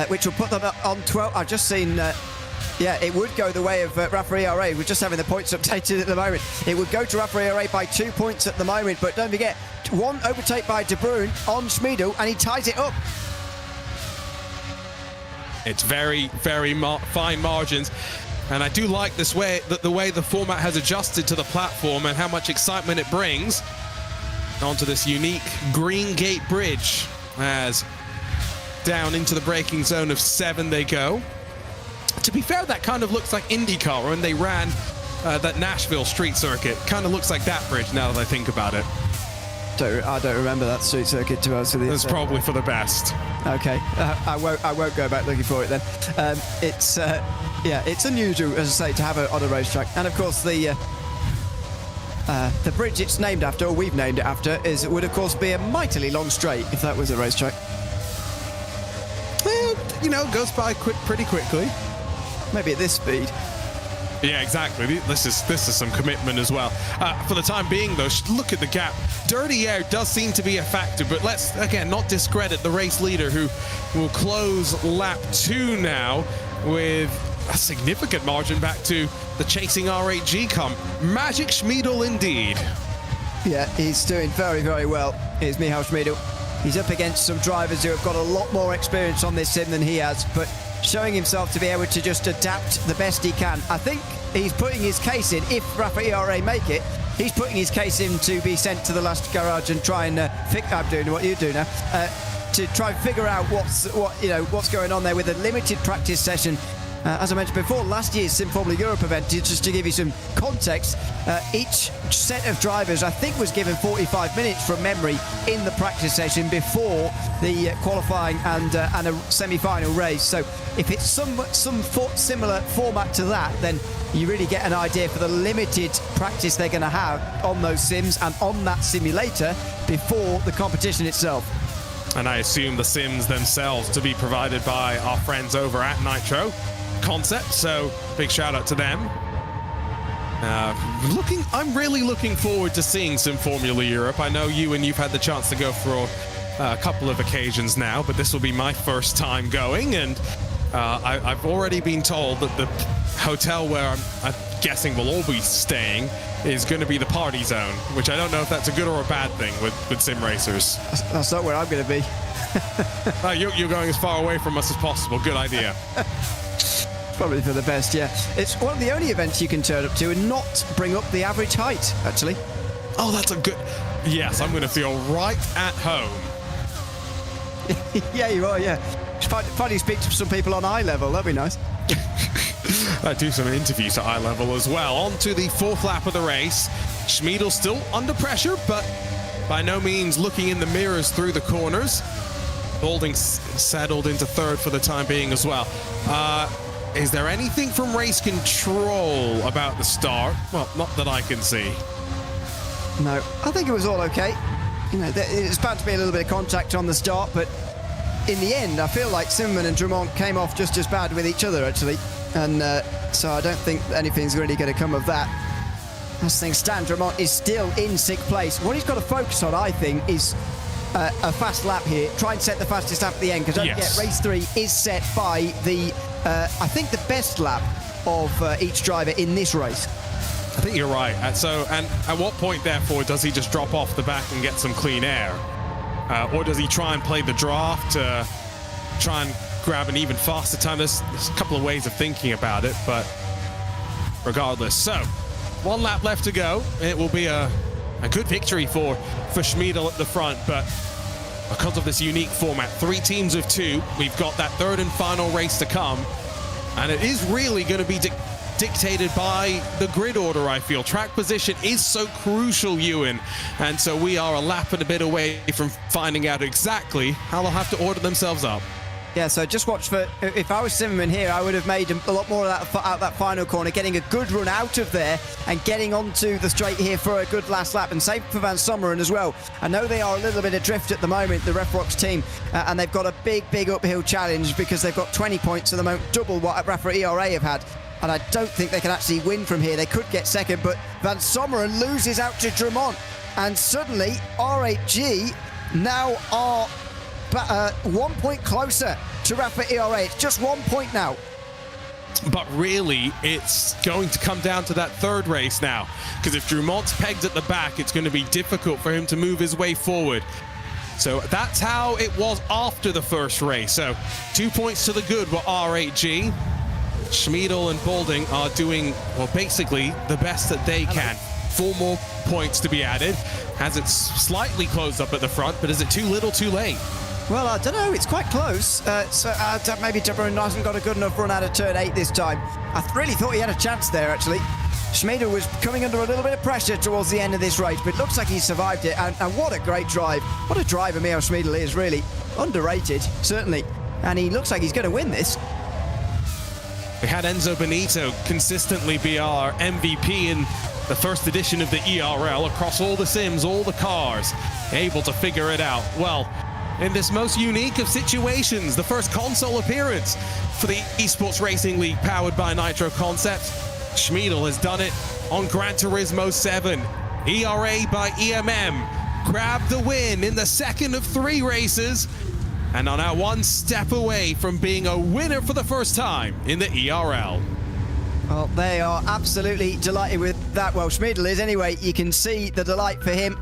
which will put them on 12. I've just seen, yeah, it would go the way of Rafa ERA. We're just having the points updated at the moment. It would go to Rafa ERA by 2 points at the moment, but don't forget, 1 overtake by De Bruyne on Schmiedel, and he ties it up. It's very, very fine margins, and I do like this way that the way the format has adjusted to the platform and how much excitement it brings onto this unique Green Gate Bridge. As down into the braking zone of 7 they go. To be fair, that kind of looks like IndyCar when they ran that Nashville street circuit. Kind of looks like that bridge now that I think about it. I don't remember that street circuit, to be honest with you. It's probably for the best. Okay, I won't go back looking for it then. It's yeah, it's unusual, as I say, to have it on a racetrack. And of course, the bridge it's named after, or we've named it after, would of course be a mightily long straight if that was a racetrack. Well, you know, it goes by pretty quickly. Maybe at this speed. Yeah, exactly. This is some commitment as well. For the time being, though, look at the gap. Dirty air does seem to be a factor, but let's, again, not discredit the race leader, who will close lap 2 now with a significant margin back to the chasing RHG come. Magic Schmiedel indeed. Yeah, he's doing very, very well. Here's Michal Schmiedel. He's up against some drivers who have got a lot more experience on this sim than he has, but showing himself to be able to just adapt the best he can. I think he's putting his case in, if Rafa ERA make it, he's putting his case in to be sent to the last garage and try and I'm doing what you do now, to try and figure out what's going on there with a limited practice session. As I mentioned before, last year's Sim Formula Europe event, just to give you some context, each set of drivers, I think, was given 45 minutes from memory in the practice session before the qualifying and a semi-final race. So if it's some similar format to that, then you really get an idea for the limited practice they're going to have on those sims and on that simulator before the competition itself. And I assume the sims themselves to be provided by our friends over at Nitro Concepts, so big shout out to them. I'm really looking forward to seeing Sim Formula Europe. I know you've had the chance to go for a couple of occasions now, but this will be my first time going, and I've already been told that the hotel where I'm guessing we'll all be staying is going to be the party zone, which I don't know if that's a good or a bad thing with sim racers. That's not where I'm going to be. You're going as far away from us as possible. Good idea. Probably for the best, yeah. It's one of the only events you can turn up to and not bring up the average height, actually. Oh, that's a good... Yes, I'm going to feel right at home. Yeah, you are, yeah. Finally speak to some people on eye level, that'd be nice. I do some interviews at eye level as well. On to the fourth lap of the race. Schmiedel still under pressure, but by no means looking in the mirrors through the corners. Balding settled into third for the time being as well. Is there anything from race control about the start? Well, not that I can see. No, I think it was all okay. You know, it's bound to be a little bit of contact on the start, but in the end, I feel like Zimmerman and Drummond came off just as bad with each other, actually. And so I don't think anything's really going to come of that. I think Stan Drummond is still in 6th place. What he's got to focus on, I think, is a fast lap here. Try and set the fastest lap at the end, because don't forget, race 3 is set by the, I think, the best lap of each driver in this race. I think you're right. And at what point, therefore, does he just drop off the back and get some clean air? Or does he try and play the draft to try and grab an even faster time? There's a couple of ways of thinking about it, but regardless. So, 1 lap left to go. It will be a good victory for Schmiedel at the front, but because of this unique format, 3 teams of 2, we've got that third and final race to come, and it is really going to be dictated by the grid order, I feel. Track position is so crucial, Ewan, and so we are a lap and a bit away from finding out exactly how they'll have to order themselves up. Yeah, so just watch for, if I was Zimmerman here, I would have made a lot more of that out that final corner, getting a good run out of there and getting onto the straight here for a good last lap, and same for Van Sommeren as well. I know they are a little bit adrift at the moment, the Refrox team, and they've got a big uphill challenge because they've got 20 points at the moment, double what Rafa ERA have had. And I don't think they can actually win from here. They could get second, but Van Sommeren loses out to Drummond. And suddenly, R8G now are 1 point closer to Rafa ERA. It's just 1 point now. But really, it's going to come down to that third race now. Because if Drummond's pegged at the back, it's going to be difficult for him to move his way forward. So that's how it was after the first race. So 2 points to the good with R8G. Schmiedel and Balding are doing, well, basically the best that they can. 4 more points to be added, as it's slightly closed up at the front, but is it too little, too late? Well, I don't know. It's quite close. Maybe Drummond hasn't got a good enough run out of turn 8 this time. I really thought he had a chance there, actually. Schmiedel was coming under a little bit of pressure towards the end of this race, but it looks like he survived it. And what a great drive. What a driver Mio Schmiedel is, really. Underrated, certainly. And he looks like he's going to win this. We had Enzo Benito consistently be our MVP in the first edition of the ERL across all the sims, all the cars, able to figure it out. Well, in this most unique of situations, the first console appearance for the Esports Racing League powered by Nitro Concepts, Schmiedel has done it on Gran Turismo 7. ERA by EMM grabbed the win in the second of 3 races, and are now 1 step away from being a winner for the first time in the ERL. Well, they are absolutely delighted with that. Well, Schmiedel is anyway. You can see the delight for him.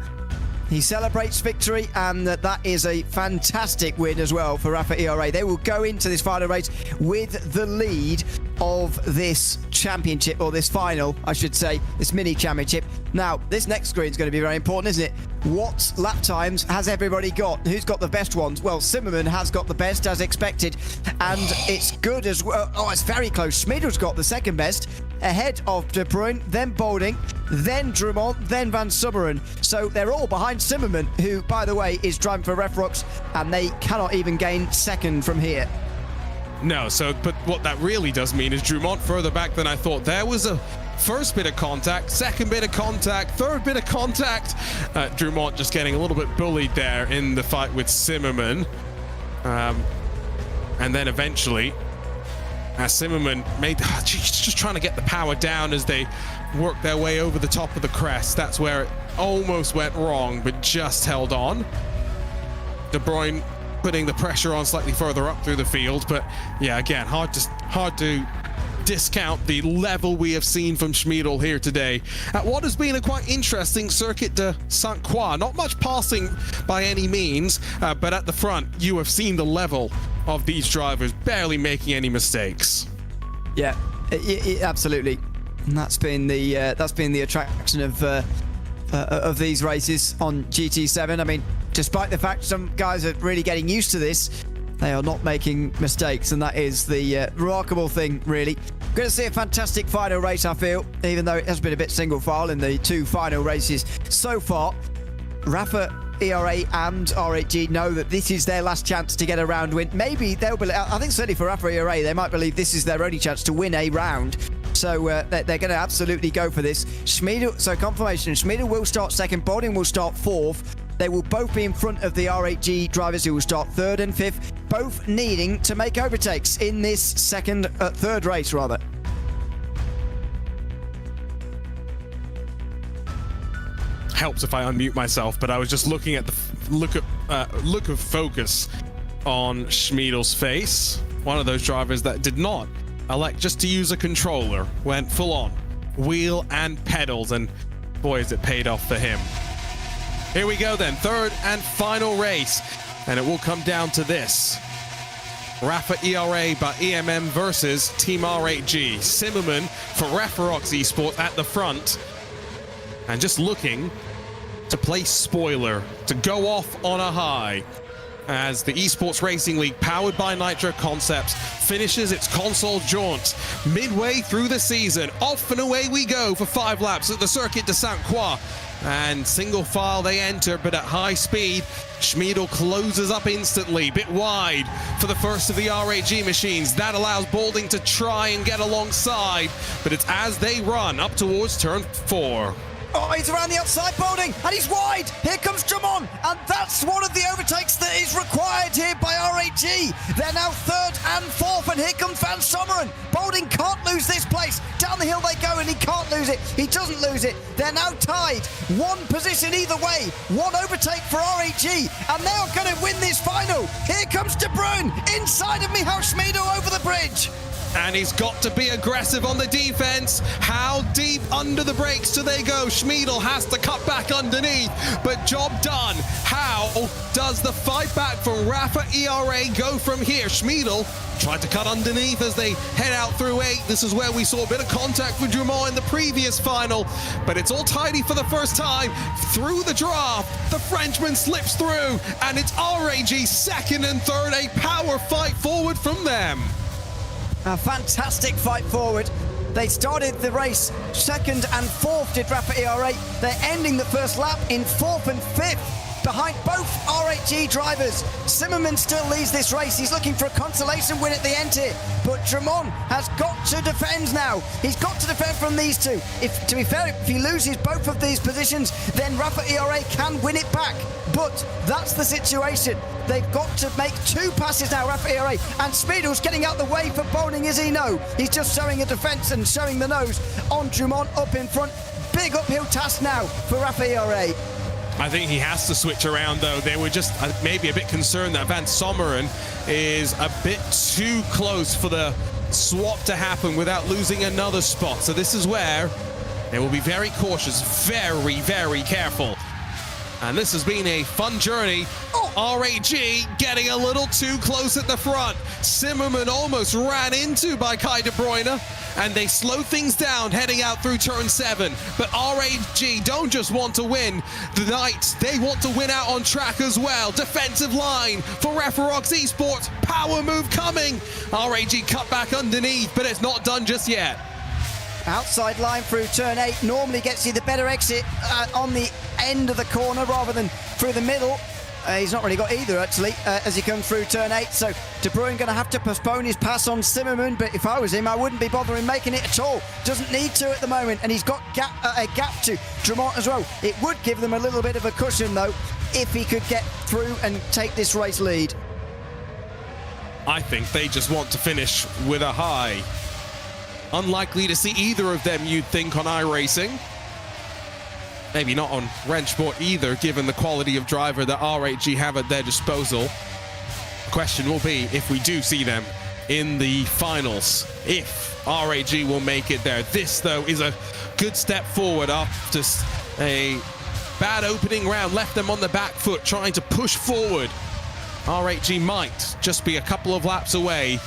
He celebrates victory, and that is a fantastic win as well for Rafa ERA. They will go into this final race with the lead of this championship, or this final, I should say, this mini championship. Now, this next screen is going to be very important, isn't it? What lap times has everybody got? Who's got the best ones? Well, Zimmerman has got the best, as expected, and it's good as well. Oh, it's very close. Schmiedel's got the second best, ahead of De Bruyne, then Balding, then Drummond, then Van Sommeren. So they're all behind Zimmerman, who, by the way, is driving for Refrox, and they cannot even gain second from here. No, but what that really does mean is Drummond further back than I thought. There was a first bit of contact, second bit of contact, third bit of contact. Drummond just getting a little bit bullied there in the fight with Zimmerman. And then eventually, as Zimmerman just trying to get the power down as they work their way over the top of the crest. That's where it almost went wrong, but just held on. De Bruyne putting the pressure on slightly further up through the field, but yeah, again, hard to discount the level we have seen from Schmiedel here today at what has been a quite interesting Circuit de Sainte-Croix. Not much passing by any means, but at the front you have seen the level of these drivers, barely making any mistakes. Yeah, absolutely. And that's been the attraction of these races on GT7. I mean, despite the fact some guys are really getting used to this, they are not making mistakes, and that is the remarkable thing, really. Going to see a fantastic final race, I feel, even though it has been a bit single file in the 2 final races so far. Rafa, ERA and R8G know that this is their last chance to get a round win. Maybe they'll believe, I think certainly for Rafa ERA, they might believe this is their only chance to win a round. So they're going to absolutely go for this. Schmiedel, so confirmation, Schmiedel will start second, Bolding will start fourth. They will both be in front of the R8G drivers who will start third and fifth, both needing to make overtakes in this third race rather. Helps if I unmute myself, but I was just looking at the look of focus on Schmiedel's face. One of those drivers that did not elect just to use a controller, went full on wheel and pedals, and boy, is it paid off for him. Here we go then, third and final race, and it will come down to this. Rafa ERA by EMM versus Team R8G. Zimmerman for Referox Esports at the front, and just looking to play spoiler, to go off on a high, as the Esports Racing League, powered by Nitro Concepts, finishes its console jaunt midway through the season. Off and away we go for 5 laps at the Circuit de Sainte-Croix. And single file they enter, but at high speed. Schmiedel closes up instantly, bit wide for the first of the R8G machines. That allows Bolding to try and get alongside, but it's as they run up towards turn 4. Oh, he's around the outside, Bolding, and he's wide. Here comes Drummond, and that's one of the overtakes that is required here by R8G. They're now third and fourth, and here comes Van Sommeren. Bolding can't lose this place. Down the hill they go, and he can't lose it. He doesn't lose it. They're now tied. 1 position either way. 1 overtake for R8G, and they are going to win this final. Here comes De Bruyn, inside of Michał Schmiedel over the bridge. And he's got to be aggressive on the defense. How deep under the brakes do they go? Schmiedel has to cut back underneath, but job done. How does the fight back from Rafa ERA go from here? Schmiedel tried to cut underneath as they head out through 8. This is where we saw a bit of contact with Drummond in the previous final, but it's all tidy for the first time. Through the draft, the Frenchman slips through, and it's R8G second and third. A power fight forward from them. A fantastic fight forward. They started the race second and fourth, did Rafa ERA. They're ending the first lap in fourth and fifth, behind both R8G drivers. Zimmerman still leads this race. He's looking for a consolation win at the end here, but Drummond has got to defend now. He's got to defend from these two. To be fair, if he loses both of these positions, then Rafa ERA can win it back, but that's the situation. They've got to make 2 passes now, Rafa ERA, and Schmiedel's getting out the way for Bolding, as he know. He's just showing a defence and showing the nose on Drummond up in front. Big uphill task now for Rafa ERA. I think he has to switch around, though. They were just maybe a bit concerned that Van Sommeren is a bit too close for the swap to happen without losing another spot. So this is where they will be very cautious, very, very careful. And this has been a fun journey. R8G getting a little too close at the front. Zimmerman almost ran into by Kai De Bruyne, and they slow things down heading out through turn 7. But R8G don't just want to win the night, they want to win out on track as well. Defensive line for Referox Esports. Power move coming. R8G cut back underneath, but it's not done just yet. Outside line through turn 8 normally gets you the better exit on the end of the corner rather than through the middle. He's not really got either, actually, as he comes through turn 8. So De Bruyne going to have to postpone his pass on Zimmerman, but if I was him, I wouldn't be bothering making it at all. Doesn't need to at the moment, and he's got a gap to Drummond as well. It would give them a little bit of a cushion, though, if he could get through and take this race lead. I think they just want to finish with a high. Unlikely to see either of them, you'd think, on iRacing. Maybe not on Rennsport either, given the quality of driver that R8G have at their disposal. The question will be if we do see them in the finals, if R8G will make it there. This, though, is a good step forward after a bad opening round, left them on the back foot, trying to push forward. R8G might just be a couple of laps away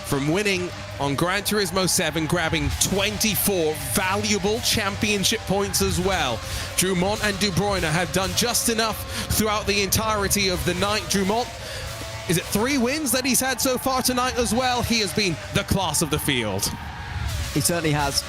from winning on Gran Turismo 7, grabbing 24 valuable championship points as well. Drumont and De Bruyne have done just enough throughout the entirety of the night. Drumont, is it 3 wins that he's had so far tonight as well? He has been the class of the field. He certainly has,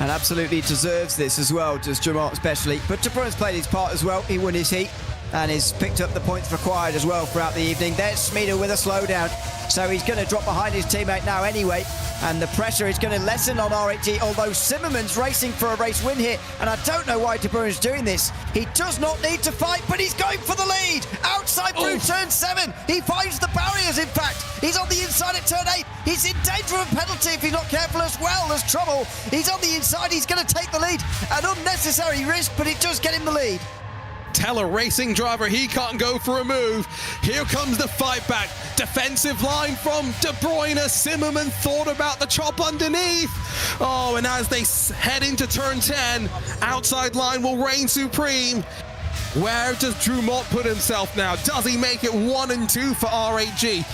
and absolutely deserves this as well, just Drumont especially. But De Bruyne's played his part as well. He won his heat and has picked up the points required as well throughout the evening. There's Smeedle with a slowdown, so he's going to drop behind his teammate now anyway, and the pressure is going to lessen on RHG, although Zimmerman's racing for a race win here, and I don't know why De Bruyne's doing this. He does not need to fight, but he's going for the lead. Outside through turn 7, he finds the barriers, in fact. He's on the inside at turn 8. He's in danger of a penalty if he's not careful as well. There's trouble. He's on the inside, he's going to take the lead. An unnecessary risk, but it does get him the lead. Tell a racing driver he can't go for a move. Here comes the fight back. Defensive line from De Bruyne. Zimmerman thought about the chop underneath. Oh, and as they head into turn 10, outside line will reign supreme. Where does Drumont put himself now? Does he make it 1 and 2 for RHG?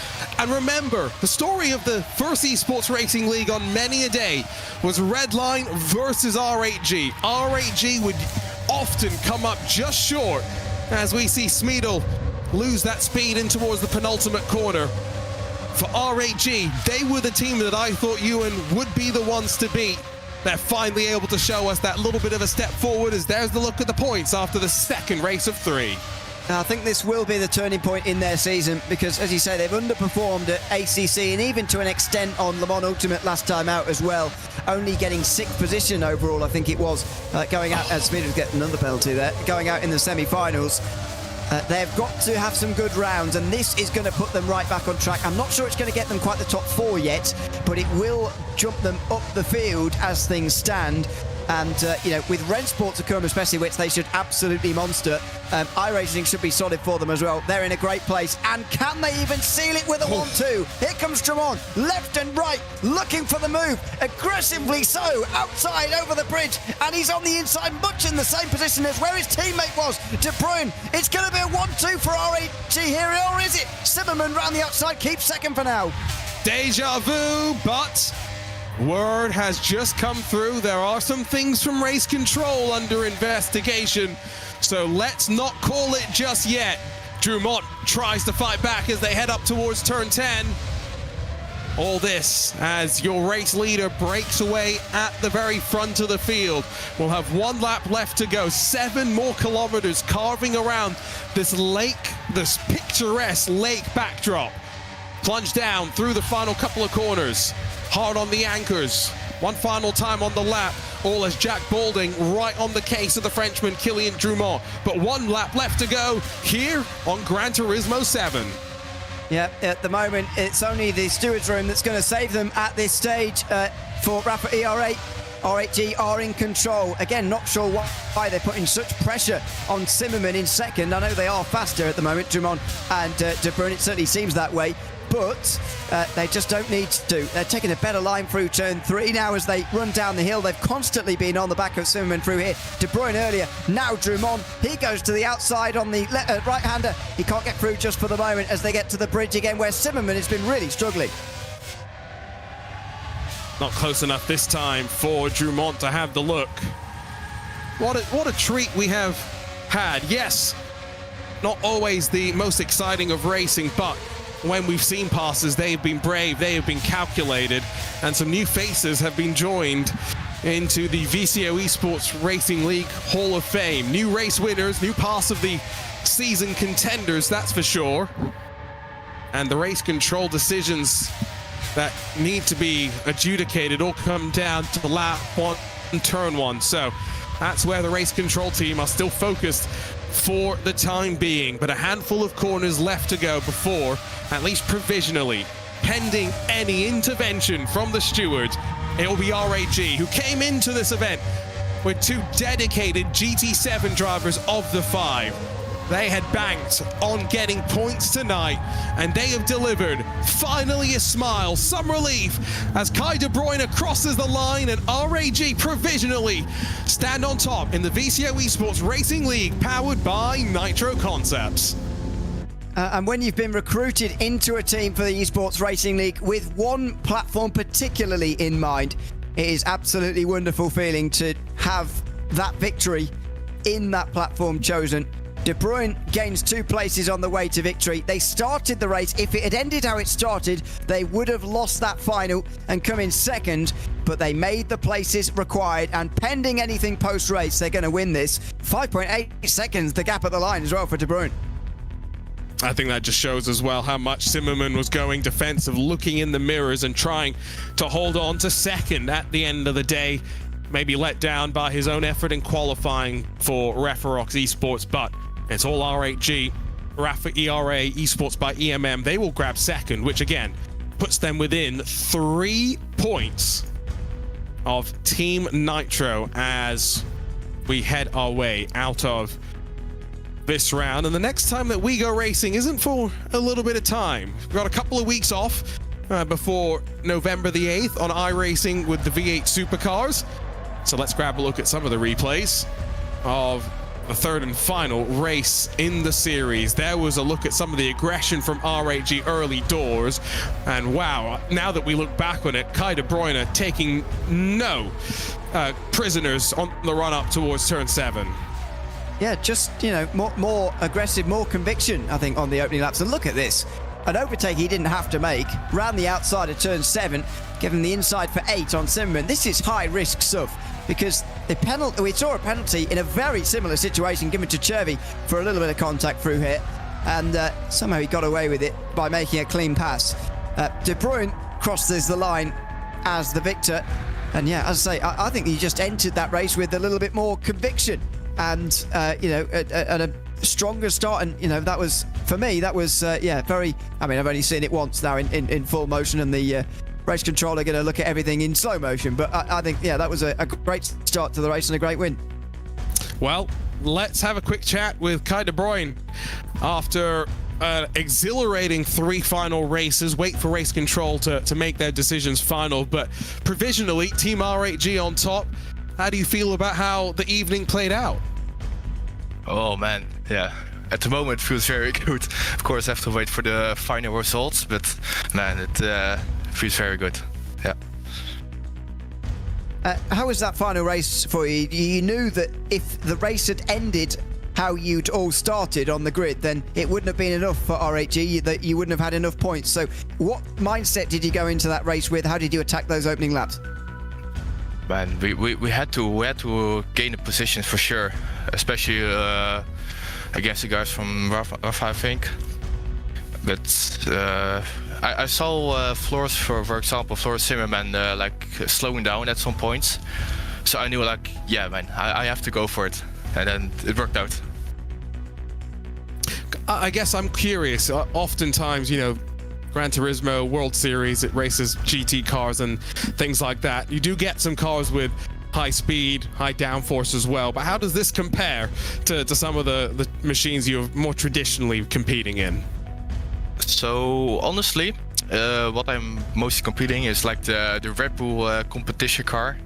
And remember, the story of the first Esports Racing League on many a day was Redline versus RHG. RHG would often come up just short as we see Smeedle lose that speed in towards the penultimate corner. For RHG, they were the team that I thought Ewan would be the ones to beat. They're finally able to show us that little bit of a step forward, as there's the look at the points after the second race of 3. I think this will be the turning point in their season because, as you say, they've underperformed at ACC and even to an extent on Le Mans Ultimate last time out as well, only getting 6th position overall, I think it was, going out, as Smith was getting another penalty there, going out in the semi-finals. They've got to have some good rounds, and this is going to put them right back on track. I'm not sure it's going to get them quite the top 4 yet, but it will jump them up the field as things stand. And, you know, with Rennsport to come especially, which they should absolutely monster, iRacing should be solid for them as well. They're in a great place. And can they even seal it with a 1-2? Here comes Drumont, left and right, looking for the move. Aggressively so, outside over the bridge. And he's on the inside, much in the same position as where his teammate was. De Bruyne, it's going to be a 1-2 for RHG here, or is it? Zimmerman round the outside, keeps second for now. Deja vu, but word has just come through. There are some things from race control under investigation, so let's not call it just yet. Drumont tries to fight back as they head up towards turn 10. All this as your race leader breaks away at the very front of the field. We'll have 1 lap left to go. 7 more kilometers carving around this lake, this picturesque lake backdrop. Plunge down through the final couple of corners. Hard on the anchors. One final time on the lap. All as Jack Balding right on the case of the Frenchman Kylian Drumont. But 1 lap left to go here on Gran Turismo 7. Yeah, at the moment, it's only the stewards room that's going to save them at this stage for Rafa ERA. RHG are in control. Again, not sure why they're putting such pressure on Zimmerman in second. I know they are faster at the moment, Drumont and De Bruyne. It certainly seems that way. But they just don't need to. They're taking a better line through turn 3 now as they run down the hill. They've constantly been on the back of Zimmerman through here. De Bruyne earlier, now Drumont. He goes to the outside on the right-hander. He can't get through just for the moment as they get to the bridge again, where Zimmerman has been really struggling. Not close enough this time for Drumont to have the look. What a treat we have had. Yes, not always the most exciting of racing, but when we've seen passes, they have been brave, they have been calculated, and some new faces have been joined into the VCO Esports Racing League Hall of Fame. New race winners, new pass of the season contenders, that's for sure. And the race control decisions that need to be adjudicated all come down to the lap 1 and turn 1. So that's where the race control team are still focused for the time being, but a handful of corners left to go before, at least provisionally, pending any intervention from the stewards, it will be RHG, who came into this event with 2 dedicated GT7 drivers of the 5. They had banked on getting points tonight, and they have delivered. Finally a smile, some relief, as Kai De Bruyne crosses the line and RAG provisionally stand on top in the VCO Esports Racing League, powered by Nitro Concepts. And when you've been recruited into a team for the Esports Racing League with one platform particularly in mind, it is absolutely wonderful feeling to have that victory in that platform chosen. De Bruyne gains 2 places on the way to victory. They started the race. If it had ended how it started, they would have lost that final and come in second, but they made the places required, and pending anything post-race, they're going to win this. 5.8 seconds, the gap at the line as well for De Bruyne. I think that just shows as well how much Zimmerman was going defensive, looking in the mirrors and trying to hold on to second at the end of the day. Maybe let down by his own effort in qualifying for Referox Esports, but it's all R8G, Rafa ERA, Esports by EMM. They will grab second, which again puts them within 3 points of Team Nitro as we head our way out of this round. And the next time that we go racing isn't for a little bit of time. We've got a couple of weeks off before November the 8th on iRacing with the V8 Supercars. So let's grab a look at some of the replays of the third and final race in the series. There was a look at some of the aggression from R8G early doors, and wow, now that we look back on it, Kai De Bruyne taking no prisoners on the run up towards turn 7. Yeah, just, you know, more aggressive, more conviction, I think, on the opening laps. And look at this. An overtake he didn't have to make. Round the outside of turn 7, giving the inside for 8 on Zimmerman. This is high-risk stuff, because we saw a penalty in a very similar situation given to Chervy for a little bit of contact through here, and somehow he got away with it by making a clean pass. De Bruyne crosses the line as the victor, and yeah, as I say, I think he just entered that race with a little bit more conviction and you know, at a stronger start. And you know, that was, for me, that was yeah, very, I mean, I've only seen it once now in full motion, and the race controller going to look at everything in slow motion, but I think, yeah, that was a great start to the race and a great win. Well, let's have a quick chat with Kai De Bruyne after exhilarating 3 final races. Wait for race control to make their decisions final, but provisionally Team R8G on top. How do you feel about how the evening played out? Oh man, yeah. At the moment it feels very good. Of course I have to wait for the final results, but man, it feels very good. Yeah. How was that final race for you? You knew that if the race had ended how you'd all started on the grid, then it wouldn't have been enough for R8G, that you wouldn't have had enough points. So what mindset did you go into that race with? How did you attack those opening laps? Man, we had to gain a position for sure, especially against the guys from Rafa, I think. But I saw Floris, for example, Floris Zimmerman like slowing down at some points, so I knew, like, yeah, man, I have to go for it, and then it worked out. I guess I'm curious. Oftentimes, you know, Gran Turismo World Series, it races GT cars and things like that. You do get some cars with high speed, high downforce as well, but how does this compare to some of the machines you're more traditionally competing in? So honestly, what I'm mostly competing is like the Red Bull competition car.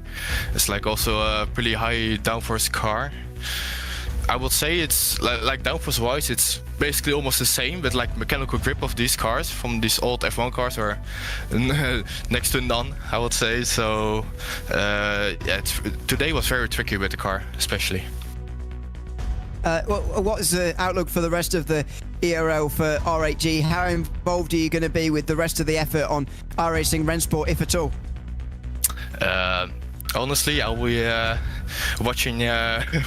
It's like also a pretty high downforce car. I would say it's like downforce wise, it's basically almost the same, but like mechanical grip of these cars from these old F1 cars are next to none, I would say. So yeah, today was very tricky with the car, especially. What is the outlook for the rest of the ERL for R8G? How involved are you going to be with the rest of the effort on iRacing Rennsport, if at all? Honestly, I'll be watching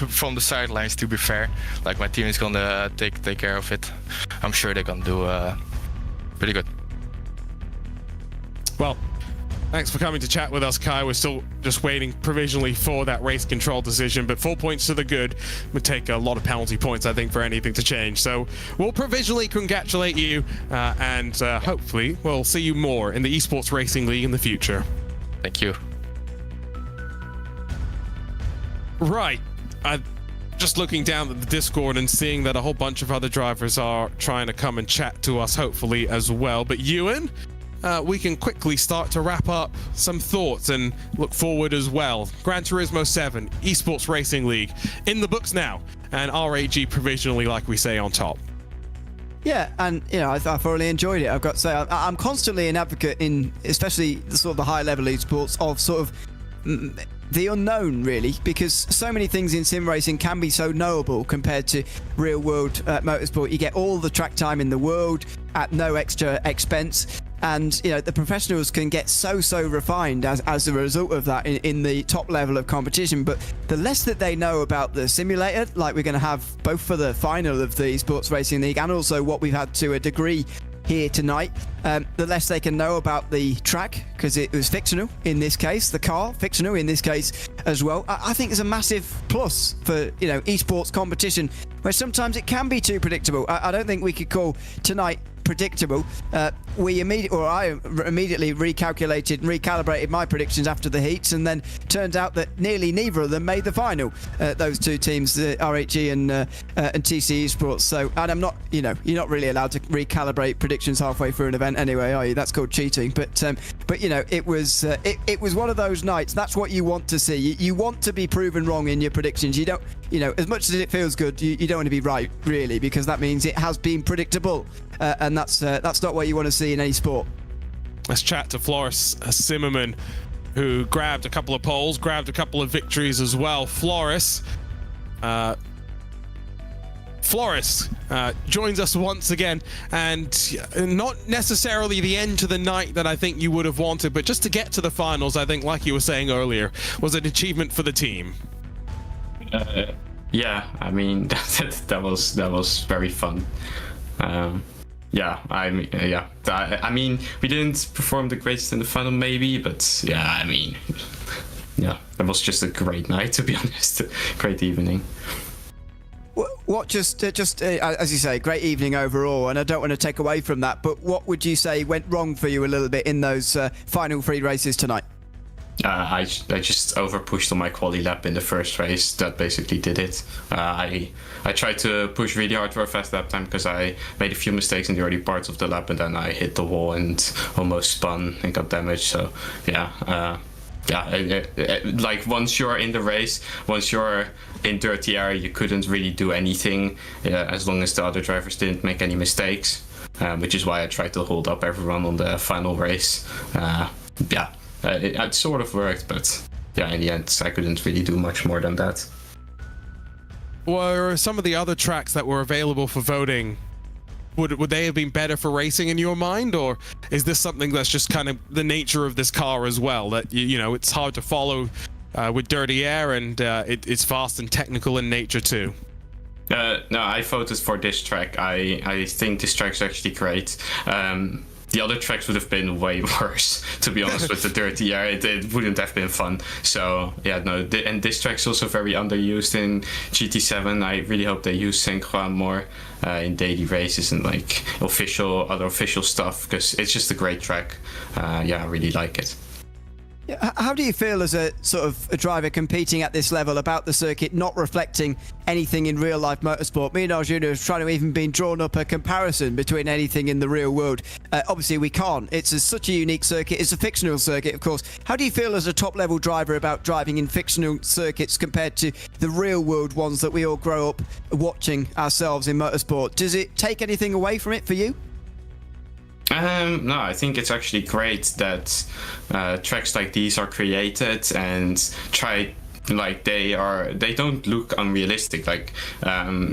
from the sidelines, to be fair. Like, my team is gonna take care of it. I'm sure they're gonna do pretty good. Well, thanks for coming to chat with us, Kai. We're still just waiting provisionally for that race control decision, but 4 points to the good would take a lot of penalty points, I think, for anything to change. So we'll provisionally congratulate you, and hopefully we'll see you more in the Esports Racing League in the future. Thank you. Right. Just looking down at the Discord and seeing that a whole bunch of other drivers are trying to come and chat to us, hopefully, as well. But Ewan, we can quickly start to wrap up some thoughts and look forward as well. Gran Turismo 7, Esports Racing League, in the books now, and R8G provisionally, like we say, on top. Yeah, and I thoroughly enjoyed it. I've got to say, I'm constantly an advocate in, especially the sort of the high level esports, of sort of the unknown, really, because so many things in sim racing can be so knowable compared to real world motorsport. You get all the track time in the world at no extra expense. And the professionals can get so refined as a result of that in the top level of competition. But the less that they know about the simulator, like we're going to have both for the final of the Esports Racing League and also what we've had to a degree here tonight, the less they can know about the track, because it was fictional in this case, the car fictional in this case as well. I think it's a massive plus for esports competition, where sometimes it can be too predictable. I don't think we could call tonight predictable. I immediately recalculated and recalibrated my predictions after the heats, and then turned out that nearly neither of them made the final. Those two teams, RHE and TC Esports. So, and I'm not, you're not really allowed to recalibrate predictions halfway through an event anyway, are you? That's called cheating. But it was one of those nights. That's what you want to see. You want to be proven wrong in your predictions. You don't, as much as it feels good, you don't want to be right, really, because that means it has been predictable. And that's not what you want to see in any sport. Let's chat to Floris Zimmerman, who grabbed a couple of poles, grabbed a couple of victories as well. Floris joins us once again, and not necessarily the end to the night that I think you would have wanted, but just to get to the finals, I think, like you were saying earlier, was an achievement for the team. Yeah, I mean that was very fun. I mean, we didn't perform the greatest in the final, maybe, but it was just a great night, to be honest. Great evening. What just as you say, great evening overall, and I don't want to take away from that, but what would you say went wrong for you a little bit in those final 3 races tonight? I just over pushed on my quali lap in the first race. That basically did it. I tried to push really hard for a fast lap time because I made a few mistakes in the early parts of the lap, and then I hit the wall and almost spun and got damaged. So like once you're in the race, once you're in dirty air, you couldn't really do anything as long as the other drivers didn't make any mistakes, which is why I tried to hold up everyone on the final race. It sort of worked, but in the end I couldn't really do much more than that. Were some of the other tracks that were available for voting, would they have been better for racing in your mind, or is this something that's just kind of the nature of this car as well, that it's hard to follow with dirty air, and it's fast and technical in nature too? No, I voted for this track. I think this track's actually great. The other tracks would have been way worse, to be honest, with the dirty air. It wouldn't have been fun. So, and this track's also very underused in GT7. I really hope they use Synchro more in daily races and like other official stuff, because it's just a great track. I really like it. Yeah, how do you feel as a sort of a driver competing at this level about the circuit not reflecting anything in real life motorsport? Me and Arjuna have trying to even been drawn up a comparison between anything in the real world. Obviously we can't. It's such a unique circuit. It's a fictional circuit, of course. How do you feel as a top level driver about driving in fictional circuits compared to the real world ones that we all grow up watching ourselves in motorsport? Does it take anything away from it for you? No, I think it's actually great that tracks like these are created and tried. Like they don't look unrealistic. Like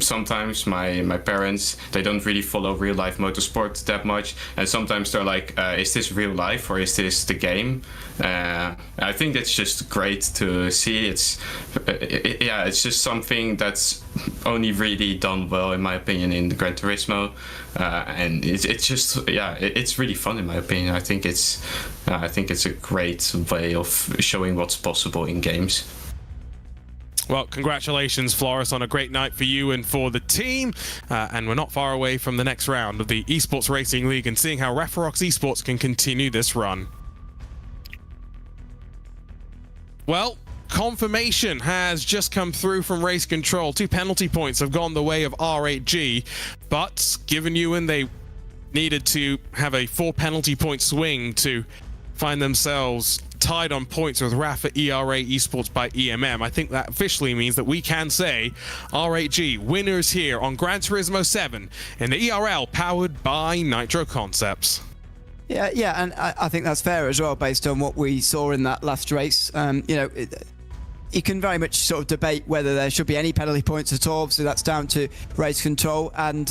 sometimes my parents, they don't really follow real life motorsport that much, and sometimes they're like, is this real life or is this the game? I think it's just great to see. It's just something that's only really done well, in my opinion, in the Gran Turismo, and it's really fun, in my opinion. I think it's a great way of showing what's possible in games. Well, congratulations, Floris, on a great night for you and for the team. And we're not far away from the next round of the Esports Racing League and seeing how Referox Esports can continue this run. Well, confirmation has just come through from Race Control. 2 penalty points have gone the way of R8G, but given Ewan, they needed to have a 4 penalty point swing to find themselves tied on points with Rafa ERA Esports by EMM. I think that officially means that we can say R8G winners here on Gran Turismo 7 in the ERL powered by Nitro Concepts. Yeah, and I think that's fair as well, based on what we saw in that last race. You can very much sort of debate whether there should be any penalty points at all, so that's down to race control. And,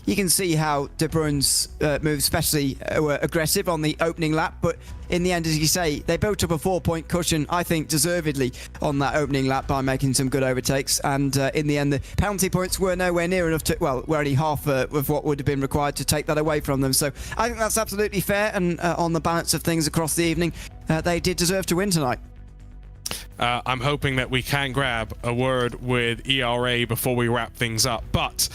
you can see how De Bruyne's moves especially were aggressive on the opening lap, but in the end, as you say, they built up a 4-point cushion, I think deservedly, on that opening lap by making some good overtakes. And in the end, the penalty points were nowhere near enough to, well, were only half of what would have been required to take that away from them. So I think that's absolutely fair, and on the balance of things across the evening, they did deserve to win tonight. I'm hoping that we can grab a word with ERA before we wrap things up, but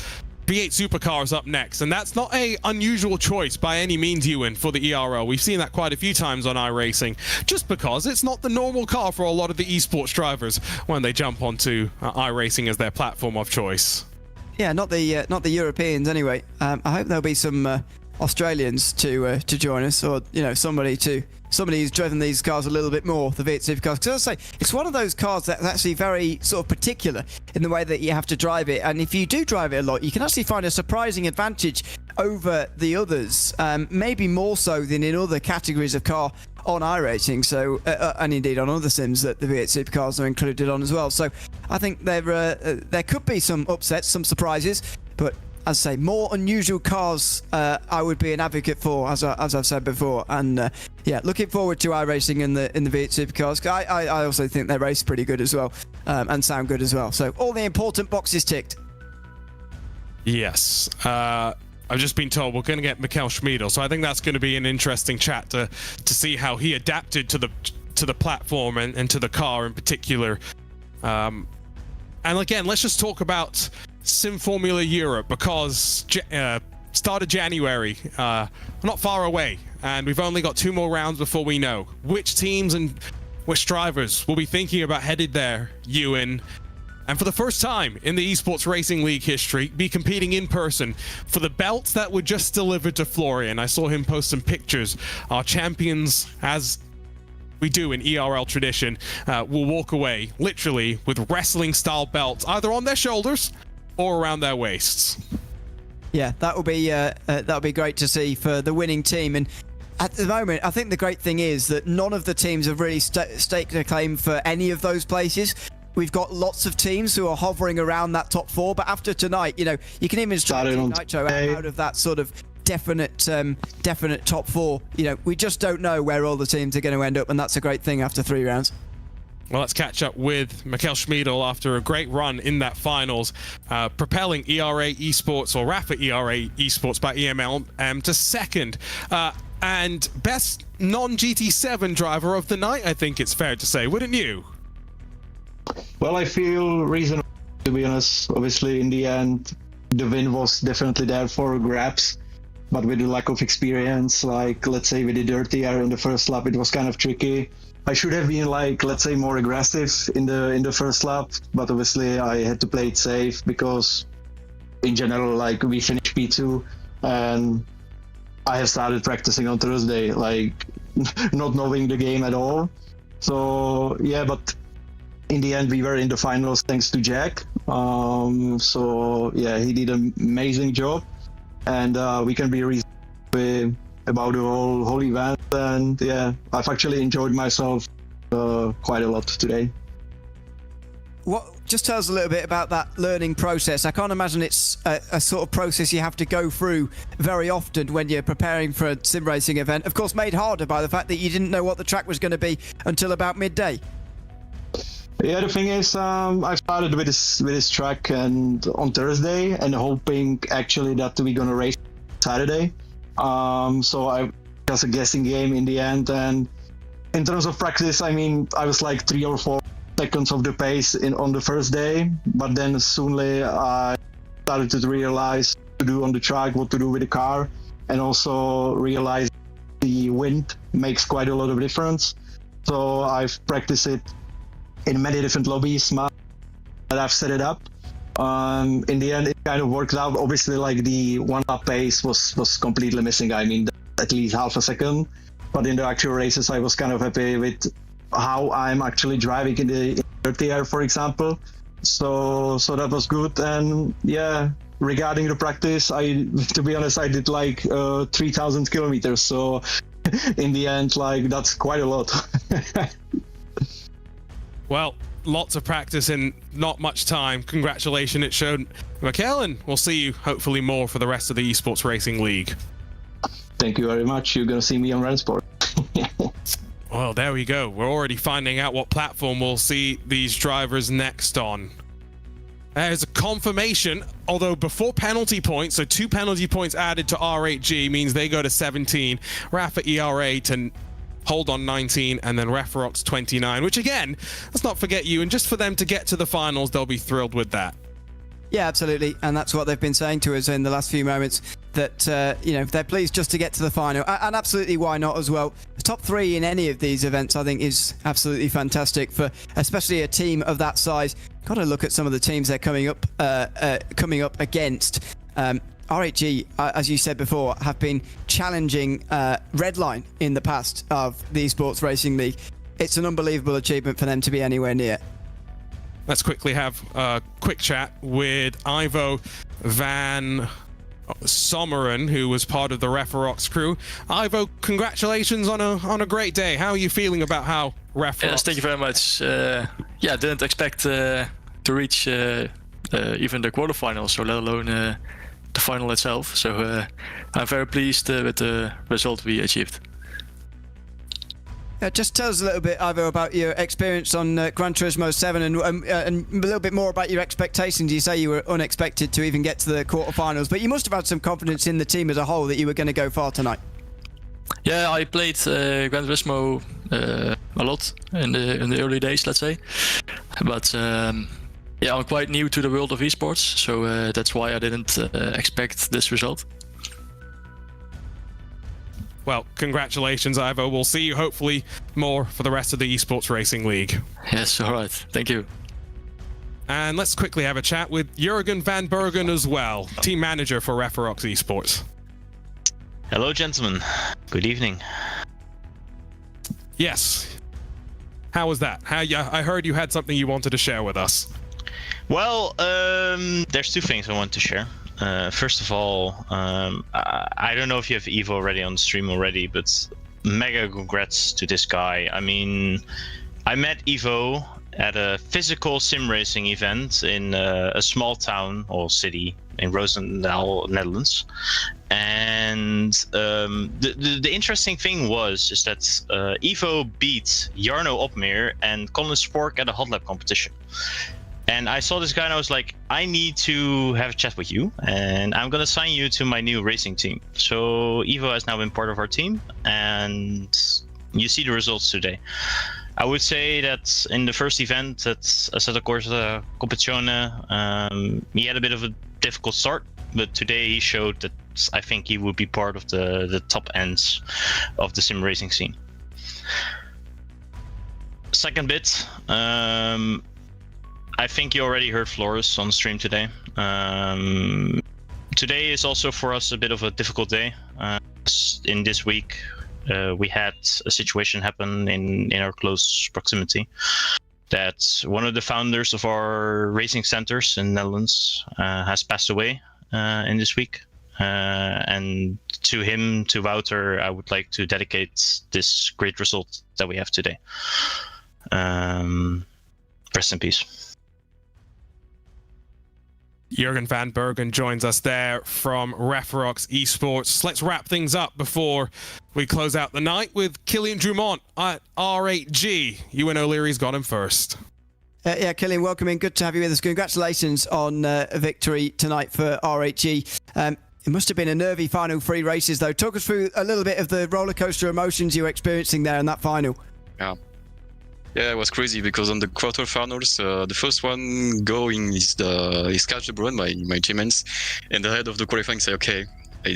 V8 Supercars up next, and that's not a unusual choice by any means, Ewan, for the ERL. We've seen that quite a few times on iRacing, just because it's not the normal car for a lot of the esports drivers when they jump onto iRacing as their platform of choice. Yeah, not the Europeans anyway. I hope there'll be some Australians to join us, or somebody who's driven these cars a little bit more, the V8 Supercars. Because as I say, it's one of those cars that's actually very sort of particular in the way that you have to drive it. And if you do drive it a lot, you can actually find a surprising advantage over the others, maybe more so than in other categories of car on iRacing. So, and indeed on other sims that the V8 Supercars are included on as well. So I think there could be some upsets, some surprises, but as I say, more unusual cars I would be an advocate for, as I've said before. And looking forward to iRacing in the V8 Supercars. I also think they race pretty good as well, and sound good as well. So all the important boxes ticked. Yes. I've just been told we're going to get Mikkel Schmiedel, so I think that's going to be an interesting chat to see how he adapted to the platform and to the car in particular. And again, let's just talk about Sim Formula Europe, because start of January, not far away, and we've only got 2 more rounds before we know which teams and which drivers will be thinking about headed there, Ewan, and for the first time in the Esports Racing League history, be competing in person for the belts that were just delivered to Florian. I saw him post some pictures. Our champions, as we do in ERL tradition, will walk away literally with wrestling style belts either on their shoulders or around their waists. Yeah, that'll be great to see for the winning team. And at the moment, I think the great thing is that none of the teams have really staked a claim for any of those places. We've got lots of teams who are hovering around that top 4, but after tonight, you can even strike Nitro out of that sort of definite top 4. We just don't know where all the teams are going to end up, and that's a great thing after 3 rounds. Well, let's catch up with Mikkel Schmiedel after a great run in that finals, propelling ERA Esports, or Rafa ERA Esports by EML, to second. And best non-GT7 driver of the night, I think it's fair to say, wouldn't you? Well, I feel reasonable, to be honest. Obviously, in the end, the win was definitely there for grabs. But with the lack of experience, like, let's say with the dirty air in the first lap, it was kind of tricky. I should have been, let's say, more aggressive in the first lap, but obviously I had to play it safe because in general, we finished P2 and I have started practicing on Thursday, not knowing the game at all. So yeah, but in the end we were in the finals thanks to Jack. So yeah, he did an amazing job, and we can be reasonable about the whole event. And yeah, I've actually enjoyed myself quite a lot today. Just tell us a little bit about that learning process. I can't imagine it's a sort of process you have to go through very often when you're preparing for a sim racing event. Of course, made harder by the fact that you didn't know what the track was going to be until about midday. Yeah, the thing is, I started with this track and on Thursday, and hoping actually that we're gonna race Saturday. So I was a guessing game in the end, and in terms of practice, I was 3 or 4 seconds of the pace on the first day, but then soonly I started to realize what to do on the track, what to do with the car, and also realize the wind makes quite a lot of difference. So I've practiced it in many different lobbies that I've set it up. In the end, it kind of worked out. Obviously, the 1 lap pace was completely missing. At least half a second. but in the actual races, I was kind of happy with how I'm actually driving in the third tier, for example. So that was good. And yeah, regarding the practice, to be honest, I did like 3,000 kilometers. So in the end, like that's quite a lot. Well, lots of practice in not much time. Congratulations, it showed. Mikhail, and we'll see you hopefully more for the rest of the Esports Racing League. Thank you very much. You're gonna see me on Rensport. Well, there we go. We're already finding out what platform we'll see these drivers next on. There's a confirmation, although before penalty points, so 2 penalty points added to R8G means they go to 17, Rafa ERA to hold on 19, and then Referox 29, which again, let's not forget you, and just for them to get to the finals, they'll be thrilled with that. Yeah, absolutely, and that's what they've been saying to us in the last few moments, that they're pleased just to get to the final, and absolutely why not as well. The top 3 in any of these events, I think, is absolutely fantastic for especially a team of that size. Got to look at some of the teams they're coming up against. R8G, as you said before, have been challenging Redline in the past of the Esports Racing League. It's an unbelievable achievement for them to be anywhere near. Let's quickly have a quick chat with Ivo van Sommeren, who was part of the Referox crew. Ivo, congratulations on a great day. How are you feeling about how Referox... Yes, thank you very much. Yeah, didn't expect to reach even the quarterfinals, so let alone the final itself. So I'm very pleased with the result we achieved. Just tell us a little bit, Ivo, about your experience on Gran Turismo 7 and a little bit more about your expectations. You say you were unexpected to even get to the quarterfinals, but you must have had some confidence in the team as a whole that you were going to go far tonight. Yeah, I played Gran Turismo a lot in the early days, let's say. But yeah, I'm quite new to the world of esports, so that's why I didn't expect this result. Well, congratulations, Ivo. We'll see you hopefully more for the rest of the Esports Racing League. Yes, all right. Thank you. And let's quickly have a chat with Jurgen van Bergen as well, team manager for Referox Esports. Hello, gentlemen. Good evening. Yes. How was that? I heard you had something you wanted to share with us. Well, there's 2 things I want to share. First of all, I don't know if you have Evo already on the stream already, but mega congrats to this guy. I mean, I met Evo at a physical sim racing event in a small town or city in Roosendaal, Netherlands. And the interesting thing is that Evo beat Jarno Opmeer and Colin Spork at a hot lap competition. And I saw this guy and I was like, I need to have a chat with you and I'm going to sign you to my new racing team. So Evo has now been part of our team and you see the results today. I would say that in the first event at Assetto Corsa Competizione, he had a bit of a difficult start, but today he showed that I think he would be part of the top ends of the sim racing scene. Second bit, I think you already heard Flores on the stream today. Today is also for us a bit of a difficult day. In this week, we had a situation happen in our close proximity that one of the founders of our racing centers in the Netherlands has passed away in this week. And to him, to Wouter, I would like to dedicate this great result that we have today. Rest in peace. Jurgen van Bergen joins us there from Referox Esports. Let's wrap things up before we close out the night with Killian Drummond at R8G. Ewan O'Leary's got him first. Yeah, Killian, welcome in. Good to have you with us. Congratulations on a victory tonight for R8G. It must have been a nervy final 3 races, though. Talk us through a little bit of the rollercoaster emotions you were experiencing there in that final. Yeah, it was crazy because on the quarterfinals, the first one going is Catch the Brown, my teammates, and the head of the qualifying say, okay, I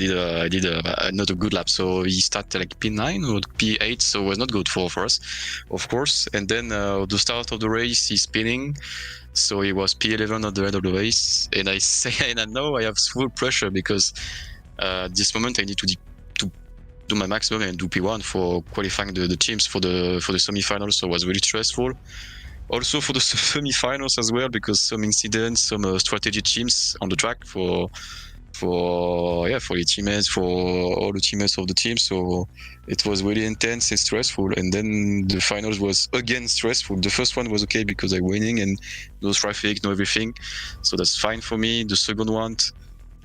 did not a good lap, so he started like P9 or P8, so it was not good for us, of course. And then the start of the race, he's spinning, so he was P11 at the end of the race, and I know I have full pressure because this moment I need to do my maximum and do P1 for qualifying the teams for the semi-finals. So it was really stressful. Also for the semi-finals as well, because some incidents, some strategy teams on the track for the teammates, for all the teammates of the team. So it was really intense and stressful. And then the finals was again stressful. The first one was okay because I winning and no traffic, no everything. So that's fine for me. The second one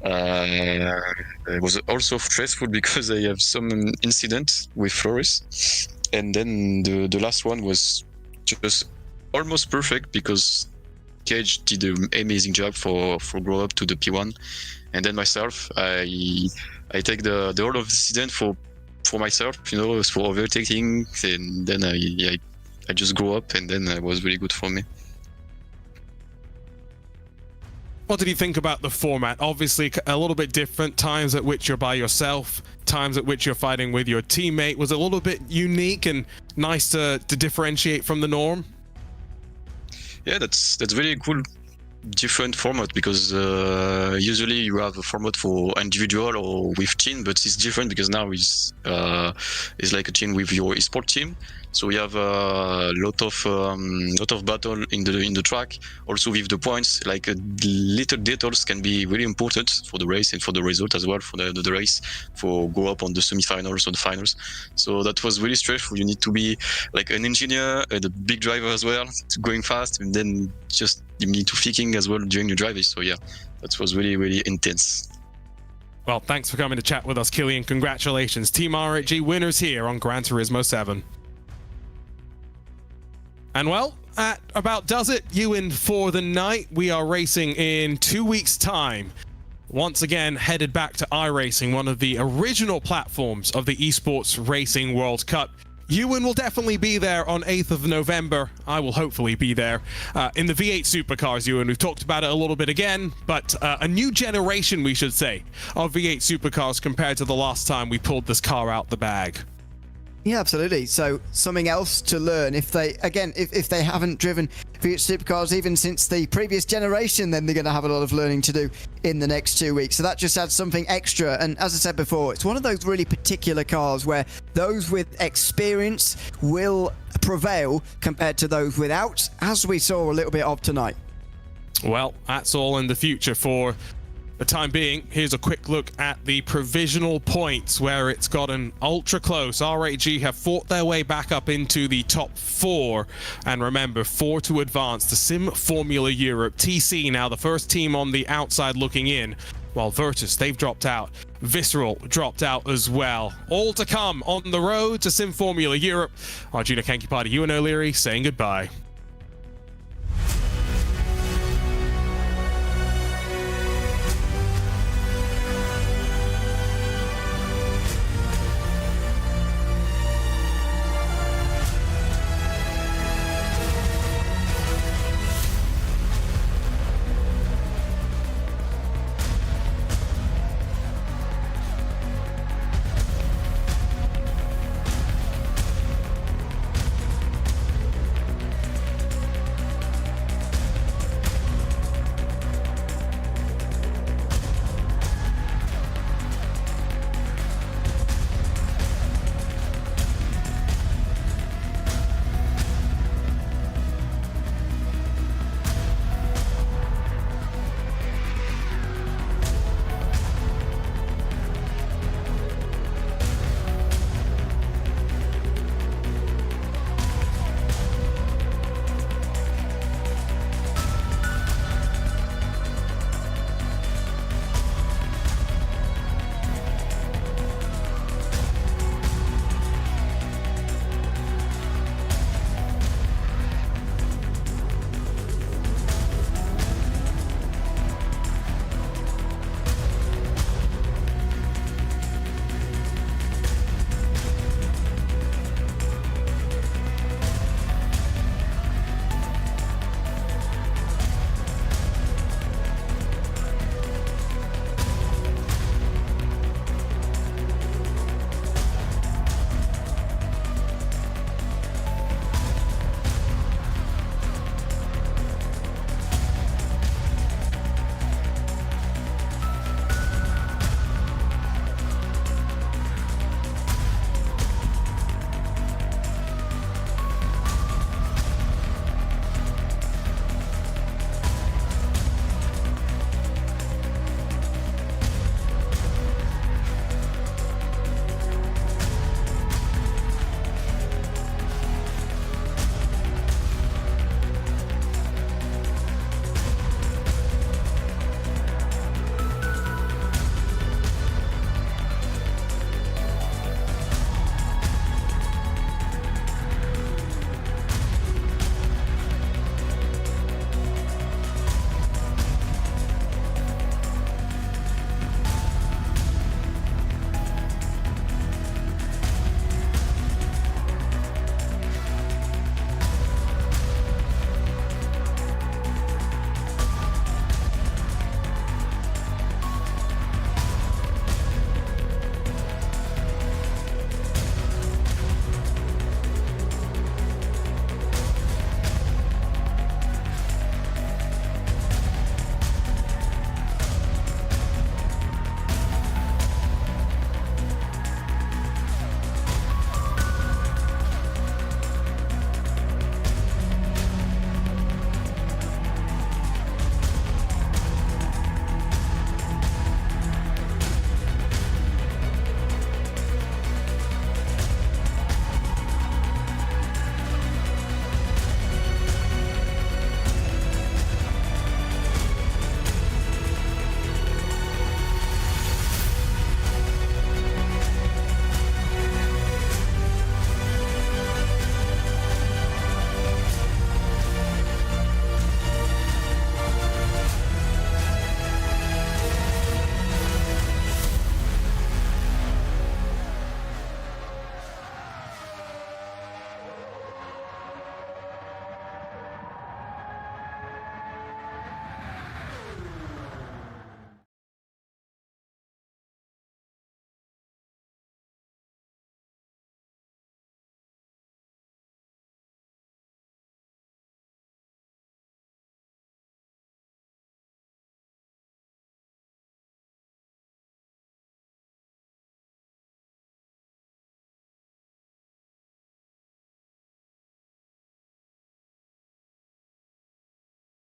it was also stressful because I have some incident with Flores. And then the last one was just almost perfect because Cage did an amazing job for grow up to the P1. And then myself, I take the whole of the incident for myself, for overtaking, and then I just grow up, and then it was really good for me. What did you think about the format? Obviously, a little bit different. Times at which you're by yourself, times at which you're fighting with your teammate. Was it a little bit unique and nice to differentiate from the norm? Yeah, that's really cool. Different format because usually you have a format for individual or with team, but it's different because now it's like a team with your esport team. So we have a lot of battle in the track. Also with the points, like little details can be really important for the race and for the result as well for the race, for go up on the semi-finals or the finals. So that was really stressful. You need to be like an engineer and a big driver as well, going fast, and then just you need to thinking as well during your driving. So yeah, that was really, really intense. Well, thanks for coming to chat with us, Killian. Congratulations. Team RHG winners here on Gran Turismo 7. And well, that about does it. You in for the night. We are racing in 2 weeks' time. Once again, headed back to iRacing, one of the original platforms of the Esports Racing World Cup. Ewan will definitely be there on 8th of November. I will hopefully be there in the V8 supercars, Ewan. We've talked about it a little bit again, but a new generation, we should say, of V8 supercars compared to the last time we pulled this car out the bag. Yeah, absolutely. So something else to learn. If they haven't driven V8 supercars even since the previous generation, then they're going to have a lot of learning to do in the next 2 weeks. So that just adds something extra. And as I said before, it's one of those really particular cars where those with experience will prevail compared to those without, as we saw a little bit of tonight. Well, that's all in the future for the time being. Here's a quick look at the provisional points where it's gotten ultra close. RHG have fought their way back up into the top 4, and remember, 4 to advance. The Sim Formula Europe, TC now the first team on the outside looking in, while Virtus, they've dropped out. Visceral dropped out as well. All to come on the road to Sim Formula Europe. Arjuna Kankipati, Ewan O'Leary saying goodbye.